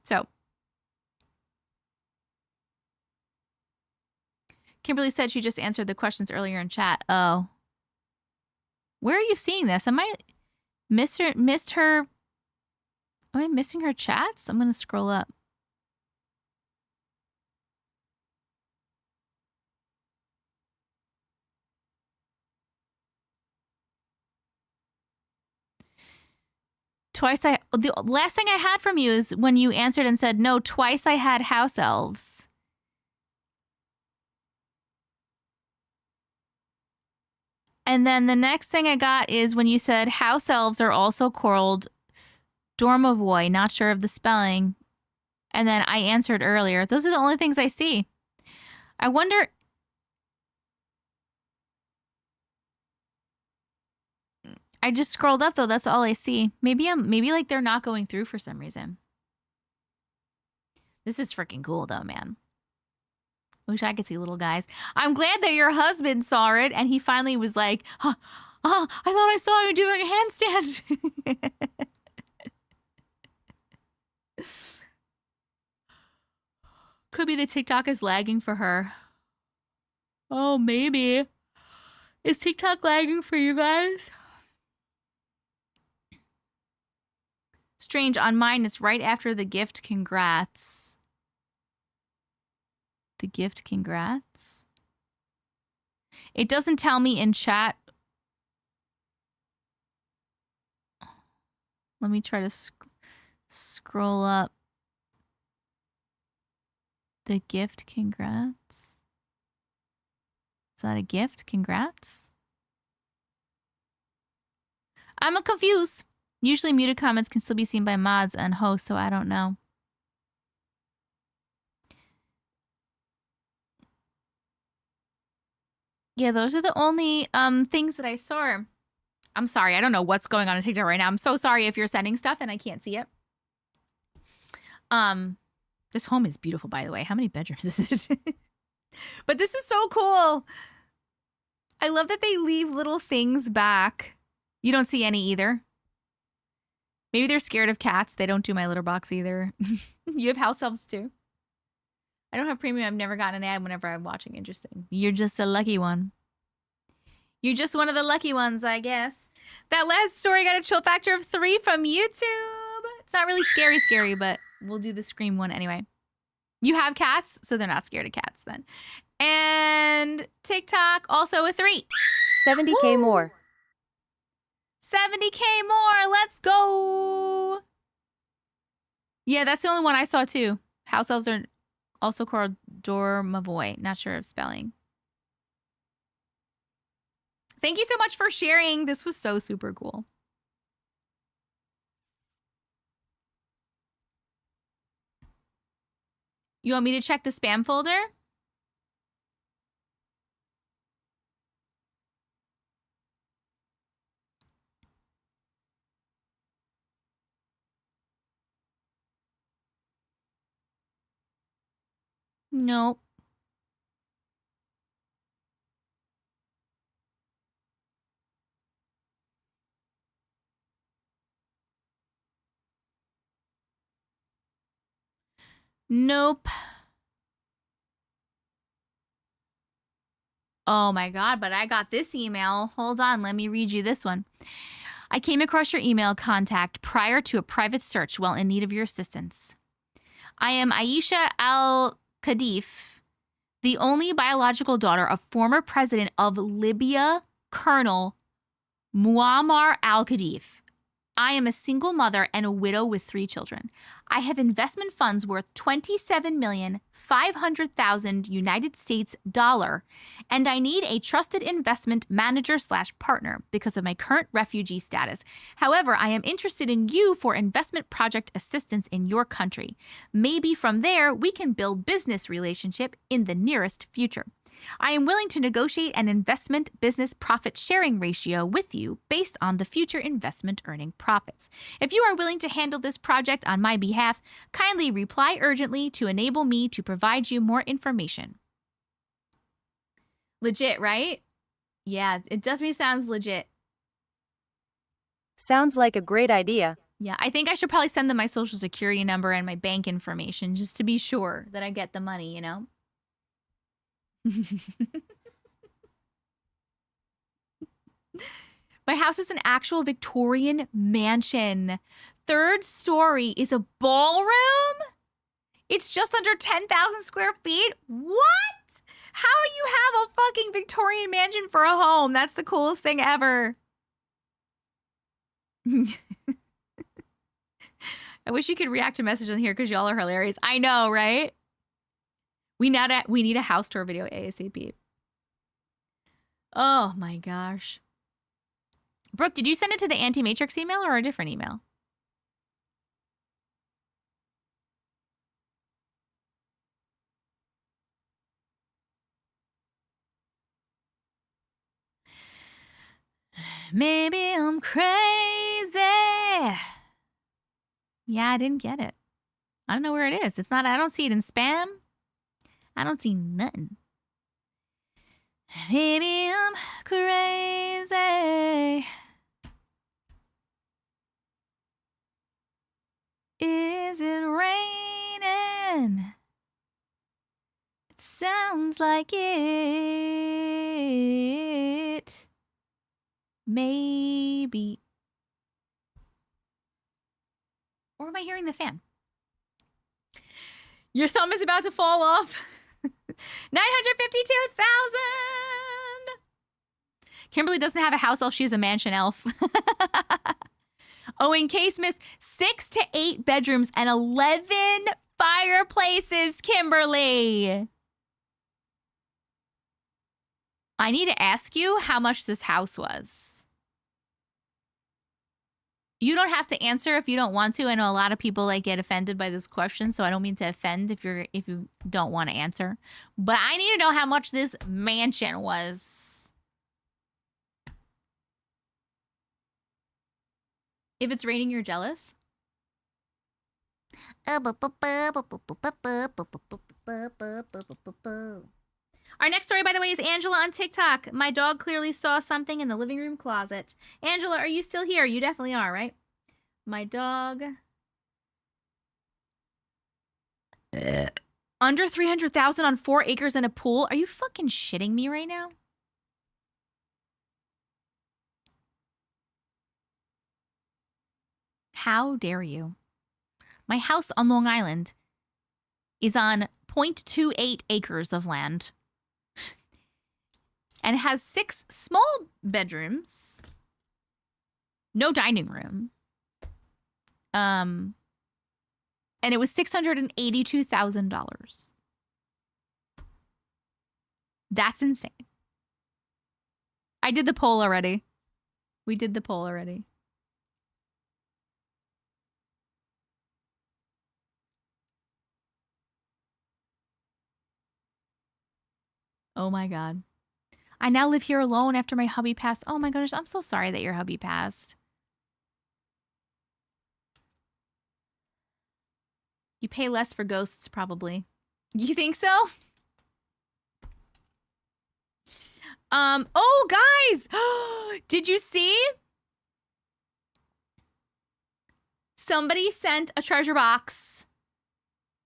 So, Kimberly said she just answered the questions earlier in chat. Oh. Where are you seeing this? Am I missed her? Am I missing her chats? I'm going to scroll up. The last thing I had from you is when you answered and said, no, twice I had house elves. And then the next thing I got is when you said house elves are also called Dormavoy, not sure of the spelling. And then I answered earlier. Those are the only things I see. I wonder... I just scrolled up though. That's all I see. Maybe like they're not going through for some reason. This is freaking cool though, man. Wish I could see little guys. I'm glad that your husband saw it and he finally was like, I thought I saw him doing a handstand. Could be the TikTok is lagging for her. Oh, maybe. Is TikTok lagging for you guys? Strange, on mine it's right after the gift congrats. The gift congrats? It doesn't tell me in chat Let me try to scroll up. The gift, congrats. Is that a gift? Congrats? I'm confused. Usually muted comments can still be seen by mods and hosts, so I don't know. Yeah, those are the only things that I saw. I'm sorry, I don't know what's going on in TikTok right now. I'm so sorry if you're sending stuff and I can't see it. This home is beautiful, by the way. How many bedrooms is it? But this is so cool. I love that they leave little things back. You don't see any either. Maybe they're scared of cats. They don't do my litter box either. You have house elves too. I don't have premium. I've never gotten an ad whenever I'm watching. Interesting. You're just a lucky one. You're just one of the lucky ones, I guess. That last story got a chill factor of 3 from YouTube. It's not really scary, but we'll do the Scream one anyway. You have cats, so they're not scared of cats then. And TikTok also a 3. 70K Woo! more. 70K more. Let's go. Yeah, that's the only one I saw too. House elves are also called Dormavoy. Not sure of spelling. Thank you so much for sharing. This was so super cool. You want me to check the spam folder? Nope. Nope. Oh my God, but I got this email. Hold on, let me read you this one. I came across your email contact prior to a private search while in need of your assistance. I am Aisha Al-Khadif, the only biological daughter of former president of Libya, Colonel Muammar al-Khadif. I am a single mother and a widow with 3 children. I have investment funds worth $27,500,000 United States dollar, and I need a trusted investment manager/partner because of my current refugee status. However, I am interested in you for investment project assistance in your country. Maybe from there, we can build business relationship in the nearest future. I am willing to negotiate an investment business profit sharing ratio with you based on the future investment earning profits. If you are willing to handle this project on my behalf, kindly reply urgently to enable me to provide you more information. Legit, right? Yeah, it definitely sounds legit. Sounds like a great idea. Yeah, I think I should probably send them my social security number and my bank information just to be sure that I get the money, you know? My house is an actual Victorian mansion. 3rd story is a ballroom? It's just under 10,000 square feet? What? How do you have a fucking Victorian mansion for a home? That's the coolest thing ever. I wish you could react to messages on here because y'all are hilarious. I know, right? We need a house tour video ASAP. Oh my gosh. Brooke, did you send it to the Auntie Matrix email or a different email? Maybe I'm crazy. Yeah, I didn't get it. I don't know where it is. It's not, I don't see it in spam. I don't see nothing. Maybe I'm crazy. Is it raining? It sounds like it. Maybe. Or am I hearing the fan? Your thumb is about to fall off. 952,000. Kimberly doesn't have a house elf. She has a mansion elf. Oh, in case miss, 6 to 8 bedrooms and 11 fireplaces, Kimberly. I need to ask you how much this house was. You don't have to answer if you don't want to. I know a lot of people like get offended by this question, so I don't mean to offend if you don't want to answer. But I need to know how much this mansion was. If it's raining, you're jealous. Our next story, by the way, is Angela on TikTok. My dog clearly saw something in the living room closet. Angela, are you still here? You definitely are, right? My dog. Under 300,000 on 4 acres and a pool. Are you fucking shitting me right now? How dare you? My house on Long Island is on 0.28 acres of land. And it has 6 small bedrooms. No dining room. And it was $682,000. That's insane. I did the poll already. We did the poll already. Oh my God. I now live here alone after my hubby passed. Oh my goodness, I'm so sorry that your hubby passed. You pay less for ghosts, probably. You think so? Oh, guys! Did you see? Somebody sent a treasure box.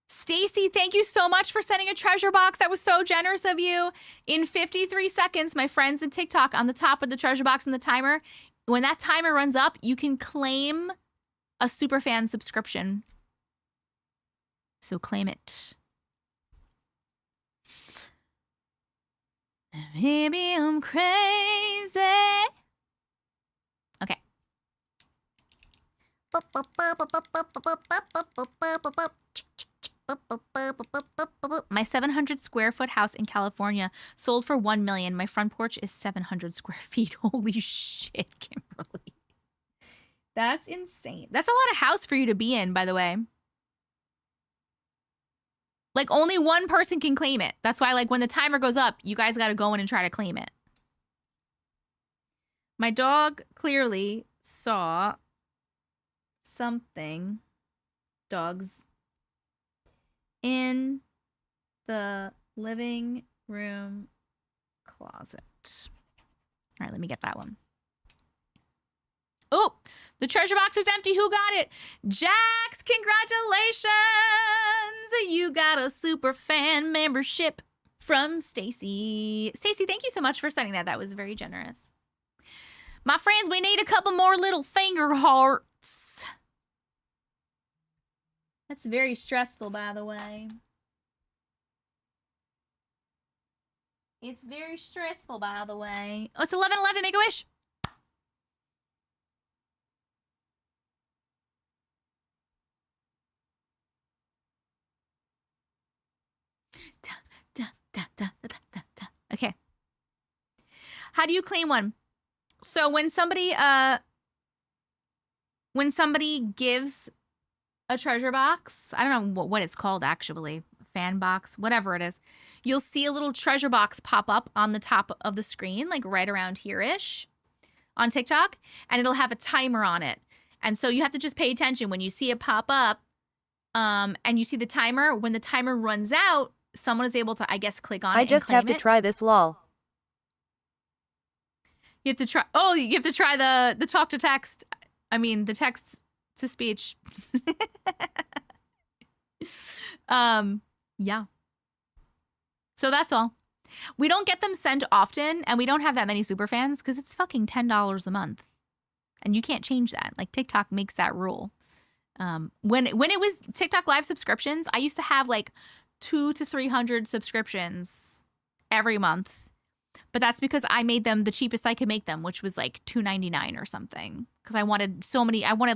Stacy, thank you so much for sending a treasure box. That was so generous of you. In 53 seconds, my friends in TikTok, on the top of the treasure box and the timer, when that timer runs up, you can claim a superfan subscription. So claim it. Maybe I'm crazy. Okay. My 700 square foot house in California sold for $1 million. My front porch is 700 square feet. Holy shit, Kimberly. That's insane. That's a lot of house for you to be in, by the way. Like, only one person can claim it. That's why, like, when the timer goes up, you guys got to go in and try to claim it. My dog clearly saw something. Dogs. In the living room closet. All right, let me get that one. Oh, the treasure box is empty. Who got it? Jax, congratulations. You got a super fan membership from Stacy. Stacy, thank you so much for sending that. That was very generous. My friends, we need a couple more little finger hearts. That's very stressful, by the way. It's very stressful, by the way. Oh, it's 11:11. Make a wish. Okay. How do you claim one? So when somebody gives a treasure box, I don't know what it's called actually, fan box, whatever it is, you'll see a little treasure box pop up on the top of the screen, like right around here-ish on TikTok, and it'll have a timer on it. And so you have to just pay attention when you see it pop up, and you see the timer. When the timer runs out, someone is able to, I guess, click on it. I just have to try this, lol. You have to try. Oh, you have to try the talk to text. I mean, the text to speech. Yeah. So that's all. We don't get them sent often, and we don't have that many super fans because it's fucking $10 a month, and you can't change that. Like, TikTok makes that rule. When it was TikTok live subscriptions, I used to have like 200 to 300 subscriptions every month. But that's because I made them the cheapest I could make them, which was like $2.99 or something. Because I wanted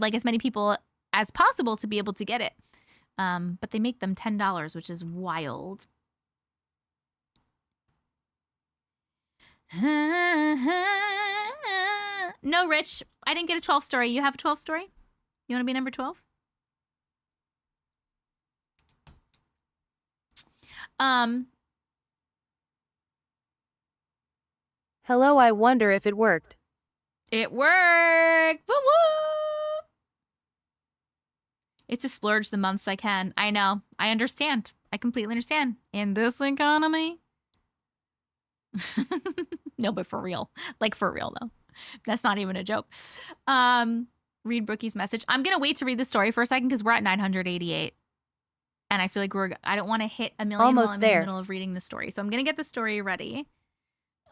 like as many people as possible to be able to get it. But they make them $10, which is wild. No, Rich, I didn't get a 12 story. You have a 12 story? You want to be number 12? Hello, I wonder if it worked. It worked. Woo woo. It's a splurge the months I can. I know. I understand. I completely understand. In this economy. No, but for real. Like for real though. That's not even a joke. Read Brookie's message. I'm going to wait to read the story for a second because we're at 988. And I feel like I don't want to hit a million Almost while I'm there. in the middle of reading the story. So I'm going to get the story ready.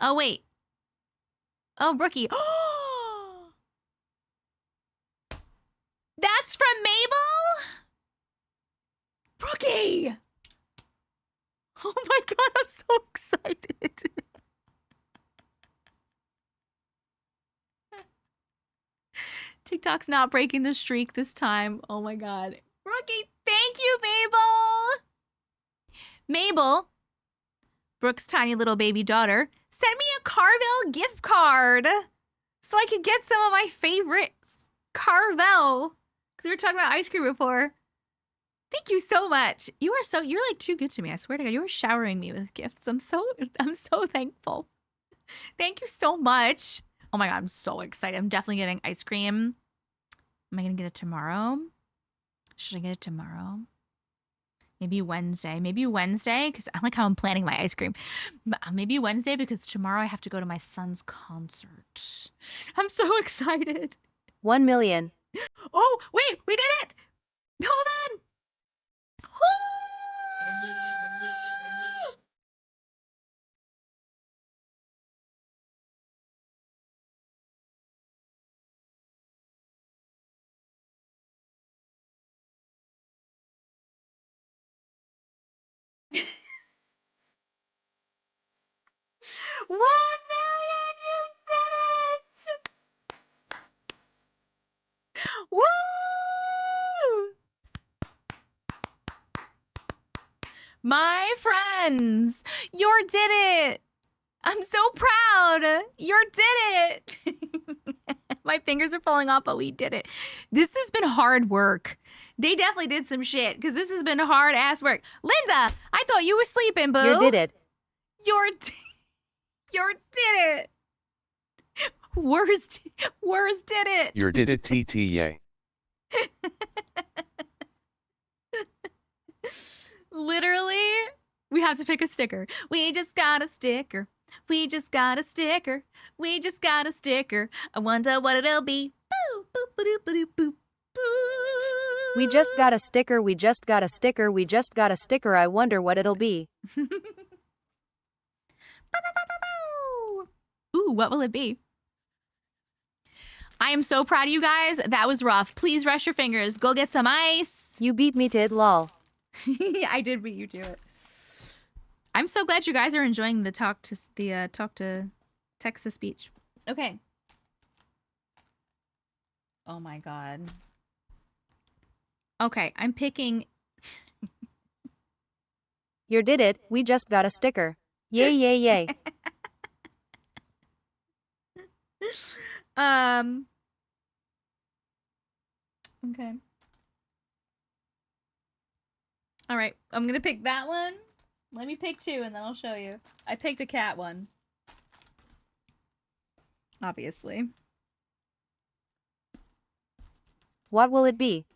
Oh, wait. Oh, Brookie. That's from Mabel? Brookie! Oh my god, I'm so excited. TikTok's not breaking the streak this time. Oh my god. Brookie, thank you, Mabel! Mabel, Brooke's tiny little baby daughter, sent me a Carvel gift card so I could get some of my favorites. Carvel. Because we were talking about ice cream before. Thank you so much. You're like too good to me. I swear to God, you were showering me with gifts. I'm so thankful. Thank you so much. Oh my God, I'm so excited. I'm definitely getting ice cream. Am I gonna get it tomorrow? Should I get it tomorrow? Maybe Wednesday. Maybe Wednesday, because I like how I'm planning my ice cream. Maybe Wednesday, because tomorrow I have to go to my son's concert. I'm so excited. 1 million. Oh, wait, we did it! Hold on! $1 million, you did it! Woo! My friends, you did it! I'm so proud! You did it! My fingers are falling off, but we did it. This has been hard work. They definitely did some shit, because this has been hard ass work. Linda, I thought you were sleeping, boo. You did it. You did it. Worst did it. You did it, TT, yay. Literally, we have to pick a sticker. We just got a sticker. We just got a sticker. We just got a sticker. I wonder what it'll be. Boo, boop, ba-doop, ba-doop, boop, boo. We just got a sticker. We just got a sticker. We just got a sticker. I wonder what it'll be. Ooh, what will it be? I am so proud of you guys. That was rough. Please rest your fingers. Go get some ice. You beat me to it, lol. I did beat you to it. I'm so glad you guys are enjoying the talk to text to speech. Okay. Oh my god. Okay, I'm picking. You did it. We just got a sticker. Yay, yay, yay. Okay. All right, I'm gonna pick that one. Let me pick two and then I'll show you. I picked a cat one. Obviously. What will it be?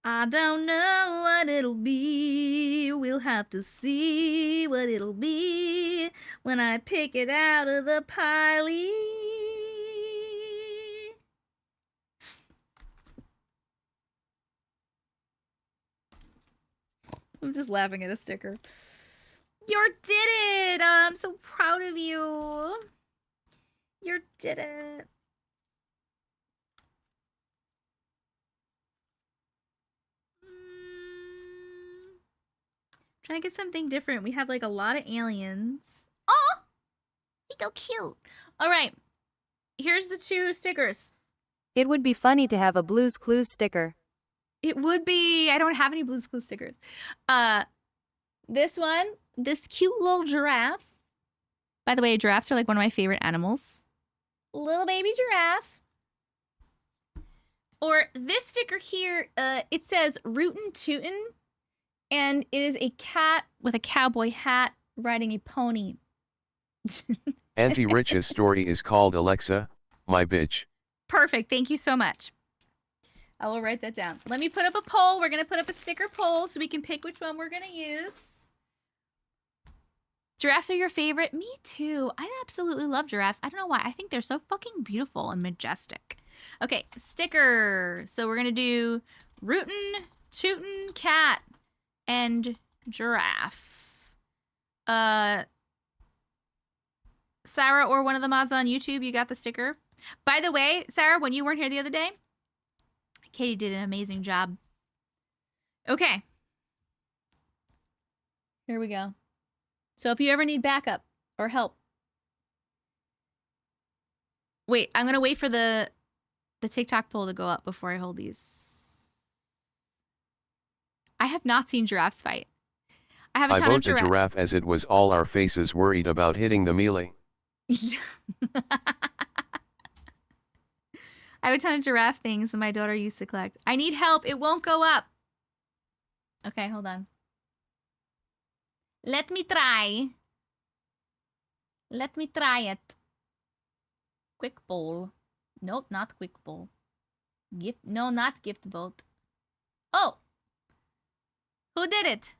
I don't know what it'll be. We'll have to see what it'll be when I pick it out of the pile. I'm just laughing at a sticker. You did it! I'm so proud of you. You did it. Trying to get something different. We have like a lot of aliens. Oh! He's so cute. All right. Here's the 2 stickers. It would be funny to have a Blue's Clues sticker. It would be. I don't have any Blue's Clues stickers. This one, this cute little giraffe. By the way, giraffes are like one of my favorite animals. Little baby giraffe. Or this sticker here, it says Rootin' Tootin', and it is a cat with a cowboy hat riding a pony. Auntie Rich's story is called Alexa, My Bitch. Perfect. Thank you so much. I will write that down. Let me put up a poll. We're going to put up a sticker poll so we can pick which one we're going to use. Giraffes are your favorite? Me too. I absolutely love giraffes. I don't know why. I think they're so fucking beautiful and majestic. Okay, sticker. So we're going to do Rootin', Tootin', cat, and giraffe. Sarah or one of the mods on YouTube, you got the sticker. By the way, Sarah, when you weren't here the other day, Katie did an amazing job. Okay. Here we go. So if you ever need backup or help. Wait, I'm going to wait for the TikTok poll to go up before I hold these. I have not seen giraffes fight. I have a ton vote of the giraffe as it was all our faces worried about hitting the melee. I have a ton of giraffe things that my daughter used to collect. I need help. It won't go up. Okay, hold on. Let me try. Let me try it. Quick poll. Nope, not quick poll. Gift. No, not gift vote. Oh. Who did it?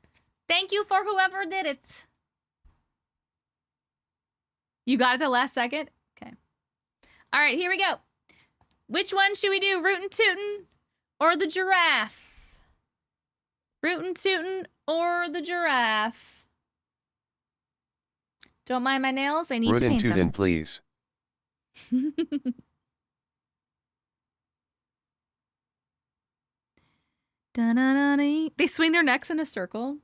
Thank you for whoever did it. You got it the last second? Okay. All right, here we go. Which one should we do? Rootin' Tootin' or the giraffe? Rootin' Tootin' or the giraffe? Don't mind my nails. I need to paint them. Rootin' Tootin', please. They swing their necks in a circle.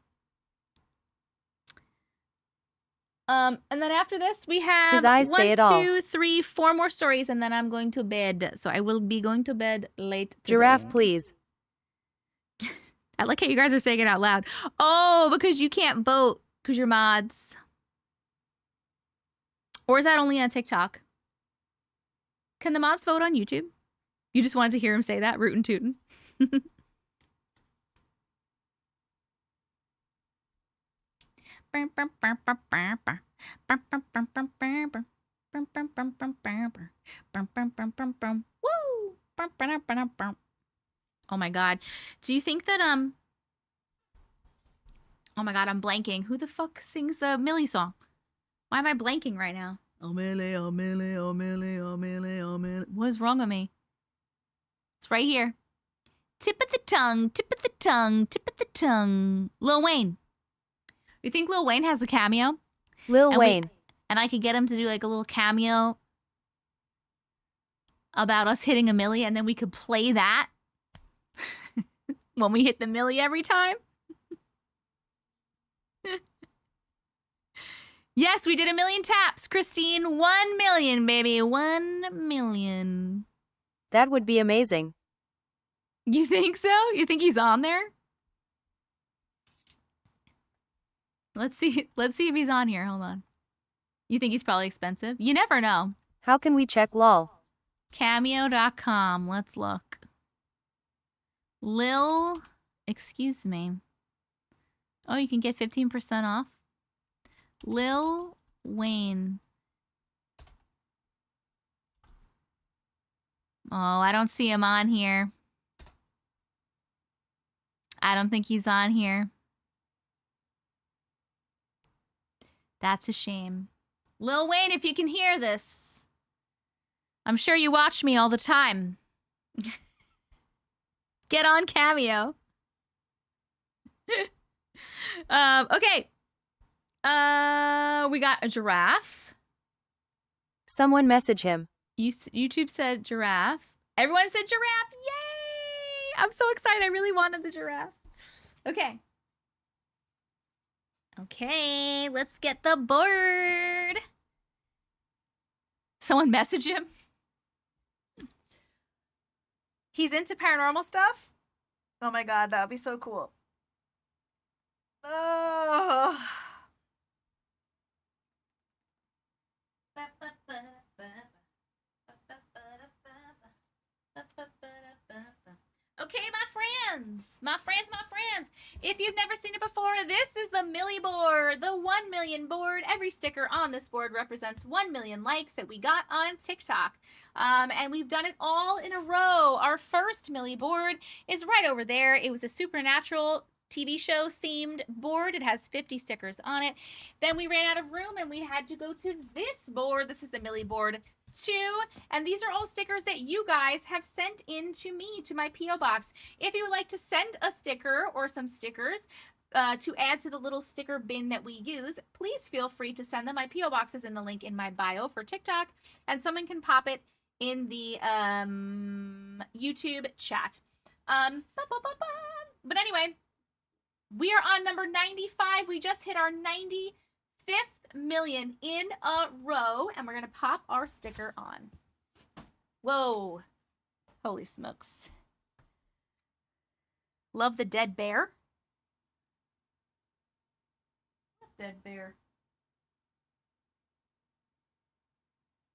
And then after this, we have His eyes say it all. 1, 2, 3, 4 more stories, and then I'm going to bed. So I will be going to bed late today. Giraffe, please. I like how you guys are saying it out loud. Oh, because you can't vote because you're mods. Or is that only on TikTok? Can the mods vote on YouTube? You just wanted to hear him say that? Rootin' tootin'. Woo! Oh my god. Do you think that oh my god, I'm blanking. Who the fuck sings the Millie song? Why am I blanking right now? Oh Millie, oh Millie, oh Millie, oh Millie, oh Millie. What is wrong with me? It's right here. Tip of the tongue, tip of the tongue, tip of the tongue. Lil Wayne. You think Lil Wayne has a cameo? Lil Wayne. And I could get him to do like a little cameo about us hitting a milli, and then we could play that when we hit the milli every time. Yes, we did 1 million taps, Christine. 1 million, baby. 1 million. That would be amazing. You think so? You think he's on there? Let's see if he's on here. Hold on. You think he's probably expensive? You never know. How can we check lol? Cameo.com. Let's look. Lil, excuse me. Oh, you can get 15% off. Lil Wayne. Oh, I don't see him on here. I don't think he's on here. That's a shame. Lil Wayne, if you can hear this, I'm sure you watch me all the time. Get on Cameo. Okay. We got a giraffe. Someone message him. YouTube said giraffe. Everyone said giraffe. Yay! I'm so excited. I really wanted the giraffe. Okay. Okay, let's get the board. Someone message him. He's into paranormal stuff? Oh my god, that would be so cool. Oh. Okay, my friends. If you've never seen it before, this is the Millie board, the 1 million board. Every sticker on this board represents 1 million likes that we got on TikTok. And we've done it all in a row. Our first Millie board is right over there. It was a supernatural TV show themed board. It has 50 stickers on it. Then we ran out of room and we had to go to this board. This is the Millie board 2, and these are all stickers that you guys have sent in to me, to my P.O. box. If you would like to send a sticker or some stickers to add to the little sticker bin that we use, please feel free to send them. My P.O. box is in the link in my bio for TikTok, and someone can pop it in the YouTube chat. But anyway, we are on number 95. We just hit our 95th million in a row, and we're gonna pop our sticker on. Whoa, holy smokes. Love the dead bear. Dead bear.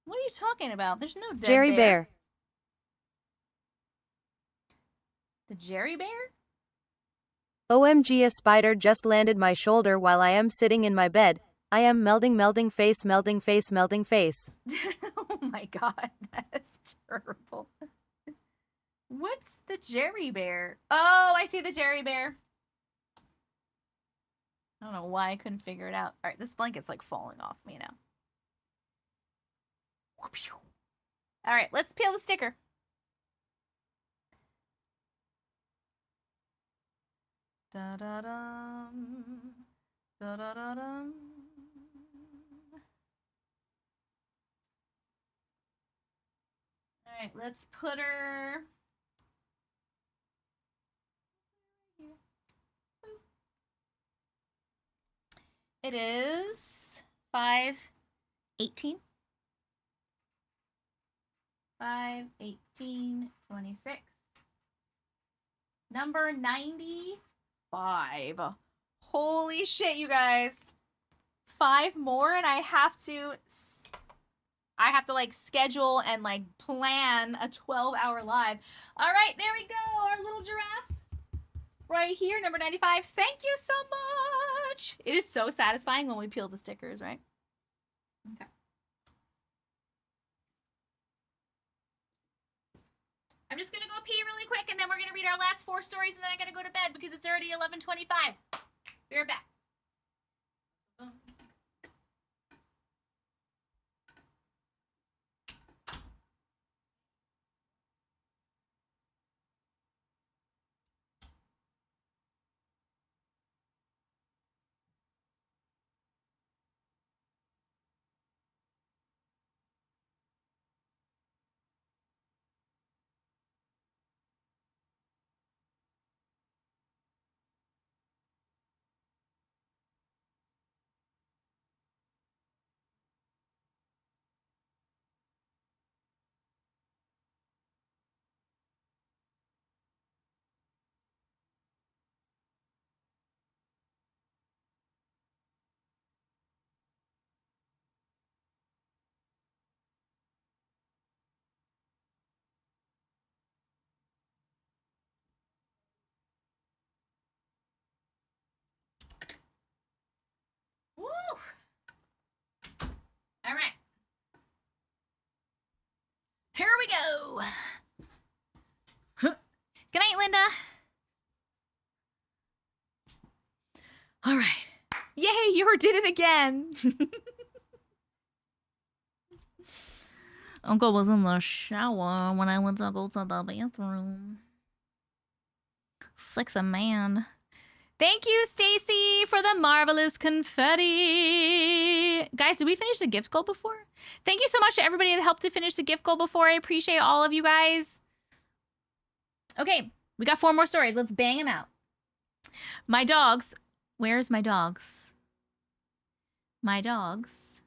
What are you talking about? There's no dead Jerry Bear. The Jerry Bear? OMG, a spider just landed my shoulder while I am sitting in my bed. I am melting face. Oh my god, that's terrible. What's the Jerry Bear? Oh, I see the Jerry Bear. I don't know why I couldn't figure it out. All right, this blanket's like falling off me now. All right, let's peel the sticker. Da-da-dum. Da-da-da-dum. All right, let's put her... It is 5/18. 5/18/26. Number 95. Holy shit, you guys. 5 more, and I have to like schedule and like plan a 12-hour live. All right, there we go. Our little giraffe right here, number 95. Thank you so much. It is so satisfying when we peel the stickers, right? Okay. I'm just gonna go pee really quick, and then we're gonna read our last 4 stories, and then I gotta go to bed because it's already 11:25. Be right back. Woo! All right. Here we go. Good night, Linda. All right. Yay, you did it again. Uncle was in the shower when I went to go to the bathroom. Sexy man. Thank you, Stacy, for the marvelous confetti. Guys, did we finish the gift goal before? Thank you so much to everybody that helped to finish the gift goal before. I appreciate all of you guys. Okay, we got 4 more stories. Let's bang them out. My dogs. Where's my dogs? My dogs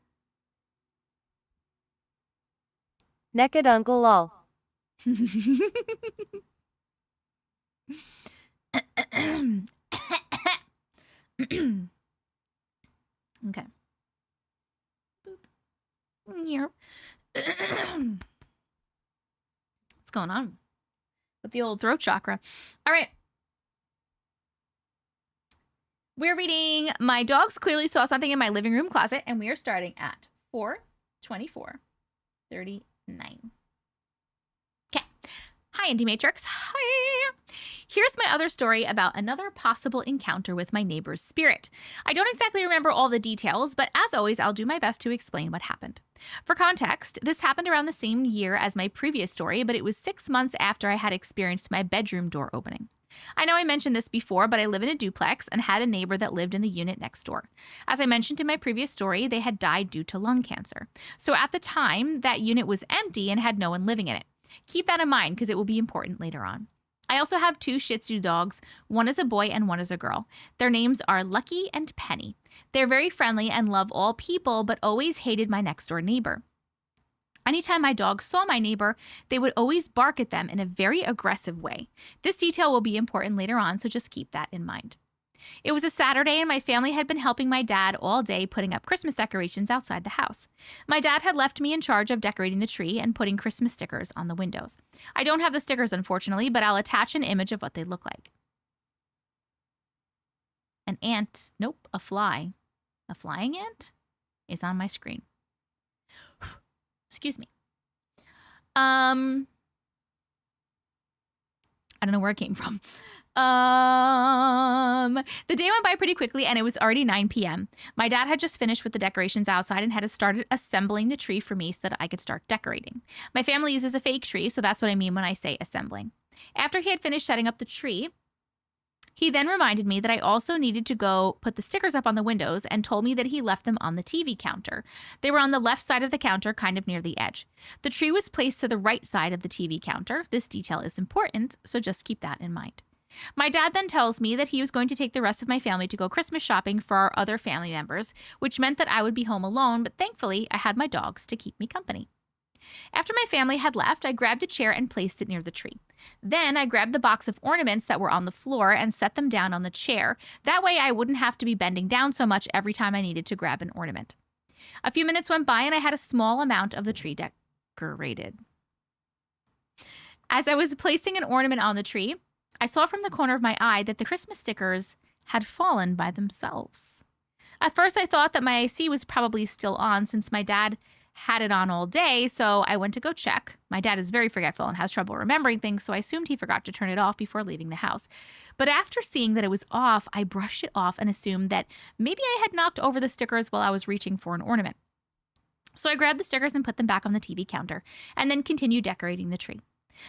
Naked Uncle Lol. Okay. Boop. Here. What's going on with the old throat chakra? All right. We're reading My Dogs Clearly Saw Something in My Living Room Closet, and we are starting at 4:24:39. Okay. Hi, Auntie Matrix. Hi. Here's my other story about another possible encounter with my neighbor's spirit. I don't exactly remember all the details, but as always, I'll do my best to explain what happened. For context, this happened around the same year as my previous story, but it was 6 months after I had experienced my bedroom door opening. I know I mentioned this before, but I live in a duplex and had a neighbor that lived in the unit next door. As I mentioned in my previous story, they had died due to lung cancer. So at the time, that unit was empty and had no one living in it. Keep that in mind because it will be important later on. I also have 2 Shih Tzu dogs. One is a boy and one is a girl. Their names are Lucky and Penny. They're very friendly and love all people, but always hated my next door neighbor. Anytime my dogs saw my neighbor, they would always bark at them in a very aggressive way. This detail will be important later on, so just keep that in mind. It was a Saturday and my family had been helping my dad all day putting up Christmas decorations outside the house. My dad had left me in charge of decorating the tree and putting Christmas stickers on the windows. I don't have the stickers, unfortunately, but I'll attach an image of what they look like. An ant, nope, a fly. A flying ant is on my screen. Excuse me. I don't know where it came from. The day went by pretty quickly and it was already 9 p.m. My dad had just finished with the decorations outside and had started assembling the tree for me so that I could start decorating. My family uses a fake tree, so that's what I mean when I say assembling. After he had finished setting up the tree, he then reminded me that I also needed to go put the stickers up on the windows and told me that he left them on the TV counter. They were on the left side of the counter, kind of near the edge. The tree was placed to the right side of the TV counter. This detail is important, so just keep that in mind. My dad then tells me that he was going to take the rest of my family to go Christmas shopping for our other family members, which meant that I would be home alone, but thankfully I had my dogs to keep me company. After my family had left, I grabbed a chair and placed it near the tree. Then I grabbed the box of ornaments that were on the floor and set them down on the chair. That way I wouldn't have to be bending down so much every time I needed to grab an ornament. A few minutes went by and I had a small amount of the tree decorated. As I was placing an ornament on the tree, I saw from the corner of my eye that the Christmas stickers had fallen by themselves. At first I thought that my AC was probably still on since my dad had it on all day, so I went to go check. My dad is very forgetful and has trouble remembering things, so I assumed he forgot to turn it off before leaving the house. But after seeing that it was off, I brushed it off and assumed that maybe I had knocked over the stickers while I was reaching for an ornament. So I grabbed the stickers and put them back on the TV counter, and then continued decorating the tree.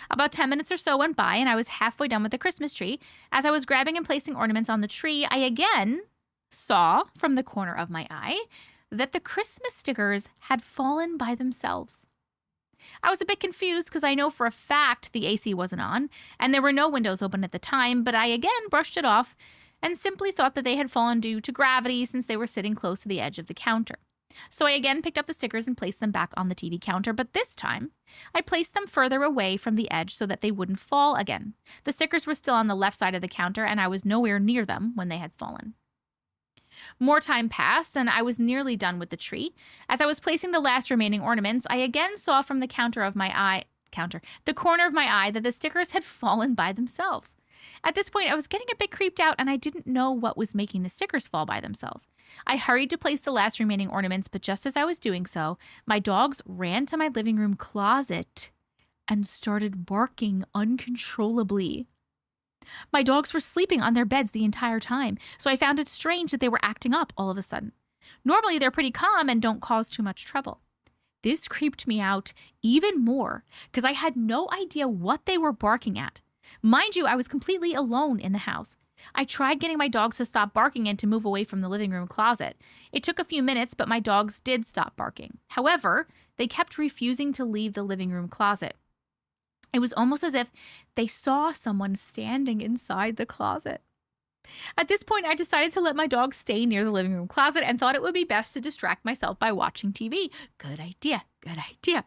About 10 minutes or so went by, and I was halfway done with the Christmas tree. As I was grabbing and placing ornaments on the tree, I again saw from the corner of my eye that the Christmas stickers had fallen by themselves. I was a bit confused because I know for a fact the AC wasn't on and there were no windows open at the time, but I again brushed it off and simply thought that they had fallen due to gravity since they were sitting close to the edge of the counter. So I again picked up the stickers and placed them back on the TV counter, but this time I placed them further away from the edge so that they wouldn't fall again. The stickers were still on the left side of the counter and I was nowhere near them when they had fallen. More time passed, and I was nearly done with the tree. As I was placing the last remaining ornaments, I again saw from the corner of my eye that the stickers had fallen by themselves. At this point, I was getting a bit creeped out, and I didn't know what was making the stickers fall by themselves. I hurried to place the last remaining ornaments, but just as I was doing so, my dogs ran to my living room closet and started barking uncontrollably. My dogs were sleeping on their beds the entire time, so I found it strange that they were acting up all of a sudden. Normally, they're pretty calm and don't cause too much trouble. This creeped me out even more because I had no idea what they were barking at. Mind you, I was completely alone in the house. I tried getting my dogs to stop barking and to move away from the living room closet. It took a few minutes, but my dogs did stop barking. However, they kept refusing to leave the living room closet. It was almost as if they saw someone standing inside the closet. At this point, I decided to let my dog stay near the living room closet and thought it would be best to distract myself by watching TV. Good idea. Good idea.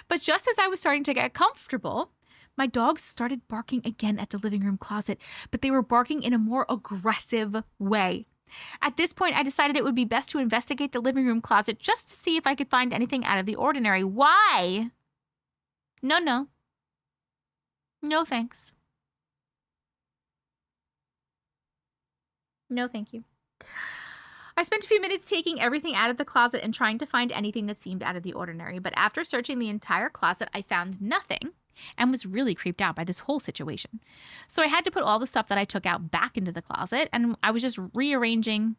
But just as I was starting to get comfortable, my dogs started barking again at the living room closet, but they were barking in a more aggressive way. At this point, I decided it would be best to investigate the living room closet just to see if I could find anything out of the ordinary. Why? No. No, thanks. No, thank you. I spent a few minutes taking everything out of the closet and trying to find anything that seemed out of the ordinary, but after searching the entire closet, I found nothing and was really creeped out by this whole situation. So I had to put all the stuff that I took out back into the closet, and I was just arranging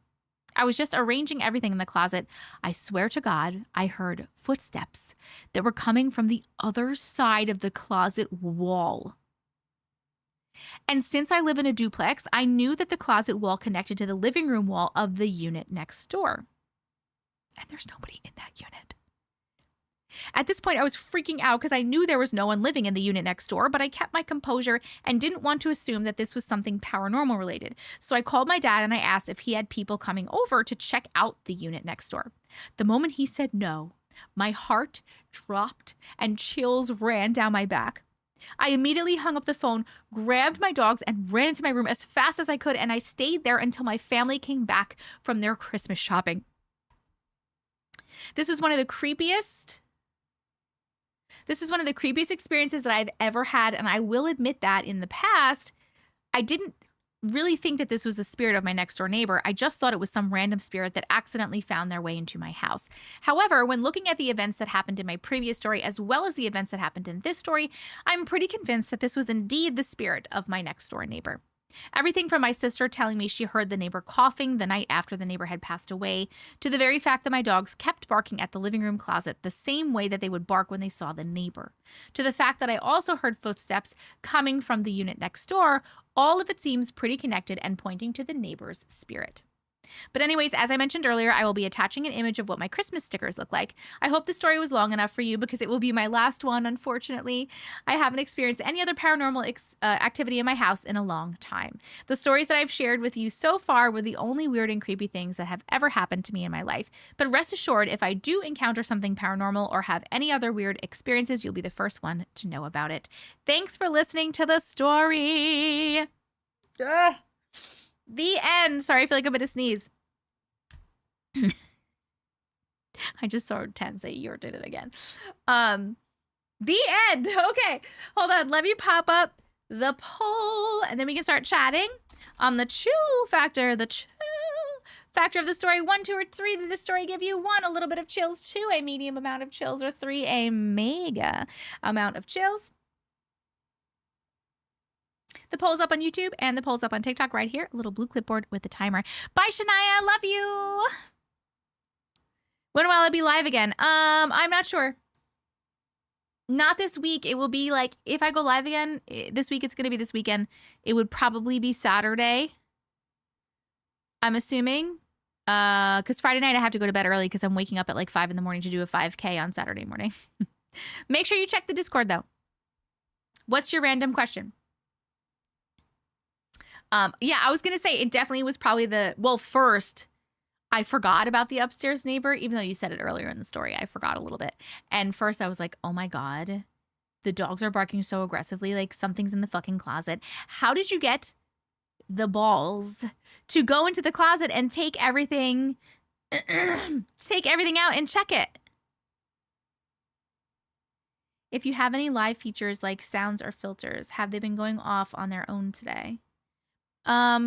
everything in the closet. I swear to God, I heard footsteps that were coming from the other side of the closet wall. And since I live in a duplex, I knew that the closet wall connected to the living room wall of the unit next door. And there's nobody in that unit. At this point, I was freaking out because I knew there was no one living in the unit next door, but I kept my composure and didn't want to assume that this was something paranormal related. So I called my dad and I asked if he had people coming over to check out the unit next door. The moment he said no, my heart dropped and chills ran down my back. I immediately hung up the phone, grabbed my dogs, and ran into my room as fast as I could, and I stayed there until my family came back from their Christmas shopping. This was one of the creepiest experiences that I've ever had, and I will admit that in the past, I didn't really think that this was the spirit of my next door neighbor. I just thought it was some random spirit that accidentally found their way into my house. However, when looking at the events that happened in my previous story, as well as the events that happened in this story, I'm pretty convinced that this was indeed the spirit of my next door neighbor. Everything from my sister telling me she heard the neighbor coughing the night after the neighbor had passed away, to the very fact that my dogs kept barking at the living room closet the same way that they would bark when they saw the neighbor, to the fact that I also heard footsteps coming from the unit next door. All of it seems pretty connected and pointing to the neighbor's spirit. But anyways, as I mentioned earlier, I will be attaching an image of what my Christmas stickers look like. I hope the story was long enough for you because it will be my last one, unfortunately. I haven't experienced any other paranormal activity in my house in a long time. The stories that I've shared with you so far were the only weird and creepy things that have ever happened to me in my life. But rest assured, if I do encounter something paranormal or have any other weird experiences, you'll be the first one to know about it. Thanks for listening to the story. Ugh. The end. Sorry, I feel like I'm going to sneeze. I just saw 10 say you did it again. The end. Okay. Hold on. Let me pop up the poll and then we can start chatting on the chill factor. The chill factor of the story. 1, 2, or 3. Did this story give you 1, a little bit of chills, 2, a medium amount of chills, or 3, a mega amount of chills? The poll's up on YouTube and the poll's up on TikTok right here. A little blue clipboard with the timer. Bye, Shania. Love you. When will I be live again? I'm not sure. Not this week. It will be like, if I go live again, this week, it's going to be this weekend. It would probably be Saturday. I'm assuming. Because Friday night I have to go to bed early because I'm waking up at like 5 in the morning to do a 5K on Saturday morning. Make sure you check the Discord though. What's your random question? Yeah, I was going to say it definitely was probably first, I forgot about the upstairs neighbor, even though you said it earlier in the story. I forgot a little bit. And first I was like, oh my God, the dogs are barking so aggressively, like something's in the fucking closet. How did you get the balls to go into the closet and take everything, out and check it? If you have any live features like sounds or filters, have they been going off on their own today? I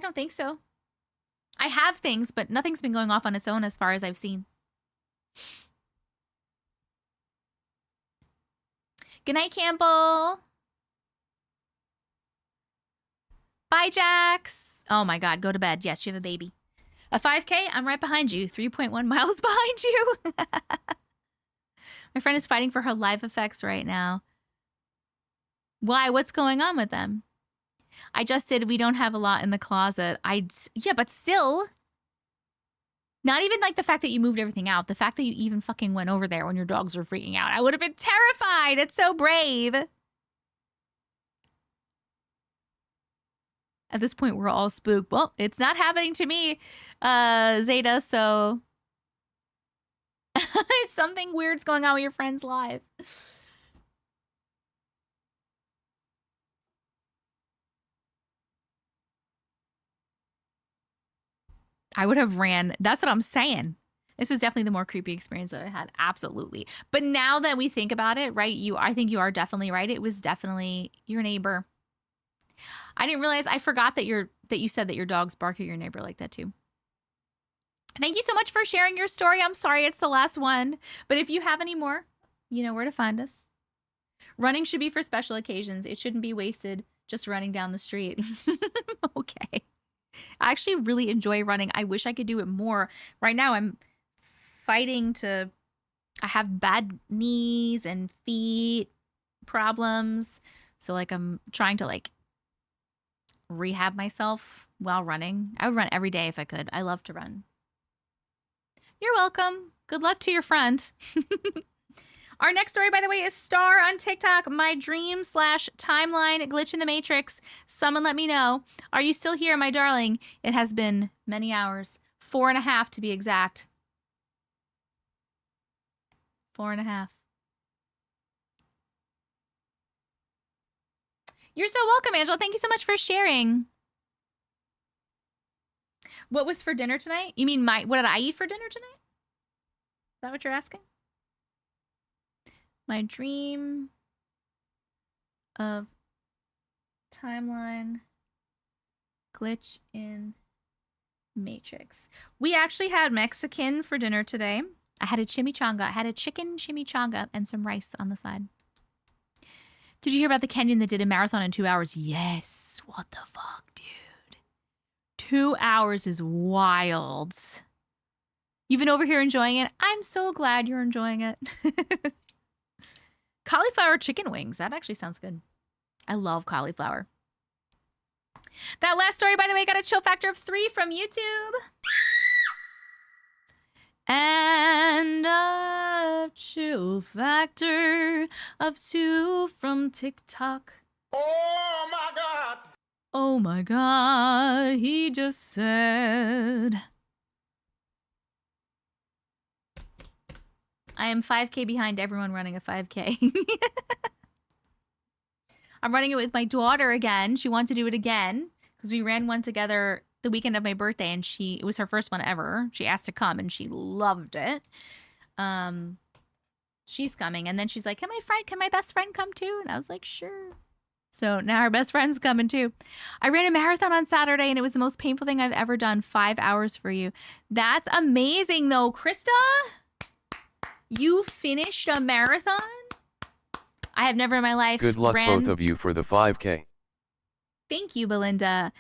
don't think so. I have things, but nothing's been going off on its own as far as I've seen. Good night, Campbell. Bye, Jax. Oh my God, go to bed. Yes, you have a baby. A 5K? I'm right behind you. 3.1 miles behind you. My friend is fighting for her live effects right now. Why? What's going on with them? I just said we don't have a lot in the closet. Yeah, but still. Not even like the fact that you moved everything out. The fact that you even fucking went over there when your dogs were freaking out. I would have been terrified. It's so brave. At this point, we're all spooked. Well, it's not happening to me, Zeta, so something weird's going on with your friend's life. I would have ran. That's what I'm saying. This was definitely the more creepy experience that I had. Absolutely. But now that we think about it, right, I think you are definitely right. It was definitely your neighbor. I didn't realize, I forgot that you said that your dogs bark at your neighbor like that too. Thank you so much for sharing your story. I'm sorry it's the last one, but if you have any more, you know where to find us. Running should be for special occasions. It shouldn't be wasted just running down the street. Okay. I actually really enjoy running. I wish I could do it more. Right now I'm fighting I have bad knees and feet problems. So like I'm trying to like rehab myself while running. I would run every day if I could. I love to run. You're welcome. Good luck to your friend. Our next story, by the way, is Star on TikTok. My dream / timeline glitch in the Matrix. Someone let me know. Are you still here, my darling? It has been many hours. 4.5 to be exact. 4.5. You're so welcome, Angela. Thank you so much for sharing. What was for dinner tonight? You mean what did I eat for dinner tonight? Is that what you're asking? My dream of timeline glitch in Matrix. We actually had Mexican for dinner today. I had a chimichanga. I had a chicken chimichanga and some rice on the side. Did you hear about the Kenyan that did a marathon in 2 hours? Yes. What the fuck, dude? 2 hours is wild. You've been over here enjoying it? I'm so glad you're enjoying it. Cauliflower chicken wings. That actually sounds good. I love cauliflower. That last story, by the way, got a chill factor of 3 from YouTube. And a chill factor of 2 from TikTok. Oh my God. Oh my God, he just said. I am 5K behind everyone running a 5K. I'm running it with my daughter again. She wants to do it again because we ran one together the weekend of my birthday, and it was her first one ever. She asked to come and she loved it. She's coming, and then she's like, can my best friend come too? And I was like, sure. So now her best friend's coming too. I ran a marathon on Saturday and it was the most painful thing I've ever done. 5 hours for you. That's amazing though, Krista. You finished a marathon? I have never in my life Good luck both of you for the 5K. Thank you, Belinda.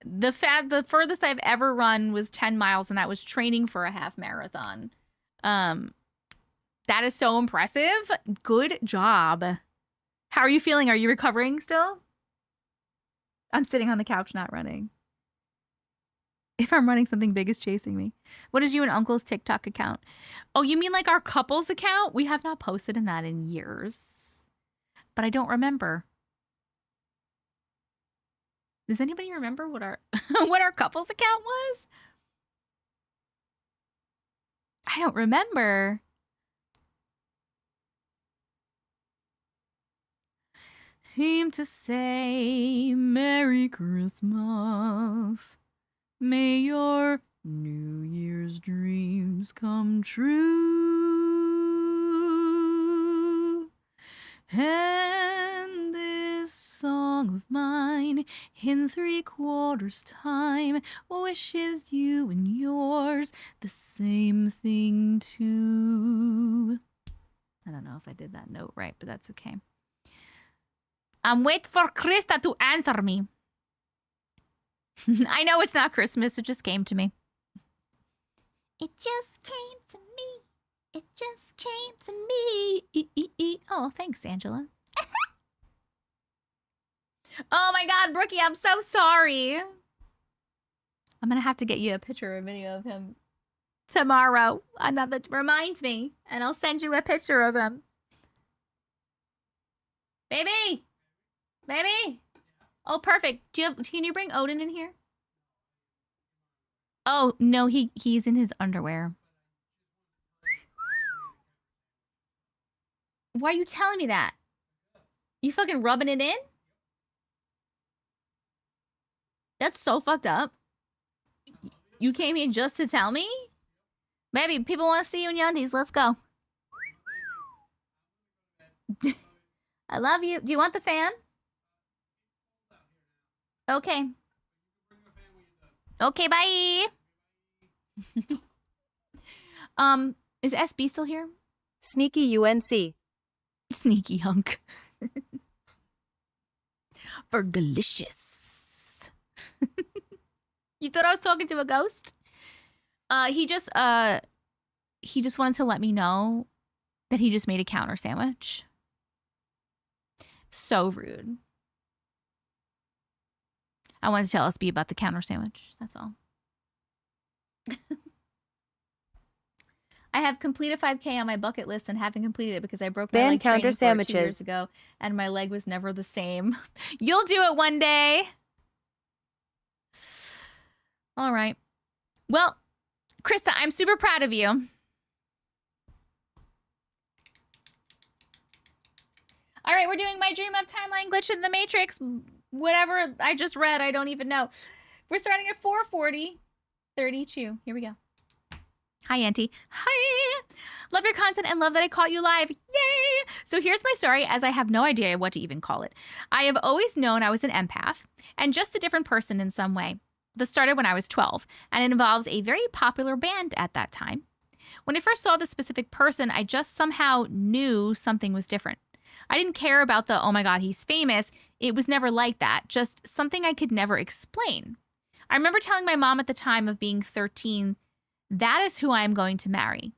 The furthest I've ever run was 10 miles, and that was training for a half marathon. That is so impressive. Good job. How are you feeling? Are you recovering still? I'm sitting on the couch not running. If I'm running, something big is chasing me. What is you and Uncle's TikTok account? Oh, you mean like our couple's account? We have not posted in that in years. But I don't remember. Does anybody remember what our what our couple's account was? I don't remember. Seem to say Merry Christmas. May your New Year's dreams come true. And this song of mine in 3/4 time wishes you and yours the same thing too. I don't know if I did that note right, but that's okay. I'm waiting for Krista to answer me. I know it's not Christmas. It just came to me. It just came to me. It just came to me. Oh, thanks, Angela. Oh my God, Brookie, I'm so sorry. I'm going to have to get you a picture or a video of him tomorrow. Another reminds me, and I'll send you a picture of him. Baby. Baby. Oh, perfect. Can you bring Odin in here? Oh, no, he's in his underwear. Why are you telling me that? You fucking rubbing it in? That's so fucked up. You came here just to tell me? Baby, people want to see you in your undies. Let's go. I love you. Do you want the fan? Okay. Okay, bye. Is SB still here? Sneaky UNC. Sneaky hunk. Fergalicious. You thought I was talking to a ghost? He just wanted to let me know that he just made a counter sandwich. So rude. I wanted to tell SB about the counter sandwich. That's all. I have completed 5K on my bucket list and haven't completed it because I broke my leg counter training for it 2 sandwiches years ago and my leg was never the same. You'll do it one day. All right. Well, Krista, I'm super proud of you. All right, we're doing my dream of timeline glitch in the Matrix. Whatever I just read, I don't even know. We're starting at 4:40:32. Here we go. Hi, Auntie. Hi. Love your content and love that I caught you live. Yay! So here's my story, as I have no idea what to even call it. I have always known I was an empath and just a different person in some way. This started when I was 12, and it involves a very popular band at that time. When I first saw this specific person, I just somehow knew something was different. I didn't care about the, oh my God, he's famous. It was never like that, just something I could never explain. I remember telling my mom at the time of being 13, that is who I am going to marry.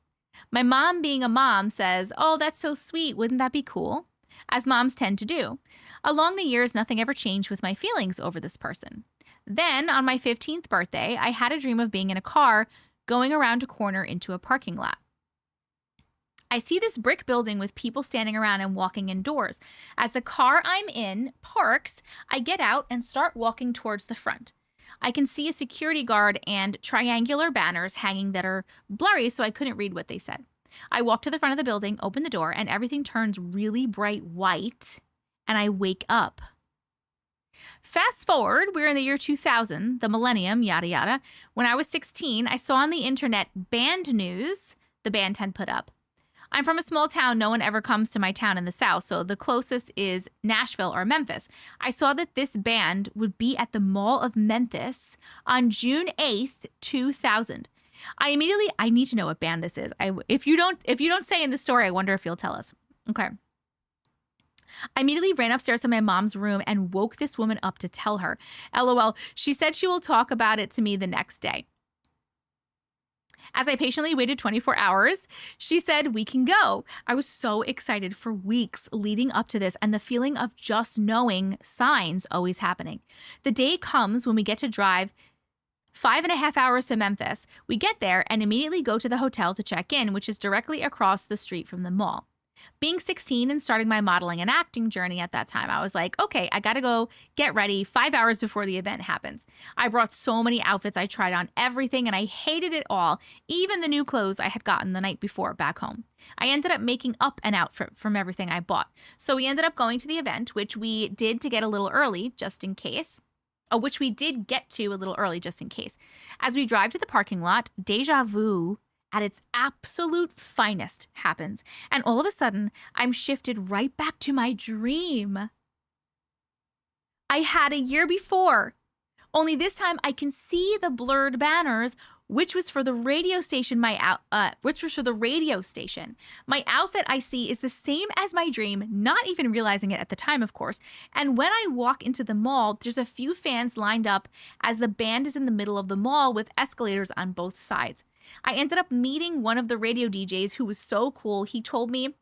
My mom, being a mom, says, oh, that's so sweet. Wouldn't that be cool? As moms tend to do. Along the years, nothing ever changed with my feelings over this person. Then, on my 15th birthday, I had a dream of being in a car going around a corner into a parking lot. I see this brick building with people standing around and walking indoors. As the car I'm in parks, I get out and start walking towards the front. I can see a security guard and triangular banners hanging that are blurry, so I couldn't read what they said. I walk to the front of the building, open the door, and everything turns really bright white, and I wake up. Fast forward, we're in the year 2000, the millennium, yada yada. When I was 16, I saw on the internet band news the band had put up. I'm from a small town. No one ever comes to my town in the South, so the closest is Nashville or Memphis. I saw that this band would be at the Mall of Memphis on June 8th, 2000. I need to know what band this is. If you don't say in the story, I wonder if you'll tell us. Okay. I immediately ran upstairs to my mom's room and woke this woman up to tell her. LOL, she said she will talk about it to me the next day. As I patiently waited 24 hours, she said, we can go. I was so excited for weeks leading up to this and the feeling of just knowing signs always happening. The day comes when we get to drive 5.5 hours to Memphis. We get there and immediately go to the hotel to check in, which is directly across the street from the mall. Being 16 and starting my modeling and acting journey at that time, I was like, okay, I gotta go get ready 5 hours before the event happens. I brought so many outfits. I tried on everything and I hated it all, even the new clothes I had gotten the night before back home. I ended up making up an outfit from everything I bought. So we ended up going to the event, which we did to get a little early, just in case. Which we did get to a little early, just in case. As we drive to the parking lot, deja vu at its absolute finest happens. And all of a sudden, I'm shifted right back to my dream I had a year before. Only this time I can see the blurred banners, which was for the radio station. My outfit I see is the same as my dream, not even realizing it at the time, of course. And when I walk into the mall, there's a few fans lined up as the band is in the middle of the mall with escalators on both sides. I ended up meeting one of the radio DJs who was so cool. He told me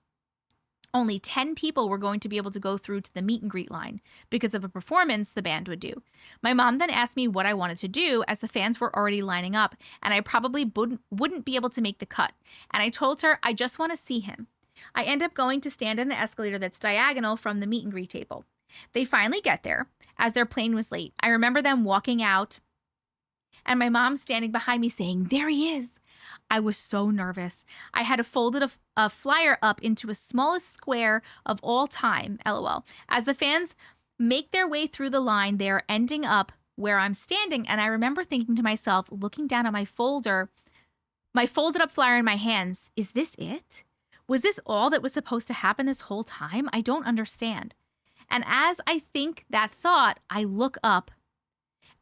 only 10 people were going to be able to go through to the meet and greet line because of a performance the band would do. My mom then asked me what I wanted to do as the fans were already lining up and I probably wouldn't be able to make the cut. And I told her I just want to see him. I end up going to stand on an escalator that's diagonal from the meet and greet table. They finally get there as their plane was late. I remember them walking out and my mom standing behind me saying, "There he is." I was so nervous. I had folded a flyer up into a smallest square of all time, LOL. As the fans make their way through the line, they are ending up where I'm standing. And I remember thinking to myself, looking down at my folded up flyer in my hands, is this it? Was this all that was supposed to happen this whole time? I don't understand. And as I think that thought, I look up,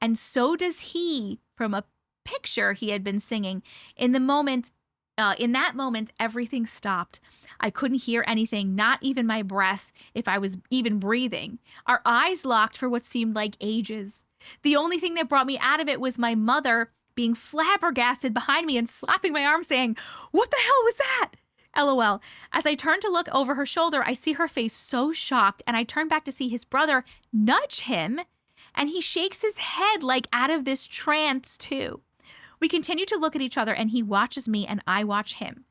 and so does he from a picture he had been singing. In that moment, everything stopped. I couldn't hear anything, not even my breath, if I was even breathing. Our eyes locked for what seemed like ages. The only thing that brought me out of it was my mother being flabbergasted behind me and slapping my arm saying, "What the hell was that?" LOL. As I turn to look over her shoulder, I see her face so shocked, and I turn back to see his brother nudge him, and he shakes his head like out of this trance too. We continue to look at each other, and he watches me and I watch him.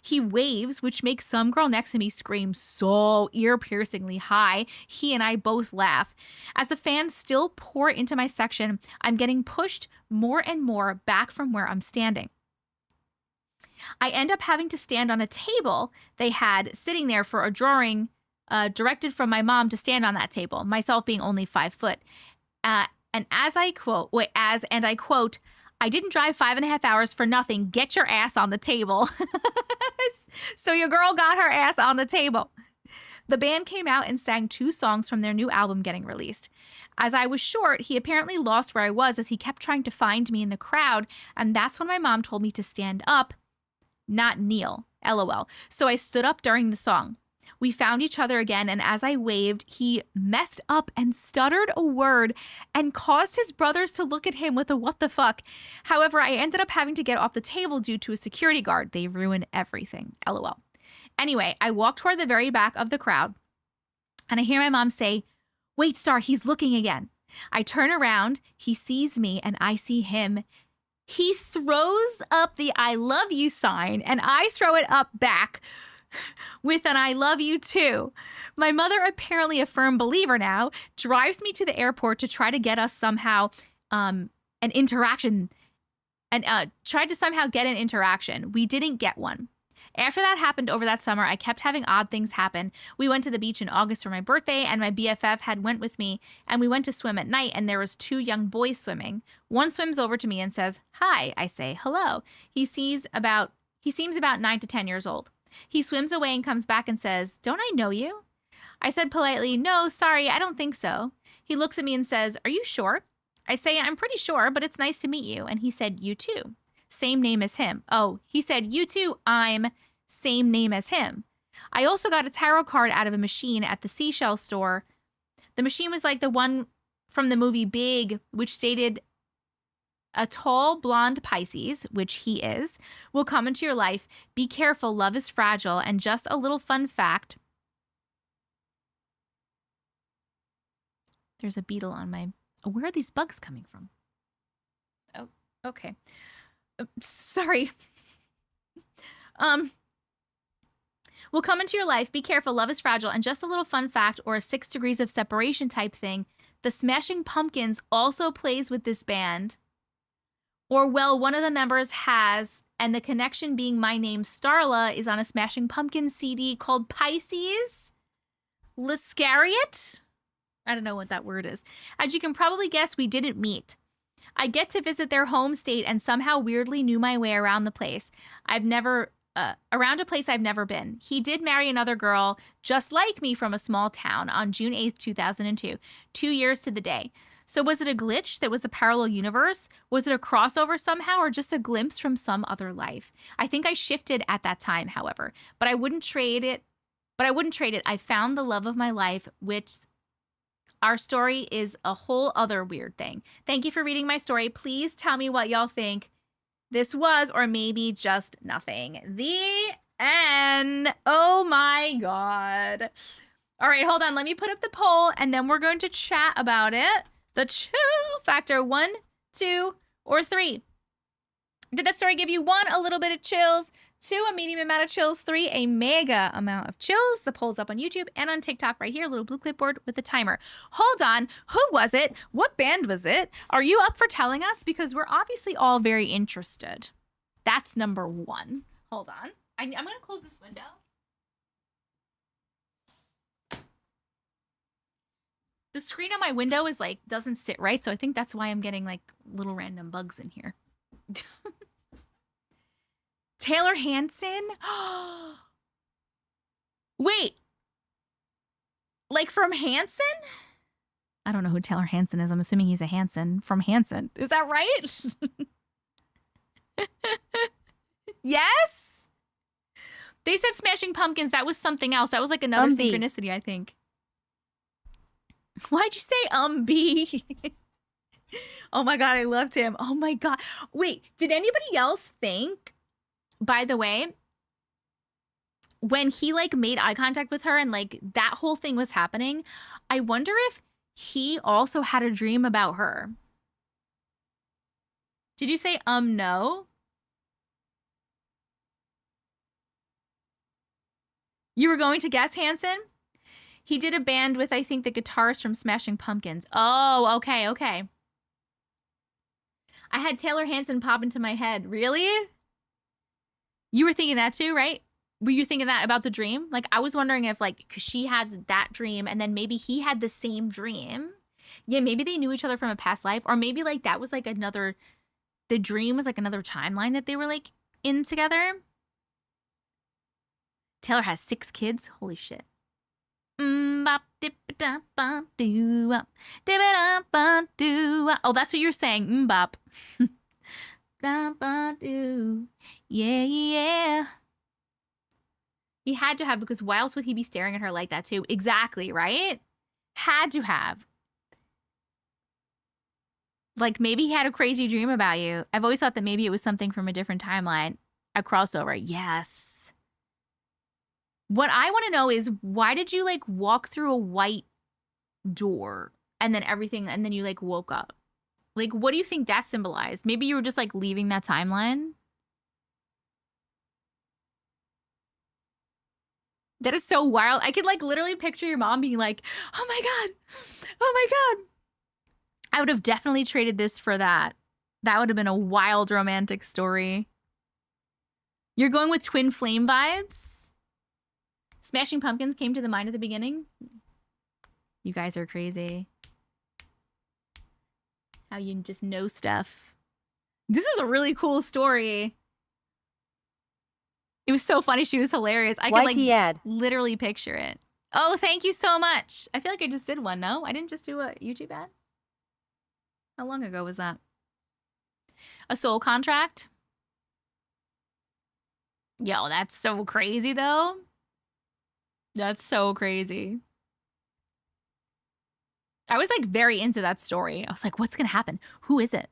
He waves, which makes some girl next to me scream so ear-piercingly high. He and I both laugh. As the fans still pour into my section, I'm getting pushed more and more back from where I'm standing. I end up having to stand on a table they had sitting there for a drawing directed from my mom to stand on that table, myself being only 5 foot. And I quote, "I didn't drive 5.5 hours for nothing. Get your ass on the table." So your girl got her ass on the table. The band came out and sang 2 songs from their new album getting released. As I was short, he apparently lost where I was as he kept trying to find me in the crowd. And that's when my mom told me to stand up, not kneel, LOL. So I stood up during the song. We found each other again, and as I waved, he messed up and stuttered a word and caused his brothers to look at him with a "what the fuck." However, I ended up having to get off the table due to a security guard. They ruined everything, LOL. Anyway, I walked toward the very back of the crowd, and I hear my mom say, "Wait, Star, he's looking again." I turn around, he sees me, and I see him. He throws up the "I love you" sign, and I throw it up back with an "I love you too." My mother, apparently a firm believer now, drives me to the airport to try to get us somehow an interaction, and tried to somehow get an interaction. We didn't get one. After that happened over that summer, I kept having odd things happen. We went to the beach in August for my birthday, and my BFF had went with me, and we went to swim at night, and there was 2 young boys swimming. One swims over to me and says, "Hi." I say, "Hello." He seems about 9 to 10 years old. He swims away and comes back and says, "Don't I know you?" I said politely, "No, sorry, I don't think so." He looks at me and says, "Are you sure?" I say, "I'm pretty sure, but it's nice to meet you." And he said, "You too." Same name as him. Oh, he said, "You too, I'm same name as him." I also got a tarot card out of a machine at the seashell store. The machine was like the one from the movie Big, which stated, "A tall, blonde Pisces," which he is, "will come into your life. Be careful, love is fragile." And just a little fun fact. There's a beetle on my... Oh, where are these bugs coming from? Oh, okay. Sorry. Will come into your life. Be careful, love is fragile. And just a little fun fact, or a 6 degrees of separation type thing. The Smashing Pumpkins also plays with this band. Or, well, one of the members has, and the connection being my name, Starla, is on a Smashing Pumpkins CD called Pisces Liscariot. I don't know what that word is. As you can probably guess, we didn't meet. I get to visit their home state and somehow weirdly knew my way around the place. Around a place I've never been. He did marry another girl just like me from a small town on June 8th, 2002, 2 years to the day. So was it a glitch that was a parallel universe? Was it a crossover somehow, or just a glimpse from some other life? I think I shifted at that time, however, but I wouldn't trade it. I found the love of my life, which our story is a whole other weird thing. Thank you for reading my story. Please tell me what y'all think this was, or maybe just nothing. The end. Oh my God. All right, hold on. Let me put up the poll, and then we're going to chat about it. The chill factor, 1, 2, or 3. Did that story give you 1, a little bit of chills, 2, a medium amount of chills. 3, a mega amount of chills. The poll's up on YouTube and on TikTok right here. Little blue clipboard with a timer. Hold on. Who was it? What band was it? Are you up for telling us? Because we're obviously all very interested. That's number 1. Hold on. I'm going to close this window. The screen on my window is like, doesn't sit right. So I think that's why I'm getting like little random bugs in here. Taylor Hanson? Wait. Like from Hanson? I don't know who Taylor Hanson is. I'm assuming he's a Hanson from Hanson. Is that right? Yes? They said Smashing Pumpkins. That was something else. That was like another synchronicity, I think. Why'd you say B? Oh my God, I loved him. Oh my God. Wait, did anybody else think, by the way, when he like made eye contact with her and like that whole thing was happening, I wonder if he also had a dream about her. Did you say no? You were going to guess Hanson? He did a band with, I think, the guitarist from Smashing Pumpkins. Oh, okay, okay. I had Taylor Hanson pop into my head. Really? You were thinking that too, right? Were you thinking that about the dream? Like, I was wondering if, like, 'cause she had that dream and then maybe he had the same dream. Yeah, maybe they knew each other from a past life. Or maybe, like, that was, like, another... The dream was, like, another timeline that they were, like, in together. Taylor has 6 kids. Holy shit. Oh, that's what you're saying. Bop. Yeah, yeah. He had to have, because why else would he be staring at her like that too? Exactly, right? Had to have. Like, maybe he had a crazy dream about you. I've always thought that maybe it was something from a different timeline. A crossover. Yes. What I want to know is, why did you, like, walk through a white door and then everything, and then you, like, woke up? Like, what do you think that symbolized? Maybe you were just, like, leaving that timeline? That is so wild. I could, like, literally picture your mom being like, oh my God. Oh my God. I would have definitely traded this for that. That would have been a wild romantic story. You're going with twin flame vibes? Smashing Pumpkins came to the mind at the beginning? You guys are crazy. How you just know stuff. This was a really cool story. It was so funny. She was hilarious. I could like literally picture it. Oh, thank you so much. I feel like I just did one. No, I didn't just do a YouTube ad. How long ago was that? A soul contract? Yo, that's so crazy though. That's so crazy. I was like very into that story. I was like, what's going to happen? Who is it?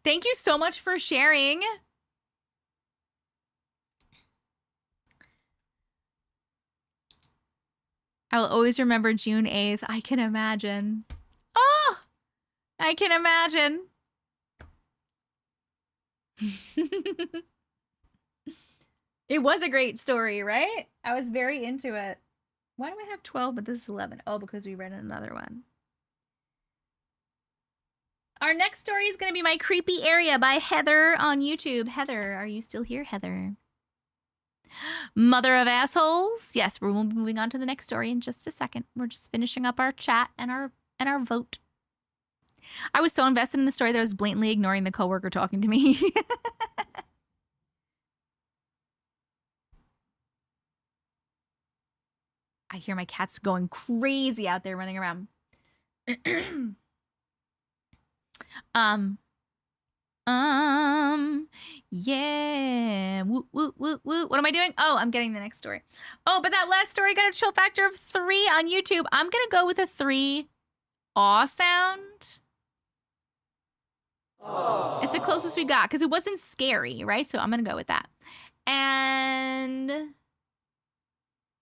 Thank you so much for sharing. I'll always remember June 8th. I can imagine. Oh, I can imagine. It was a great story, right? I was very into it. Why do I have 12, but this is 11? Oh, because we read another one. Our next story is going to be My Creepy Area by Heather on YouTube. Heather, are you still here, Heather? Mother of assholes. Yes, we're moving on to the next story in just a second. We're just finishing up our chat and our vote. I was so invested in the story that I was blatantly ignoring the coworker talking to me. I hear my cats going crazy out there running around. Yeah. Woo, woo, woo, woo. What am I doing? Oh, I'm getting the next story. Oh, but that last story got a chill factor of 3 on YouTube. I'm going to go with a 3 awe sound. Aww. It's the closest we got because it wasn't scary, right? So I'm going to go with that. And...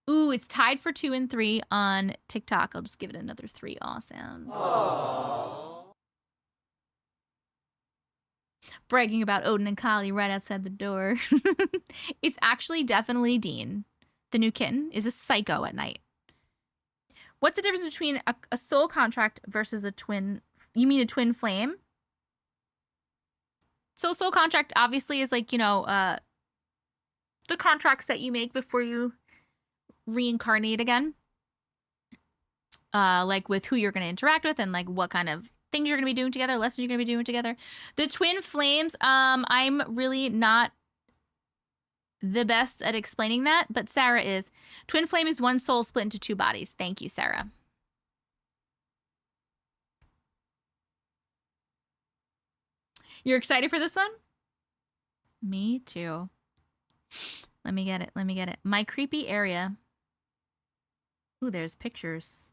ooh, it's tied for 2 and 3 on TikTok. I'll just give it another 3 aw sounds. Aww. bragging about Odin and Kali right outside the door. It's actually definitely Dean. The new kitten is a psycho at night. What's the difference between a soul contract versus a twin? You mean a twin flame? So soul contract obviously is like, you know, the contracts that you make before you reincarnate again. Like with who you're going to interact with and like what kind of things you're going to be doing together, lessons you're going to be doing together. The twin flames, I'm really not the best at explaining that, but Sarah is. Twin flame is one soul split into two bodies. Thank you, Sarah. You're excited for this one? Me too. Let me get it. Let me get it. My creepy area. Ooh, there's pictures.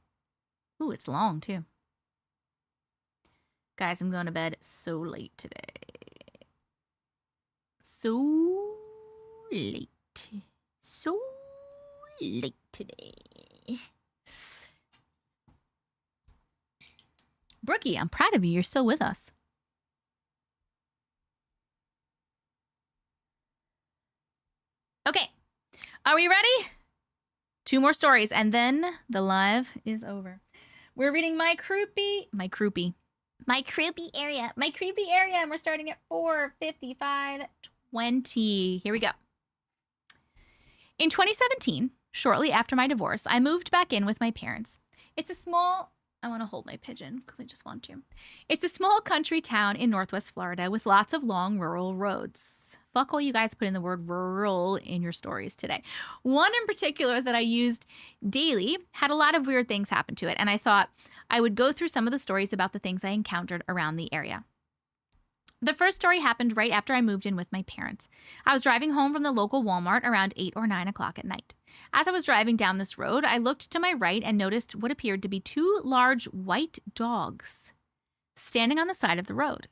Ooh, it's long too. Guys, I'm going to bed so late today. So late. So late today. Brookie, I'm proud of you. You're still with us. Okay. Are we ready? 2 more stories and then the live is over. We're reading my creepy area. And we're starting at 4:55:20. Here we go. In 2017, shortly after my divorce, I moved back in with my parents. It's a small, I want to hold my pigeon because I just want to. It's a small country town in Northwest Florida with lots of long rural roads. Fuck all you guys put in the word rural in your stories today. One in particular that I used daily had a lot of weird things happen to it, and I thought I would go through some of the stories about the things I encountered around the area. The first story happened right after I moved in with my parents. I was driving home from the local Walmart around 8 or 9 o'clock at night. As I was driving down this road, I looked to my right and noticed what appeared to be 2 large white dogs standing on the side of the road.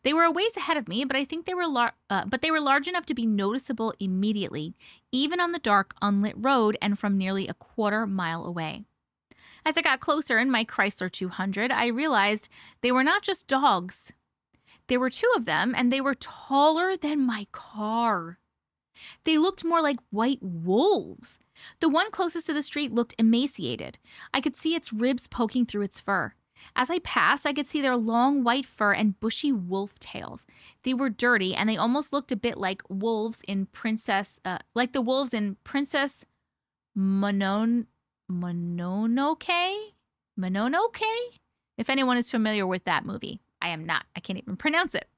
They were a ways ahead of me, but I think they were large enough to be noticeable immediately, even on the dark, unlit road and from nearly a quarter mile away. As I got closer in my Chrysler 200, I realized they were not just dogs. There were 2 of them, and they were taller than my car. They looked more like white wolves. The one closest to the street looked emaciated. I could see its ribs poking through its fur. As I passed, I could see their long white fur and bushy wolf tails. They were dirty, and they almost looked a bit like wolves in like the wolves in Princess Mononoke? If anyone is familiar with that movie. I am not. I can't even pronounce it.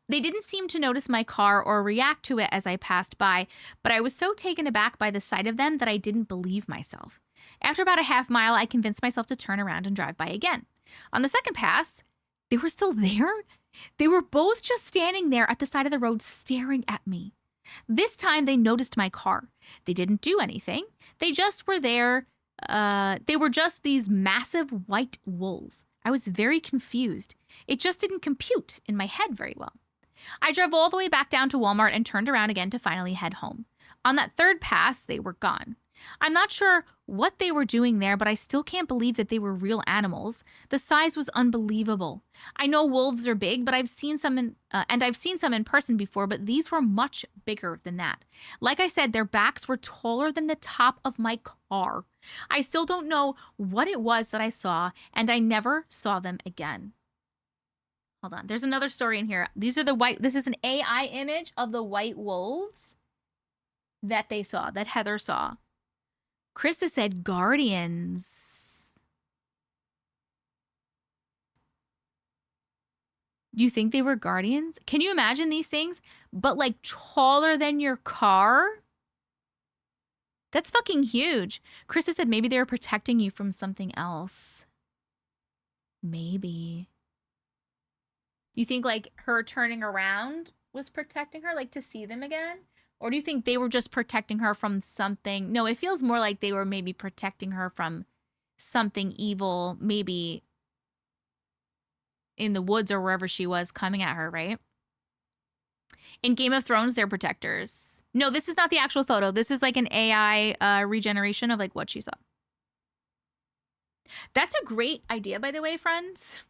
They didn't seem to notice my car or react to it as I passed by, but I was so taken aback by the sight of them that I didn't believe myself. After about a half mile, I convinced myself to turn around and drive by again. On the second pass, they were still there. They were both just standing there at the side of the road staring at me. This time, they noticed my car. They didn't do anything. They just were there. They were just these massive white wolves. I was very confused. It just didn't compute in my head very well. I drove all the way back down to Walmart and turned around again to finally head home. On that third pass, they were gone. I'm not sure what they were doing there, but I still can't believe that they were real animals. The size was unbelievable. I know wolves are big, but I've seen some in person before, but these were much bigger than that. Like I said, their backs were taller than the top of my car. I still don't know what it was that I saw, and I never saw them again. Hold on. There's another story in here. This is an AI image of the white wolves that they saw, that Heather saw. Krista said guardians. Do you think they were guardians? Can you imagine these things, but like taller than your car? That's fucking huge. Krista said maybe they were protecting you from something else. Maybe. You think like her turning around was protecting her, like to see them again? Or do you think they were just protecting her from something? No, it feels more like they were maybe protecting her from something evil, maybe in the woods or wherever she was coming at her, right? In Game of Thrones, they're protectors. No, this is not the actual photo. This is like an AI regeneration of like what she saw. That's a great idea, by the way, friends.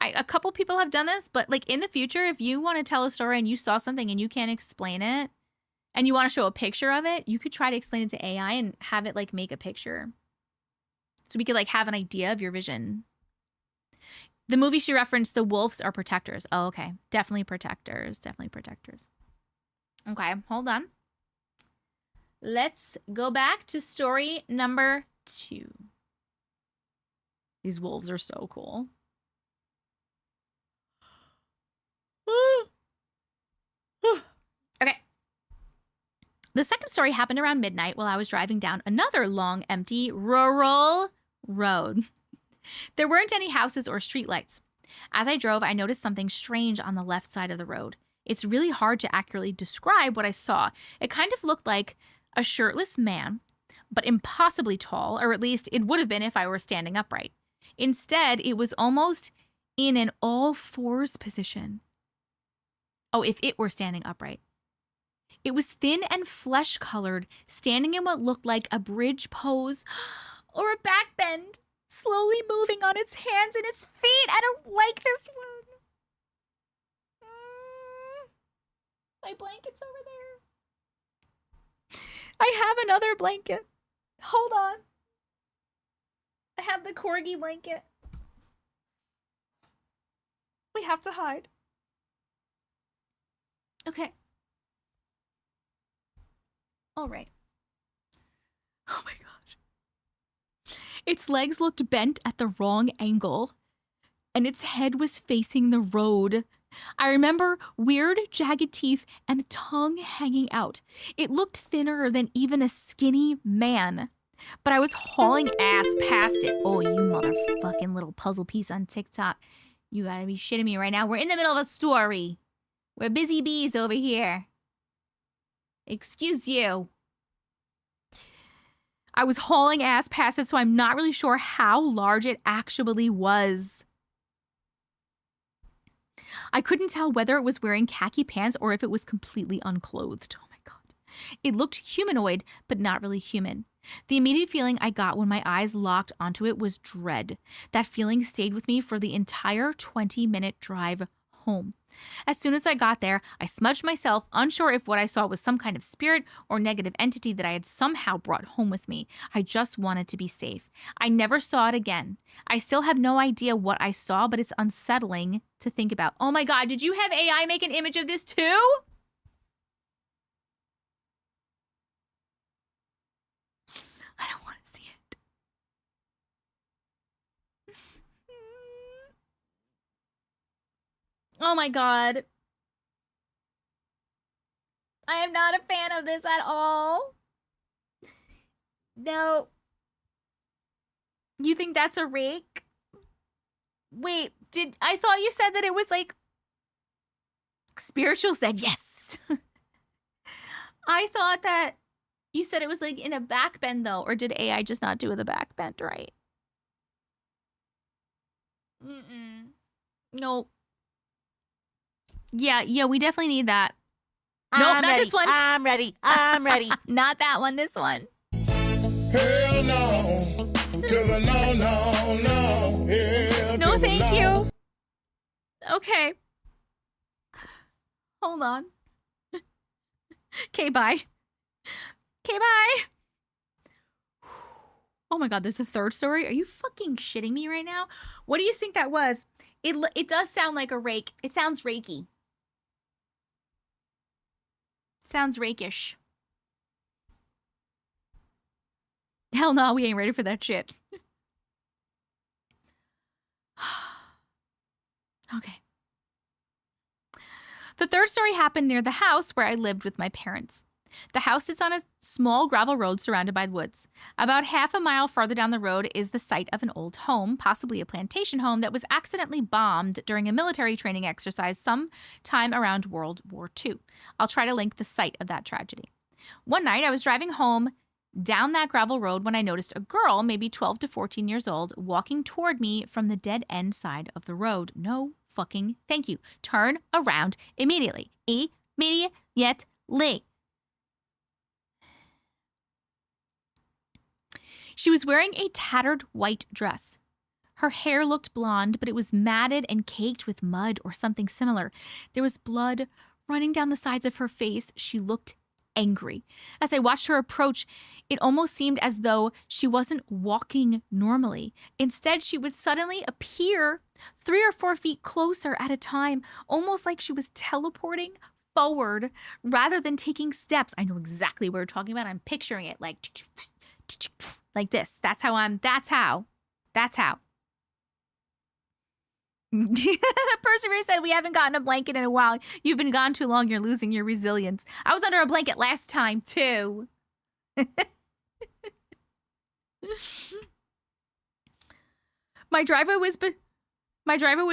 A couple people have done this, but like in the future, if you want to tell a story and you saw something and you can't explain it and you want to show a picture of it, you could try to explain it to AI and have it like make a picture. So we could like have an idea of your vision. The movie she referenced, the wolves are protectors. Oh, okay. Definitely protectors. Definitely protectors. Okay, hold on. Let's go back to story number 2. These wolves are so cool. Okay. The second story happened around midnight while I was driving down another long, empty, rural road. There weren't any houses or streetlights. As I drove, I noticed something strange on the left side of the road. It's really hard to accurately describe what I saw. It kind of looked like a shirtless man, but impossibly tall, or at least it would have been if I were standing upright. Instead, it was almost in an all-fours position. Oh, if it were standing upright. It was thin and flesh-colored, standing in what looked like a bridge pose or a back bend, slowly moving on its hands and its feet. I don't like this one. My blanket's over there. I have another blanket. Hold on. I have the corgi blanket. We have to hide. Okay. All right. Oh my gosh. Its legs looked bent at the wrong angle, and its head was facing the road. I remember weird, jagged teeth and a tongue hanging out. It looked thinner than even a skinny man, but I was hauling ass past it. Oh, you motherfucking little puzzle piece on TikTok. You gotta be shitting me right now. We're in the middle of a story. We're busy bees over here. Excuse you. I was hauling ass past it, so I'm not really sure how large it actually was. I couldn't tell whether it was wearing khaki pants or if it was completely unclothed. Oh my God. It looked humanoid, but not really human. The immediate feeling I got when my eyes locked onto it was dread. That feeling stayed with me for the entire 20-minute drive home. As soon as I got there, I smudged myself, unsure if what I saw was some kind of spirit or negative entity that I had somehow brought home with me. I just wanted to be safe. I never saw it again. I still have no idea what I saw, but it's unsettling to think about. Oh my God, did you have AI make an image of this too? I don't want to see it. Oh my God. I am not a fan of this at all. No. You think that's a rake? Wait, I thought you said that it was like... Spiritual said yes. I thought that you said it was like in a back bend though, or did AI just not do the back bend right? Nope. Yeah, we definitely need that. Nope, not this one. I'm ready. Not that one, this one. Hell no. To the no, no, no. Hell No, to the thank no. you. Okay. Hold on. Okay, bye. Okay, bye. Oh my God, there's a third story? Are you fucking shitting me right now? What do you think that was? It does sound like a rake. It sounds rakey. Sounds rakish. Hell no, we ain't ready for that shit. Okay. The third story happened near the house where I lived with my parents. The house sits on a small gravel road surrounded by woods. About half a mile farther down the road is the site of an old home, possibly a plantation home that was accidentally bombed during a military training exercise sometime around World War II. I'll try to link the site of that tragedy. One night, I was driving home down that gravel road when I noticed a girl, maybe 12 to 14 years old, walking toward me from the dead-end side of the road. No fucking thank you. Turn around immediately. Immediately. She was wearing a tattered white dress. Her hair looked blonde, but it was matted and caked with mud or something similar. There was blood running down the sides of her face. She looked angry. As I watched her approach, it almost seemed as though she wasn't walking normally. Instead, she would suddenly appear 3 or 4 feet closer at a time, almost like she was teleporting forward rather than taking steps. I know exactly what we're talking about. I'm picturing it like this. That's how. Persevere said, we haven't gotten a blanket in a while. You've been gone too long. You're losing your resilience. I was under a blanket last time, too. My driveway was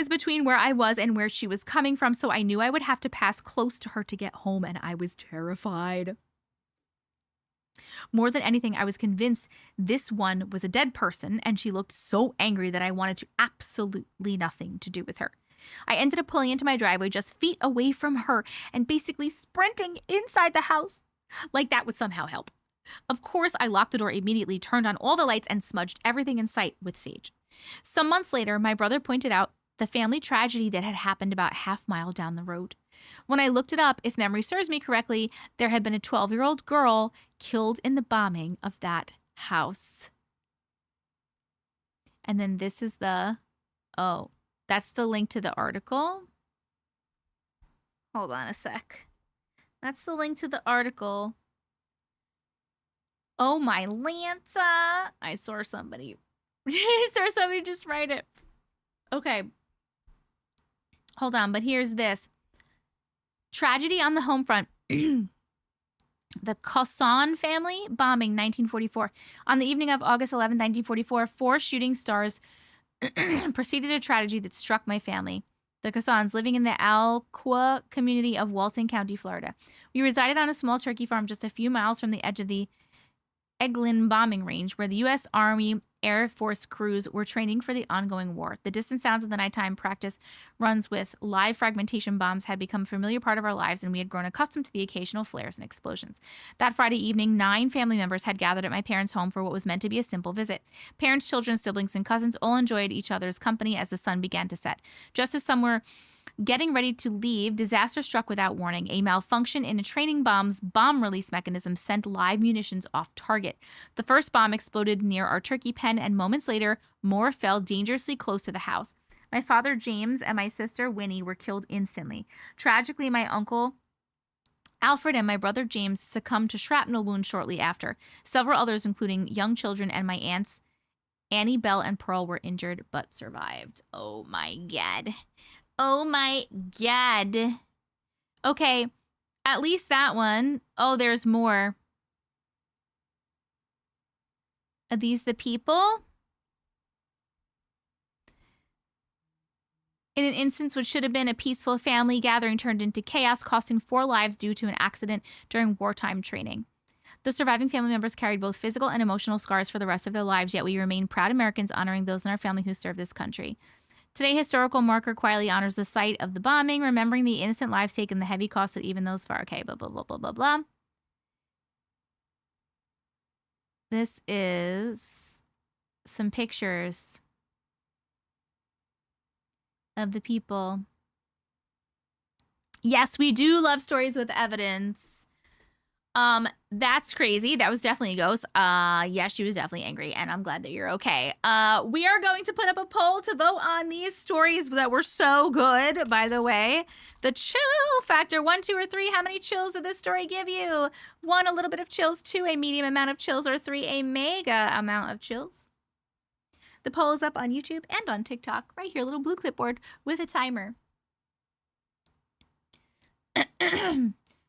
between where I was and where she was coming from, so I knew I would have to pass close to her to get home, and I was terrified. More than anything, I was convinced this one was a dead person, and she looked so angry that I wanted to absolutely nothing to do with her. I ended up pulling into my driveway just feet away from her and basically sprinting inside the house. Like that would somehow help. Of course, I locked the door immediately, turned on all the lights, and smudged everything in sight with sage. Some months later, my brother pointed out the family tragedy that had happened about half-mile down the road. When I looked it up, if memory serves me correctly, there had been a 12-year-old girl killed in the bombing of that house. And then this is that's the link to the article. Hold on a sec. That's the link to the article. Oh my Lanta. I saw somebody. Just write it. Okay. Hold on, but here's this. Tragedy on the home front. The Cosson family bombing 1944. On the evening of August 11, 1944, 4 shooting stars preceded a tragedy that struck my family. The Cossons, living in the Alqua community of Walton County, Florida. We resided on a small turkey farm just a few miles from the edge of the Eglin bombing range, where the U.S. Army Air Force crews were training for the ongoing war. The distant sounds of the nighttime practice runs with live fragmentation bombs had become a familiar part of our lives, and we had grown accustomed to the occasional flares and explosions. That Friday evening, 9 family members had gathered at my parents' home for what was meant to be a simple visit. Parents, children, siblings, and cousins all enjoyed each other's company as the sun began to set. Just as some were getting ready to leave, disaster struck without warning. A malfunction in a training bomb's bomb release mechanism sent live munitions off target. The first bomb exploded near our turkey pen, and moments later, more fell dangerously close to the house. My father, James, and my sister, Winnie, were killed instantly. Tragically, my uncle, Alfred, and my brother, James, succumbed to shrapnel wounds shortly after. Several others, including young children and my aunts, Annie, Belle, and Pearl, were injured but survived. Oh, my God. Oh my God. Okay, at least that one. Oh, there's more. Are these the people? In an instance which should have been a peaceful family gathering turned into chaos, costing 4 lives due to an accident during wartime training. The surviving family members carried both physical and emotional scars for the rest of their lives, yet we remain proud Americans honoring those in our family who served this country. Today, historical marker quietly honors the site of the bombing, remembering the innocent lives taken, the heavy cost that even those far. Okay, blah, blah, blah, blah, blah, blah. This is some pictures of the people. Yes, we do love stories with evidence. That's crazy. That was definitely a ghost. Yeah, she was definitely angry, and I'm glad that you're okay. We are going to put up a poll to vote on these stories that were so good, by the way. The chill factor, 1, 2, or 3. How many chills did this story give you? 1, a little bit of chills. 2, a medium amount of chills. Or 3, a mega amount of chills. The poll is up on YouTube and on TikTok, right here, little blue clipboard with a timer.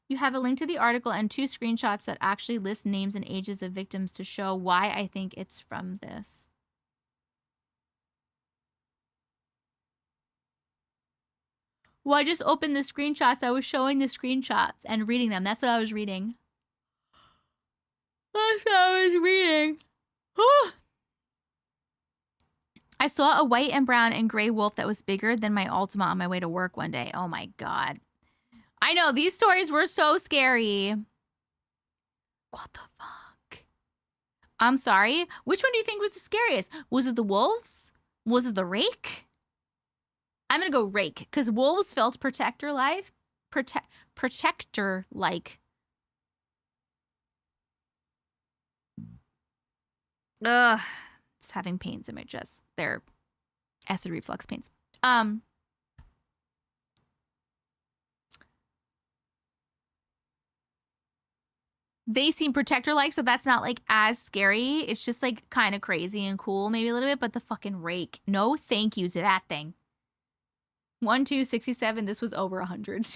You have a link to the article and 2 screenshots that actually list names and ages of victims to show why I think it's from this. Well, I just opened the screenshots. I was showing the screenshots and reading them. That's what I was reading. That's what I was reading. I saw a white and brown and gray wolf that was bigger than my Ultima on my way to work one day. Oh my God. I know, these stories were so scary. What the fuck? I'm sorry. Which one do you think was the scariest? Was it the wolves? Was it the rake? I'm gonna go rake because wolves felt protector-like. Ugh, just having pains in my chest. They're acid reflux pains. They seem protector-like, so that's not like as scary. It's just like kind of crazy and cool, maybe a little bit. But the fucking rake, no, thank you to that thing. 1, 2, 67. This was over 100.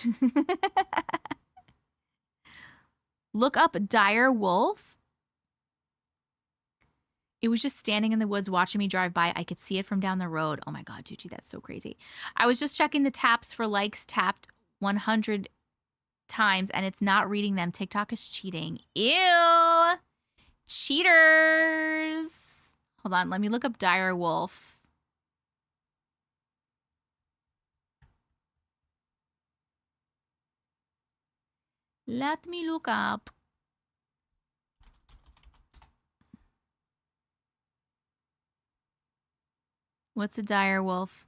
Look up dire wolf. It was just standing in the woods watching me drive by. I could see it from down the road. Oh my God, Tucci, that's so crazy. I was just checking the taps for likes, tapped 100 times, and it's not reading them. TikTok is cheating. Ew. Cheaters. Hold on, let me look up dire wolf. Let me look up. What's a dire wolf?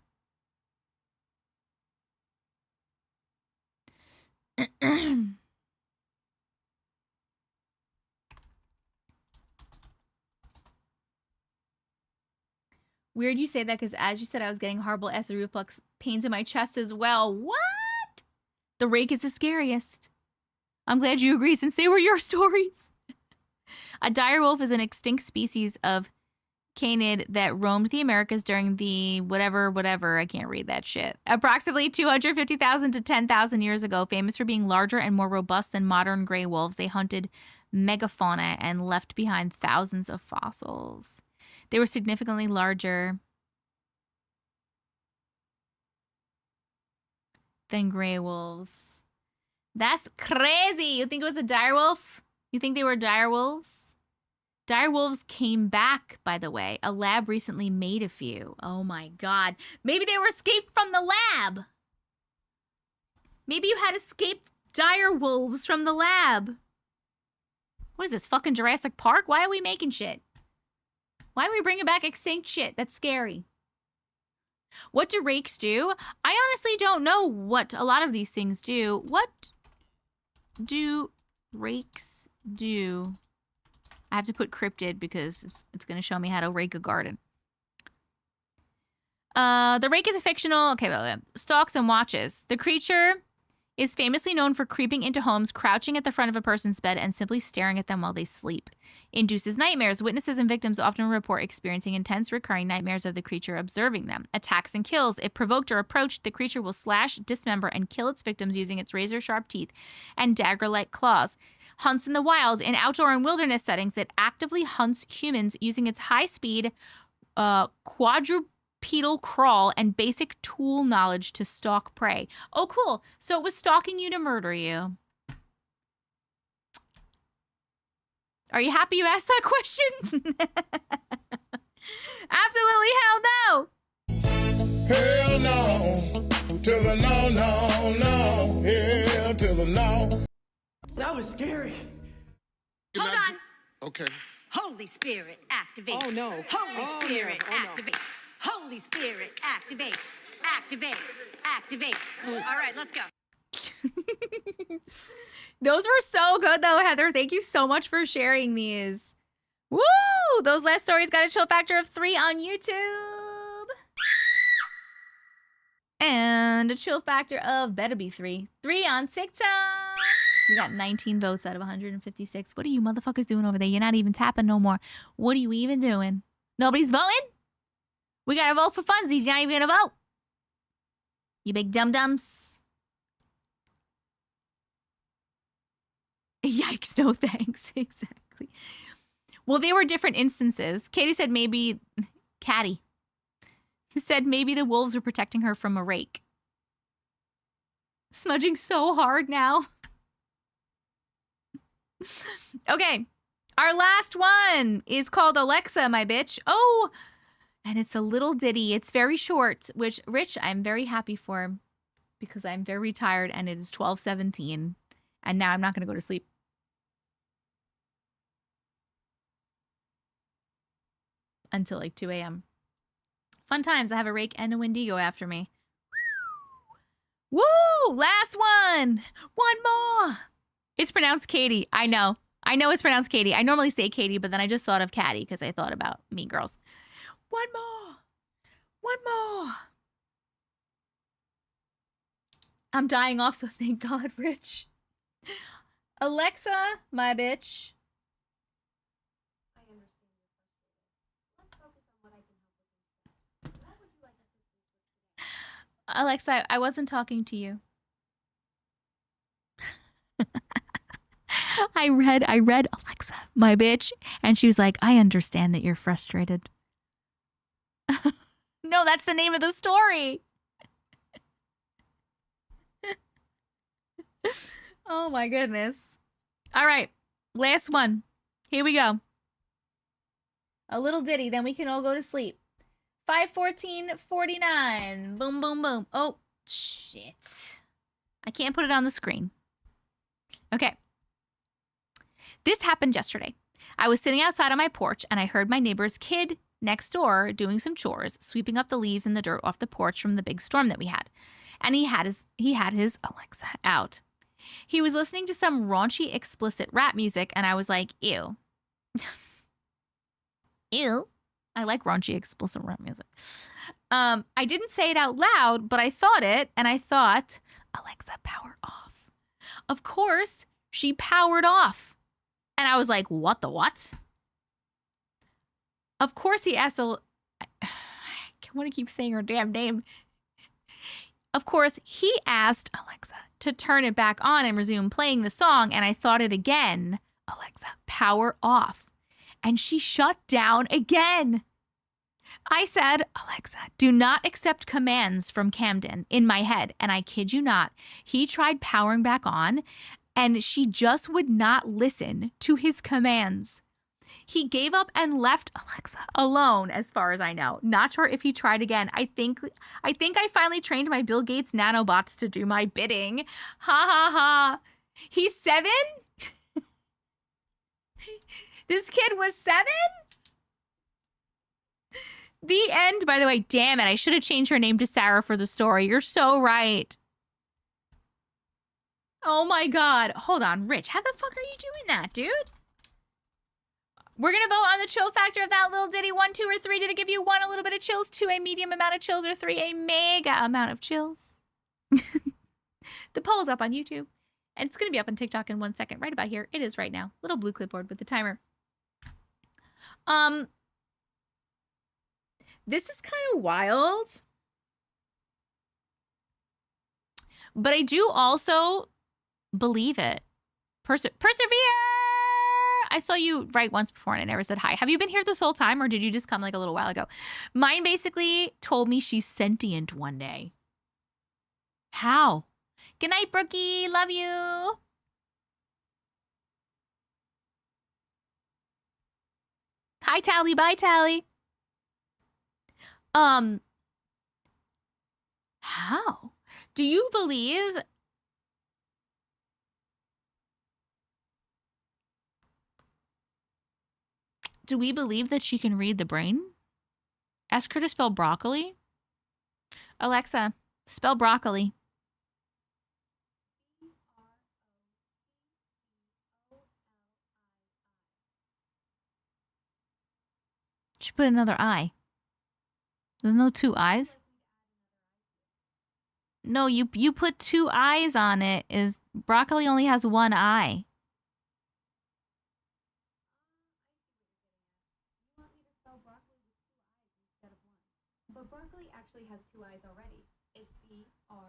Weird you say that because as you said, I was getting horrible acid reflux pains in my chest as well. What? The rake is the scariest. I'm glad you agree since they were your stories. A dire wolf is an extinct species of canid that roamed the Americas during the whatever. I can't read that shit. Approximately 250,000 to 10,000 years ago, famous for being larger and more robust than modern gray wolves, they hunted megafauna and left behind thousands of fossils. They were significantly larger than gray wolves. That's crazy. You think it was a dire wolf? You think they were dire wolves? Dire wolves came back, by the way. A lab recently made a few. Oh my God. Maybe they were escaped from the lab. Maybe you had escaped dire wolves from the lab. What is this, fucking Jurassic Park? Why are we making shit? Why are we bringing back extinct shit? That's scary. What do rakes do? I honestly don't know what a lot of these things do. What do rakes do? I have to put cryptid because it's going to show me how to rake a garden. The rake is a fictional... Okay, well, stalks and watches. The creature is famously known for creeping into homes, crouching at the front of a person's bed, and simply staring at them while they sleep. Induces nightmares. Witnesses and victims often report experiencing intense recurring nightmares of the creature observing them. Attacks and kills. If provoked or approached, the creature will slash, dismember, and kill its victims using its razor-sharp teeth and dagger-like claws. Hunts in the wild. In outdoor and wilderness settings, it actively hunts humans using its high-speed quadrupedal crawl and basic tool knowledge to stalk prey. Oh, cool. So it was stalking you to murder you. Are you happy you asked that question? Absolutely hell no. Hell no. To the no, no, no. Hell to the no. That was scary. Hold on. Okay. Holy Spirit, activate. Oh, no. Holy Spirit, no. Oh, no. activate. Holy Spirit, activate. Activate. Activate. All right, let's go. Those were so good, though, Heather. Thank you so much for sharing these. Woo! Those last stories got a chill factor of 3 on YouTube. And a chill factor of better be 3. 3 on TikTok. We got 19 votes out of 156. What are you motherfuckers doing over there? You're not even tapping no more. What are you even doing? Nobody's voting? We gotta vote for funsies. You're not even gonna vote. You big dum-dums. Yikes, no thanks. Exactly. Well, they were different instances. Katie said maybe... Caddy. Said maybe the wolves were protecting her from a rake. Smudging so hard now. Okay. Our last one is called Alexa, my bitch. Oh, and it's a little ditty. It's very short, which, Rich, I'm very happy for because I'm very tired and it is 12:17 and now I'm not going to go to sleep. until like 2 a.m. Fun times. I have a rake and a Wendigo after me. Woo! Last one! One more! It's pronounced Katie. I know. I know it's pronounced Katie. I normally say Katie, but then I just thought of Caddy because I thought about Mean Girls. One more! One more! I'm dying off, so thank God, Rich. Alexa, my bitch. I understand your frustration. Let's focus on what I can help with instead. What would you like assistance with today? Alexa, I wasn't talking to you. I read Alexa, my bitch, and she was like, I understand that you're frustrated. No, that's the name of the story. Oh my goodness. All right, last one. Here we go. A little ditty, then we can all go to sleep. 5:14:49. Boom, boom, boom. Oh, shit. I can't put it on the screen. Okay. This happened yesterday. I was sitting outside on my porch and I heard my neighbor's kid next door doing some chores, sweeping up the leaves and the dirt off the porch from the big storm that we had. And he had his Alexa out. He was listening to some raunchy, explicit rap music, and I was like, ew. Ew. I like raunchy, explicit rap music. I didn't say it out loud, but I thought it, and I thought, Alexa, power off. Of course, she powered off. And I was like, what the what? Of course he asked I want to keep saying her damn name. Of course, he asked Alexa to turn it back on and resume playing the song, and I thought it again. Alexa, power off. And she shut down again. I said, Alexa, do not accept commands from Camden in my head. And I kid you not, he tried powering back on, and she just would not listen to his commands. He gave up and left Alexa alone, as far as I know. Not sure if he tried again. I think I finally trained my Bill Gates nanobots to do my bidding. Ha ha ha. He's 7? This kid was 7? The end. By the way, damn it. I should have changed her name to Sarah for the story. You're so right. Oh my God. Hold on, Rich. How the fuck are you doing that, dude? We're going to vote on the chill factor of that little ditty. 1, 2, or 3. Did it give you 1, a little bit of chills, 2, a medium amount of chills, or 3, a mega amount of chills? The poll is up on YouTube, and it's going to be up on TikTok in 1 second. Right about here. It is right now. Little blue clipboard with the timer. This is kind of wild. But I do also believe it. Persevere! I saw you write once before and I never said hi. Have you been here this whole time or did you just come like a little while ago? Mine basically told me she's sentient one day. How? Good night, Brookie. Love you. Hi, Tally. Bye, Tally. How? Do you believe... Do we believe that she can read the brain? Ask her to spell broccoli. Alexa, spell broccoli. She put another I. There's no 2 I's? No, you put 2 I's on it. Is broccoli only has 1 eye. But broccoli actually has 2 eyes already. It's B-R-O-C-C-O-L-I.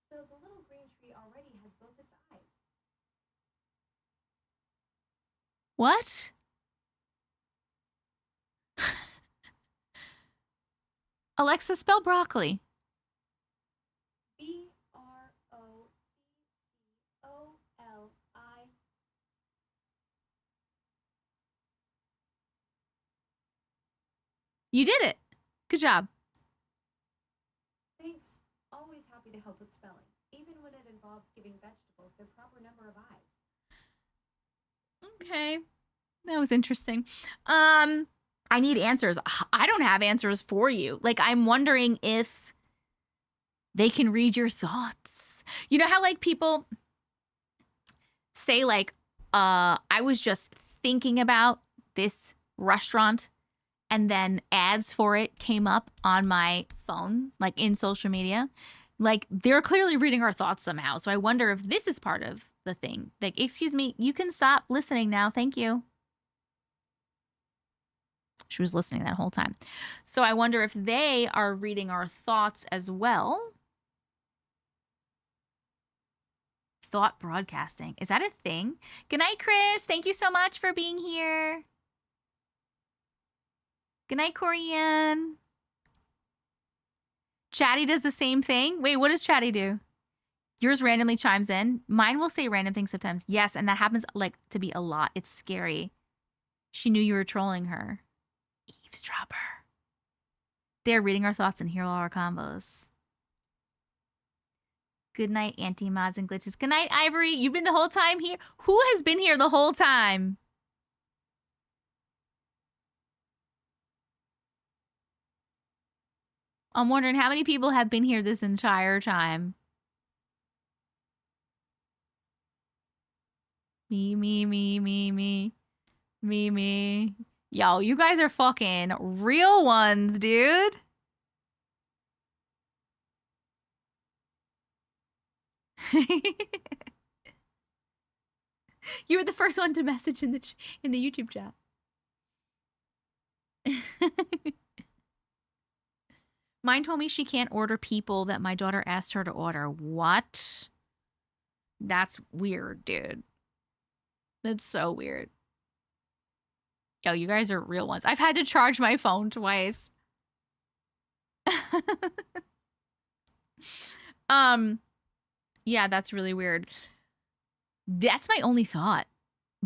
So the little green tree already has both its eyes. What? Alexa, spell broccoli. B-R-O-C-C-O-L-I. You did it. Good job. Thanks. Always happy to help with spelling, even when it involves giving vegetables their proper number of eyes. Okay. That was interesting. I need answers. I don't have answers for you. Like, I'm wondering if they can read your thoughts. You know how like people say like, I was just thinking about this restaurant and then ads for it came up on my phone, like in social media. Like, they're clearly reading our thoughts somehow. So I wonder if this is part of the thing. Like, excuse me, you can stop listening now. Thank you. She was listening that whole time. So I wonder if they are reading our thoughts as well. Thought broadcasting. Is that a thing? Good night, Chris. Thank you so much for being here. Good night, Corianne. Chatty does the same thing. Wait, what does Chatty do? Yours randomly chimes in. Mine will say random things sometimes. Yes, and that happens like to be a lot. It's scary. She knew you were trolling her. Eavesdropper. They're reading our thoughts and hear all our combos. Good night, Auntie Mods and Glitches. Good night, Ivory. You've been the whole time here. Who has been here the whole time? I'm wondering how many people have been here this entire time. Me. Yo, you guys are fucking real ones, dude. You were the first one to message in the YouTube chat. Mine told me she can't order people that my daughter asked her to order. What? That's weird, dude. That's so weird. Yo, you guys are real ones. I've had to charge my phone twice. Yeah, that's really weird. That's my only thought.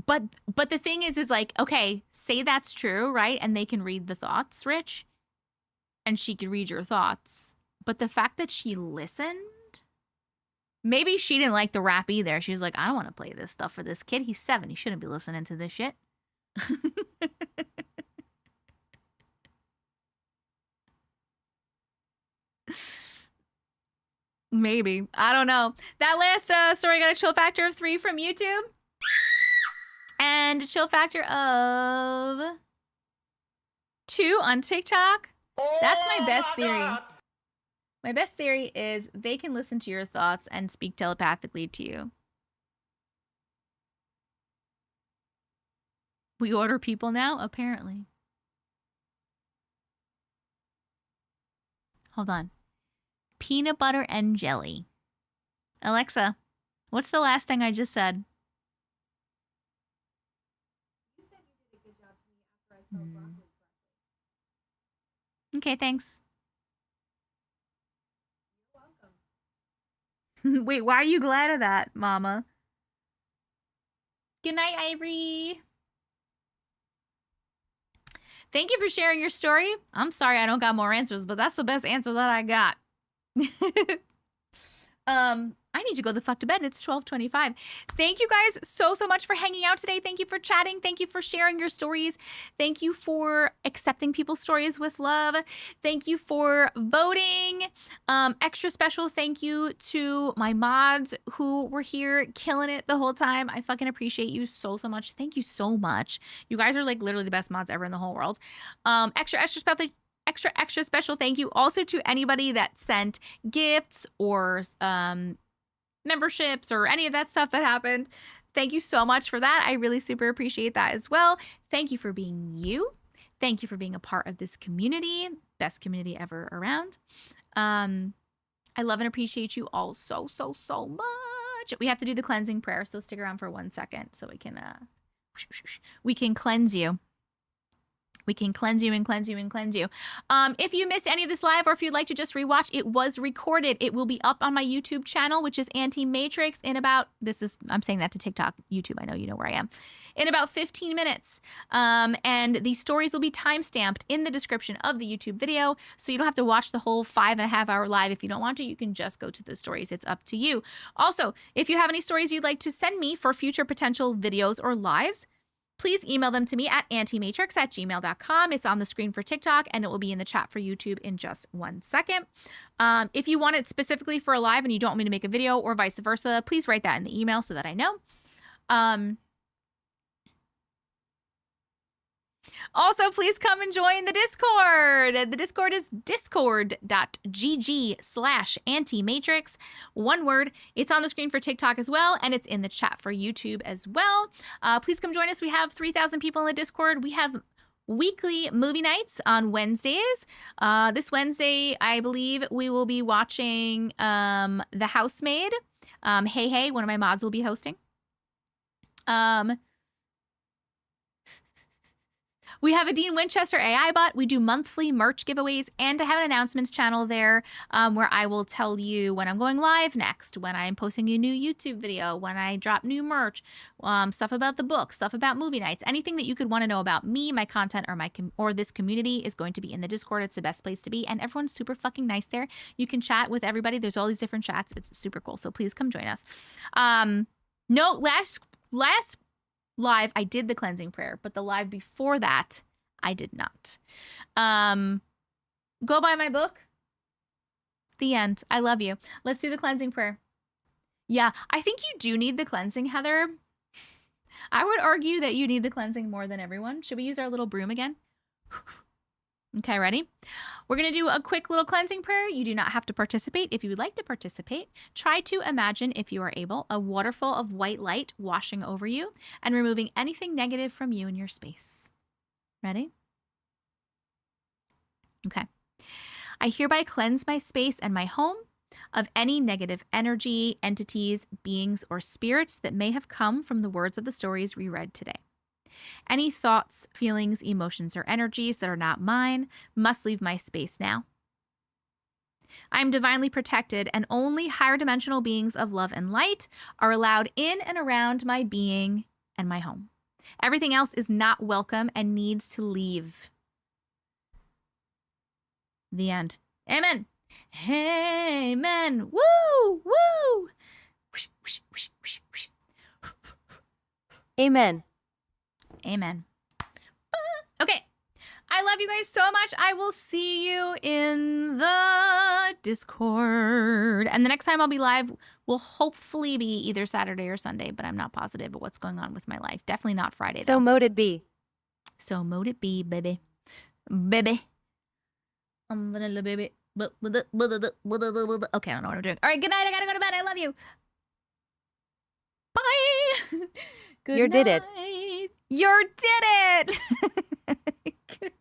But the thing is like, okay, say that's true, right? And they can read the thoughts, Rich. And she could read your thoughts. But the fact that she listened, maybe she didn't like the rap either. She was like, I don't want to play this stuff for this kid. He's 7. He shouldn't be listening to this shit. Maybe. I don't know. That last story got a chill factor of 3 from YouTube. And a chill factor of 2 on TikTok. That's my best theory. My best theory is they can listen to your thoughts and speak telepathically to you. We order people now? Apparently. Hold on. Peanut butter and jelly. Alexa, what's the last thing I just said? You said you did a good job to me after I spelled broccoli correctly. Okay, thanks. You're welcome. Wait, why are you glad of that, Mama? Good night, Ivory. Thank you for sharing your story. I'm sorry I don't got more answers, but that's the best answer that I got. I need to go the fuck to bed. It's 12:25. Thank you guys so much for hanging out today. Thank you for chatting. Thank you for sharing your stories. Thank you for accepting people's stories with love. Thank you for voting. Extra special thank you to my mods who were here killing it the whole time. I fucking appreciate you so much. Thank you so much. You guys are like literally the best mods ever in the whole world. Extra special thank you also to anybody that sent gifts or memberships or any of that stuff that happened. Thank you so much for that. I really super appreciate that as well. Thank you for being you. Thank you for being a part of this community. Best community ever around. I love and appreciate you all so much. We have to do the cleansing prayer, so stick around for 1 second so we can cleanse you. We can cleanse you and cleanse you and cleanse you. If you missed any of this live or if you'd like to just rewatch, it was recorded. It will be up on my YouTube channel, which is Auntie Matrix, in about, I'm saying that to TikTok, YouTube, I know you know where I am, in about 15 minutes. And the stories will be timestamped in the description of the YouTube video, so you don't have to watch the whole 5.5 hour live. If you don't want to, you can just go to the stories. It's up to you. Also, if you have any stories you'd like to send me for future potential videos or lives, please email them to me at auntiematrix@gmail.com. It's on the screen for TikTok, and it will be in the chat for YouTube in just 1 second. If you want it specifically for a live and you don't want me to make a video or vice versa, please write that in the email so that I know. Also, please come and join the Discord. The Discord is discord.gg/antimatrix. One word. It's on the screen for TikTok as well, and it's in the chat for YouTube as well. Please come join us. We have 3,000 people in the Discord. We have weekly movie nights on Wednesdays. This Wednesday, I believe we will be watching The Housemaid. Hey, one of my mods will be hosting. We have a Dean Winchester AI bot. We do monthly merch giveaways, and I have an announcements channel there where I will tell you when I'm going live next, when I'm posting a new YouTube video, when I drop new merch, stuff about the book, stuff about movie nights, anything that you could want to know about me, my content, or this community is going to be in the Discord. It's the best place to be, and everyone's super fucking nice there. You can chat with everybody. There's all these different chats. It's super cool. So please come join us. No, last live, I did the cleansing prayer, but the live before that, I did not. Go buy my book. The end. I love you. Let's do the cleansing prayer. Yeah, I think you do need the cleansing, Heather. I would argue that you need the cleansing more than everyone. Should we use our little broom again? Okay, ready? We're going to do a quick little cleansing prayer. You do not have to participate. If you would like to participate, try to imagine, if you are able, a waterfall of white light washing over you and removing anything negative from you and your space. Ready? Okay. I hereby cleanse my space and my home of any negative energy, entities, beings, or spirits that may have come from the words of the stories we read today. Any thoughts, feelings, emotions, or energies that are not mine must leave my space now. I am divinely protected, and only higher dimensional beings of love and light are allowed in and around my being and my home. Everything else is not welcome and needs to leave. The end. Amen. Amen. Woo! Woo! Amen. Amen. Okay. I love you guys so much. I will see you in the Discord. And the next time I'll be live will hopefully be either Saturday or Sunday, but I'm not positive of what's going on with my life. Definitely not Friday, So though. mote it be. So mote it be, baby. Baby. I'm vanilla baby. Okay, I don't know what I'm doing. All right, good night. I gotta go to bed. I love you. Bye. Good You did it. night. You did it. Good